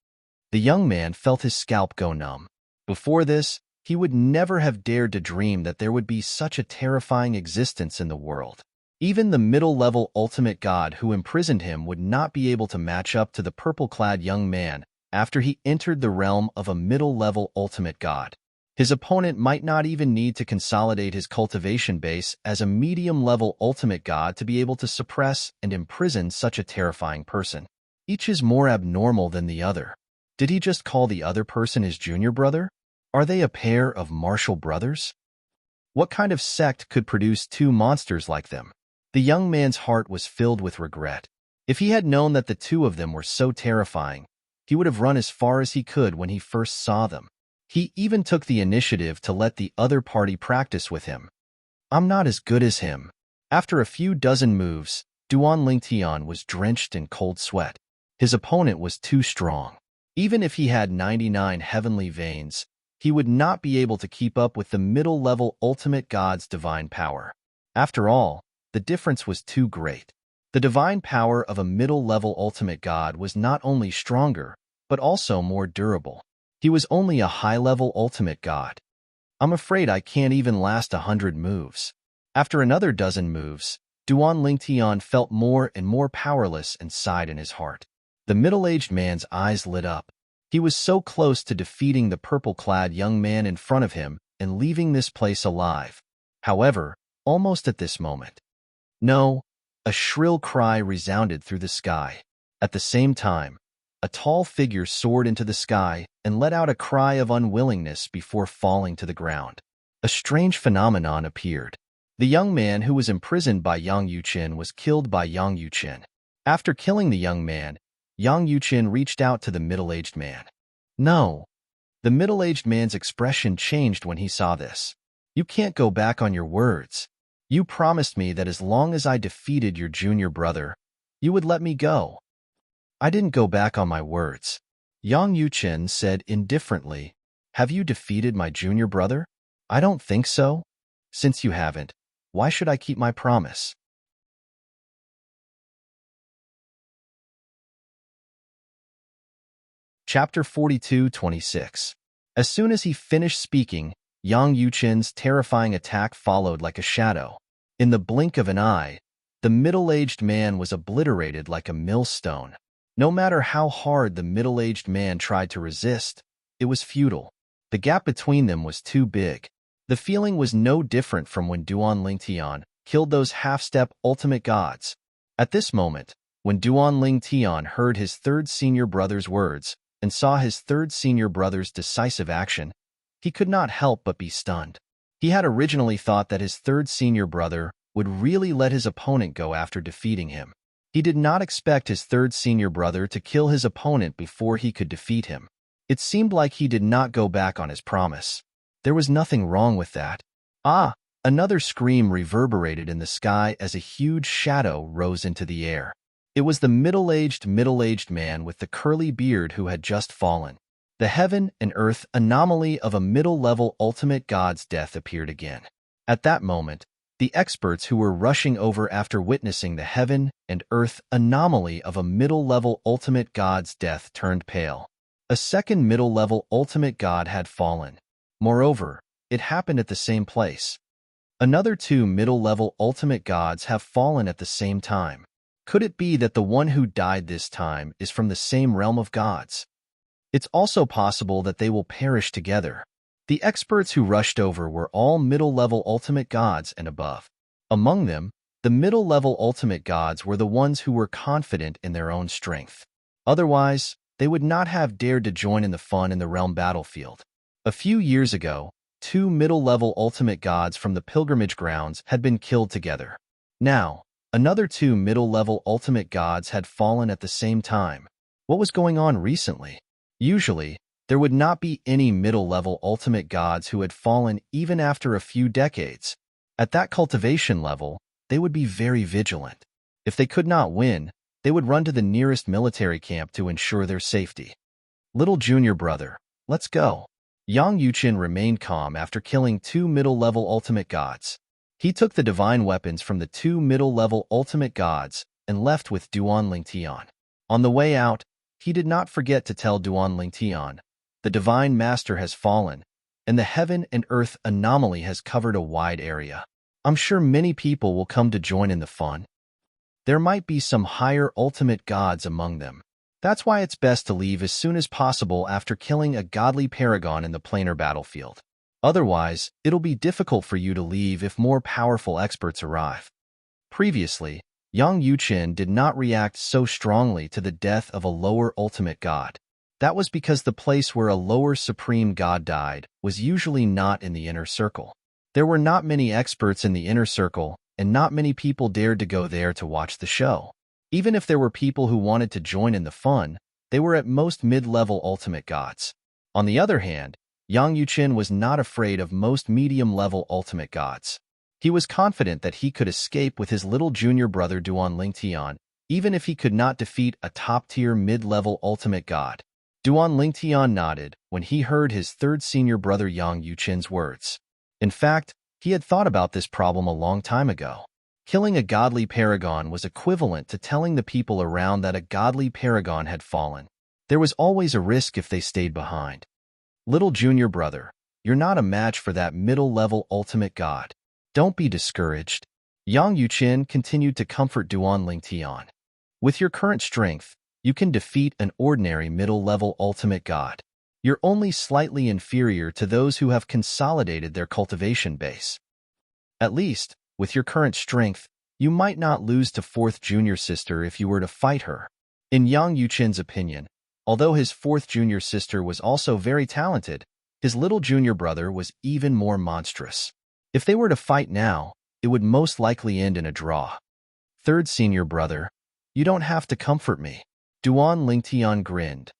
The young man felt his scalp go numb. Before this, he would never have dared to dream that there would be such a terrifying existence in the world. Even the middle-level ultimate god who imprisoned him would not be able to match up to the purple-clad young man after he entered the realm of a middle-level ultimate god. His opponent might not even need to consolidate his cultivation base as a medium-level ultimate god to be able to suppress and imprison such a terrifying person. Each is more abnormal than the other. Did he just call the other person his junior brother? Are they a pair of martial brothers? What kind of sect could produce two monsters like them? The young man's heart was filled with regret. If he had known that the two of them were so terrifying, he would have run as far as he could when he first saw them. He even took the initiative to let the other party practice with him. I'm not as good as him. After a few dozen moves, Duan Lingtian was drenched in cold sweat. His opponent was too strong. Even if he had 99 heavenly veins, he would not be able to keep up with the middle-level ultimate god's divine power. After all, the difference was too great. The divine power of a middle-level ultimate god was not only stronger, but also more durable. He was only a high-level ultimate god. I'm afraid I can't even last 100 moves. After another dozen moves, Duan Lingtian felt more and more powerless and sighed in his heart. The middle-aged man's eyes lit up. He was so close to defeating the purple-clad young man in front of him and leaving this place alive. However, almost at this moment, no, a shrill cry resounded through the sky. At the same time, a tall figure soared into the sky and let out a cry of unwillingness before falling to the ground. A strange phenomenon appeared. The young man who was imprisoned by Yang Yuqin was killed by Yang Yuqin. After killing the young man, Yang Yuqin reached out to the middle-aged man. No. The middle-aged man's expression changed when he saw this. You can't go back on your words. You promised me that as long as I defeated your junior brother, you would let me go. I didn't go back on my words. Yang Yuqin said indifferently, Have you defeated my junior brother? I don't think so. Since you haven't, why should I keep my promise? Chapter 42-26. As soon as he finished speaking, Yang Yuqin's terrifying attack followed like a shadow. In the blink of an eye, the middle-aged man was obliterated like a millstone. No matter how hard the middle-aged man tried to resist, it was futile. The gap between them was too big. The feeling was no different from when Duan Lingtian killed those half-step ultimate gods. At this moment, when Duan Lingtian heard his third senior brother's words and saw his third senior brother's decisive action, he could not help but be stunned. He had originally thought that his third senior brother would really let his opponent go after defeating him. He did not expect his third senior brother to kill his opponent before he could defeat him. It seemed like he did not go back on his promise. There was nothing wrong with that. Ah! Another scream reverberated in the sky as a huge shadow rose into the air. It was the middle-aged man with the curly beard who had just fallen. The heaven and earth anomaly of a middle-level ultimate god's death appeared again. At that moment, the experts who were rushing over after witnessing the heaven and earth anomaly of a middle-level ultimate god's death turned pale. A second middle-level ultimate god had fallen. Moreover, it happened at the same place. Another two middle-level ultimate gods have fallen at the same time. Could it be that the one who died this time is from the same realm of gods? It's also possible that they will perish together. The experts who rushed over were all middle-level ultimate gods and above. Among them, the middle-level ultimate gods were the ones who were confident in their own strength. Otherwise, they would not have dared to join in the fun in the realm battlefield. A few years ago, two middle-level ultimate gods from the pilgrimage grounds had been killed together. Now, another two middle-level ultimate gods had fallen at the same time. What was going on recently? Usually, there would not be any middle-level ultimate gods who had fallen even after a few decades. At that cultivation level, they would be very vigilant. If they could not win, they would run to the nearest military camp to ensure their safety. Little junior brother, let's go. Yang Yuqin remained calm after killing two middle-level ultimate gods. He took the divine weapons from the two middle-level ultimate gods and left with Duan Lingtian. On the way out, he did not forget to tell Duan Lingtian, the divine master has fallen, and the heaven and earth anomaly has covered a wide area. I'm sure many people will come to join in the fun. There might be some higher ultimate gods among them. That's why it's best to leave as soon as possible after killing a godly paragon in the planar battlefield. Otherwise, it'll be difficult for you to leave if more powerful experts arrive. Previously, Yang Yuqin did not react so strongly to the death of a lower ultimate god. That was because the place where a lower supreme god died was usually not in the inner circle. There were not many experts in the inner circle, and not many people dared to go there to watch the show. Even if there were people who wanted to join in the fun, they were at most mid-level ultimate gods. On the other hand, Yang Yuqin was not afraid of most medium-level ultimate gods. He was confident that he could escape with his little junior brother Duan Lingtian, even if he could not defeat a top-tier mid-level ultimate god. Duan Lingtian nodded when he heard his third senior brother Yang Yuqin's words. In fact, he had thought about this problem a long time ago. Killing a godly paragon was equivalent to telling the people around that a godly paragon had fallen. There was always a risk if they stayed behind. Little junior brother, you're not a match for that middle-level ultimate god. Don't be discouraged. Yang Yuqin continued to comfort Duan Lingtian. With your current strength, you can defeat an ordinary middle-level ultimate god. You're only slightly inferior to those who have consolidated their cultivation base. At least, with your current strength, you might not lose to fourth junior sister if you were to fight her. In Yang Yuqin's opinion, although his fourth junior sister was also very talented, his little junior brother was even more monstrous. If they were to fight now, it would most likely end in a draw. Third senior brother, you don't have to comfort me. Duan Lingtian grinned,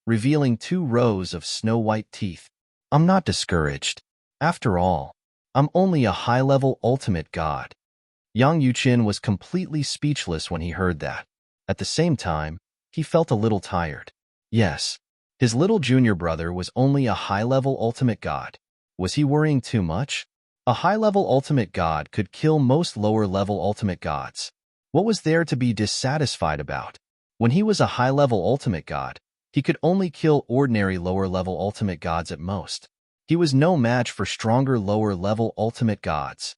revealing 2 rows of snow-white teeth. I'm not discouraged. After all, I'm only a high-level ultimate god. Yang Yuqin was completely speechless when he heard that. At the same time, he felt a little tired. Yes, his little junior brother was only a high-level ultimate god. Was he worrying too much? A high-level ultimate god could kill most lower-level ultimate gods. What was there to be dissatisfied about? When he was a high-level ultimate god, he could only kill ordinary lower-level ultimate gods at most. He was no match for stronger lower-level ultimate gods.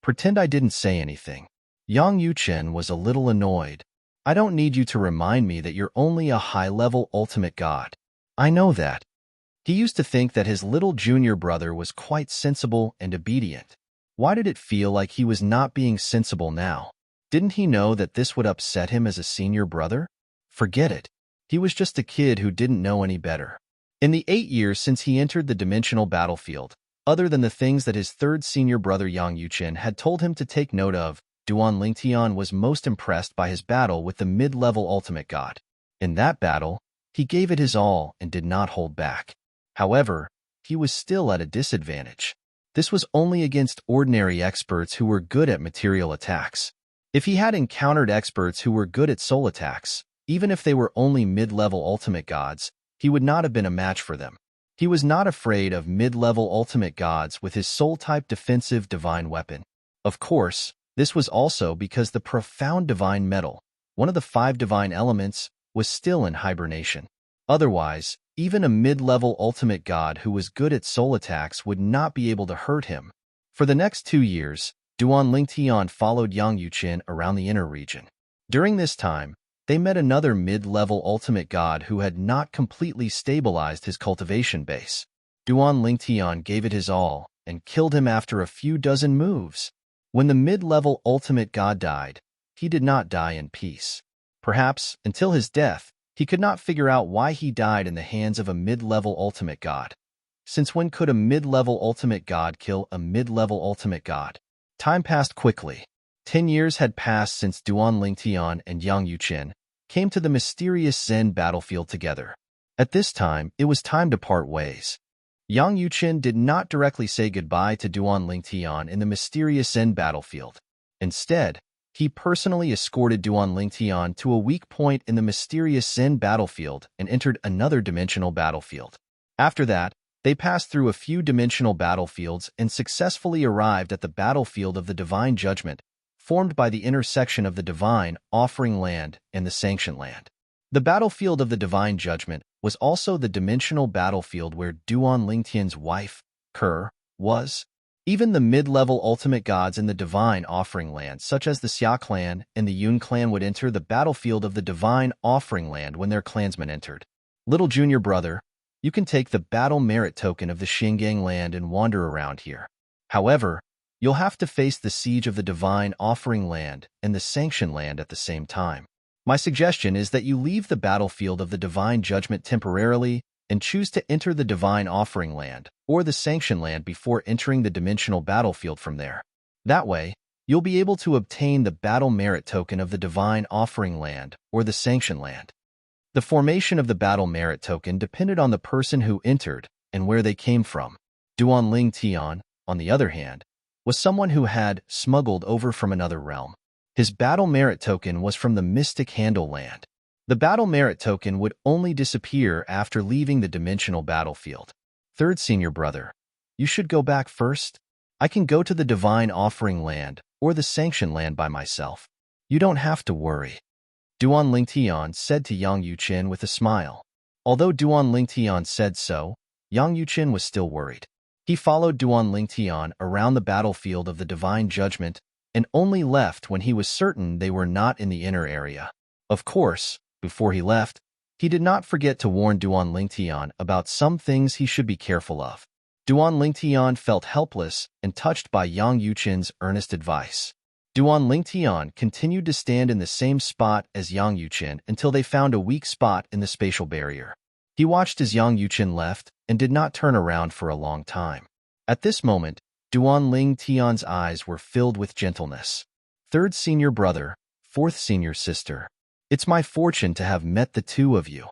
Pretend I didn't say anything. Yang Yuqin was a little annoyed. I don't need you to remind me that you're only a high-level ultimate god. I know that. He used to think that his little junior brother was quite sensible and obedient. Why did it feel like he was not being sensible now? Didn't he know that this would upset him as a senior brother? Forget it. He was just a kid who didn't know any better. In the 8 years since he entered the dimensional battlefield, other than the things that his third senior brother Yang Yuqin had told him to take note of, Duan Lingtian was most impressed by his battle with the mid-level ultimate god. In that battle, he gave it his all and did not hold back. However, he was still at a disadvantage. This was only against ordinary experts who were good at material attacks. If he had encountered experts who were good at soul attacks, even if they were only mid-level ultimate gods, he would not have been a match for them. He was not afraid of mid-level ultimate gods with his soul-type defensive divine weapon. Of course, this was also because the profound divine metal, one of the 5 divine elements, was still in hibernation. Otherwise, even a mid-level ultimate god who was good at soul attacks would not be able to hurt him. For the next 2 years, Duan Lingtian followed Yang Yuqin around the inner region. During this time, they met another mid-level ultimate god who had not completely stabilized his cultivation base. Duan Lingtian gave it his all and killed him after a few dozen moves. When the mid-level ultimate god died, he did not die in peace. Perhaps, until his death, he could not figure out why he died in the hands of a mid-level ultimate god. Since when could a mid-level ultimate god kill a mid-level ultimate god? Time passed quickly. 10 years had passed since Duan Lingtian and Yang Yuqin came to the mysterious Zen battlefield together. At this time, it was time to part ways. Yang Yuqin did not directly say goodbye to Duan Lingtian in the mysterious Zen battlefield. Instead, he personally escorted Duan Lingtian to a weak point in the mysterious Zen battlefield and entered another dimensional battlefield. After that, they passed through a few dimensional battlefields and successfully arrived at the battlefield of the Divine Judgment, formed by the intersection of the Divine Offering Land and the Sanction Land. The battlefield of the Divine Judgment was also the dimensional battlefield where Duan Lingtian's wife, Kerr, was. Even the mid-level ultimate gods in the Divine Offering Land, such as the Xia clan and the Yun clan, would enter the battlefield of the Divine Offering Land when their clansmen entered. Little junior brother, you can take the battle merit token of the Xingang land and wander around here. However, you'll have to face the siege of the Divine Offering Land and the Sanction Land at the same time. My suggestion is that you leave the battlefield of the Divine Judgment temporarily and choose to enter the Divine Offering Land or the Sanction Land before entering the dimensional battlefield from there. That way, you'll be able to obtain the battle merit token of the Divine Offering Land or the Sanction Land. The formation of the battle merit token depended on the person who entered and where they came from. Duan Lingtian, on the other hand, was someone who had smuggled over from another realm. His battle merit token was from the mystic handle land. The battle merit token would only disappear after leaving the dimensional battlefield. Third senior brother, you should go back first. I can go to the divine offering land or the sanction land by myself. You don't have to worry. Duan Lingtian said to Yang Yuqin with a smile. Although Duan Lingtian said so, Yang Yuqin was still worried. He followed Duan Lingtian around the battlefield of the divine judgment and only left when he was certain they were not in the inner area. Of course, before he left, he did not forget to warn Duan Lingtian about some things he should be careful of. Duan Lingtian felt helpless and touched by Yang Yuqin's earnest advice. Duan Lingtian continued to stand in the same spot as Yang Yuqin until they found a weak spot in the spatial barrier. He watched as Yang Yuqin left and did not turn around for a long time. At this moment, Duan Lingtian's eyes were filled with gentleness. Third senior brother, fourth senior sister. It's my fortune to have met the two of you.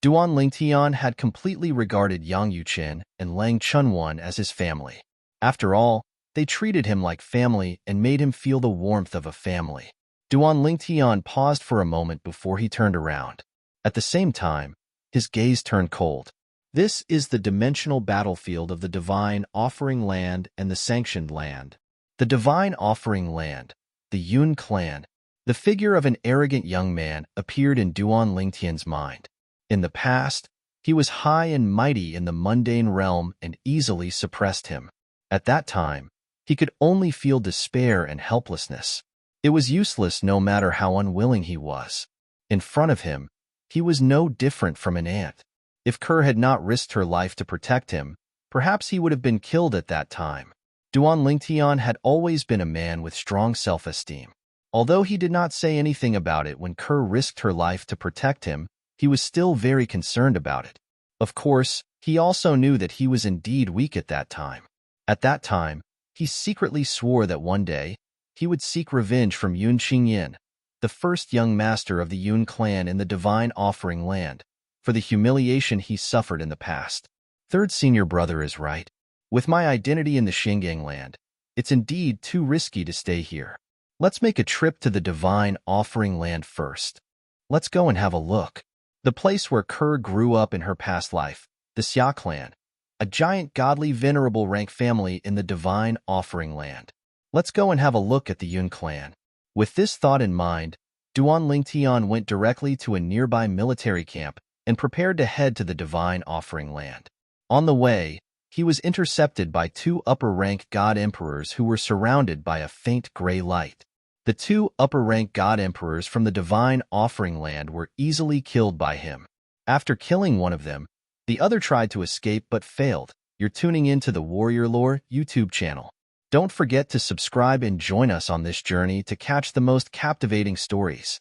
Duan Lingtian had completely regarded Yang Yuqin and Lang Chunwan as his family. After all, they treated him like family and made him feel the warmth of a family. Duan Lingtian paused for a moment before he turned around. At the same time, his gaze turned cold. This is the dimensional battlefield of the divine offering land and the sanctioned land. The divine offering land, the Yun clan. The figure of an arrogant young man appeared in Duan Lingtian's mind. In the past, he was high and mighty in the mundane realm and easily suppressed him. At that time, he could only feel despair and helplessness. It was useless no matter how unwilling he was. In front of him, he was no different from an ant. If Kerr had not risked her life to protect him, perhaps he would have been killed at that time. Duan Lingtian had always been a man with strong self-esteem. Although he did not say anything about it when Kerr risked her life to protect him, he was still very concerned about it. Of course, he also knew that he was indeed weak at that time. At that time, he secretly swore that one day, he would seek revenge from Yun Qingyin, the first young master of the Yun clan in the divine offering land, for the humiliation he suffered in the past. Third senior brother is right. With my identity in the Xingang land, it's indeed too risky to stay here. Let's make a trip to the divine offering land first. Let's go and have a look. The place where Kerr grew up in her past life, the Xia clan, a giant godly venerable rank family in the divine offering land. Let's go and have a look at the Yun clan. With this thought in mind, Duan Lingtian went directly to a nearby military camp and prepared to head to the divine offering land. On the way, he was intercepted by two upper-rank god emperors who were surrounded by a faint gray light. The two upper-rank god emperors from the divine offering land were easily killed by him. After killing one of them, the other tried to escape but failed. You're tuning into the Warrior Lore YouTube channel. Don't forget to subscribe and join us on this journey to catch the most captivating stories.